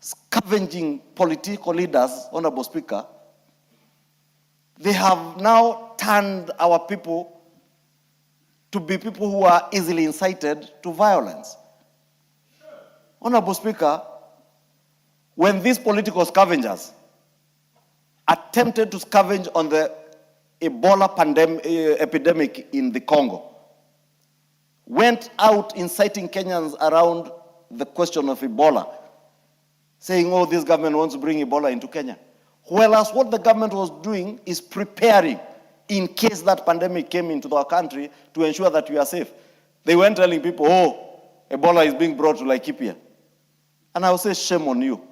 scavenging political leaders, Honorable Speaker, they have now turned our people to be people who are easily incited to violence. Honorable Speaker, when these political scavengers attempted to scavenge on the Ebola epidemic in the Congo, went out inciting Kenyans around the question of Ebola, saying, oh, this government wants to bring Ebola into Kenya. Whereas what the government was doing is preparing in case that pandemic came into our country to ensure that we are safe. They weren't telling people, oh, Ebola is being brought to Laikipia. And I will say, shame on you.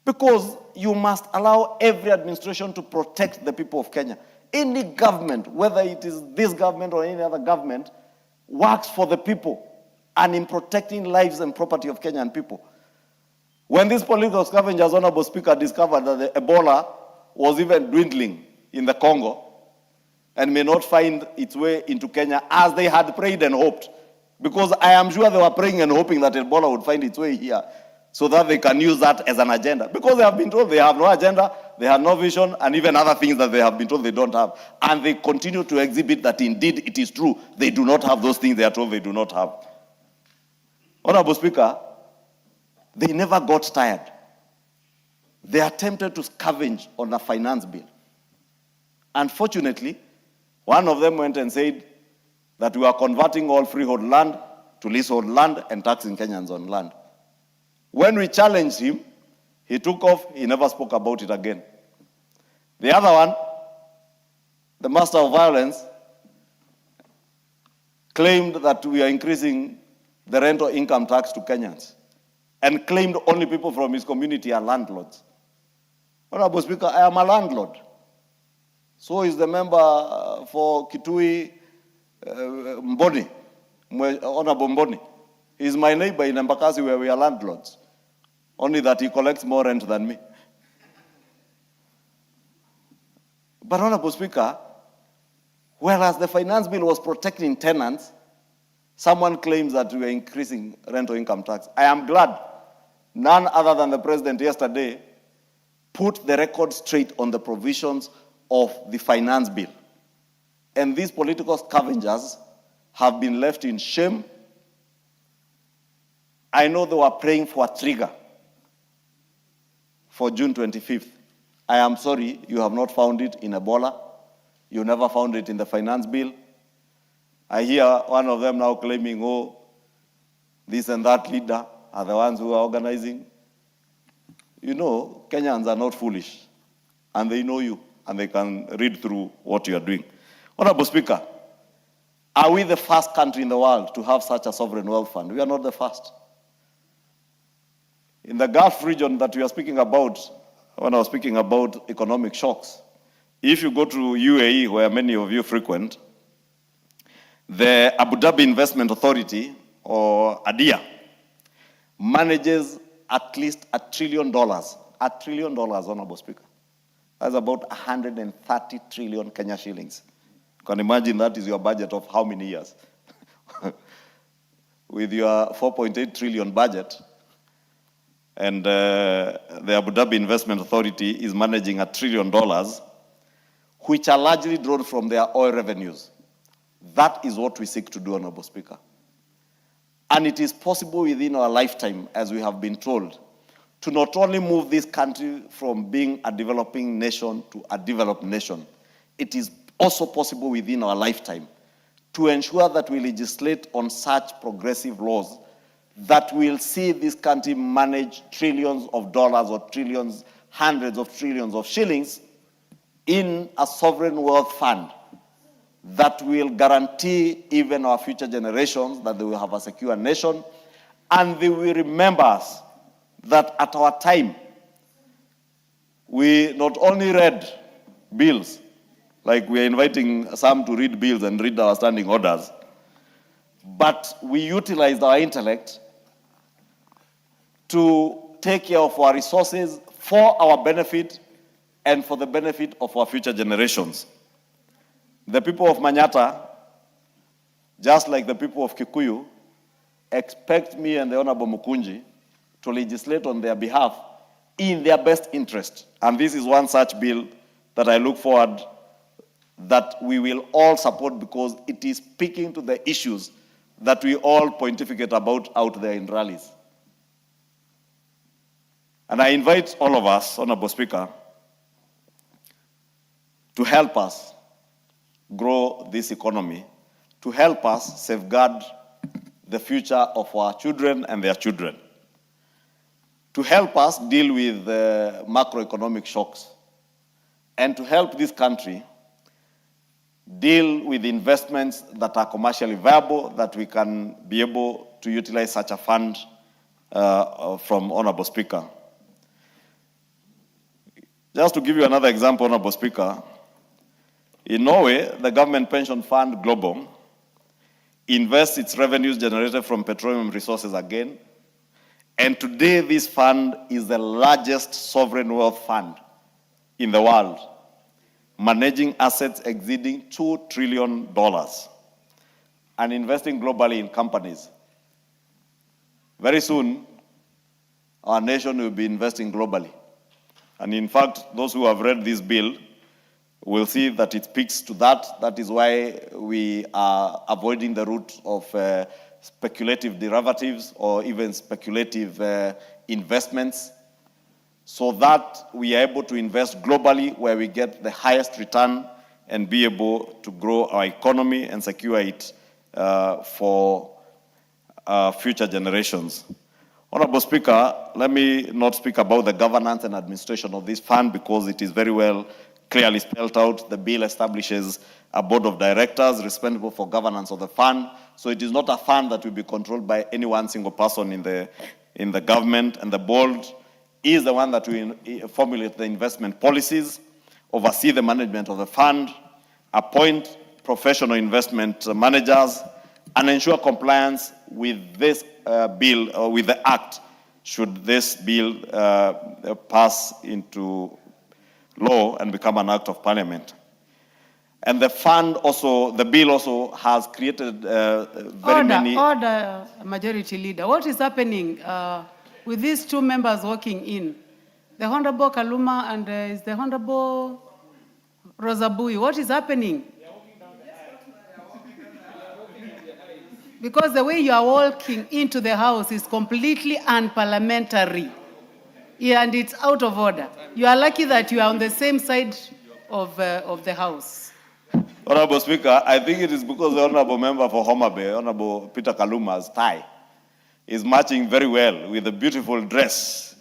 Because you must allow every administration to protect the people of Kenya. Any government, whether it is this government or any other government, works for the people and in protecting lives and property of Kenyan people. When these political scavengers, Honorable Speaker, discovered that the Ebola was even dwindling in the Congo and may not find its way into Kenya as they had prayed and hoped, because I am sure they were praying and hoping that Ebola would find its way here so that they can use that as an agenda. Because they have been told they have no agenda, they have no vision, and even other things that they have been told they don't have. And they continue to exhibit that indeed it is true. They do not have those things they are told they do not have. Honorable Speaker, they never got tired. They attempted to scavenge on a finance bill. Unfortunately, one of them went and said that we are converting all freehold land to leasehold land and taxing Kenyans on land. When we challenged him, he took off, he never spoke about it again. The other one, the master of violence, claimed that we are increasing the rental income tax to Kenyans and claimed only people from his community are landlords. Honorable Speaker, I am a landlord. So is the member for Kitui, Mboni, Honorable Mboni. He is my neighbor in Embakasi where we are landlords. Only that he collects more rent than me. But Honorable Speaker, whereas the finance bill was protecting tenants, someone claims that we are increasing rental income tax. I am glad none other than the president yesterday put the record straight on the provisions of the finance bill. And these political scavengers have been left in shame. I know they were praying for a trigger for June 25th. I am sorry, you have not found it in Ebola. You never found it in the finance bill. I hear one of them now claiming, oh, this and that leader are the ones who are organizing. You know, Kenyans are not foolish, and they know you, and they can read through what you are doing. Honorable Speaker, Are we the first country in the world to have such a sovereign wealth fund? We are not the first. In the Gulf region that we are speaking about, when I was speaking about economic shocks, if you go to UAE, where many of you frequent, the Abu Dhabi Investment Authority, or ADIA, manages at least $1 trillion. $1 trillion, Honorable Speaker. That's about 130 trillion Kenya shillings. You can imagine that is your budget of how many years? With your 4.8 trillion budget, and the Abu Dhabi Investment Authority is managing $1 trillion, which are largely drawn from their oil revenues. That is what we seek to do, Honorable Speaker. And it is possible within our lifetime, as we have been told, to not only move this country from being a developing nation to a developed nation, it is also possible within our lifetime to ensure that we legislate on such progressive laws that will see this country manage trillions of dollars or trillions, hundreds of trillions of shillings in a sovereign wealth fund that will guarantee even our future generations that they will have a secure nation, and they will remember us that at our time, we not only read bills, like we are inviting some to read bills and read our standing orders, but we utilized our intellect to take care of our resources for our benefit and for the benefit of our future generations. The people of Manyata, just like the people of Kikuyu, expect me and the Honorable Mukunji to legislate on their behalf in their best interest. And this is one such bill that I look forward that we will all support, because it is speaking to the issues that we all pontificate about out there in rallies. And I invite all of us, Honorable Speaker, to help us grow this economy, to help us safeguard the future of our children and their children, to help us deal with macroeconomic shocks, and to help this country deal with investments that are commercially viable, that we can be able to utilize such a fund from Honorable Speaker. Just to give you another example, Honorable Speaker, in Norway, the government pension fund Global invests its revenues generated from petroleum resources again, and today this fund is the largest sovereign wealth fund in the world, managing assets exceeding $2 trillion and investing globally in companies. Very soon, our nation will be investing globally. And in fact, those who have read this bill will see that it speaks to that. That is why we are avoiding the route of speculative derivatives or even speculative investments, so that we are able to invest globally where we get the highest return and be able to grow our economy and secure it for future generations. Honorable Speaker, let me not speak about the governance and administration of this fund, because it is very well clearly spelled out. The bill establishes a board of directors responsible for governance of the fund. So it is not a fund that will be controlled by any one single person in the government, and the board is the one that will formulate the investment policies, oversee the management of the fund, appoint professional investment managers, and ensure compliance with this bill, or with the act, should this bill pass into law and become an act of parliament. And the fund also, the bill also has created many... Order, Majority Leader. What is happening with these two members walking in? The Honorable Kaluma and is the Honorable Rosabui. What is happening? Because the way you are walking into the house is completely unparliamentary. Yeah, and it's out of order. You are lucky that you are on the same side of the house. Honorable Speaker, I think it is because the Honorable Member for Homa Bay, Honorable Peter Kaluma's tie is matching very well with the beautiful dress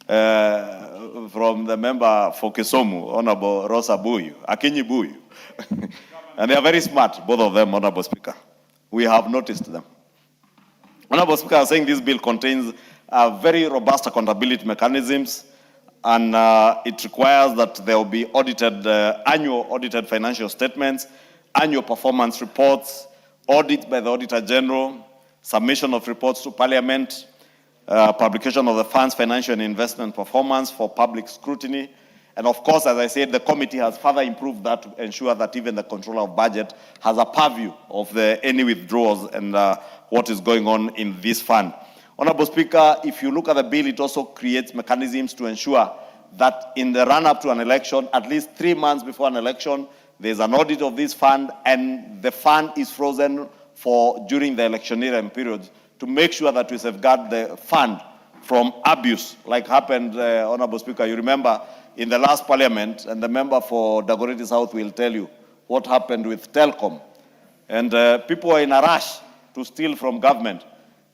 from the member for Kisumu, Honorable Rosa Buyu, Akinyi Buyu. And they are very smart, both of them, Honorable Speaker. We have noticed them. Honorable Speaker, I was saying this bill contains very robust accountability mechanisms, and it requires that there will be audited, annual audited financial statements, annual performance reports, audits by the Auditor General, submission of reports to Parliament, publication of the fund's financial and investment performance for public scrutiny. And of course, as I said, the committee has further improved that to ensure that even the controller of budget has a purview of any withdrawals and what is going on in this fund. Honorable Speaker, if you look at the bill, it also creates mechanisms to ensure that in the run-up to an election, at least 3 months before an election, there's an audit of this fund, and the fund is frozen during the electioneering period to make sure that we safeguard the fund from abuse, like happened, Honorable Speaker. You remember in the last parliament, and the member for Dagoretti South will tell you what happened with Telcom. And people are in a rush to steal from government.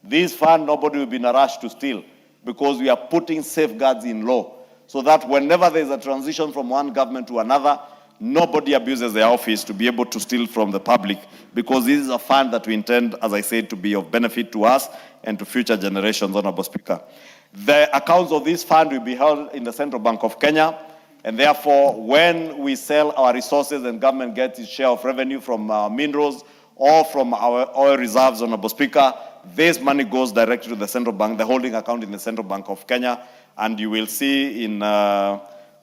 This fund, nobody will be in a rush to steal because we are putting safeguards in law so that whenever there's a transition from one government to another, nobody abuses their office to be able to steal from the public, because this is a fund that we intend, as I said, to be of benefit to us and to future generations, Honorable Speaker. The accounts of this fund will be held in the Central Bank of Kenya, and therefore, when we sell our resources and government gets its share of revenue from our minerals or from our oil reserves, Honorable Speaker, this money goes directly to the Central Bank, the holding account in the Central Bank of Kenya, and you will see in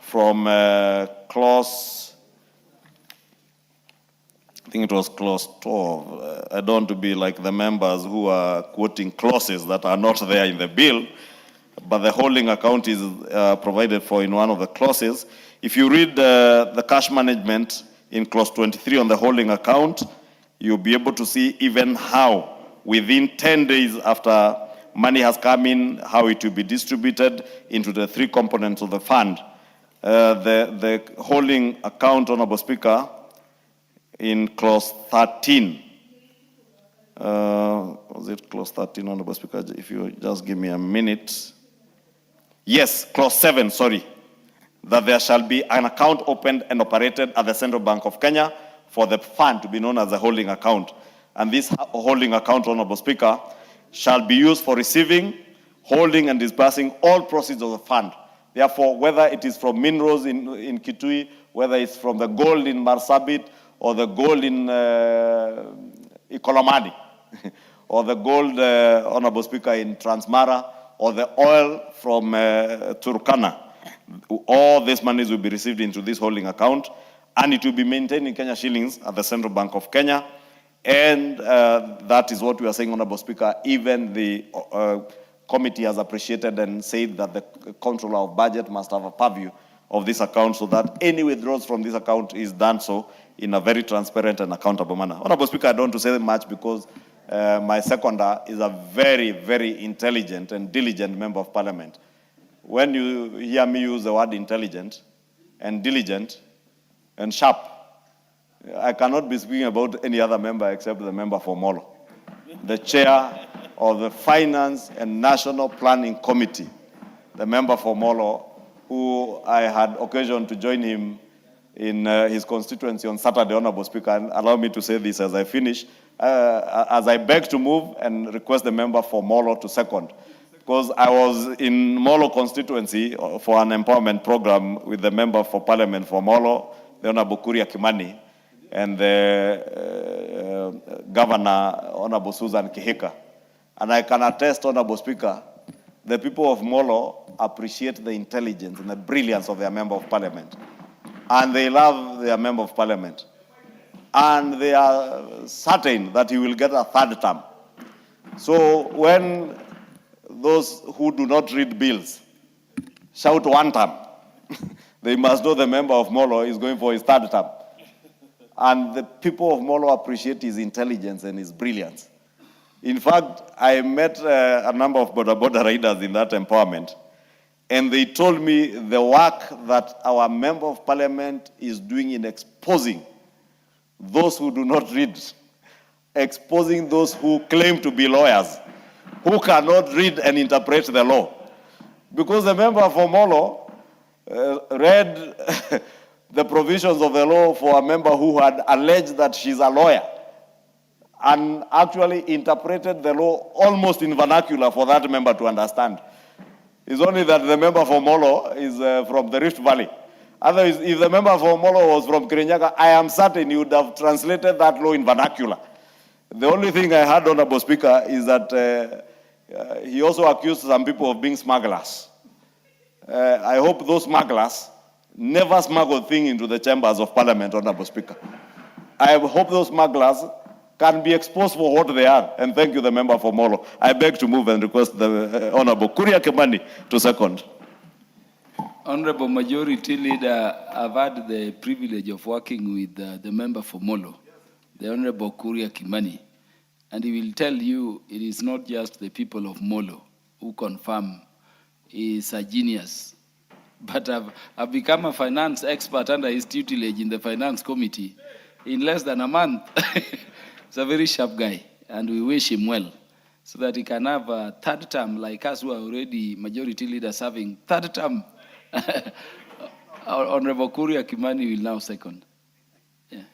from clause, I think it was clause 12. I don't want to be like the members who are quoting clauses that are not there in the bill, but the holding account is provided for in one of the clauses. If you read the cash management in clause 23 on the holding account, you'll be able to see even how within 10 days after money has come in, how it will be distributed into the 3 components of the fund. The holding account, Honorable Speaker, in clause 13, was it clause 13, Honorable Speaker? If you just give me a minute. Yes, clause 7, sorry. That there shall be an account opened and operated at the Central Bank of Kenya for the fund to be known as a holding account. And this holding account, Honorable Speaker, shall be used for receiving, holding, and disbursing all proceeds of the fund. Therefore, whether it is from minerals in Kitui, whether it's from the gold in Marsabit, or the gold in Ikolomani, or the gold, Honorable Speaker, in Transmara, or the oil from Turkana, all these monies will be received into this holding account, and it will be maintained in Kenya shillings at the Central Bank of Kenya. And that is what we are saying, Honorable Speaker. Even the committee has appreciated and said that the controller of budget must have a purview of this account so that any withdrawals from this account is done so in a very transparent and accountable manner. Honorable Speaker, I don't want to say much because my seconder is a very, very intelligent and diligent member of parliament. When you hear me use the word intelligent and diligent and sharp, I cannot be speaking about any other member except the member for Molo, the chair of the Finance and National Planning Committee, the member for Molo, who I had occasion to join him in his constituency on Saturday, Honorable Speaker. And allow me to say this as I finish, as I beg to move and request the member for Molo to second. Because I was in Molo constituency for an empowerment program with the member for parliament for Molo, the Honorable Kuria Kimani, and the governor, Honorable Susan Kihika. And I can attest, Honorable Speaker, the people of Molo appreciate the intelligence and the brilliance of their member of parliament. And they love their member of parliament. And they are certain that he will get a 3rd term. So when those who do not read bills shout 1 term, they must know the member of Molo is going for his 3rd term. And the people of Molo appreciate his intelligence and his brilliance. In fact, I met a number of border riders in that empowerment, and they told me the work that our member of parliament is doing in exposing those who do not read, exposing those who claim to be lawyers, who cannot read and interpret the law. Because the member for Molo read the provisions of the law for a member who had alleged that she's a lawyer and actually interpreted the law almost in vernacular for that member to understand. It's only that the member for Molo is from the Rift Valley. Otherwise, if the member for Molo was from Kirinyaga, I am certain he would have translated that law in vernacular. The only thing I heard, Honorable Speaker, is that he also accused some people of being smugglers. I hope those smugglers never smuggle things into the chambers of Parliament, Honorable Speaker. I hope those smugglers can be exposed for what they are. And thank you, the member for Molo. I beg to move and request the Honorable Kuria Kimani to second. Honorable Majority Leader, I've had the privilege of working with the member for Molo, the Honorable Kuria Kimani, and he will tell you it is not just the people of Molo who confirm he is a genius, but I've become a finance expert under his tutelage in the finance committee in less than a month. He's a very sharp guy, and we wish him well, so that he can have a third term like us who are already majority leaders having third term. Honorable Kuria Kimani will now second. Yeah.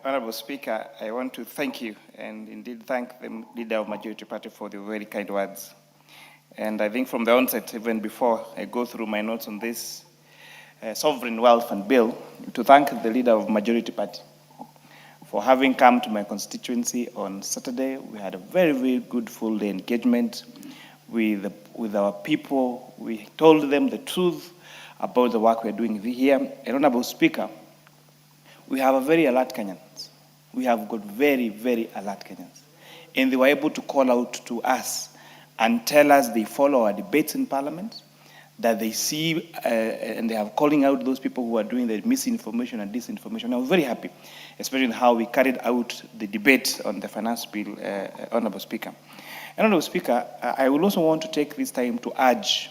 Honorable Speaker, I want to thank you and indeed thank the leader of Majority Party for the very kind words. And I think from the onset, even before I go through my notes on this Sovereign Wealth Fund bill, to thank the leader of Majority Party for having come to my constituency on Saturday. We had a very, very good full day engagement with our people. We told them the truth about the work we're doing here. And Honorable Speaker, we have a very alert Kenyans. We have got very, very alert Kenyans. And they were able to call out to us and tell us they follow our debates in Parliament, that they see and they are calling out those people who are doing the misinformation and disinformation. I was very happy, especially in how we carried out the debate on the finance bill, Honorable Speaker. And Honorable Speaker, I will also want to take this time to urge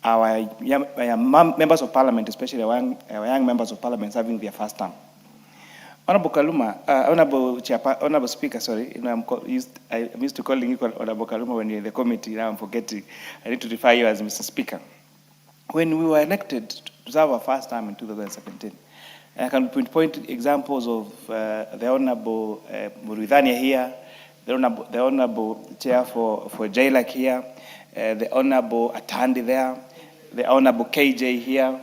our young members of Parliament, especially our young members of Parliament having their first term. Honorable Kaluma, Honorable Speaker, sorry, I'm used to calling you Honorable Kaluma when you're in the committee. Now I'm forgetting. I need to refer you as Mr. Speaker. When we were elected to serve our first term in 2017, I can pinpoint examples of the Honorable Muridhania here, the Honorable Chair for JLAC here, the Honorable Atandi there, the Honorable KJ here,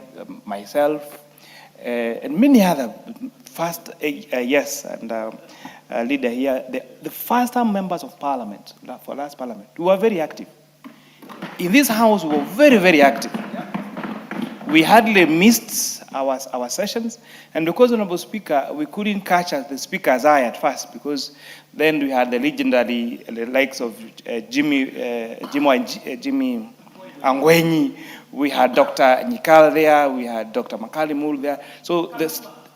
myself, and many other first yes, and leader here, the first-time members of Parliament, for last Parliament, we were very active. In this House, we were very, very active. We hardly missed our sessions, and because, Honorable Speaker, we couldn't catch the Speaker's eye at first, because then we had the legendary likes of Jimmy Angwenyi, we had Dr. Nyikal there, we had Dr. Makalimul there, so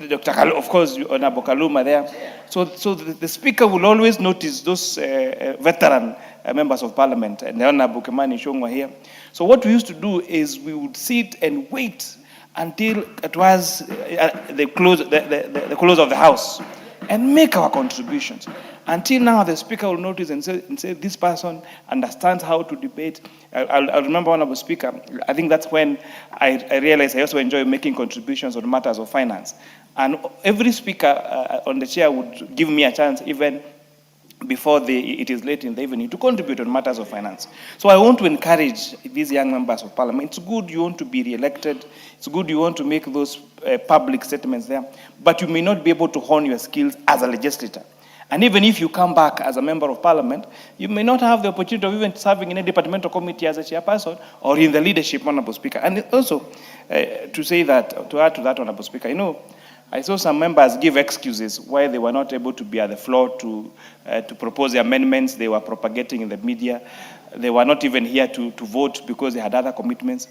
Dr. of course, Honorable Kaluma there. So the Speaker will always notice those veteran members of Parliament, and the Honorable Kimani Ichung'wah here. So what we used to do is we would sit and wait until it was the close of the House and make our contributions. Until now, the Speaker will notice and say this person understands how to debate. I remember, Honorable Speaker, I think that's when I realized I also enjoy making contributions on matters of finance. And every Speaker on the chair would give me a chance, even before it is late in the evening, to contribute on matters of finance. So I want to encourage these young members of Parliament. It's good you want to be re-elected. It's good you want to make those public statements there, but you may not be able to hone your skills as a legislator. And even if you come back as a member of Parliament, you may not have the opportunity of even serving in a departmental committee as a chairperson or in the leadership, Honorable Speaker. And also, to add to that, Honorable Speaker, I saw some members give excuses why they were not able to be at the floor to propose the amendments they were propagating in the media. They were not even here to vote because they had other commitments.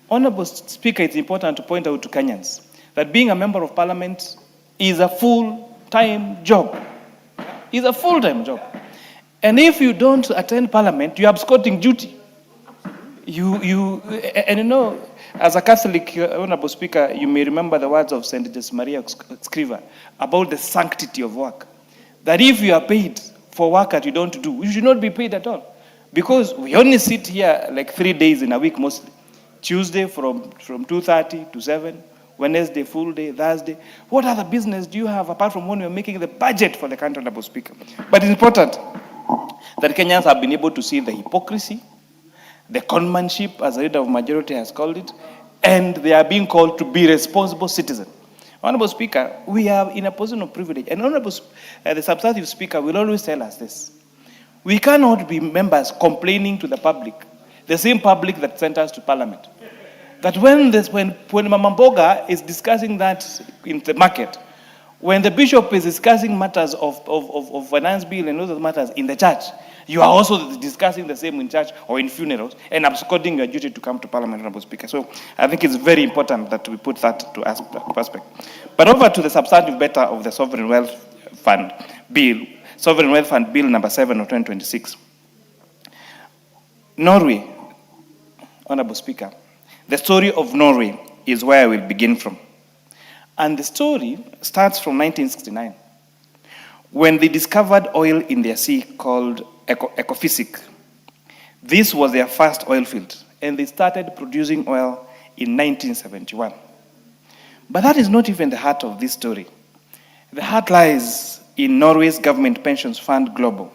Honorable Speaker, it's important to point out to Kenyans that being a member of Parliament is a full-time job. It's a full-time job. And if you don't attend Parliament, you're absconding duty. As a Catholic, Honorable Speaker, you may remember the words of St. Maria Scriva about the sanctity of work. That if you are paid for work that you don't do, you should not be paid at all. Because we only sit here like 3 days in a week mostly. Tuesday from 2:30 to 7, Wednesday full day, Thursday. What other business do you have apart from when you're making the budget for the country, Honorable Speaker? But it's important that Kenyans have been able to see the hypocrisy, the conmanship, as the leader of majority has called it, and they are being called to be responsible citizens. Honorable Speaker, we are in a position of privilege, and the substantive Speaker will always tell us this. We cannot be members complaining to the public, the same public that sent us to Parliament, that when Mama Mboga is discussing that in the market, when the bishop is discussing matters of finance bill and other matters in the church, you are also discussing the same in church or in funerals and absconding your duty to come to Parliament, Honorable Speaker. So I think it's very important that we put that to aspect. But over to the substantive matter of the Sovereign Wealth Fund Bill, Sovereign Wealth Fund Bill number 7 of 2026. Norway, Honorable Speaker, the story of Norway is where I will begin from. And the story starts from 1969, when they discovered oil in their sea called Ecofisic. This was their first oil field, and they started producing oil in 1971. But that is not even the heart of this story. The heart lies in Norway's government pensions fund Global,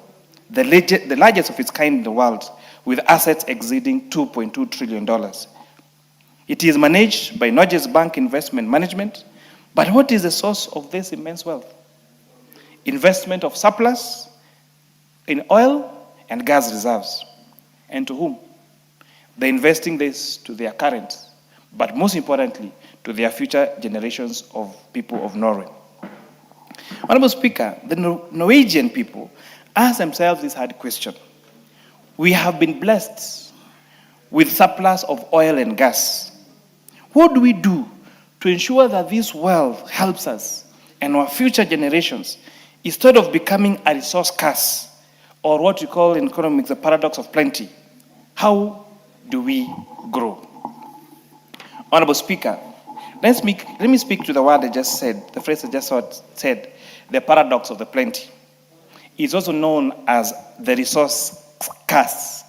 the largest of its kind in the world, with assets exceeding $2.2 trillion. It is managed by Norges Bank Investment Management. But what is the source of this immense wealth? Investment of surplus in oil and gas reserves. And to whom? They're investing this to their current, but most importantly, to their future generations of people of Norway. Honorable Speaker, the Norwegian people ask themselves this hard question. We have been blessed with surplus of oil and gas. What do we do to ensure that this wealth helps us and our future generations instead of becoming a resource curse, or what we call in economics the paradox of plenty? How do we grow? Honorable Speaker, let me speak to the word I just said, the phrase I just said, the paradox of the plenty. It's also known as the resource curse.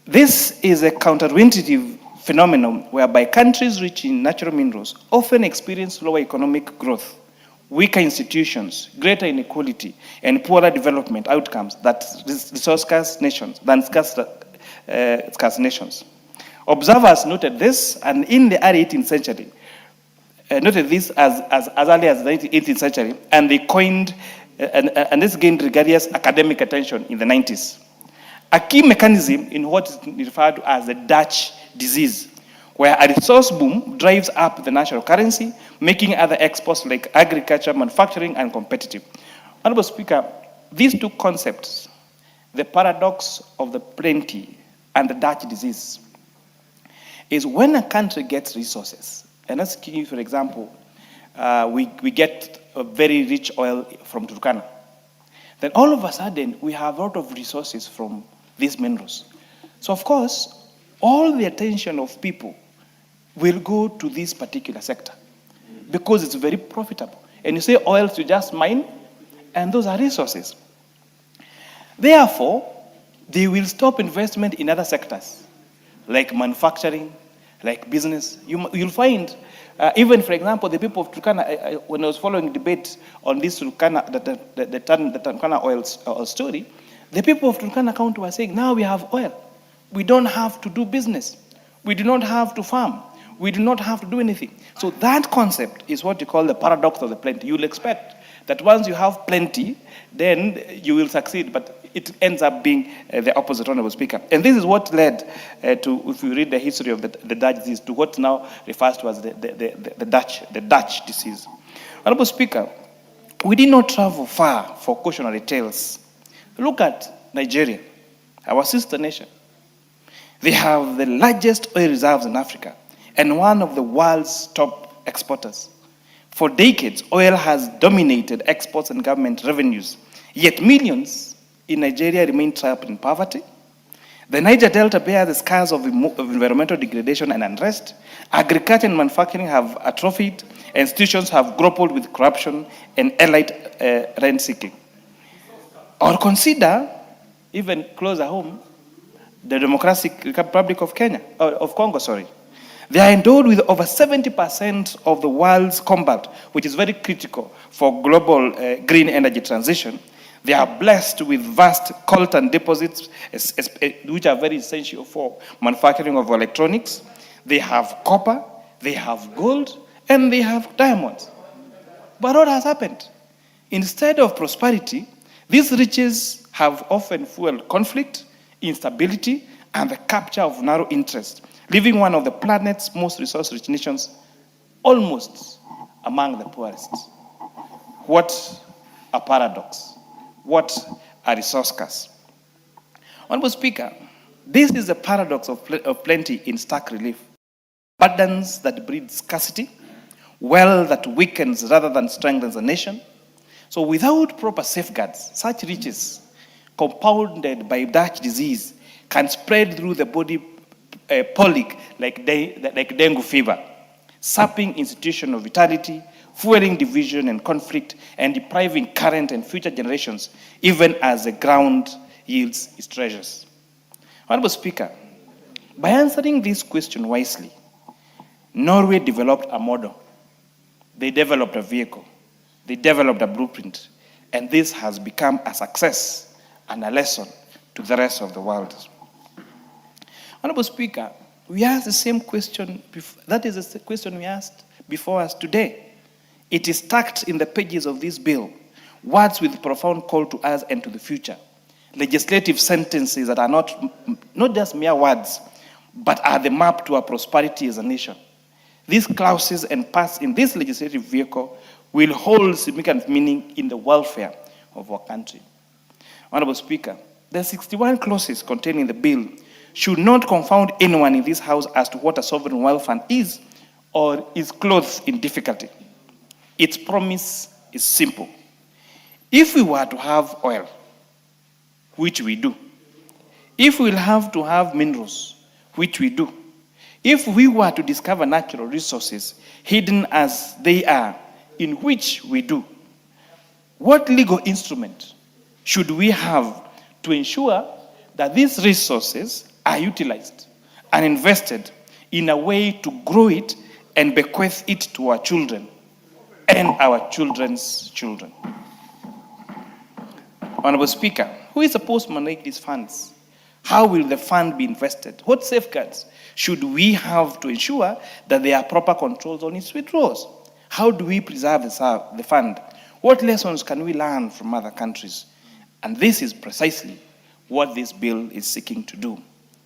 This is a counterintuitive phenomenon whereby countries rich in natural minerals often experience lower economic growth, weaker institutions, greater inequality, and poorer development outcomes than resource-scarce nations. Observers noted this, and in the early 18th century, noted this as early as the 18th century, and they coined, and this gained rigorous academic attention in the 90s. A key mechanism in what is referred to as the Dutch disease, where a resource boom drives up the national currency, making other exports like agriculture, manufacturing, and competitive. Honorable Speaker, these two concepts, the paradox of the plenty and the Dutch disease, is when a country gets resources, and let's give you, for example, we get a very rich oil from Turkana. Then all of a sudden, we have a lot of resources from these minerals. So of course, all the attention of people will go to this particular sector because it's very profitable. And you say oil to just mine, and those are resources. Therefore, they will stop investment in other sectors, like manufacturing, like business. You'll find, even for example, the people of Turkana, when I was following debate on this Turkana, the Turkana oil story, the people of Turkana County were saying, now we have oil. We don't have to do business. We do not have to farm. We do not have to do anything. So that concept is what you call the paradox of the plenty. You'll expect that once you have plenty, then you will succeed, but it ends up being the opposite, Honorable Speaker. And this is what led to, if you read the history of the Dutch disease, to what now refers to as the Dutch disease. Honorable Speaker, we did not travel far for cautionary tales. Look at Nigeria, our sister nation. They have the largest oil reserves in Africa and one of the world's top exporters. For decades, oil has dominated exports and government revenues, yet millions in Nigeria remain trapped in poverty. The Niger Delta bears the scars of environmental degradation and unrest. Agriculture and manufacturing have atrophied. Institutions have grappled with corruption and elite rent-seeking. Or consider, even closer home, the Democratic Republic of of Congo, sorry. They are endowed with over 70% of the world's cobalt, which is very critical for global green energy transition. They are blessed with vast coltan deposits, which are very essential for manufacturing of electronics. They have copper, they have gold, and they have diamonds. But what has happened? Instead of prosperity, these riches have often fueled conflict, instability, and the capture of narrow interest, leaving one of the planet's most resource-rich nations almost among the poorest. What a paradox. What a resource curse. Honorable Speaker, this is the paradox of plenty in stark relief. Abundance that breeds scarcity, wealth that weakens rather than strengthens a nation. So without proper safeguards, such riches, compounded by Dutch disease, can spread through the body polic like dengue fever, sapping institutional vitality, fueling division and conflict, and depriving current and future generations, even as the ground yields its treasures. Honorable Speaker, by answering this question wisely, Norway developed a model. They developed a vehicle. They developed a blueprint. And this has become a success and a lesson to the rest of the world. Honorable Speaker, we asked the same question, that is the question we asked before us today. It is tucked in the pages of this bill, words with profound call to us and to the future. Legislative sentences that are not just mere words, but are the map to our prosperity as a nation. These clauses and parts in this legislative vehicle will hold significant meaning in the welfare of our country. Honorable Speaker, the 61 clauses contained in the bill should not confound anyone in this House as to what a sovereign wealth fund is or is clothed in difficulty. Its promise is simple. If we were to have oil, which we do, if we'll have to have minerals, which we do, if we were to discover natural resources hidden as they are, in which we do, what legal instrument should we have to ensure that these resources are utilized and invested in a way to grow it and bequeath it to our children and our children's children? Honorable Speaker, who is supposed to manage these funds? How will the fund be invested? What safeguards should we have to ensure that there are proper controls on its withdrawals? How do we preserve the fund? What lessons can we learn from other countries? And this is precisely what this bill is seeking to do,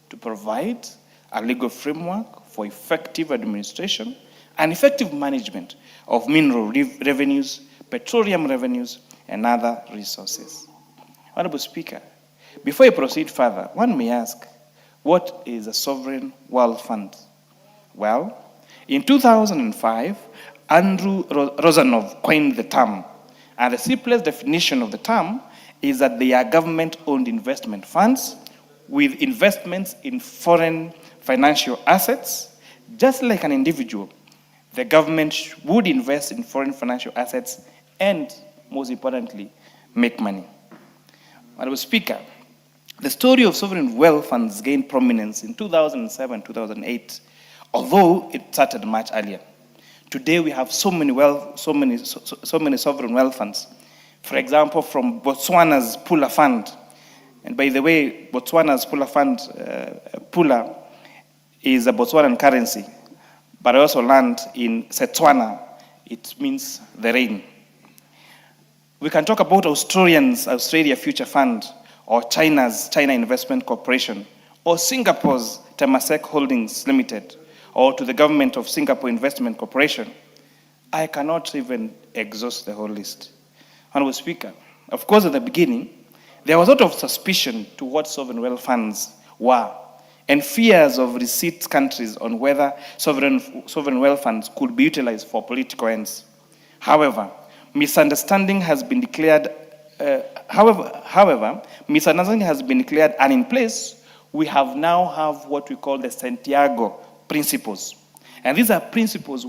to provide a legal framework for effective administration and effective management of mineral revenues, petroleum revenues, and other resources. Honorable Speaker, before I proceed further, one may ask, what is a sovereign wealth fund? Well, in 2005, Andrew Rozanov coined the term, and the simplest definition of the term is that they are government-owned investment funds with investments in foreign financial assets. Just like an individual, the government would invest in foreign financial assets and, most importantly, make money. Honorable Speaker, the story of sovereign wealth funds gained prominence in 2007-2008, although it started much earlier. Today we have so many sovereign wealth funds. For example, from Botswana's Pula Fund. And by the way, Botswana's Pula Fund, Pula is a Botswanan currency, but I also learned in Setswana, it means the rain. We can talk about Australia Future Fund, or China's China Investment Corporation, or Singapore's Temasek Holdings Limited, or to the government of Singapore Investment Corporation. I cannot even exhaust the whole list. Honorable Speaker, of course at the beginning, there was a lot of suspicion to what sovereign wealth funds were, and fears of receipt countries on whether sovereign wealth funds could be utilized for political ends. However, misunderstanding has been declared, and in place, we now have what we call the Santiago Principles. And these are principles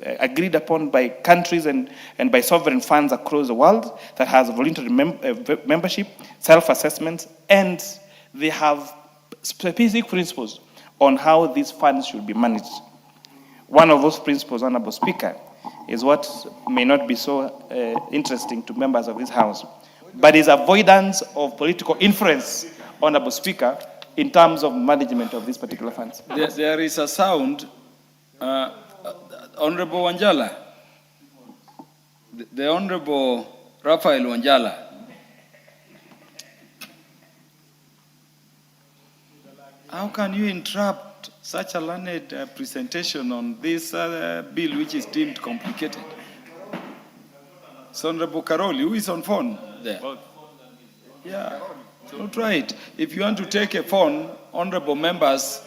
agreed upon by countries and by sovereign funds across the world that has voluntary membership, self-assessment, and they have specific principles on how these funds should be managed. One of those principles, Honorable Speaker, is what may not be so interesting to members of this House, but is avoidance of political influence, Honorable Speaker, in terms of management of these particular funds. There is a sound, Honorable Wanjala, the Honorable Raphael Wanjala. How can you interrupt such a learned presentation on this bill which is deemed complicated? So Honorable Karoli, who is on phone there? Yeah, so try it. If you want to take a phone, honorable members,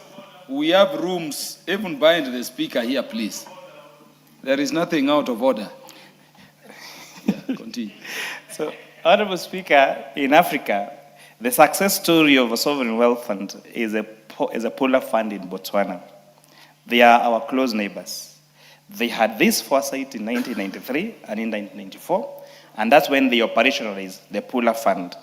we have rooms even behind the speaker here, please. There is nothing out of order. Yeah, continue. So, Honorable Speaker, in Africa, the success story of a sovereign wealth fund is a polar fund in Botswana. They are our close neighbors. They had this foresight in 1993 and in 1994, and that's when they operationalized the polar fund.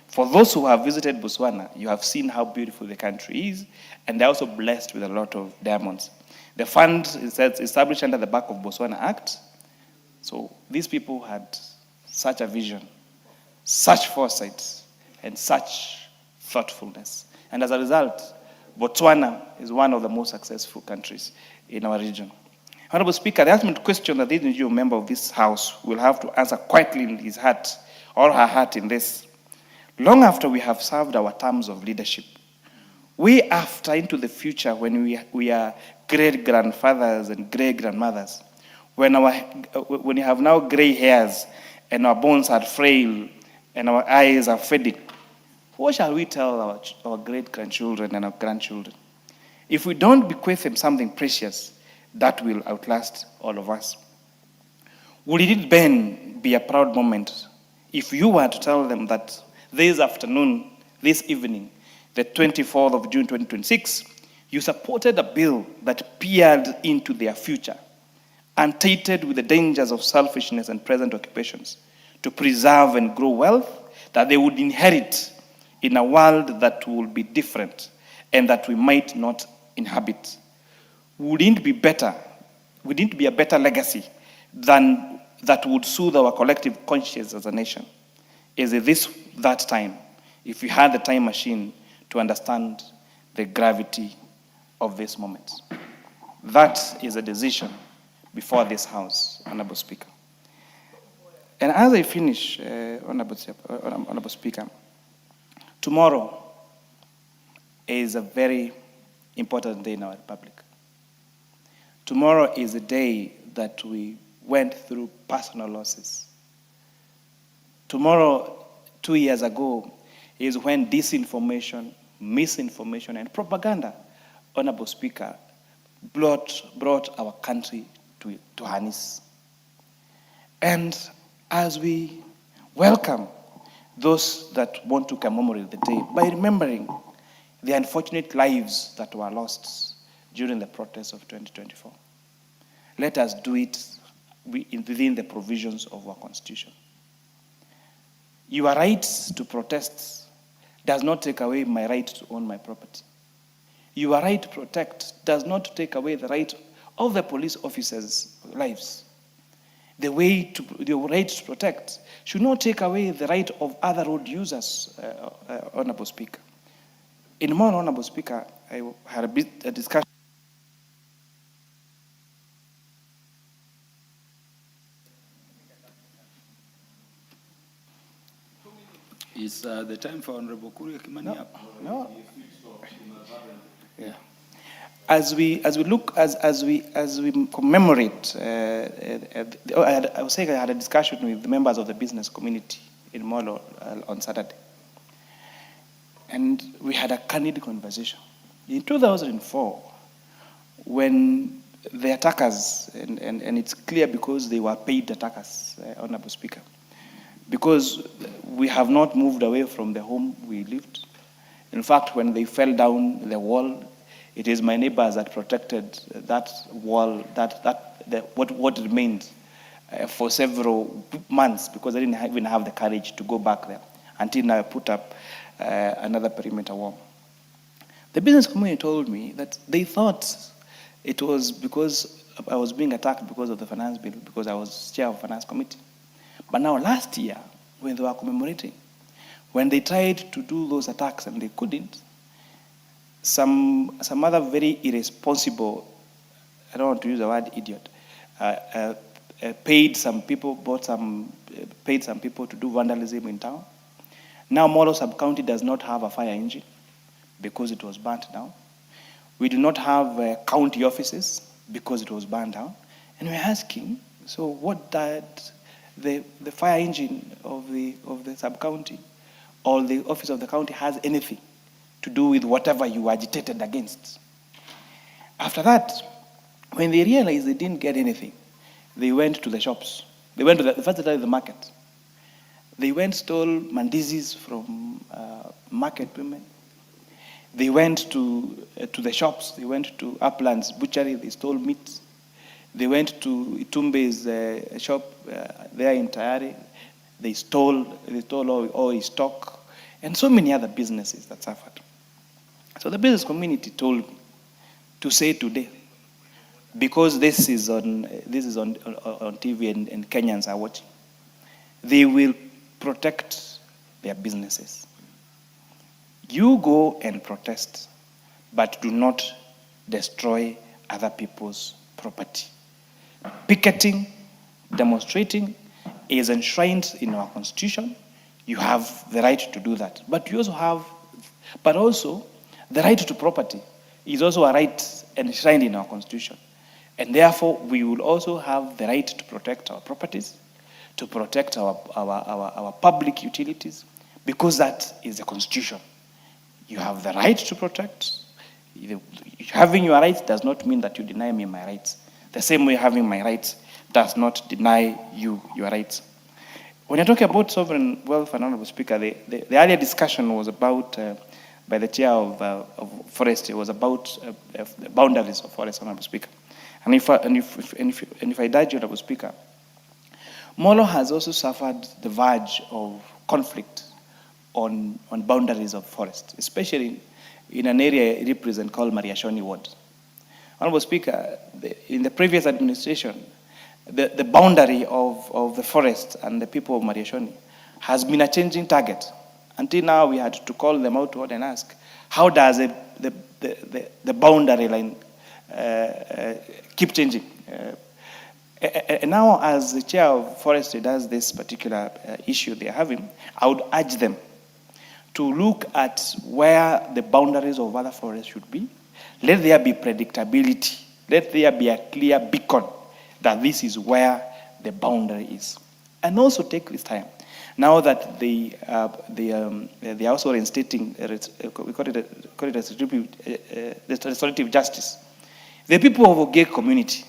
For those who have visited Botswana, you have seen how beautiful the country is, and they're also blessed with a lot of diamonds. The fund is established under the Back of Botswana Act. So these people had such a vision, such foresight, and such thoughtfulness. And as a result, Botswana is one of the most successful countries in our region. Honorable Speaker, the ultimate question that the individual member of this House will have to answer quietly in his heart or her heart in this. Long after we have served our terms of leadership, way after into the future when we are great-grandfathers and great-grandmothers, when we have now gray hairs and our bones are frail and our eyes are fading, what shall we tell our great-grandchildren and our grandchildren? If we don't bequeath them something precious, that will outlast all of us. Would it then be a proud moment if you were to tell them that this afternoon, this evening, the 24th of June 2026, you supported a bill that peered into their future, untainted with the dangers of selfishness and present occupations, to preserve and grow wealth that they would inherit in a world that will be different and that we might not inhabit? Wouldn't it be better? Wouldn't it be a better legacy than that would soothe our collective conscience as a nation? Is it that time, if we had the time machine, to understand the gravity of this moment? That is a decision before this House, Honorable Speaker. And as I finish, Honorable Speaker, tomorrow is a very important day in our Republic. Tomorrow is a day that we went through personal losses. Tomorrow, 2 years ago, is when disinformation, misinformation, and propaganda, Honorable Speaker, brought our country to her knees. And as we welcome those that want to commemorate the day by remembering the unfortunate lives that were lost during the protests of 2024, let us do it within the provisions of our Constitution. Your right to protest does not take away my right to own my property. Your right to protect does not take away the right of the police officers' lives. The right to protect should not take away the right of other road users, Honorable Speaker. In more, Honorable Speaker, I had a discussion. Is the time for Honorable Kuria Kimani up? No. Yeah. As we commemorate, I was saying I had a discussion with the members of the business community in Molo on Saturday, and we had a candid conversation. In 2004, when the attackers, and it's clear because they were paid attackers, Honorable Speaker, because we have not moved away from the home we lived. In fact, when they fell down the wall, it is my neighbors that protected that wall, what remained for several months, because I didn't even have the courage to go back there until I put up another perimeter wall. The business community told me that they thought it was because I was being attacked because of the finance bill, because I was chair of finance committee. But now last year, when they were commemorating, when they tried to do those attacks and they couldn't, some other very irresponsible, I don't want to use the word idiot, paid some people to do vandalism in town. Now Molo sub-county does not have a fire engine because it was burnt down. We do not have county offices because it was burned down. And we're asking, so what did the fire engine of the sub-county or the office of the county has anything to do with whatever you agitated against? After that, when they realized they didn't get anything, they went to the shops. They went to the first day of the market. They went stole mandizis from market women. They went to the shops. They went to Upland's butchery. They stole meat. They went to Itumbe's shop there in Tayari. They stole all his stock, and so many other businesses that suffered. So the business community told me to say today, because this is on TV and Kenyans are watching, they will protect their businesses. You go and protest, but do not destroy other people's property. Picketing, demonstrating is enshrined in our constitution. You have the right to do that. But you also have, the right to property is also a right enshrined in our constitution. And therefore, we will also have the right to protect our properties, to protect our public utilities, because that is the constitution. You have the right to protect. Having your rights does not mean that you deny me my rights. The same way having my rights does not deny you your rights. When you're talking about sovereign wealth, Honorable Speaker, the earlier discussion was about, by the chair of forest, it was about the boundaries of forest, Honorable Speaker. And if I dodge you, Honorable Speaker, Molo has also suffered the verge of conflict on boundaries of forest, especially in an area I represent called Mariashoni Ward. Honorable Speaker, in the previous administration, the boundary of the forest and the people of Mariashoni has been a changing target. Until now, we had to call them out and ask, how does the boundary line keep changing? And now, as the chair of forestry does this particular issue they are having, I would urge them to look at where the boundaries of other forests should be. Let there be predictability. Let there be a clear beacon that this is where the boundary is. And also take this time. Now that they are also reinstating, we call it restorative justice. The people of Ogek community,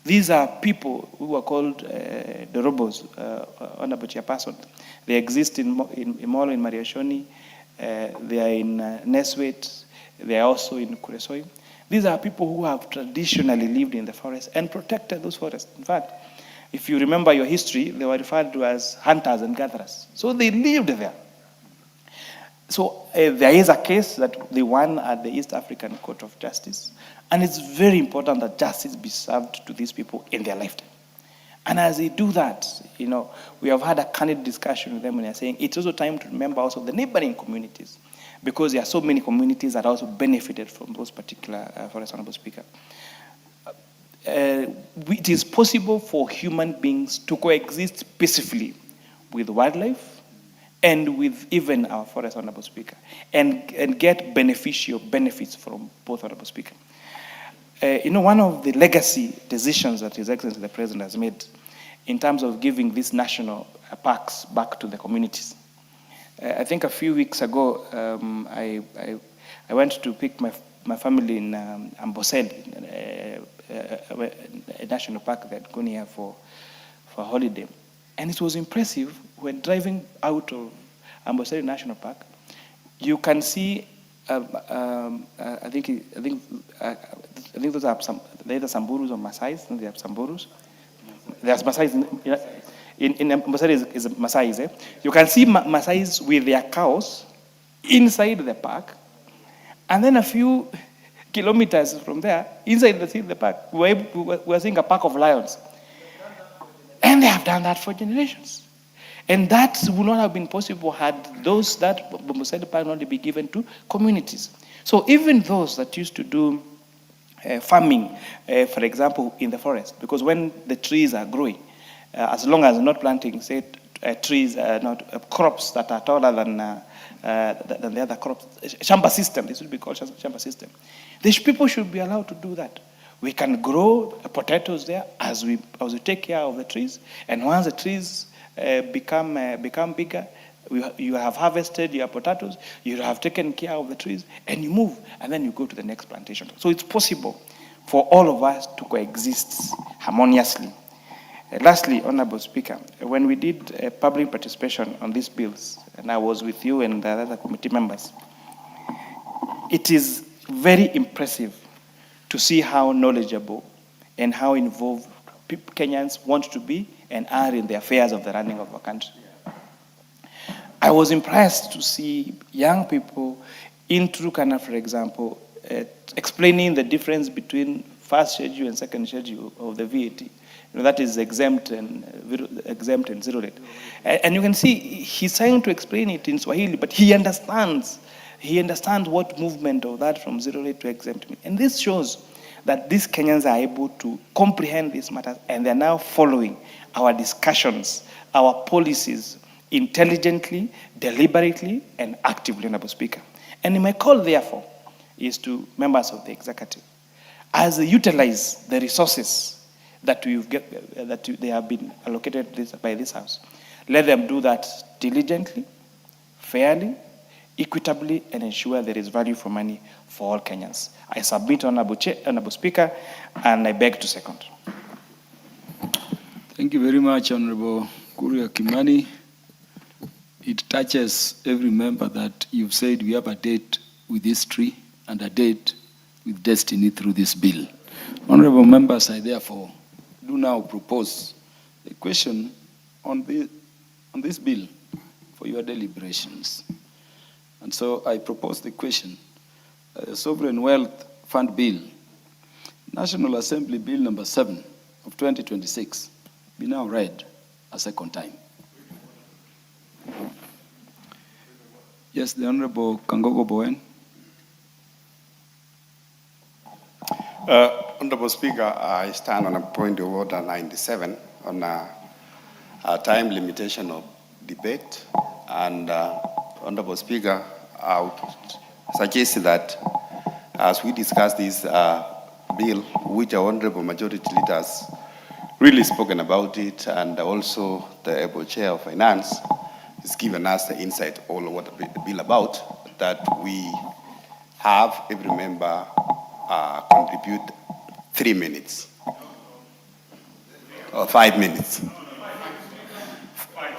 these are people who are called Dorobos, Honorable Chairperson. They exist in Molo, in Mariashoni. They are in Neswet. They are also in Kuresoi. These are people who have traditionally lived in the forest and protected those forests. In fact, if you remember your history, they were referred to as hunters and gatherers. So they lived there. So there is a case that they won at the East African Court of Justice. And it's very important that justice be served to these people in their lifetime. And as they do that, we have had a candid discussion with them and they're saying it's also time to remember also the neighboring communities, because there are so many communities that also benefited from those particular forests, Honorable Speaker. It is possible for human beings to coexist peacefully with wildlife and with even our forest, Honorable Speaker, and get benefits from both, Honorable Speaker. One of the legacy decisions that His Excellency the President has made in terms of giving these national parks back to the communities. I think a few weeks ago, I went to pick my family in Amboseli, a national park that gone here for a holiday. And it was impressive when driving out of Amboseli National Park. You can see, I think those are either Samburus or Masais. They have Samburus. There's Masais in Amboseli is Masais. You can see Masais with their cows inside the park. And then a few kilometers from there, inside the park, we were seeing a pack of lions. And they have done that for generations. And that would not have been possible had that Bomboseli Park not been given to communities. So even those that used to do farming, for example, in the forest, because when the trees are growing, as long as not planting, say, trees, not crops that are taller than the other crops, shamba system, this would be called shamba system. These people should be allowed to do that. We can grow potatoes there as we take care of the trees, and once the trees become bigger, you have harvested your potatoes, you have taken care of the trees, and you move, and then you go to the next plantation. So it's possible for all of us to coexist harmoniously. Lastly, Honorable Speaker, when we did public participation on these bills, and I was with you and the other committee members, it is very impressive to see how knowledgeable and how involved Kenyans want to be and are in the affairs of the running of our country. I was impressed to see young people in Turkana, for example, explaining the difference between first schedule and second schedule of the VAT. That is exempt and zero rate. And you can see he's trying to explain it in Swahili, but he understands what movement of that from zero rate to exempt means. And this shows that these Kenyans are able to comprehend these matters, and they're now following our discussions, our policies, intelligently, deliberately, and actively, Honorable Speaker. And my call, therefore, is to members of the executive, as they utilize the resources that they have been allocated by this House, let them do that diligently, fairly, equitably, and ensure there is value for money for all Kenyans. I submit, Honorable Speaker, and I beg to second. Thank you very much, Honorable Kuria Kimani. It touches every member that you've said we have a date with history and a date with destiny through this bill. Honorable members, I therefore do now propose a question on this bill for your deliberations. And so I propose the question, Sovereign Wealth Fund Bill, National Assembly Bill number 7 of 2026, be now read a second time. Yes, the Honorable Kangogo Bowen. Honorable Speaker, I stand on a point of order 97 on a time limitation of debate. And Honorable Speaker, I would suggest that as we discuss this bill, which our Honorable Majority Leader has really spoken about it, and also the able Chair of Finance has given us the insight all of what the bill about, that we have every member contribute 3 minutes or 5 minutes.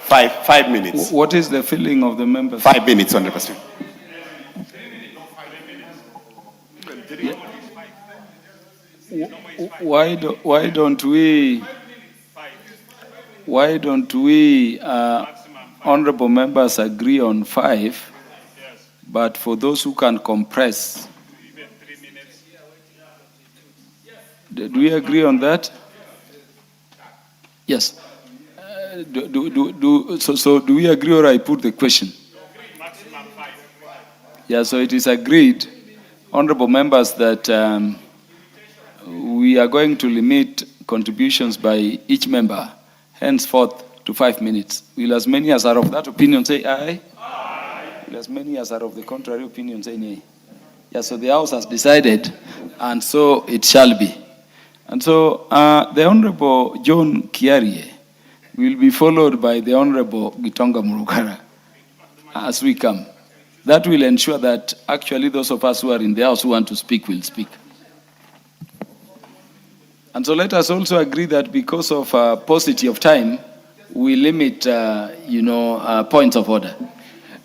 5 minutes. What is the feeling of the members? 5 minutes, 100%. Why don't we honorable members agree on 5, but for those who can compress, do we agree on that? Yes. So do we agree, or I put the question? Yeah, so it is agreed, honorable members, that we are going to limit contributions by each member henceforth to 5 minutes. Will as many as are of that opinion say aye? Aye. Will as many as are of the contrary opinion say nay? Yeah, so the House has decided, and so it shall be. And so the Honorable John Kiarie will be followed by the Honorable Gitonga Murugara as we come. That will ensure that actually those of us who are in the House who want to speak will speak. And so let us also agree that because of paucity of time, we limit, points of order.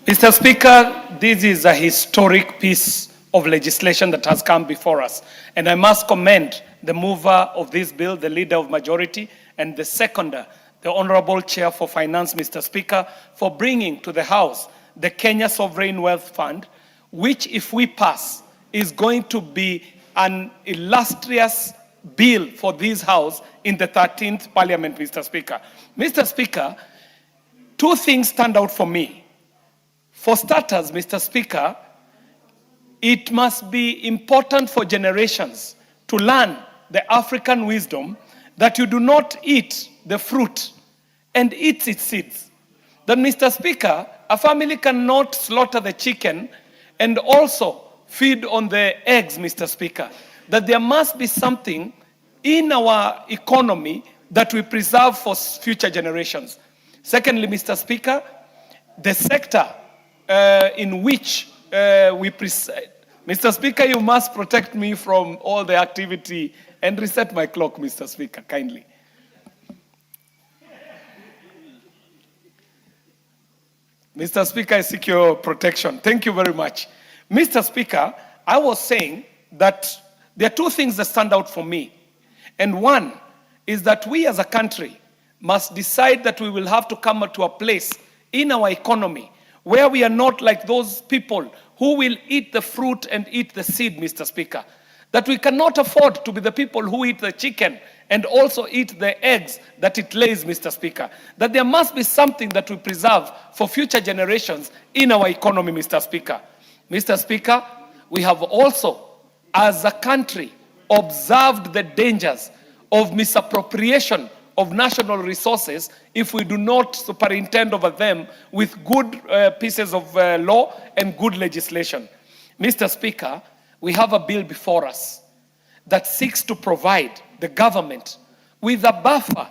Mr. Speaker, this is a historic piece of legislation that has come before us. And I must commend the mover of this bill, the leader of majority, and the seconder, the Honorable Chair for Finance, Mr. Speaker, for bringing to the House the Kenya Sovereign Wealth Fund, which if we pass, is going to be an illustrious bill for this House in the 13th Parliament, Mr. Speaker. Mr. Speaker, two things stand out for me. For starters, Mr. Speaker, it must be important for generations to learn the African wisdom that you do not eat the fruit and eat its seeds. That, Mr. Speaker, a family cannot slaughter the chicken and also feed on the eggs, Mr. Speaker. That there must be something in our economy that we preserve for future generations. Secondly, Mr. Speaker, the sector in which we preside. Mr. Speaker, you must protect me from all the activity and reset my clock, Mr. Speaker, kindly. Mr. Speaker, I seek your protection. Thank you very much. Mr. Speaker, I was saying that there are two things that stand out for me. And one is that we as a country must decide that we will have to come to a place in our economy where we are not like those people who will eat the fruit and eat the seed, Mr. Speaker. That we cannot afford to be the people who eat the chicken and also eat the eggs that it lays, Mr. Speaker. That there must be something that we preserve for future generations in our economy, Mr. Speaker. Mr. Speaker, we have also, as a country, observed the dangers of misappropriation of national resources if we do not superintend over them with good pieces of law and good legislation. Mr. Speaker, we have a bill before us that seeks to provide the government with a buffer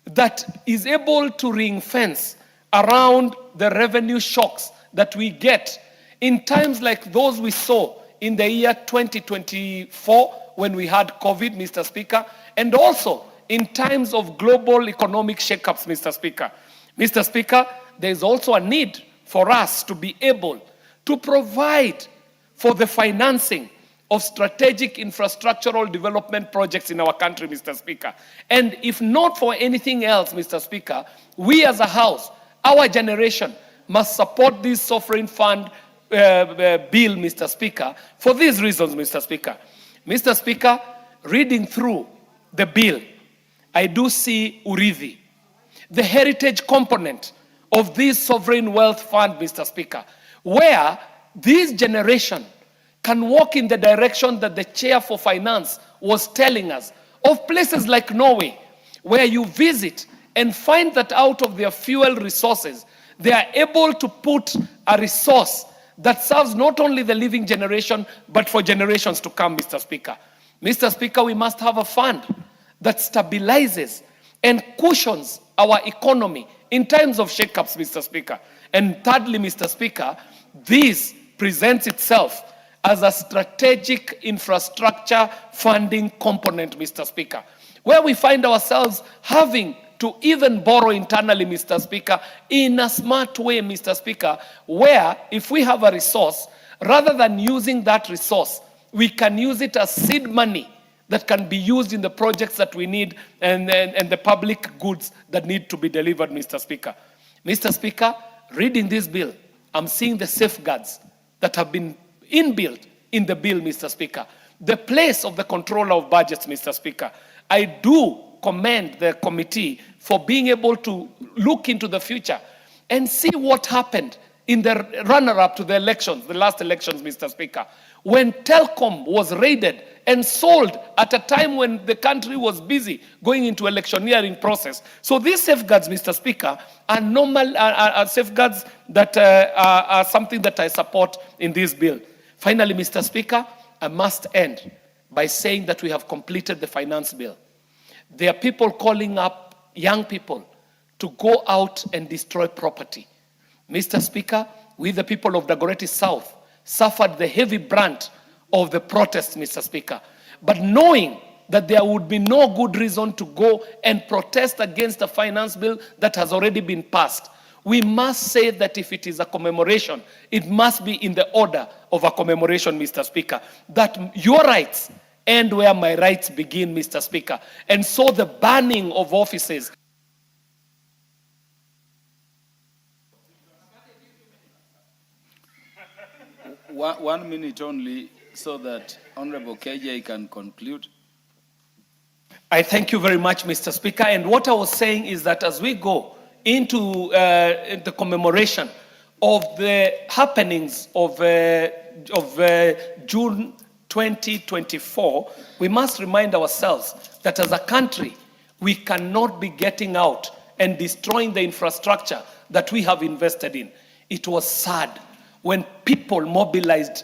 that is able to ring fence around the revenue shocks that we get in times like those we saw in the year 2024 when we had COVID, Mr. Speaker, and also in times of global economic shakeups, Mr. Speaker. Mr. Speaker, there is also a need for us to be able to provide for the financing of strategic infrastructural development projects in our country, Mr. Speaker. And if not for anything else, Mr. Speaker, we as a House, our generation, must support this sovereign fund bill, Mr. Speaker, for these reasons, Mr. Speaker. Mr. Speaker, reading through the bill, I do see Urithi, the heritage component of this sovereign wealth fund, Mr. Speaker, where this generation can walk in the direction that the Chair for Finance was telling us, of places like Norway, where you visit and find that out of their fuel resources, they are able to put a resource that serves not only the living generation, but for generations to come, Mr. Speaker. Mr. Speaker, we must have a fund that stabilizes and cushions our economy in times of shakeups, Mr. Speaker. And thirdly, Mr. Speaker, this presents itself as a strategic infrastructure funding component, Mr. Speaker, where we find ourselves having to even borrow internally, Mr. Speaker, in a smart way, Mr. Speaker, where if we have a resource, rather than using that resource, we can use it as seed money that can be used in the projects that we need and the public goods that need to be delivered, Mr. Speaker. Mr. Speaker, reading this bill, I'm seeing the safeguards that have been inbuilt in the bill, Mr. Speaker. The place of the controller of budgets, Mr. Speaker. I do commend the committee for being able to look into the future and see what happened in the runner-up to the elections, the last elections, Mr. Speaker, when Telcom was raided and sold at a time when the country was busy going into electioneering process. So these safeguards, Mr. Speaker, are normal, are safeguards that are something that I support in this bill. Finally, Mr. Speaker, I must end by saying that we have completed the finance bill. There are people calling up young people to go out and destroy property. Mr. Speaker, we the people of Dagoretti South suffered the heavy brunt of the protests, Mr. Speaker. But knowing that there would be no good reason to go and protest against a finance bill that has already been passed, we must say that if it is a commemoration, it must be in the order of a commemoration, Mr. Speaker, that your rights end where my rights begin, Mr. Speaker. And so the banning of offices. One minute only, so that Honorable KJ can conclude. I thank you very much, Mr. Speaker. And what I was saying is that as we go into the commemoration of the happenings of June 2024, we must remind ourselves that as a country, we cannot be getting out and destroying the infrastructure that we have invested in. It was sad when people mobilized,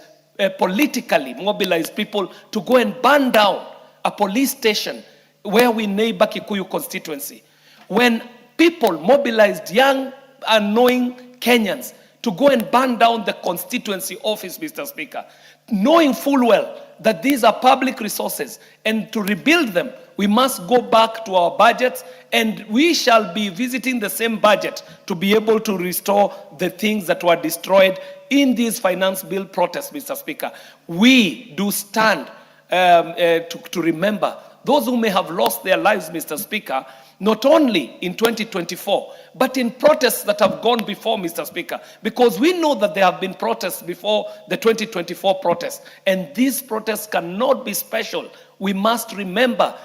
politically mobilized people to go and burn down a police station where we neighbor Kikuyu constituency. When people mobilized young, annoying Kenyans to go and burn down the constituency office, Mr. Speaker, knowing full well that these are public resources, and to rebuild them, we must go back to our budgets, and we shall be visiting the same budget to be able to restore the things that were destroyed in these finance bill protests, Mr. Speaker. We do stand to remember those who may have lost their lives, Mr. Speaker, not only in 2024, but in protests that have gone before, Mr. Speaker, because we know that there have been protests before the 2024 protests, and these protests cannot be special. We must remember.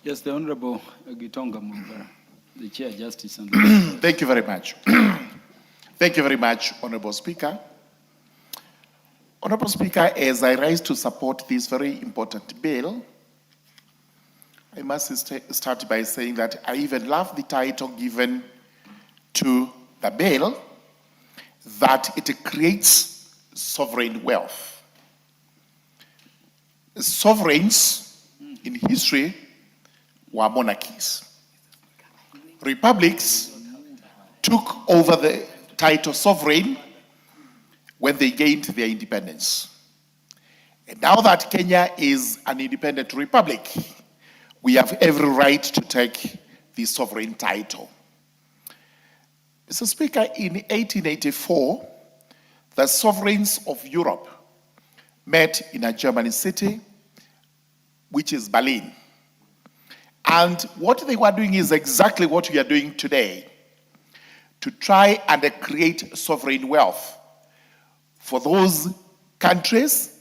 Yes, the Honorable Gitonga Mungara, the Chair Justice. And Thank you very much. Thank you very much, Honorable Speaker. Honorable Speaker, as I rise to support this very important bill, I must start by saying that I even love the title given to the bill, that it creates sovereign wealth. Sovereigns in history were monarchies. Republics took over the title sovereign when they gained their independence. And now that Kenya is an independent republic, we have every right to take the sovereign title. Mr. Speaker, in 1884, the sovereigns of Europe met in a German city, which is Berlin. And what they were doing is exactly what we are doing today, to try and create sovereign wealth for those countries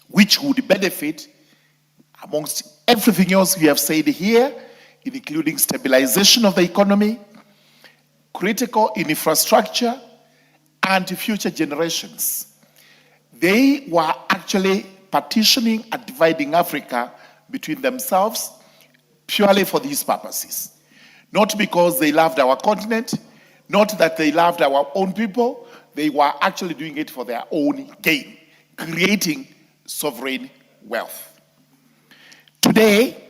which would benefit, amongst everything else we have said here, including stabilization of the economy, critical infrastructure, and future generations. They were actually partitioning and dividing Africa between themselves purely for these purposes. Not because they loved our continent, not that they loved our own people. They were actually doing it for their own gain, creating sovereign wealth. Today,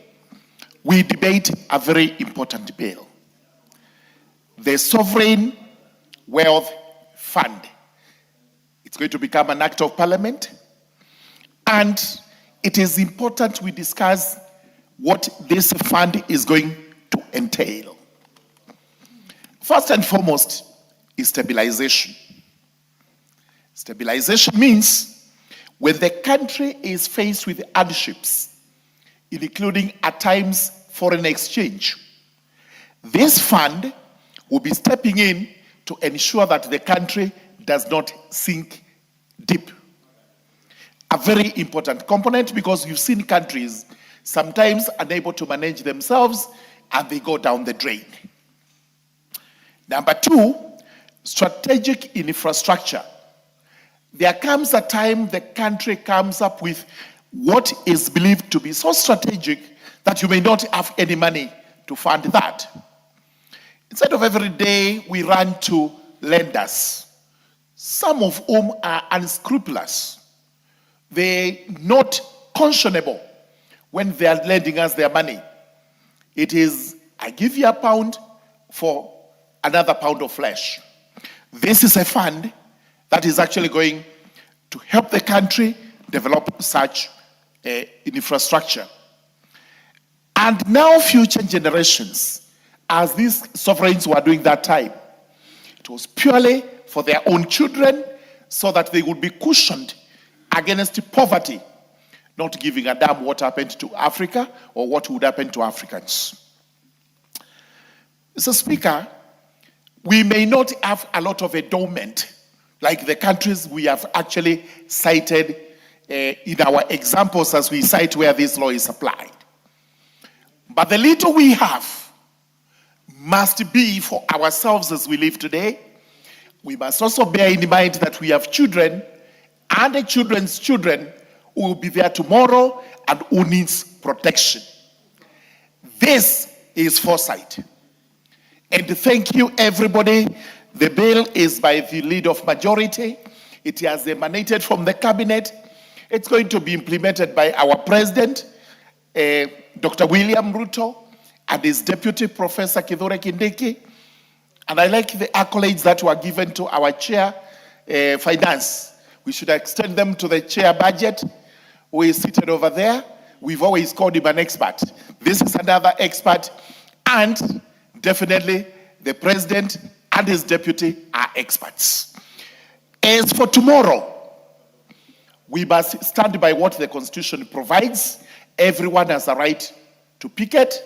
we debate a very important bill, the Sovereign Wealth Fund. It's going to become an act of parliament, and it is important we discuss what this fund is going to entail. First and foremost is stabilization. Stabilization means when the country is faced with hardships, including at times foreign exchange, this fund will be stepping in to ensure that the country does not sink deep. A very important component, because you've seen countries sometimes unable to manage themselves and they go down the drain. Number two, strategic infrastructure. There comes a time the country comes up with what is believed to be so strategic that you may not have any money to fund that. Instead of every day we run to lenders, some of whom are unscrupulous. They're not conscionable when they are lending us their money. It is, I give you a pound for another pound of flesh. This is a fund that is actually going to help the country develop such infrastructure. And now future generations, as these sovereigns were doing that time, it was purely for their own children so that they would be cushioned against poverty, not giving a damn what happened to Africa or what would happen to Africans. Mr. Speaker, we may not have a lot of endowment like the countries we have actually cited in our examples as we cite where this law is applied. But the little we have must be for ourselves as we live today. We must also bear in mind that we have children and the children's children who will be there tomorrow and who needs protection. This is foresight. And thank you, everybody. The bill is by the lead of majority. It has emanated from the cabinet. It's going to be implemented by our president, Dr. William Ruto, and his deputy, Professor Kithure Kindiki. And I like the accolades that were given to our chair, finance. We should extend them to the chair budget, who is seated over there. We've always called him an expert. This is another expert, and definitely the president and his deputy are experts. As for tomorrow, we must stand by what the Constitution provides. Everyone has a right to picket,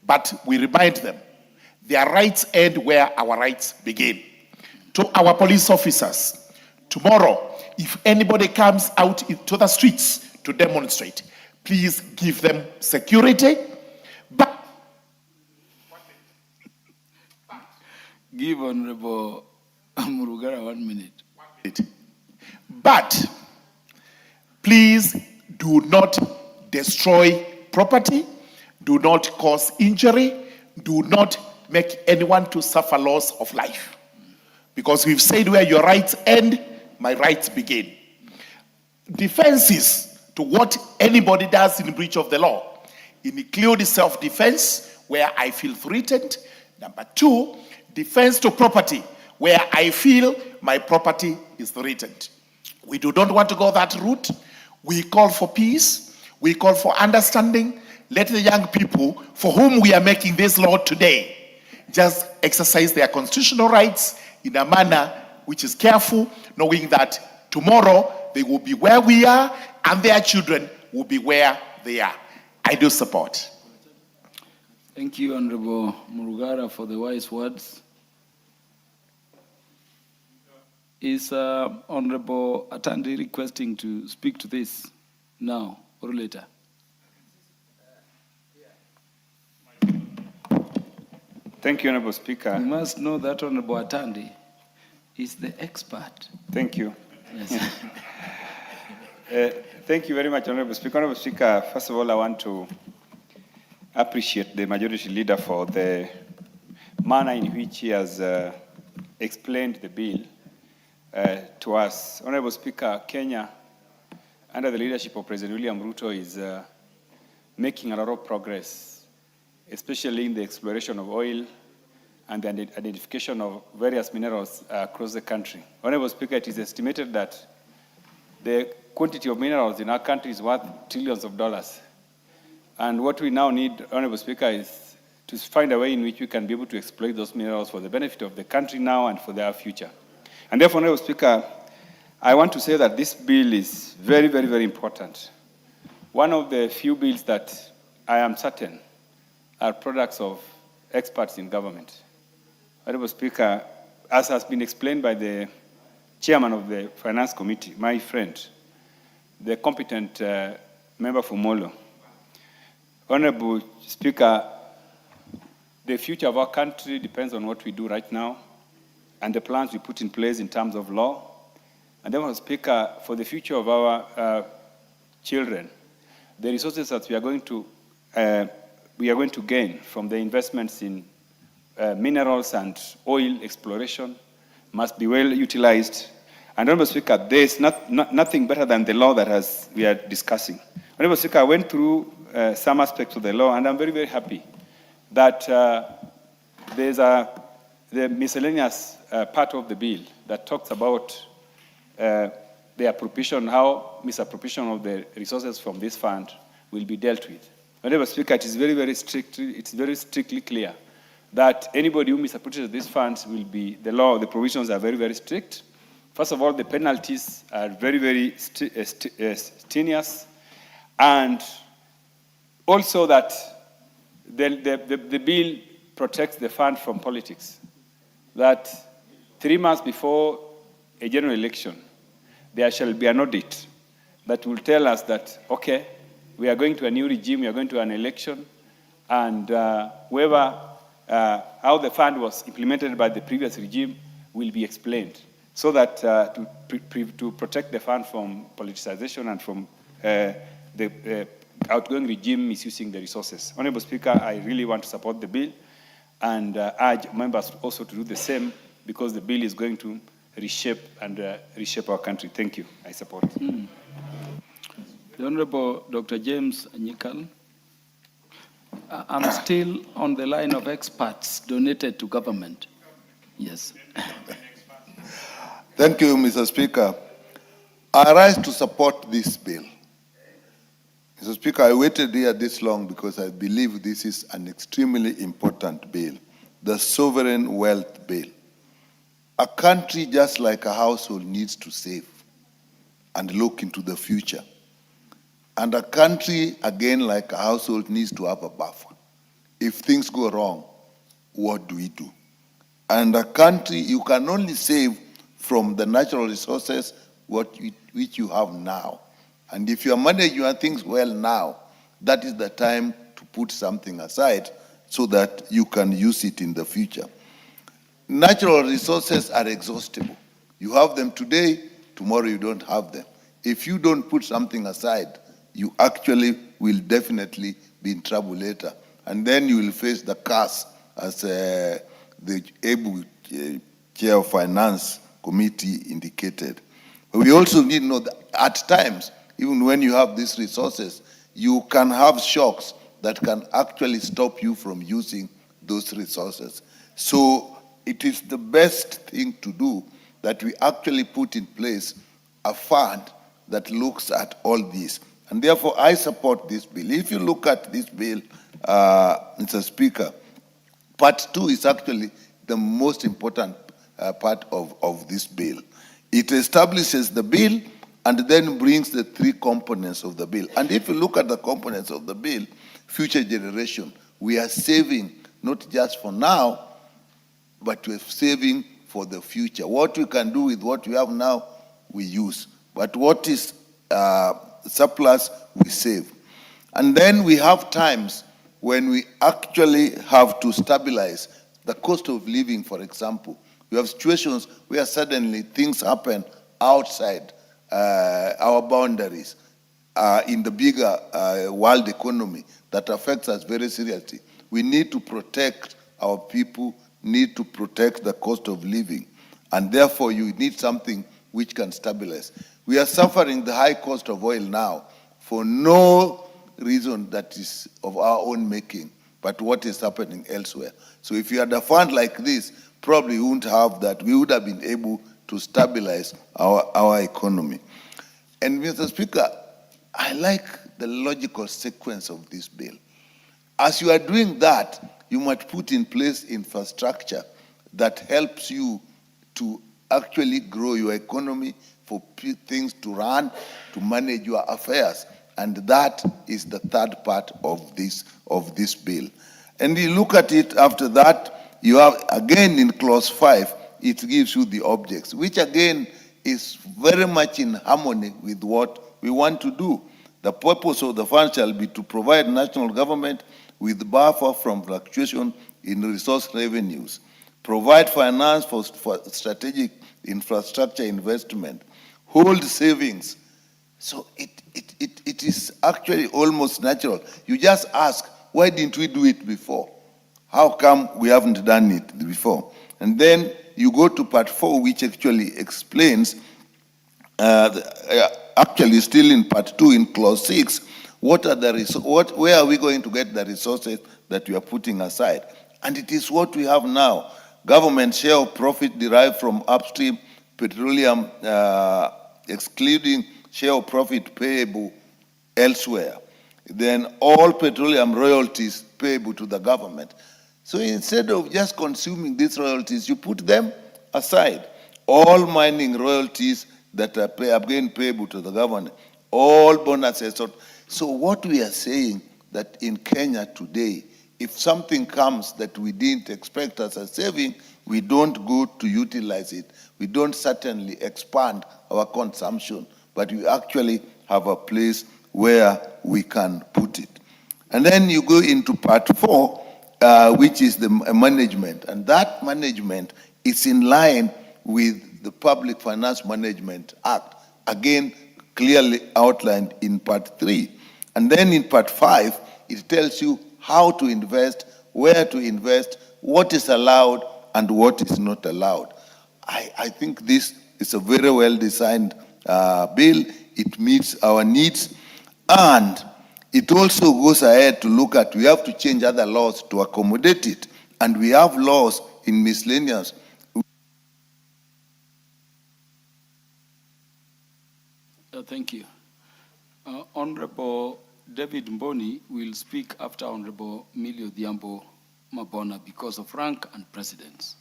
but we remind them, their rights end where our rights begin. To our police officers, tomorrow, if anybody comes out into the streets to demonstrate, please give them security. But give Honorable Murugara 1 minute. But please do not destroy property, do not cause injury, do not make anyone to suffer loss of life. Because we've said where your rights end, my rights begin. Defenses to what anybody does in breach of the law include self-defense, where I feel threatened. Number two, defense to property, where I feel my property is threatened. We do not want to go that route. We call for peace. We call for understanding. Let the young people for whom we are making this law today just exercise their constitutional rights in a manner which is careful, knowing that tomorrow they will be where we are and their children will be where they are. I do support. Thank you, Honorable Murugara, for the wise words. Is Honorable Atandi requesting to speak to this now or later? Thank you, Honorable Speaker. You must know that Honorable Atandi is the expert. Thank you. Yes. Thank you very much, Honorable Speaker. Honorable Speaker, first of all, I want to appreciate the Majority Leader for the manner in which he has explained the bill to us. Honorable Speaker, Kenya, under the leadership of President William Ruto, is making a lot of progress, especially in the exploration of oil and the identification of various minerals across the country. Honorable Speaker, it is estimated that the quantity of minerals in our country is worth trillions of dollars. And what we now need, Honorable Speaker, is to find a way in which we can be able to exploit those minerals for the benefit of the country now and for their future. And therefore, Honorable Speaker, I want to say that this bill is very, very, very important. One of the few bills that I am certain are products of experts in government. Honorable Speaker, as has been explained by the chairman of the Finance Committee, my friend, the competent member for Molo. Honorable Speaker, the future of our country depends on what we do right now and the plans we put in place in terms of law. And therefore, Speaker, for the future of our children, the resources that we are going to gain from the investments in minerals and oil exploration must be well utilized. And Honorable Speaker, there is nothing better than the law that we are discussing. Honorable Speaker, I went through some aspects of the law, and I'm very, very happy that there's the miscellaneous part of the bill that talks about the appropriation, how misappropriation of the resources from this fund will be dealt with. Honorable Speaker, it is very strictly clear that anybody who misappropriates these funds will be, the provisions are very, very strict. First of all, the penalties are very, very strenuous, and also that the bill protects the fund from politics. That 3 months before a general election, there shall be an audit that will tell us that, okay, we are going to a new regime, we are going to an election, and how the fund was implemented by the previous regime will be explained, so that to protect the fund from politicization and from the outgoing regime misusing the resources. Honorable Speaker, I really want to support the bill and urge members also to do the same, because the bill is going to reshape our country. Thank you. I support. The Honorable Dr. James Nyikal. I'm still on the line of experts donated to government. Yes. Thank you, Mr. Speaker. I rise to support this bill. Mr. Speaker, I waited here this long because I believe this is an extremely important bill, the Sovereign Wealth Bill. A country, just like a household, needs to save and look into the future. And a country, again, like a household, needs to have a buffer. If things go wrong, what do we do? And a country, you can only save from the natural resources which you have now. And if you are managing your things well now, that is the time to put something aside so that you can use it in the future. Natural resources are exhaustible. You have them today, tomorrow you don't have them. If you don't put something aside, you actually will definitely be in trouble later. And then you will face the curse, as the able chair of finance committee indicated. But we also need to know that at times, even when you have these resources, you can have shocks that can actually stop you from using those resources. So it is the best thing to do that we actually put in place a fund that looks at all these. And therefore, I support this bill. If you look at this bill, Mr. Speaker, Part 2 is actually the most important part of this bill. It establishes the bill and then brings the three components of the bill. And if you look at the components of the bill, future generation, we are saving not just for now, but we're saving for the future. What we can do with what we have now, we use. But what is surplus, we save. And then we have times when we actually have to stabilize the cost of living, for example. We have situations where suddenly things happen outside our boundaries in the bigger world economy that affects us very seriously. We need to protect our people, need to protect the cost of living, and therefore you need something which can stabilize. We are suffering the high cost of oil now for no reason that is of our own making, but what is happening elsewhere. So if you had a fund like this, probably we wouldn't have that. We would have been able to stabilize our economy. And Mr. Speaker, I like the logical sequence of this bill. As you are doing that, you might put in place infrastructure that helps you to actually grow your economy, for things to run, to manage your affairs. And that is the third part of this bill. And you look at it after that, you have, again in clause 5, it gives you the objects, which again is very much in harmony with what we want to do. The purpose of the fund shall be to provide national government with buffer from fluctuation in resource revenues, provide finance for strategic infrastructure investment, hold savings. So it is actually almost natural. You just ask, why didn't we do it before? How come we haven't done it before? And then you go to part 4, which actually explains, actually still in part 2, in clause 6, where are we going to get the resources that we are putting aside? And it is what we have now. Government share of profit derived from upstream petroleum, excluding share of profit payable elsewhere. Then all petroleum royalties payable to the government. So instead of just consuming these royalties, you put them aside. All mining royalties that are again payable to the government, all bonuses. So what we are saying that in Kenya today, if something comes that we didn't expect as a saving, we don't go to utilize it. We don't certainly expand our consumption, but we actually have a place where we can put it. And then you go into part 4, which is the management. And that management is in line with the Public Finance Management Act, again, clearly outlined in part 3. And then in part 5, it tells you how to invest, where to invest, what is allowed and what is not allowed. I think this is a very well-designed bill. It meets our needs, and it also goes ahead to look at, we have to change other laws to accommodate it, and we have laws in miscellaneous. Thank you. Honorable David Mboni will speak after Honorable Millie Odhiambo Mabona because of rank and precedence.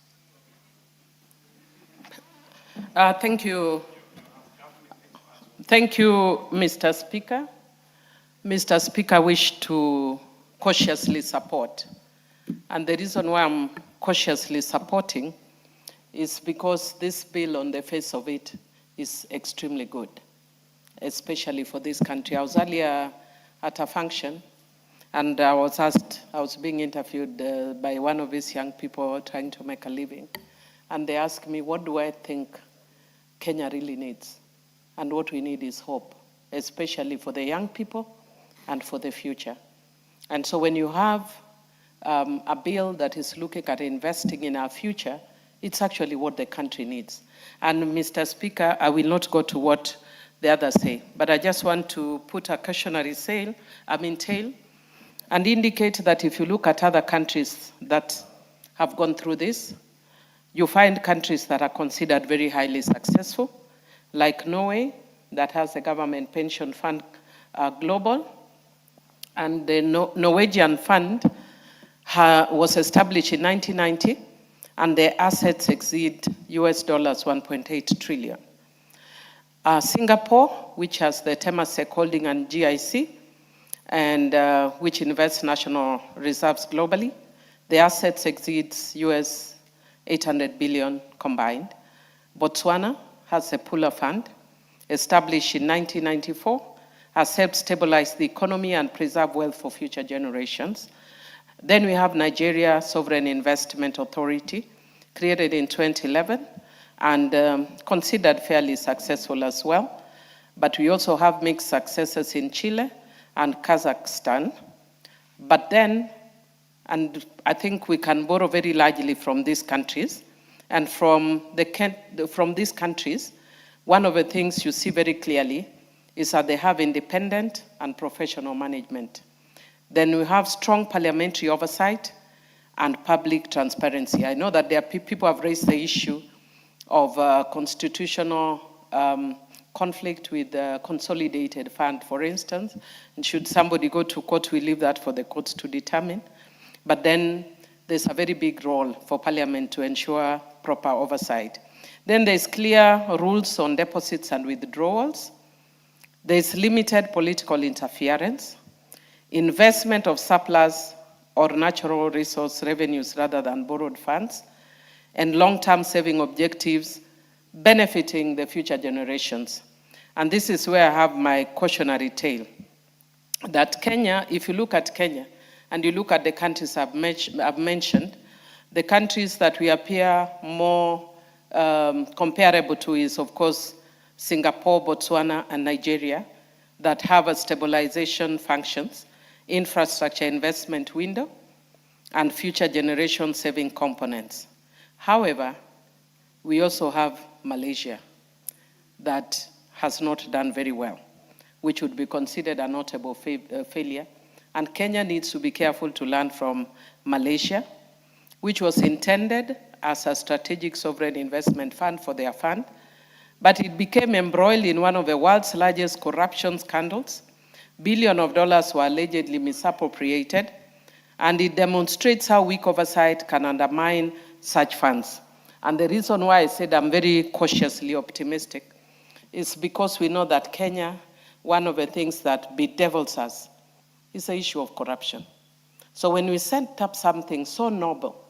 Thank you. Thank you, Mr. Speaker. Mr. Speaker, I wish to cautiously support. And the reason why I'm cautiously supporting is because this bill on the face of it is extremely good, especially for this country. I was earlier at a function and I was being interviewed by one of these young people trying to make a living. And they asked me, what do I think Kenya really needs? And what we need is hope, especially for the young people and for the future. And so when you have a bill that is looking at investing in our future, it's actually what the country needs. And Mr. Speaker, I will not go to what the others say, but I just want to put a cautionary tale and indicate that if you look at other countries that have gone through this, you find countries that are considered very highly successful, like Norway, that has a government pension fund global. And the Norwegian fund was established in 1990, and their assets exceed US dollars 1.8 trillion. Singapore, which has the Temasek Holding and GIC, and which invests national reserves globally, the assets exceeds US 800 billion combined. Botswana has a Pula Fund, established in 1994, has helped stabilize the economy and preserve wealth for future generations. Then we have Nigeria Sovereign Investment Authority, created in 2011, and considered fairly successful as well. But we also have mixed successes in Chile and Kazakhstan. But then, and I think we can borrow very largely from these countries, and from these countries, one of the things you see very clearly is that they have independent and professional management. Then we have strong parliamentary oversight and public transparency. I know that there are people have raised the issue of constitutional conflict with the consolidated fund, for instance. And should somebody go to court, we leave that for the courts to determine. But then there's a very big role for Parliament to ensure proper oversight. Then there's clear rules on deposits and withdrawals. There's limited political interference, investment of surplus or natural resource revenues rather than borrowed funds, and long-term saving objectives benefiting the future generations. And this is where I have my cautionary tale. That Kenya, if you look at Kenya, and you look at the countries I've mentioned, the countries that we appear more comparable to is, of course, Singapore, Botswana, and Nigeria, that have a stabilization functions, infrastructure investment window, and future generation saving components. However, we also have Malaysia that has not done very well, which would be considered a notable failure. And Kenya needs to be careful to learn from Malaysia, which was intended as a strategic sovereign investment fund for their fund, but it became embroiled in one of the world's largest corruption scandals. Billions of dollars were allegedly misappropriated, and it demonstrates how weak oversight can undermine such funds. And the reason why I said I'm very cautiously optimistic is because we know that Kenya, one of the things that bedevils us is the issue of corruption. So when we set up something so noble,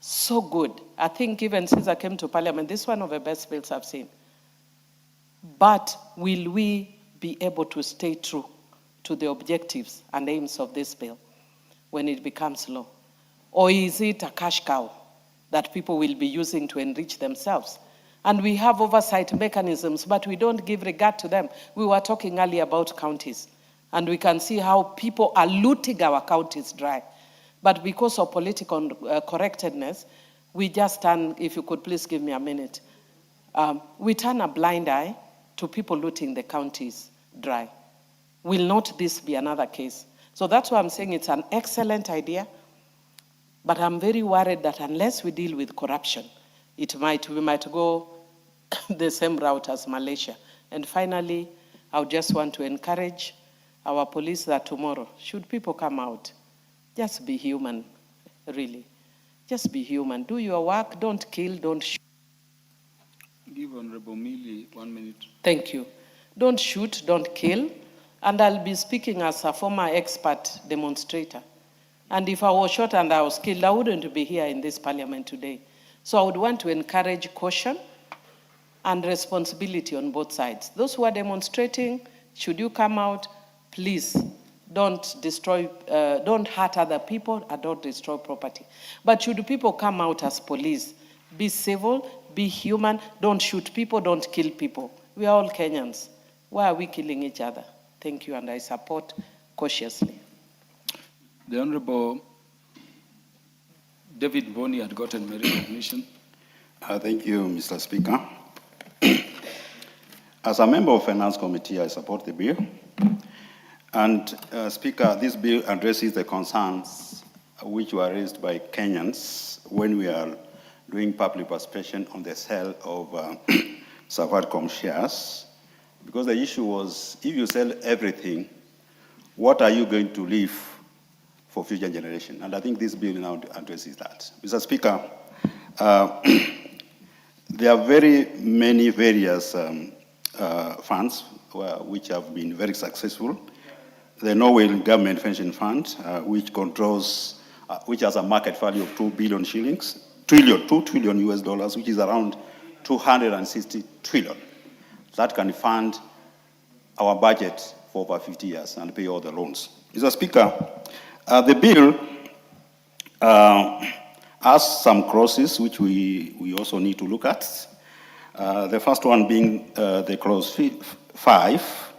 so good, I think even since I came to Parliament, this is one of the best bills I've seen. But will we be able to stay true to the objectives and aims of this bill when it becomes law? Or is it a cash cow that people will be using to enrich themselves? And we have oversight mechanisms, but we don't give regard to them. We were talking earlier about counties, and we can see how people are looting our counties dry. But because of political correctness, we just turn, if you could please give me a minute, we turn a blind eye to people looting the counties dry. Will not this be another case? So that's why I'm saying it's an excellent idea, but I'm very worried that unless we deal with corruption, we might go the same route as Malaysia. And finally, I just want to encourage our police that tomorrow, should people come out, just be human, really. Just be human. Do your work, don't kill, don't shoot. Give Honorable Millie 1 minute. Thank you. Don't shoot, don't kill. And I'll be speaking as a former expert demonstrator. And if I was shot and I was killed, I wouldn't be here in this parliament today. So I would want to encourage caution and responsibility on both sides. Those who are demonstrating, should you come out, please don't destroy, don't hurt other people and don't destroy property. But should people come out as police, be civil, be human, don't shoot people, don't kill people. We are all Kenyans. Why are we killing each other? Thank you, and I support cautiously. The Honorable David Boni had gotten my recognition. Thank you, Mr. Speaker. As a member of Finance Committee, I support the bill. And Speaker, this bill addresses the concerns which were raised by Kenyans when we are doing public participation on the sale of Safaricom shares. Because the issue was, if you sell everything, what are you going to leave for future generation? And I think this bill now addresses that. Mr. Speaker, there are very many various funds which have been very successful. The Norwegian Government Pension Fund, which controls, which has a market value of 2 billion shillings, 2 trillion US dollars, which is around 260 trillion. That can fund our budget for over 50 years and pay all the loans. Mr. Speaker, the bill has some clauses which we also need to look at. The first one being the clause 5,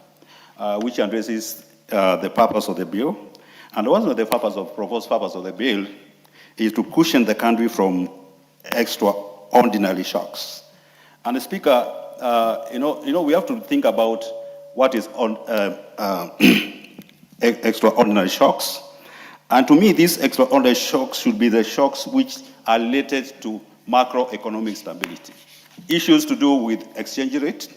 which addresses the purpose of the bill. And one of the proposed purpose of the bill is to cushion the country from extraordinary shocks. And the Speaker, we have to think about what is extraordinary shocks. And to me, these extraordinary shocks should be the shocks which are related to macroeconomic stability. Issues to do with exchange rate,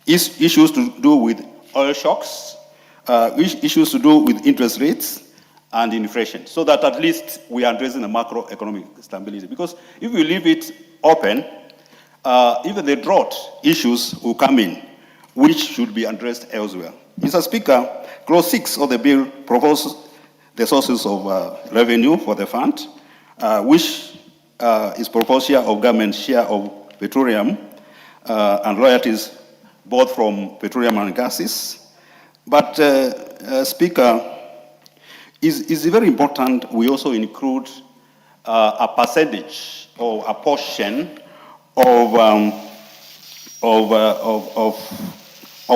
issues to do with oil shocks, issues to do with interest rates and inflation, so that at least we are addressing the macroeconomic stability. Because if we leave it open, even the drought issues will come in, which should be addressed elsewhere. Mr. Speaker, clause 6 of the bill proposes the sources of revenue for the fund, which is proposed share of government share of petroleum and royalties, both from petroleum and gases. But, Speaker, it's very important we also include a percentage or a portion of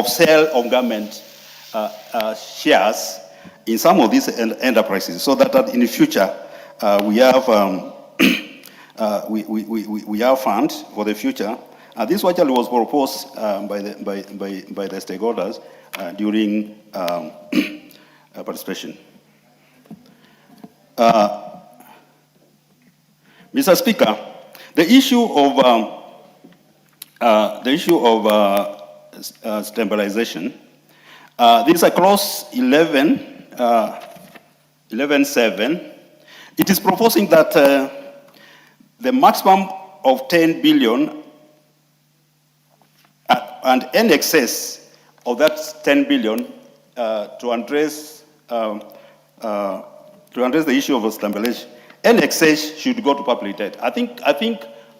sale of government shares in some of these enterprises, so that in the future we have we have fund for the future. This actually was proposed by the stakeholders during participation. Mr. Speaker, the issue of stabilization. This is a clause 11.7. It is proposing that the maximum of 10 billion and in excess of that 10 billion to to address the issue of stabilization, any excess should go to public debt. I think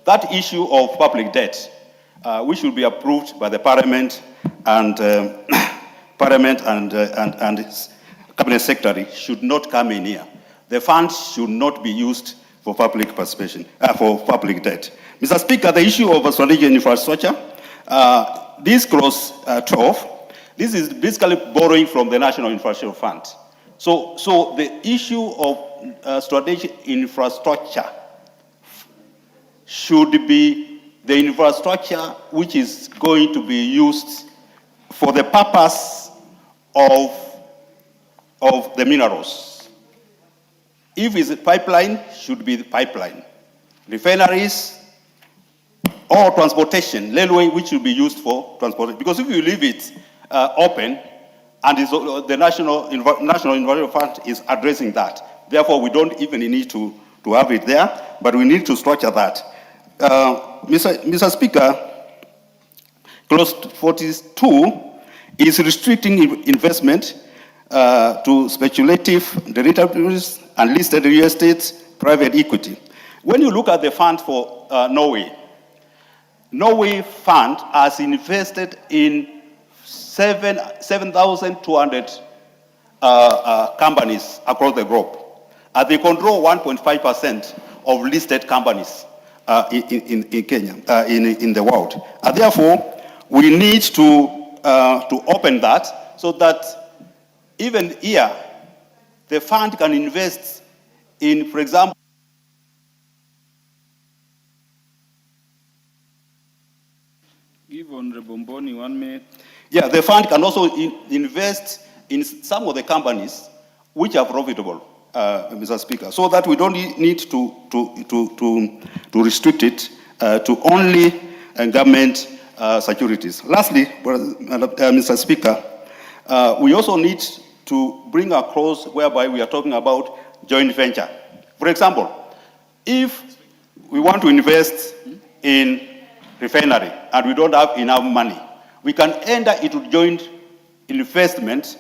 that issue of public debt, which should be approved by the Parliament and Parliament and Cabinet Secretary, should not come in here. The funds should not be used for public participation, for public debt. Mr. Speaker, the issue of strategic infrastructure, this clause 12, this is basically borrowing from the National Infrastructure Fund. So the issue of strategic infrastructure should be the infrastructure which is going to be used for the purpose of the minerals. If it's a pipeline, should be the pipeline. Refineries or transportation, railway, which should be used for transportation. Because if you leave it open, and the National Environment Fund is addressing that. Therefore, we don't even need to have it there, but we need to structure that. Mr. Speaker, clause 42 is restricting investment to speculative derivatives and listed real estate private equity. When you look at the fund for Norway fund has invested in 7,200 companies across the globe. They control 1.5% of listed companies in Kenya, in the world. Therefore, we need to open that so that even here, the fund can invest in, for example, Give Honorable Mboni 1 minute. Yeah, the fund can also invest in some of the companies which are profitable, Mr. Speaker, so that we don't need to restrict it to only government securities. Lastly, Mr. Speaker, we also need to bring a clause whereby we are talking about joint venture. For example, if we want to invest in refinery and we don't have enough money, we can enter into joint investment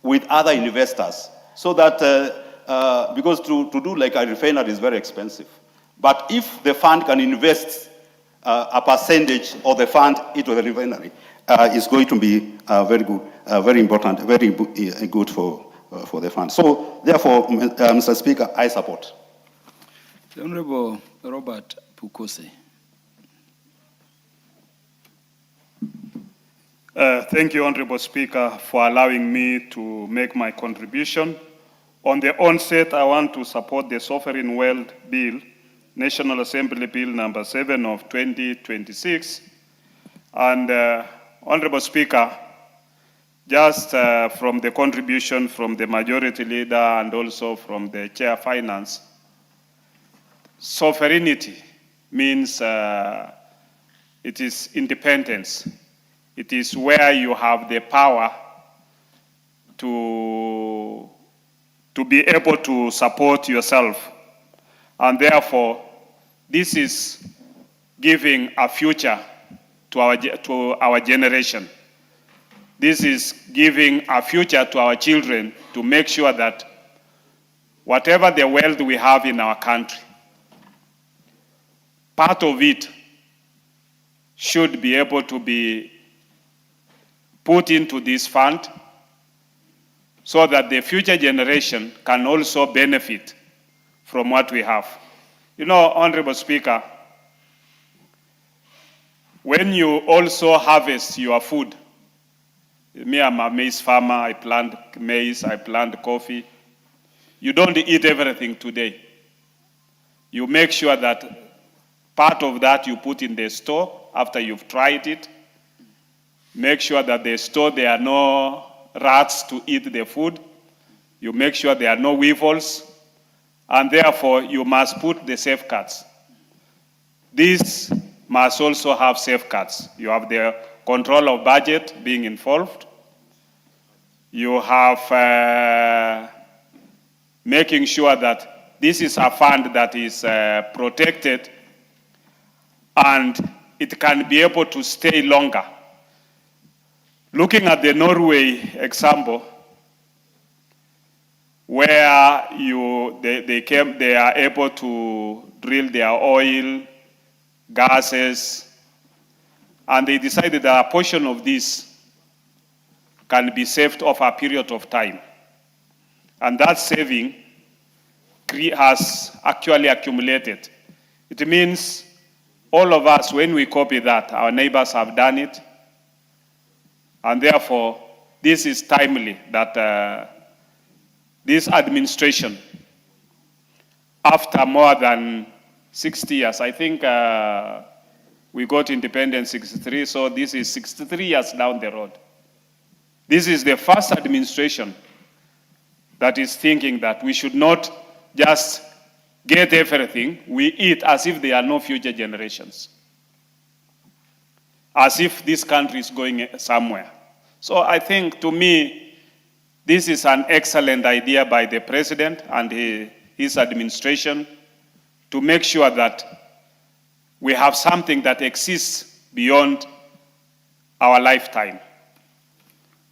with other investors so that, because to do like a refinery is very expensive. But if the fund can invest a percentage of the fund into the refinery, it's going to be very good, very important, very good for the fund. So therefore, Mr. Speaker, I support. The Honorable Robert Pukose. Thank you, Honorable Speaker, for allowing me to make my contribution. On the onset, I want to support the Sovereign Wealth Bill, National Assembly Bill number 7 of 2026. And Honorable Speaker, just from the contribution from the Majority Leader and also from the Chair Finance, sovereignty means it is independence. It is where you have the power to be able to support yourself. And therefore, this is giving a future to our generation. This is giving a future to our children to make sure that whatever the wealth we have in our country, part of it should be able to be put into this fund so that the future generation can also benefit from what we have. You know, Honorable Speaker, when you also harvest your food, me, I'm a maize farmer, I plant maize, I plant coffee. You don't eat everything today. You make sure that part of that you put in the store after you've tried it. Make sure that the store, there are no rats to eat the food. You make sure there are no weevils. And therefore, you must put the safeguards. This must also have safeguards. You have the control of budget being involved. You have making sure that this is a fund that is protected and it can be able to stay longer. Looking at the Norway example, where they are able to drill their oil, gases, and they decided that a portion of this can be saved over a period of time. And that saving has actually accumulated. It means all of us, when we copy that, our neighbors have done it, and therefore this is timely that this administration, after more than 60 years, I think we got independence 63, so this is 63 years down the road. This is the first administration that is thinking that we should not just get everything, we eat as if there are no future generations. As if this country is going somewhere. So I think, to me, this is an excellent idea by the president and his administration to make sure that we have something that exists beyond our lifetime.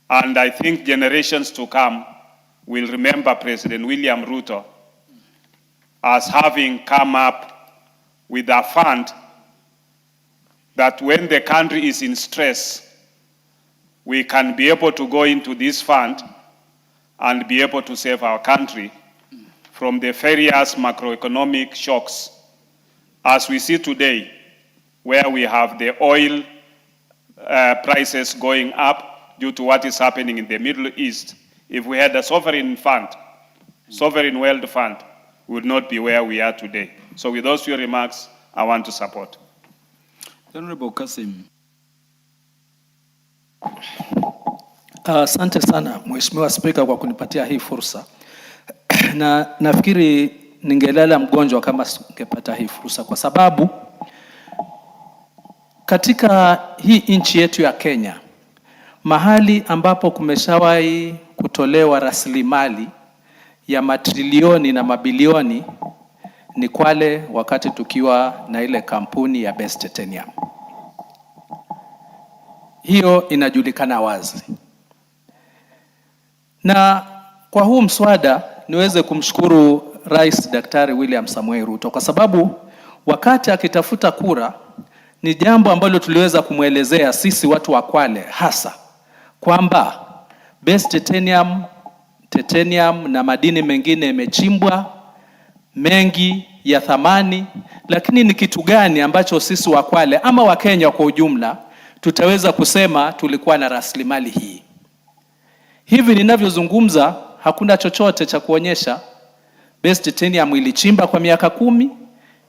And I think generations to come will remember President William Ruto as having come up with a fund that when the country is in stress, we can be able to go into this fund and be able to save our country from the various macroeconomic shocks. As we see today, where we have the oil prices going up due to what is happening in the Middle East, if we had a sovereign fund, sovereign wealth fund, we would not be where we are today. So with those few remarks, I want to support. Honorable Kasim. Asante sana Mheshimiwa Spika kwa kunipatia hii fursa. Na nafikiri ningelala mgonjwa kama singepata hii fursa, kwa sababu katika hii nchi yetu ya Kenya, mahali ambapo kumeshawahi kutolewa rasilimali ya matrilioni na mabilioni ni Kwale, wakati tukiwa na ile kampuni ya Best Titanium. Hiyo inajulikana wazi. Na kwa huu mswada niweze kumshukuru Rais Daktari William Samoei Ruto, kwa sababu wakati akitafuta kura ni jambo ambalo tuliweza kumwelezea sisi watu wa Kwale hasa kwamba Best Titanium na madini mengine yamechimbwa mengi ya thamani, lakini ni kitu gani ambacho sisi wa Kwale ama wa Kenya kwa ujumla tutaweza kusema tulikuwa na rasilimali hii? Hivi ninavyozungumza hakuna chochote cha kuonyesha. Best Titanium ilichimba kwa miaka 10,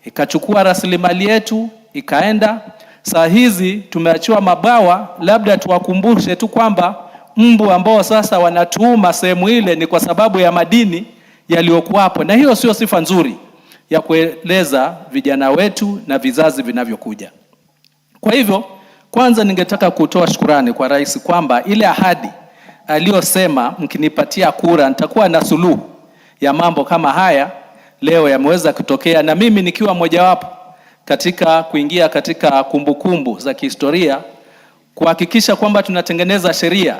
ikachukua rasilimali yetu, ikaenda. Saa hizi tumeachiwa mabawa, labda tuwakumbushe tu kwamba mbu ambao sasa wanatuuma sehemu ile ni kwa sababu ya madini yaliyokuwapo, na hiyo sio sifa nzuri ya kueleza vijana wetu na vizazi vinavyokuja. Kwa hivyo, kwanza ningetaka kutoa shukrani kwa rais kwamba ile ahadi aliyosema mkinipatia kura nitakuwa na suluhu ya mambo kama haya leo yameweza kutokea, na mimi nikiwa mojawapo katika kuingia katika kumbukumbu za kihistoria kuhakikisha kwamba tunatengeneza sheria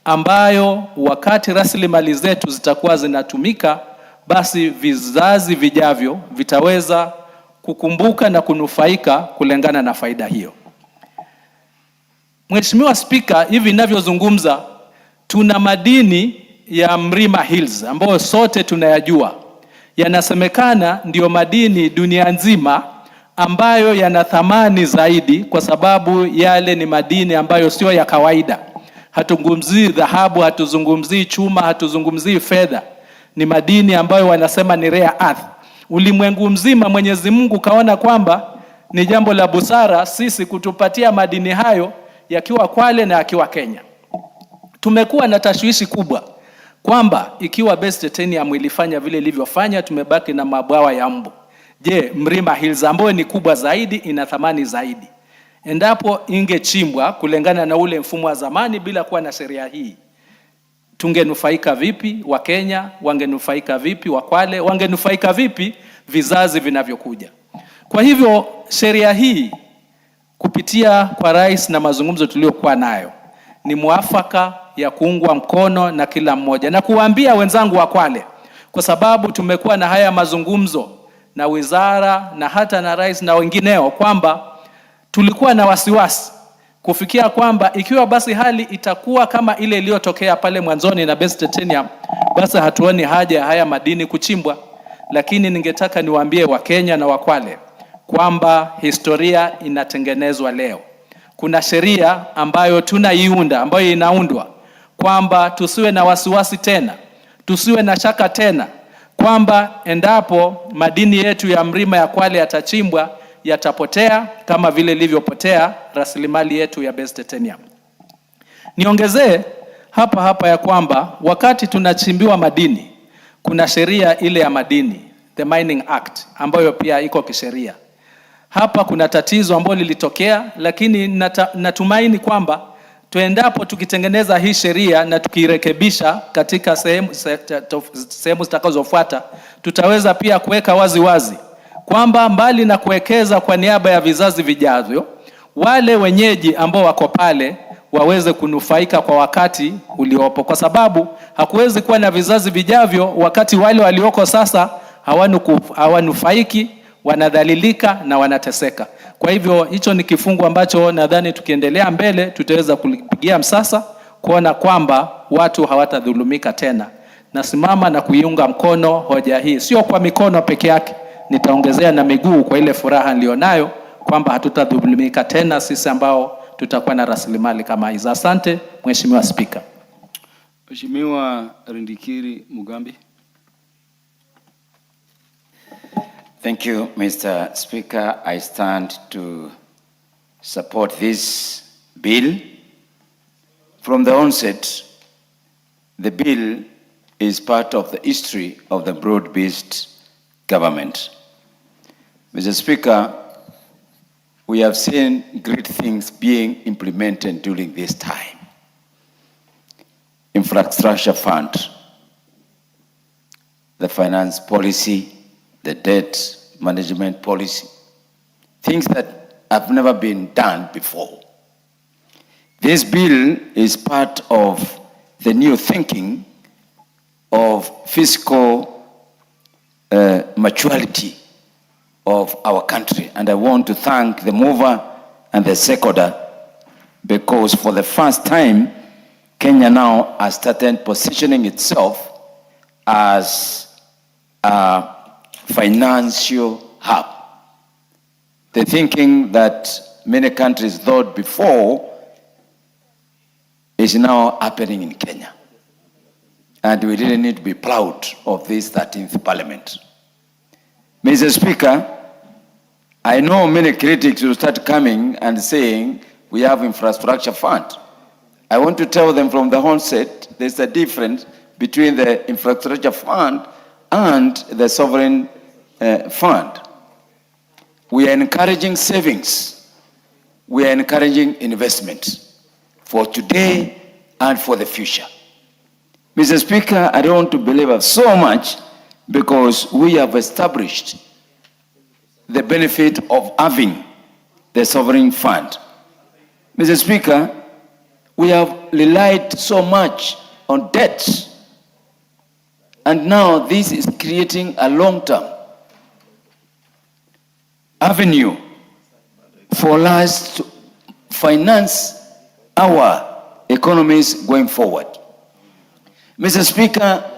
ambayo wakati rasilimali zetu zitakuwa zinatumika, basi vizazi vijavyo vitaweza kukumbuka na kunufaika kulingana na faida hiyo. Mheshimiwa Spika, hivi ninavyozungumza tuna madini ya Mlima Hills ambayo sote tunayajua. Yanasemekana ndio madini dunia nzima ambayo yana thamani zaidi, kwa sababu yale ni madini ambayo sio ya kawaida. Hatuzungumzii dhahabu, hatuzungumzii chuma, hatuzungumzii fedha. Ni madini ambayo wanasema ni rare earth. Ulimwengu mzima Mwenyezi Mungu kaona kwamba ni jambo la busara sisi kutupatia madini hayo yakiwa Kwale na yakiwa Kenya. Tumekuwa na tashwishi kubwa kwamba ikiwa Best Titanium ilifanya vile ilivyofanya, tumebaki na mabwawa ya mbu. Je, Mlima Hills ambayo ni kubwa zaidi, ina thamani zaidi, endapo ingechimbwa kulingana na ule mfumo wa zamani bila kuwa na sheria hii, tungenufaika vipi? Wa Kenya wangenufaika vipi? Wa Kwale wangenufaika vipi? Vizazi vinavyokuja. Kwa hivyo sheria hii kupitia kwa rais na mazungumzo tuliokuwa nayo ni muafaka ya kuungwa mkono na kila mmoja, na kuambia wenzangu wa Kwale kwa sababu tumekuwa na haya mazungumzo na wizara na hata na rais na wengineo, kwamba tulikuwa na wasiwasi kufikia kwamba ikiwa basi hali itakuwa kama ile iliyotokea pale mwanzoni na best titanium, basi hatuoni haja ya haya madini kuchimbwa. Lakini ningetaka niwaambie Wakenya na Wakwale kwamba historia inatengenezwa leo. Kuna sheria ambayo tunaiunda, ambayo inaundwa kwamba tusiwe na wasiwasi tena, tusiwe na shaka tena kwamba endapo madini yetu ya mlima ya Kwale yatachimbwa, yatapotea kama vile ilivyopotea rasilimali yetu ya best titanium. Niongezee hapa ya kwamba wakati tunachimbiwa madini, kuna sheria ile ya madini, the Mining Act, ambayo pia iko kisheria. Hapa kuna tatizo ambalo lilitokea, lakini natumaini kwamba tuendapo tukitengeneza hii sheria na tukirekebisha katika sehemu zitakazofuata, tutaweza pia kuweka wazi kwamba mbali na kuwekeza kwa niaba ya vizazi vijavyo, wale wenyeji ambao wako pale waweze kunufaika kwa wakati uliopo, kwa sababu hakuwezi kuwa na vizazi vijavyo wakati wale walioko sasa hawanufaiki, wanadhalilika na wanateseka. Kwa hivyo hicho ni kifungu ambacho nadhani tukiendelea mbele tutaweza kulipigia msasa kuona kwamba watu hawatadhulumika tena. Nasimama na kuiunga mkono hoja hii, sio kwa mikono peke yake, nitaongezea na miguu kwa ile furaha nilionayo kwamba hatutadhulumika tena sisi ambao tutakuwa na rasilimali kama hizo. Asante Mheshimiwa Spika. Mheshimiwa Rindikiri Mugambi. Thank you, Mr. Speaker. I stand to support this bill. From the onset, the bill is part of the history of the broad-based government. Mr. Speaker, we have seen great things being implemented during this time. Infrastructure fund, the finance policy, the debt management policy, things that have never been done before. This bill is part of the new thinking of fiscal maturity of our country. And I want to thank the mover and the seconder, because for the first time, Kenya now has started positioning itself as a financial hub. The thinking that many countries thought before is now happening in Kenya. And we really need to be proud of this 13th Parliament. Mr. Speaker, I know many critics will start coming and saying we have infrastructure fund. I want to tell them from the onset, there's a difference between the infrastructure fund and the sovereign fund. We are encouraging savings. We are encouraging investment for today and for the future. Mr. Speaker, I don't want to belabor so much because we have established the benefit of having the sovereign fund. Mr. Speaker, we have relied so much on debt, and now this is creating a long-term avenue for us to finance our economies going forward. Mr. Speaker,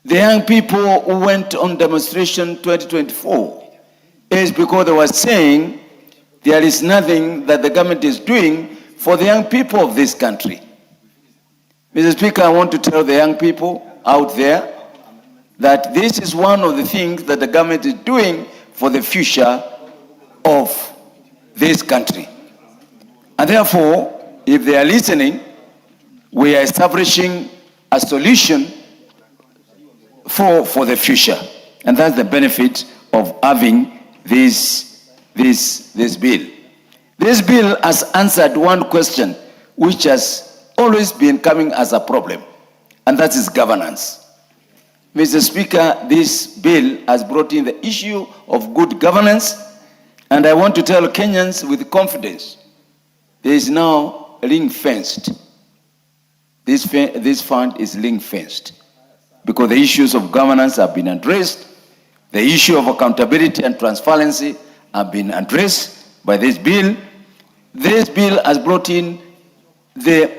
the young people who went on demonstration 2024 is because they were saying there is nothing that the government is doing for the young people of this country. Mr. Speaker, I want to tell the young people out there that this is one of the things that the government is doing for the future of this country. And therefore, if they are listening, we are establishing a solution for the future. And that's the benefit of having this bill. This bill has answered one question which has always been coming as a problem, and that is governance. Mr. Speaker, this bill has brought in the issue of good governance, and I want to tell Kenyans with confidence, there is now ring-fenced. This fund is ring-fenced. because the issues of governance have been addressed. The issue of accountability and transparency have been addressed by this bill. This bill has brought in the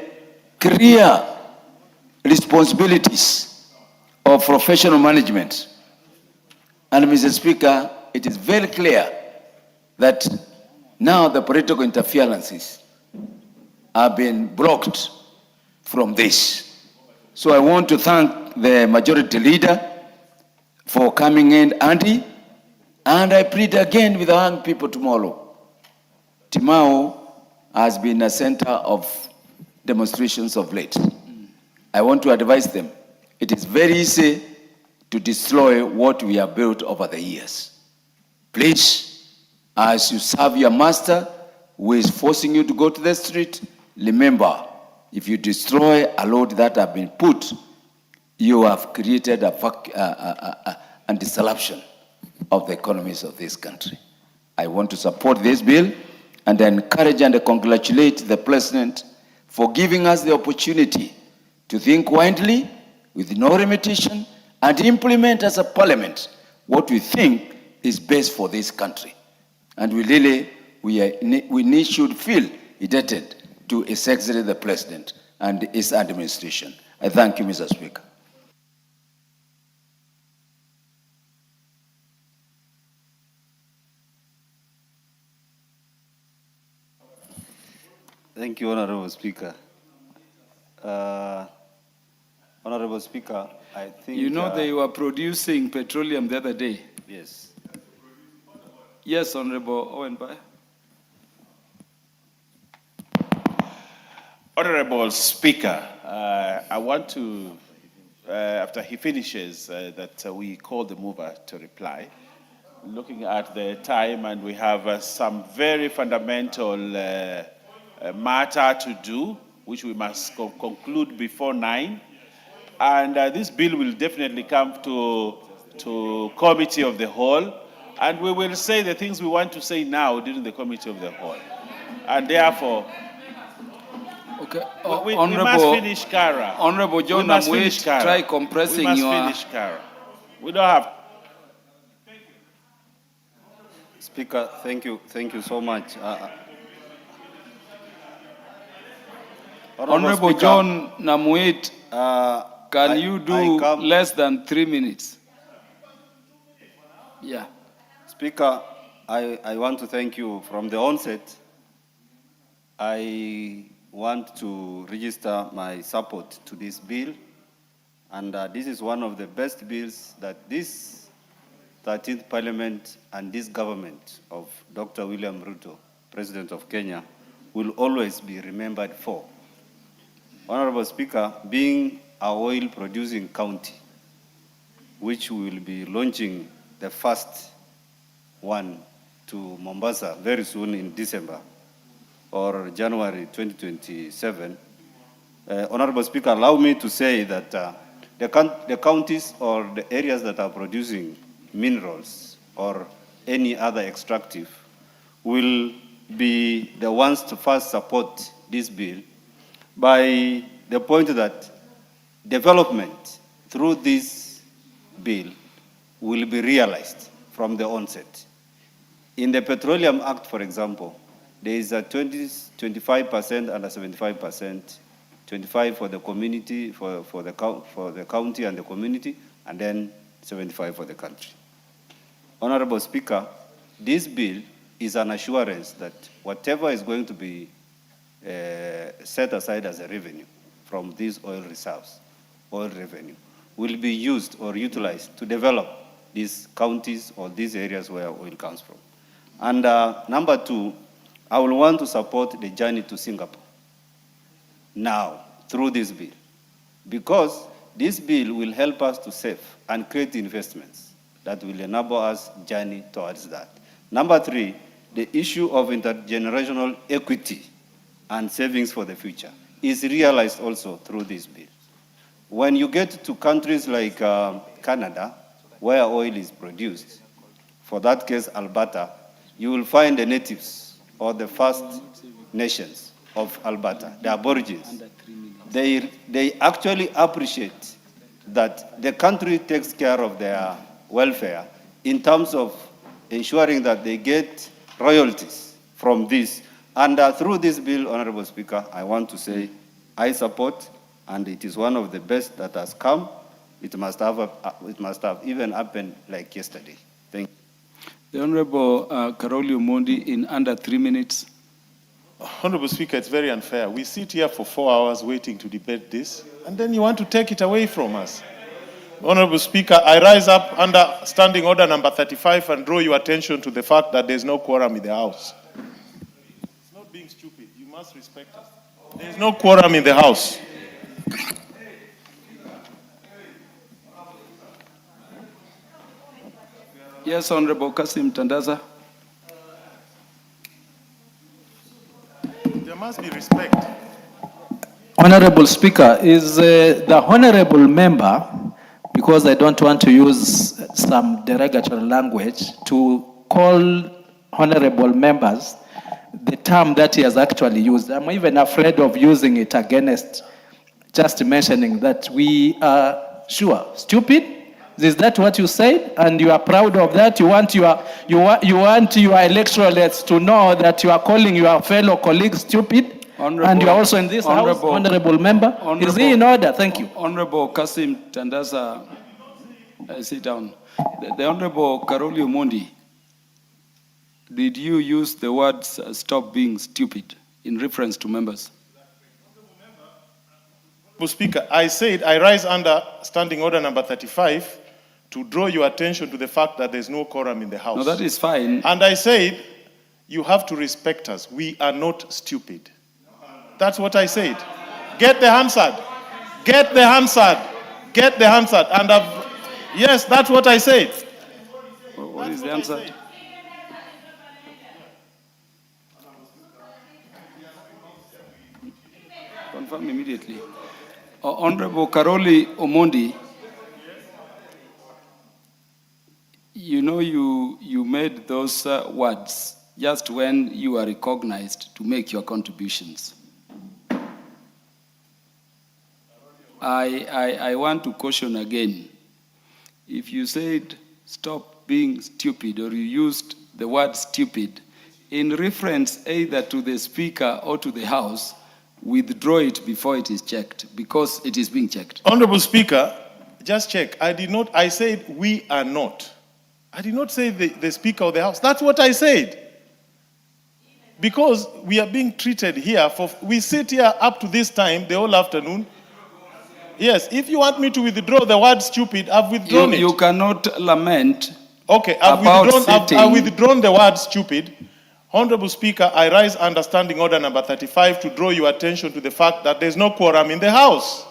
clear responsibilities of professional management. And Mr. Speaker, it is very clear that now the political interferences have been blocked from this. So I want to thank the majority leader for coming in handy, and I plead again with the young people tomorrow. Timau has been a center of demonstrations of late. I want to advise them, it is very easy to destroy what we have built over the years. Please, as you serve your master who is forcing you to go to the street, remember, if you destroy a load that have been put, you have created a disruption of the economies of this country. I want to support this bill and encourage and congratulate the President for giving us the opportunity to think widely, with no limitation, and implement as a parliament what we think is best for this country. And we really should feel indebted to His Excellency the President and his administration. I thank you, Mr. Speaker. Thank you, Honorable Speaker. Honorable Speaker, I think... You know they were producing petroleum the other day. Yes. Yes, Honorable Owenby. Honorable Speaker, I want to, after he finishes, that we call the mover to reply. Looking at the time, and we have some very fundamental matter to do, which we must conclude before 9. And this bill will definitely come to committee of the whole, and we will say the things we want to say now during the committee of the whole. And therefore, okay. we must finish Kara. Honorable John Namwit, try compressing your... We must finish Kara. We don't have... Speaker, thank you so much. Honorable Speaker, John Namwit, can you do less than 3 minutes? Yeah. Speaker, I want to thank you from the onset. I want to register my support to this bill, and this is one of the best bills that this 13th Parliament and this government of Dr. William Ruto, President of Kenya, will always be remembered for. Honorable Speaker, being a oil-producing county, which we will be launching the first one to Mombasa very soon in December or January 2027. Honorable Speaker, allow me to say that the counties or the areas that are producing minerals or any other extractive will be the ones to first support this bill by the point that development through this bill will be realized from the onset. In the Petroleum Act, for example, there is a 25% and a 75%, 25 for the community, for the county and the community, and then 75 for the country. Honorable Speaker, this bill is an assurance that whatever is going to be set aside as a revenue from these oil reserves, oil revenue, will be used or utilized to develop these counties or these areas where oil comes from. And number two, I will want to support the journey to Singapore now through this bill, because this bill will help us to save and create investments that will enable us journey towards that. Number three, the issue of intergenerational equity and savings for the future is realized also through this bill. When you get to countries like Canada, where oil is produced, for that case Alberta, you will find the natives or the First Nations of Alberta, the Aborigines. They actually appreciate that the country takes care of their welfare in terms of ensuring that they get royalties from this. And through this bill, Honorable Speaker, I want to say I support, and it is one of the best that has come. It must have even happened like yesterday. Thank you. The Honorable Karoli Omondi in under 3 minutes. Honorable Speaker, it's very unfair. We sit here for 4 hours waiting to debate this, and then you want to take it away from us. Honorable Speaker, I rise up under Standing Order number 35 and draw your attention to the fact that there's no quorum in the House. It's not being stupid. You must respect us. There's no quorum in the House. Yes, Honorable Kasim Tandaza. There must be respect. Honorable Speaker, is the honorable member, because I don't want to use some derogatory language, to call honorable members the term that he has actually used. I'm even afraid of using it against just mentioning that we are stupid. Is that what you said? And you are proud of that? You want your electorates to know that you are calling your fellow colleagues stupid? And you are also in this house, honorable member? Is he in order? Thank you. Honorable Kasim Tandaza, sit down. The Honorable Karoli Omondi, did you use the words stop being stupid in reference to members? Honorable Speaker, I said I rise under Standing Order number 35 to draw your attention to the fact that there's no quorum in the House. No, that is fine. And I said, you have to respect us. We are not stupid. That's what I said. Get the Hansard. Get the Hansard. Get the Hansard. And yes, that's what I said. What is the answer? Confirm immediately. Honorable Karoli Omondi, you know you made those words just when you were recognized to make your contributions. I want to caution again. If you said stop being stupid, or you used the word stupid in reference either to the Speaker or to the House, withdraw it before it is checked, because it is being checked. Honorable Speaker, just check. I said we are not. I did not say the Speaker of the House. That's what I said. Because we are being treated here we sit here up to this time, the whole afternoon. Yes, if you want me to withdraw the word stupid, I've withdrawn it. You cannot lament. Okay, I've withdrawn the word stupid. Honorable Speaker, I rise under Standing Order number 35 to draw your attention to the fact that there's no quorum in the House.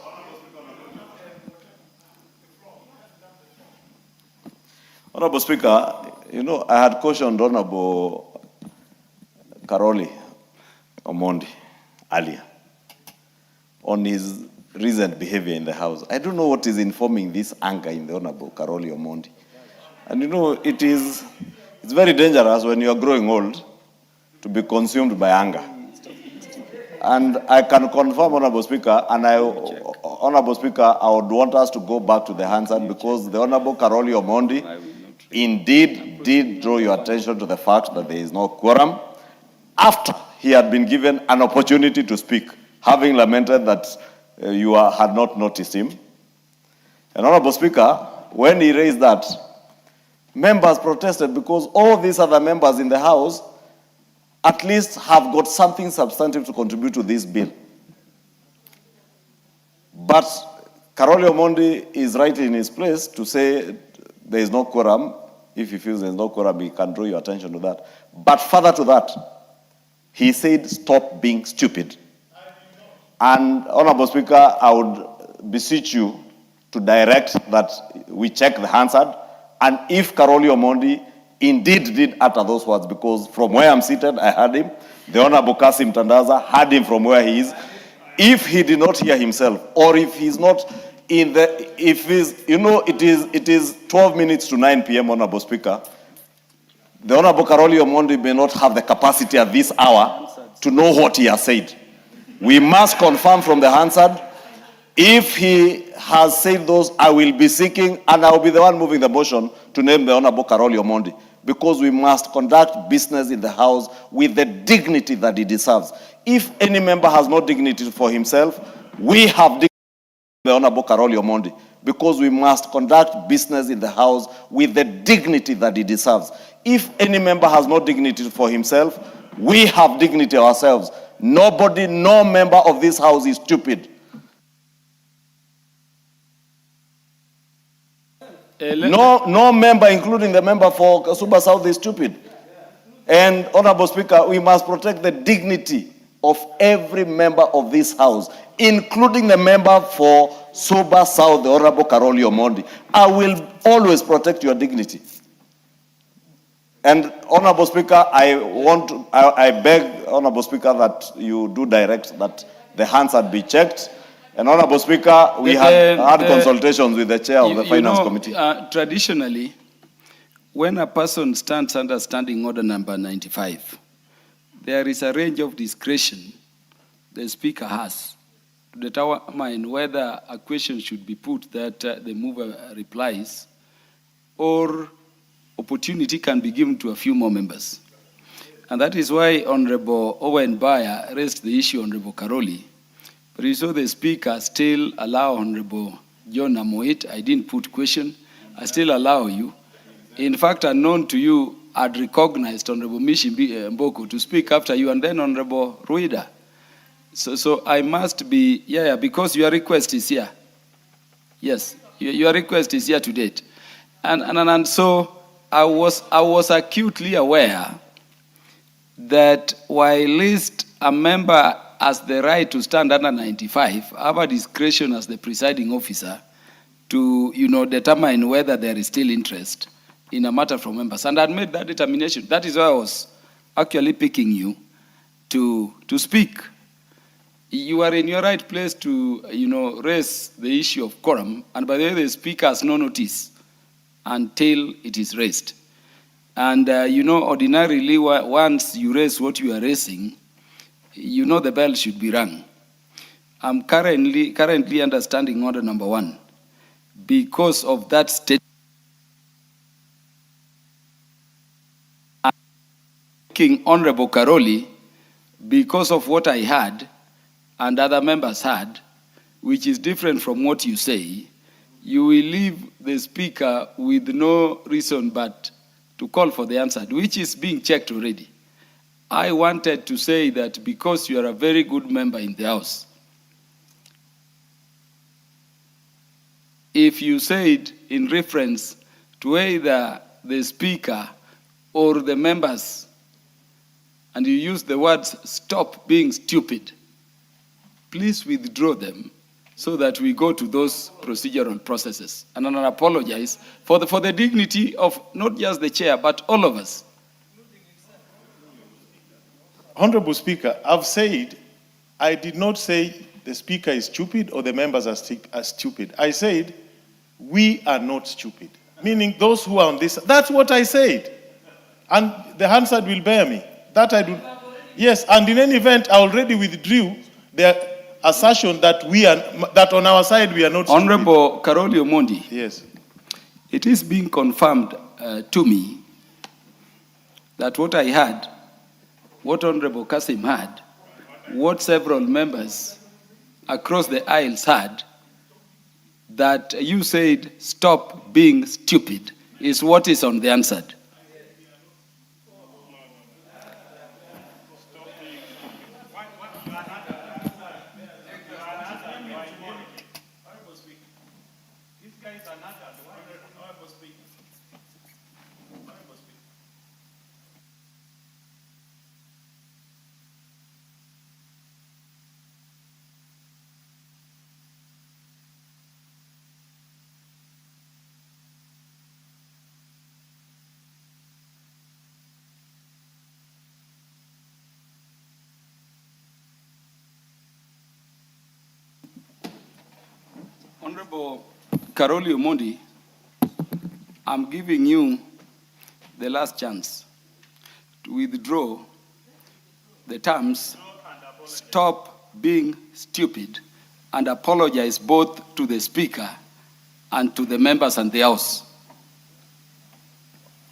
Honorable Speaker, you know, I had cautioned Honorable Karoli Omondi earlier on his recent behavior in the House. I don't know what is informing this anger in the Honorable Karoli Omondi. And you know, it's very dangerous when you are growing old to be consumed by anger. And I can confirm, Honorable Speaker, Honorable Speaker, I would want us to go back to the Hansard, because the Honorable Karoli Omondi indeed did draw your attention to the fact that there is no quorum after he had been given an opportunity to speak, having lamented that you had not noticed him. And Honorable Speaker, when he raised that, members protested because all these other members in the House at least have got something substantive to contribute to this bill. But Karoli Omondi is right in his place to say there is no quorum. If he feels there is no quorum, he can draw your attention to that. But further to that, he said stop being stupid. And Honorable Speaker, I would beseech you to direct that we check the Hansard, and if Karoli Omondi indeed did utter those words, because from where I'm seated, I heard him. The Honorable Kasim Tandaza heard him from where he is. If he did not hear himself, or if he's not in the, if he's, you know, it is 12 minutes to 9 p.m., Honorable Speaker. The Honorable Karoli Omondi may not have the capacity at this hour to know what he has said. We must confirm from the Hansard If he has said those, I will be seeking, and I will be the one moving the motion to name the Honorable Karoli Omondi, because we must conduct business in the House with the dignity that he deserves. If any member has no dignity for himself, we have dignity for the Honorable Karoli Omondi, because we must conduct business in the House with the dignity that he deserves. If any member has no dignity for himself, we have dignity ourselves. Nobody, no member of this House is stupid. No member, including the member for Suba South, is stupid. And Honorable Speaker, we must protect the dignity of every member of this House, including the member for Suba South, the Honorable Karoli Omondi. I will always protect your dignity. And Honorable Speaker, I beg, Honorable Speaker, that you do direct that the hands had be checked. And Honorable Speaker, we had consultations with the chair of the Finance Committee. Traditionally, when a person stands under Standing Order number 95, there is a range of discretion the Speaker has to determine whether a question should be put that the mover replies, or opportunity can be given to a few more members. And that is why Honorable Owen Bayer raised the issue, Honorable Karoli. But you saw the Speaker still allow Honorable John Amoit. I didn't put question. I still allow you. In fact, unknown to you, I'd recognized Honorable Mishi Mboko to speak after you, and then Honorable Ruida. So I must be, because your request is here. Yes, your request is here to date. And so I was acutely aware that while least a member has the right to stand under 95, have a discretion as the presiding officer to, determine whether there is still interest in a matter from members. And I made that determination. That is why I was actually picking you to speak. You are in your right place to, raise the issue of quorum. And by the way, the Speaker has no notice until it is raised. And, ordinarily, once you raise what you are raising, the bell should be rung. I'm currently understanding order number 1. Because of that statement, King Honorable Karoli, because of what I had and other members had, which is different from what you say, you will leave the Speaker with no reason but to call for the answer, which is being checked already. I wanted to say that because you are a very good member in the House, if you said in reference to either the Speaker or the members, and you use the words "stop being stupid," please withdraw them so that we go to those procedural processes. And I apologize for the dignity of not just the chair, but all of us. Honorable Speaker, I've said, I did not say the Speaker is stupid or the members are stupid. I said, we are not stupid. Meaning those who are on this, that's what I said. And the Hansard will bear me. That I do. Yes, and in any event, I already withdrew the assertion that that on our side we are not stupid. Honorable Karoli Omondi. Yes. It is being confirmed to me that what I had, what Honorable Kasim had, what several members across the aisles had, that you said stop being stupid, is what is on the answered. Honorable Karoli Omondi, I'm giving you the last chance to withdraw the terms "stop being stupid" and apologize both to the Speaker and to the members and the House.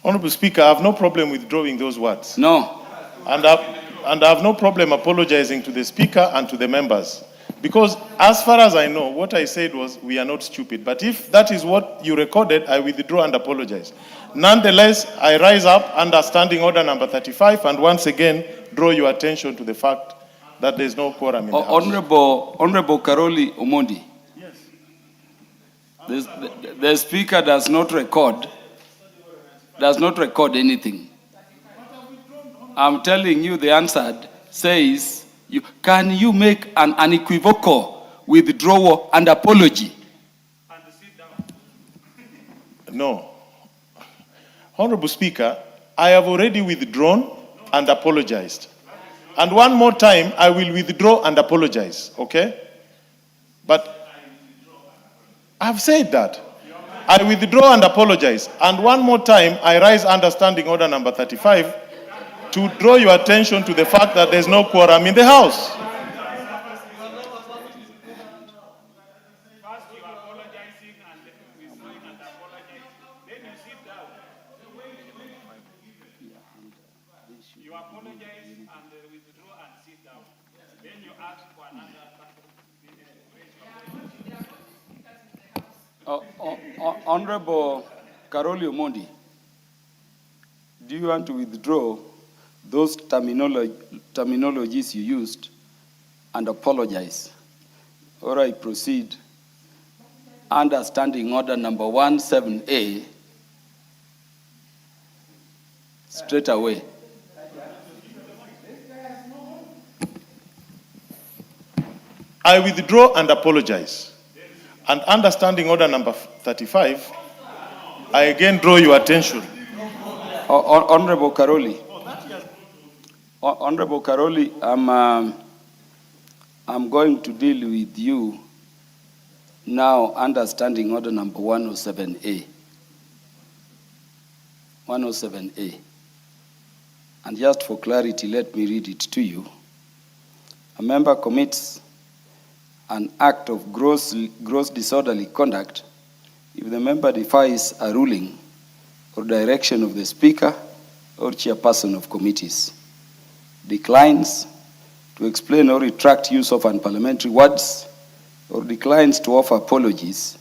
Honorable Speaker, I have no problem withdrawing those words. No. And I have no problem apologizing to the Speaker and to the members. Because as far as I know, what I said was, we are not stupid. But if that is what you recorded, I withdraw and apologize. Nonetheless, I rise up under Standing Order number 35 and once again draw your attention to the fact that there is no quorum in the House. Honorable Karoli Omondi. Yes. The Speaker does not record anything. I'm telling you, the answer says, can you make an unequivocal withdrawal and apology? No. Honorable Speaker, I have already withdrawn and apologized. And one more time, I will withdraw and apologize, okay? But I've said that. I withdraw and apologize. And one more time, I rise under Standing Order number 35 to draw your attention to the fact that there's no quorum in the House. Honorable Karoli Omondi, do you want to withdraw those terminologies you used and apologize? Or I proceed under Standing Order number 17A straight away. I withdraw and apologize. And under Standing Order number 35, I again draw your attention. Honorable Karoli. Honorable Karoli, I'm going to deal with you now under Standing Order number 107A. 107A. And just for clarity, let me read it to you. A member commits an act of gross disorderly conduct if the member defies a ruling or direction of the Speaker or chairperson of committees, declines to explain or retract use of unparliamentary words, or declines to offer apologies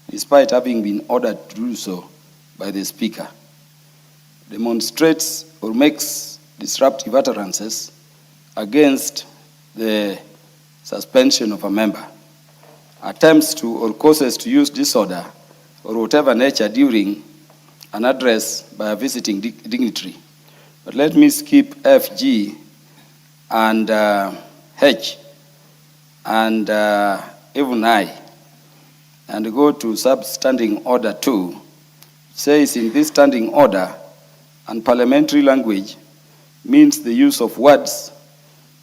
despite having been ordered to do so by the Speaker, demonstrates or makes disruptive utterances against the suspension of a member, attempts to or causes to use disorder or whatever nature during an address by a visiting dignitary. But let me skip F, G, and H, and even I, and go to Substanding Order 2. It says in this standing order, unparliamentary language means the use of words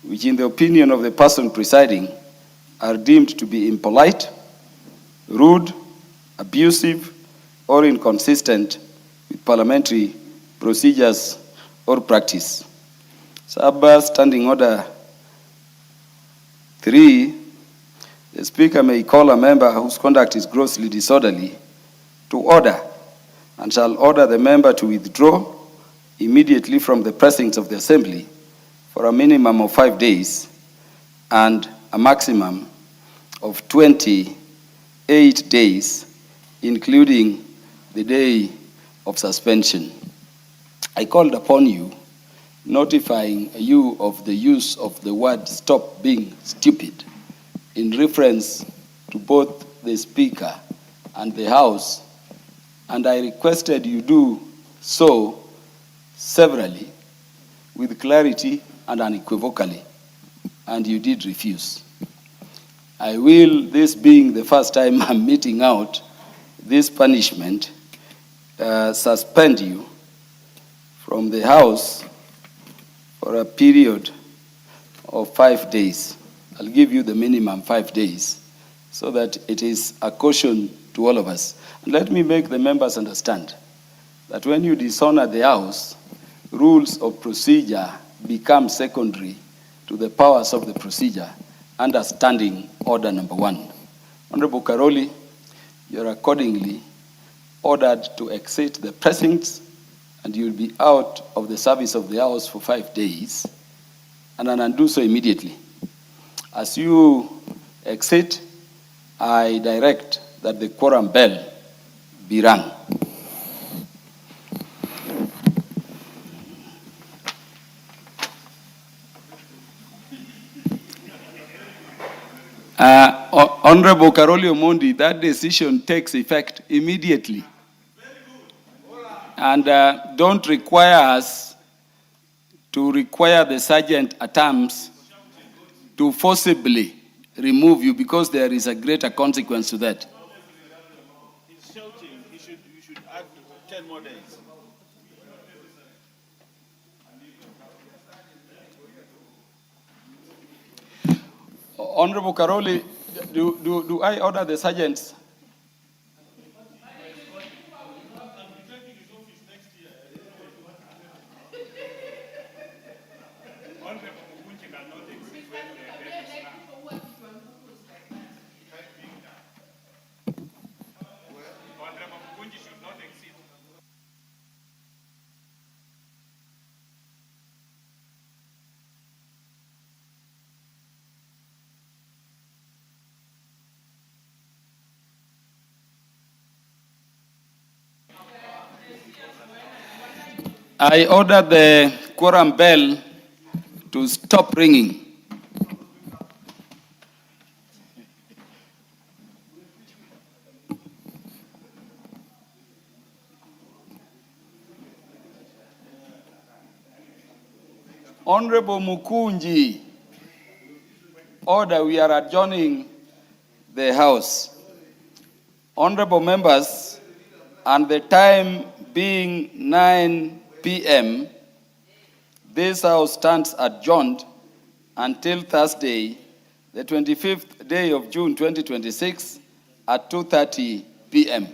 which in the opinion of the person presiding are deemed to be impolite, rude, abusive, or inconsistent with parliamentary procedures or practice. Standing Order 3, the Speaker may call a member whose conduct is grossly disorderly to order and shall order the member to withdraw immediately from the precincts of the Assembly for a minimum of 5 days and a maximum of 28 days, including the day of suspension. I called upon you, notifying you of the use of the word "stop being stupid" in reference to both the Speaker and the House, and I requested you do so severally, with clarity and unequivocally, and you did refuse. I will, this being the first time I'm meting out this punishment, suspend you from the House for a period of 5 days. I'll give you the minimum 5 days so that it is a caution to all of us. And let me make the members understand that when you dishonor the House, rules of procedure become secondary to the powers of the procedure under Standing Order number 1. Honorable Karoli, you are accordingly ordered to exit the precincts, and you will be out of the service of the House for 5 days, and undo so immediately. As you exit, I direct that the quorum bell be rung. Honorable Karoli Omondi, that decision takes effect immediately. And don't require us to require the sergeant at arms to forcibly remove you, because there is a greater consequence to that. He's shouting. You should add 10 more days. Honorable Karoli, do I order the sergeants? I order the quorum bell to stop ringing. Honorable Mukunji, order, we are adjourning the House. Honorable members, and the time being 9 p.m., this House stands adjourned until Thursday, the 25th day of June 2026 at 2:30 p.m.